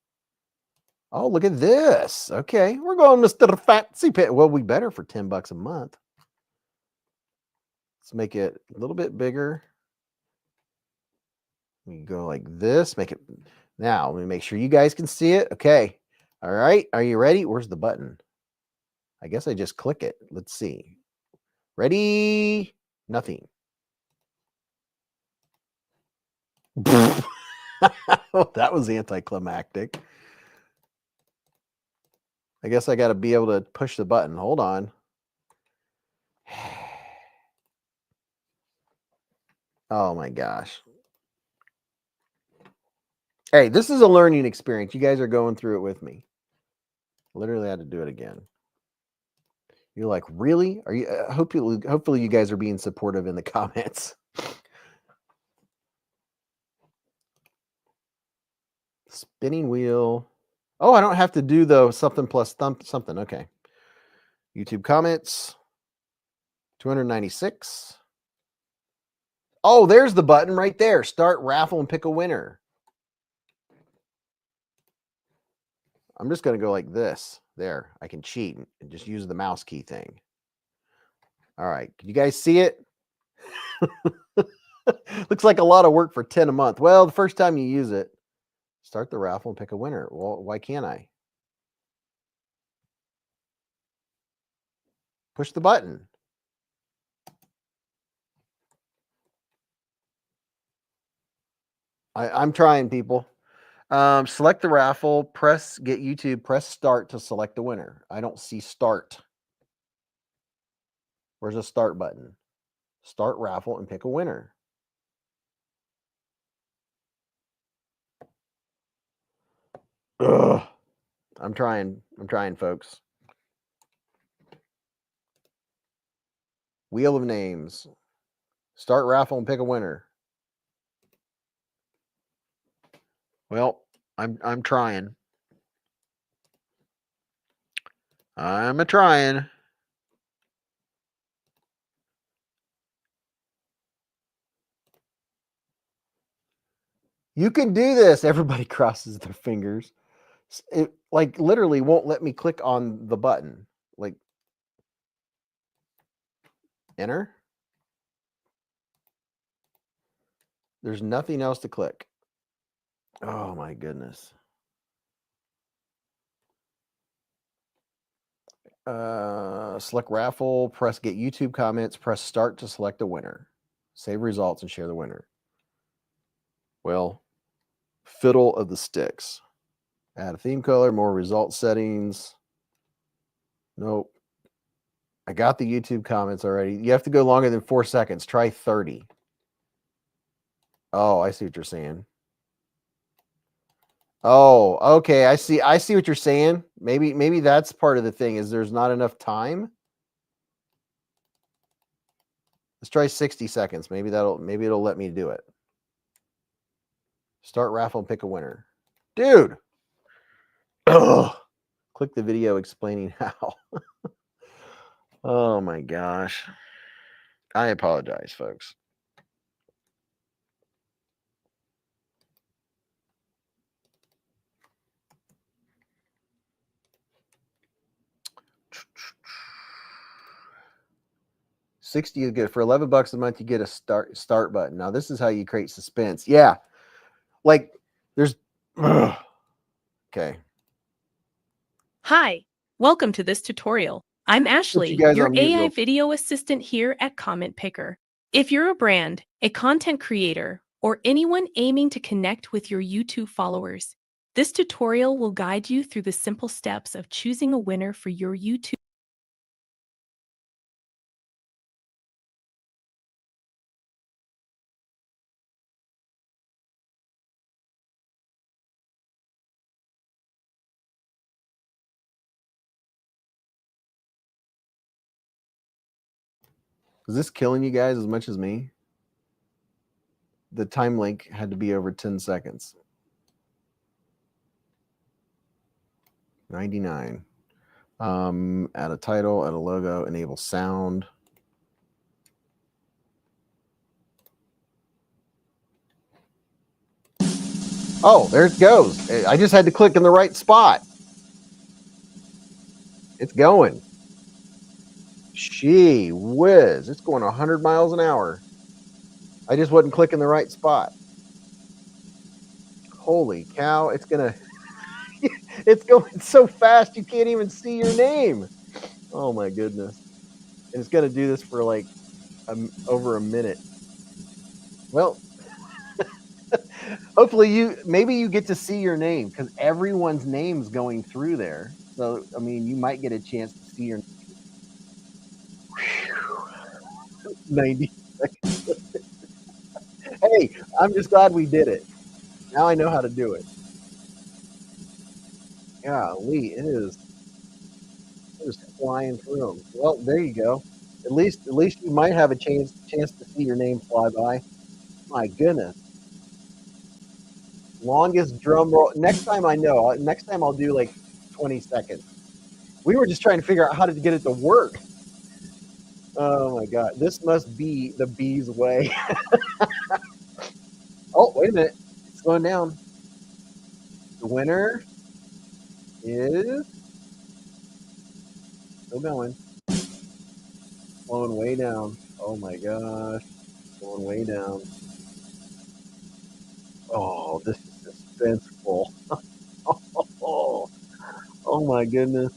Oh, look at this. Okay, we're going Mr. Fancy Pit. Well, we better for $10 a month. Let's make it a little bit bigger. We go like this. Make it. Now, let me make sure you guys can see it. Okay. All right. Are you ready? Where's the button? I guess I just click it. Let's see. Ready? Nothing. That was anticlimactic. I guess I got to be able to push the button. Hold on. Oh my gosh. Hey, this is a learning experience. You guys are going through it with me. Literally had to do it again. You're like, really? Are you? Hopefully you guys are being supportive in the comments. Spinning wheel. Oh, I don't have to do the something plus something. Okay. YouTube comments. 296. Oh, there's the button right there. Start raffle and pick a winner. I'm just going to go like this. There. I can cheat and just use the mouse key thing. All right. Can you guys see it? Looks like a lot of work for 10 a month. Well, the first time you use it, start the raffle and pick a winner. Well, why can't I? Push the button. I'm trying, people. Select the raffle, press get YouTube, press start to select the winner. I don't see start. Where's the start button? Start raffle and pick a winner. Ugh. I'm trying, folks. Wheel of names. Start raffle and pick a winner. Well, I'm trying. I'm trying. You can do this. Everybody crosses their fingers. It like literally won't let me click on the button. Like enter. There's nothing else to click. Oh my goodness. Select raffle, press get YouTube comments, press start to select a winner. Save results and share the winner. Well, fiddle of the sticks. Add a theme color, more result settings. Nope. I got the YouTube comments already. You have to go longer than 4 seconds. Try 30. Oh, I see what you're saying. Oh, okay. I see what you're saying. Maybe that's part of the thing is there's not enough time. Let's try 60 seconds. Maybe it'll let me do it. Start raffle and pick a winner. Dude. Ugh. Click the video explaining how. Oh my gosh. I apologize, folks. $60 is good. For $11 a month, you get a start button. Now, this is how you create suspense. Yeah. Like there's okay. Hi, welcome to this tutorial. I'm Ashley, your AI video assistant here at Comment Picker. If you're a brand, a content creator, or anyone aiming to connect with your YouTube followers, this tutorial will guide you through the simple steps of choosing a winner for your YouTube. Is this killing you guys as much as me? The time link had to be over 10 seconds. 99. Add a title, add a logo, enable sound. Oh, there it goes. I just had to click in the right spot. It's going. Gee whiz. It's going 100 miles an hour. I just wasn't clicking the right spot. Holy cow. It's going to... It's going so fast you can't even see your name. Oh my goodness. And it's going to do this for like over a minute. Well, hopefully maybe you get to see your name because everyone's name's going through there. So, I mean, you might get a chance to see your 90 seconds. Hey, I'm just glad we did it. Now I know how to do it. Golly, it is flying through them. Well, there you go. At least you might have a chance to see your name fly by. My goodness. Longest drum roll. Next time I'll do like 20 seconds. We were just trying to figure out how to get it to work. Oh my God. This must be the Beez way. Oh, wait a minute. It's going down. The winner is still going. Slowing way down. Oh my gosh. Going way down. Oh, this is suspenseful. Oh my goodness.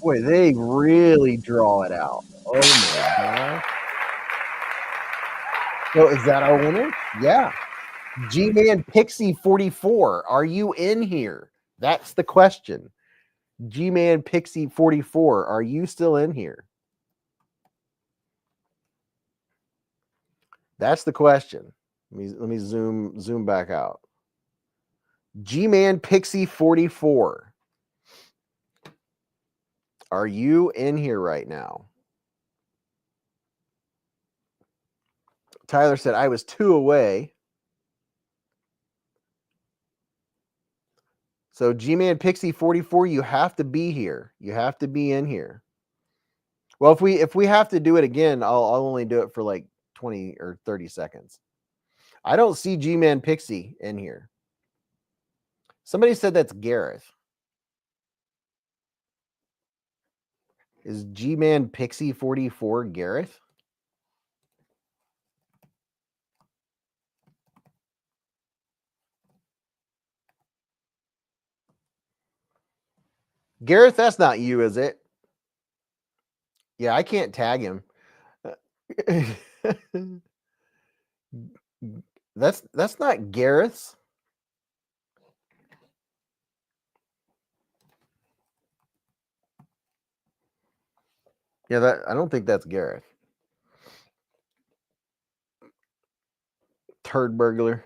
Boy, they really draw it out. Oh my gosh. So is that our winner? Yeah. G-Man Pixie 44. Are you in here? That's the question. G-Man Pixie 44. Are you still in here? That's the question. Let me zoom back out. G-Man Pixie 44. Are you in here right now? Tyler said, I was 2 away. So G-Man Pixie 44, you have to be here. You have to be in here. Well, if we have to do it again, I'll only do it for like 20 or 30 seconds. I don't see G-Man Pixie in here. Somebody said that's Gareth. Is G-Man Pixie 44 Gareth? Gareth, that's not you, is it? Yeah, I can't tag him. That's not Gareth's. Yeah, I don't think that's Gareth. Turd burglar.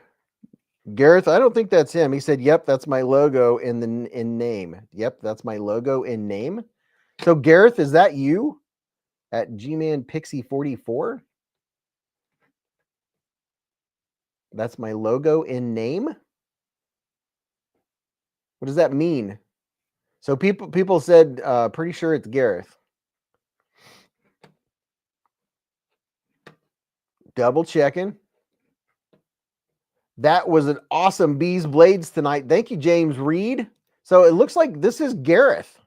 Gareth, I don't think that's him. He said, "Yep, that's my logo in name." Yep, that's my logo in name. So Gareth, is that you at GmanPixie44? That's my logo in name. What does that mean? So people said, pretty sure it's Gareth. Double checking. That was an awesome Beez Blades tonight. Thank you, James Reed. So it looks like this is Gareth.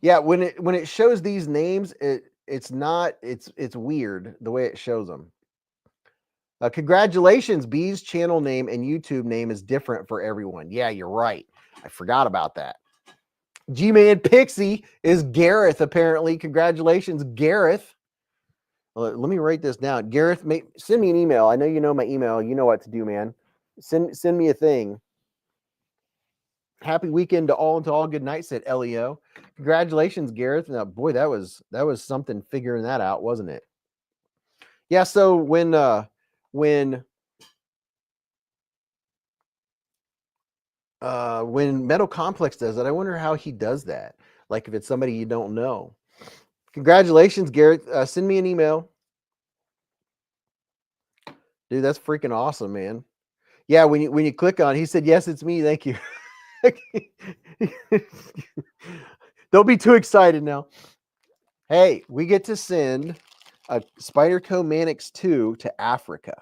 Yeah, when it shows these names, it's weird the way it shows them. Congratulations, Beez channel name and YouTube name is different for everyone. Yeah, you're right. I forgot about that. G-Man Pixie is Gareth, apparently. Congratulations, Gareth. Let me write this down. Gareth, send me an email. I know you know my email. You know what to do, man. Send me a thing. Happy weekend to all and to all. Good night, said Leo. Congratulations, Gareth. Now, boy, that was something figuring that out, wasn't it? Yeah, so when Metal Complex does it, I wonder how he does that. Like if it's somebody you don't know. Congratulations, Gareth. Send me an email. Dude, that's freaking awesome, man. Yeah, when you click on, he said, "Yes, it's me. Thank you." Don't be too excited now. Hey, we get to send a Spyderco Manix 2 to Africa.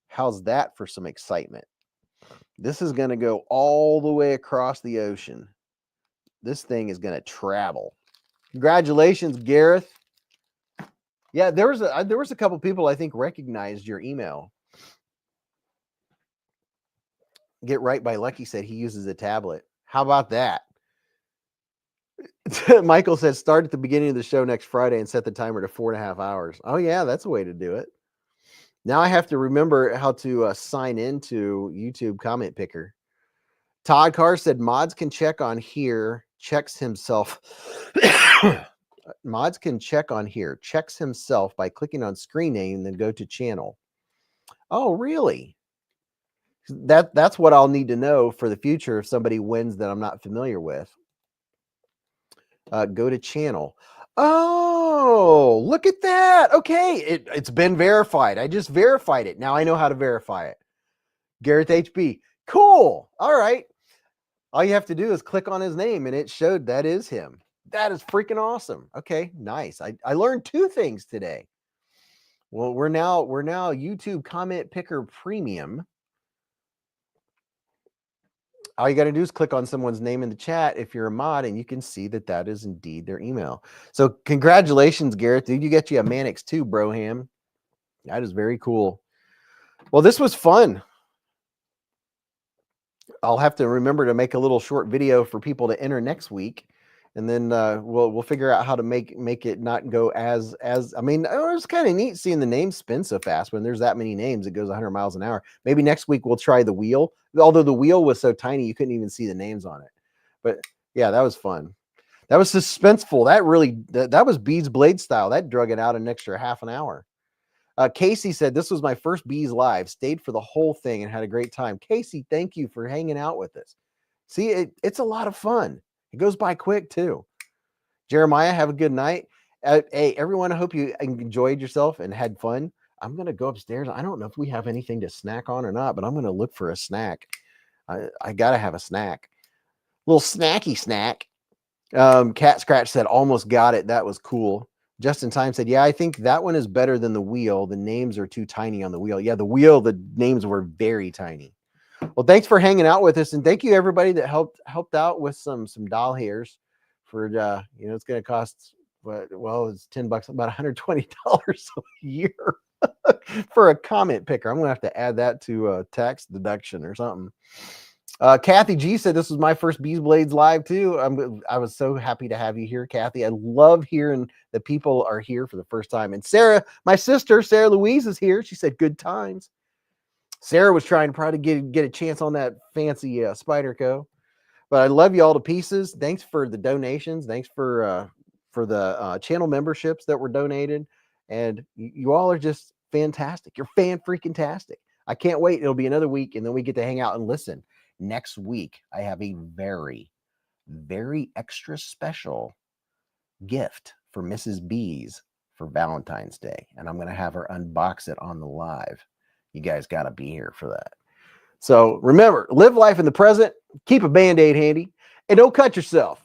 How's that for some excitement? This is going to go all the way across the ocean. This thing is going to travel. Congratulations, Gareth. Yeah, there was a couple people I think recognized your email. Get Right by Lucky said he uses a tablet. How about that? Michael says start at the beginning of the show next Friday and set the timer to 4.5 hours. Oh yeah, that's a way to do it. Now I have to remember how to sign into YouTube comment picker. Todd Carr said mods can check on here, checks himself. Mods can check on here, checks himself by clicking on screen name, then go to channel. Oh, really? That's what I'll need to know for the future if somebody wins that I'm not familiar with. Go to channel. Oh, look at that. Okay, it's been verified. I just verified it. Now I know how to verify it. Gareth HB. Cool. All right. All you have to do is click on his name and it showed that is him. That is freaking awesome. Okay, nice. I learned 2 things today. Well, we're now YouTube comment picker premium. All you got to do is click on someone's name in the chat if you're a mod, and you can see that is indeed their email. So congratulations, Gareth. Dude, you get you a Manix 2, Broham. That is very cool. Well, this was fun. I'll have to remember to make a little short video for people to enter next week, and then we'll figure out how to make it not go as I mean, it was kind of neat seeing the names spin so fast. When there's that many names, it goes 100 miles an hour. Maybe next week we'll try the wheel, although the wheel was so tiny you couldn't even see the names on it. But yeah, that was fun. That was suspenseful. That was Beez Blade style. That drug it out an extra half an hour. Casey said, this was my first Beez Live. Stayed for the whole thing and had a great time. Casey, thank you for hanging out with us. See, it's a lot of fun. It goes by quick, too. Jeremiah, have a good night. Hey, everyone, I hope you enjoyed yourself and had fun. I'm going to go upstairs. I don't know if we have anything to snack on or not, but I'm going to look for a snack. I got to have a snack. Little snacky snack. Cat Scratch said, almost got it. That was cool. Justin Time said, yeah, I think that one is better than the wheel. The names are too tiny on the wheel. Yeah, the wheel, the names were very tiny. Well, thanks for hanging out with us, and thank you everybody that helped out with some doll hairs. For it's going to cost it's $10, about $120 a year for a comment picker. I'm going to have to add that to tax deduction or something. Kathy G said this was my first Beez Blades live too. I was so happy to have you here, Kathy. I love hearing that people are here for the first time. And Sarah, my sister, Sarah Louise, is here. She said good times. Sarah was trying to probably get a chance on that fancy Spyderco. But I love you all to pieces. Thanks for the donations. Thanks for the channel memberships that were donated. And you all are just fantastic. You're fan-freaking-tastic. I can't wait. It'll be another week, and then we get to hang out and listen. Next week, I have a very, very extra special gift for Mrs. Beez for Valentine's Day, and I'm going to have her unbox it on the live. You guys got to be here for that. So remember, live life in the present, keep a Band-Aid handy, and don't cut yourself.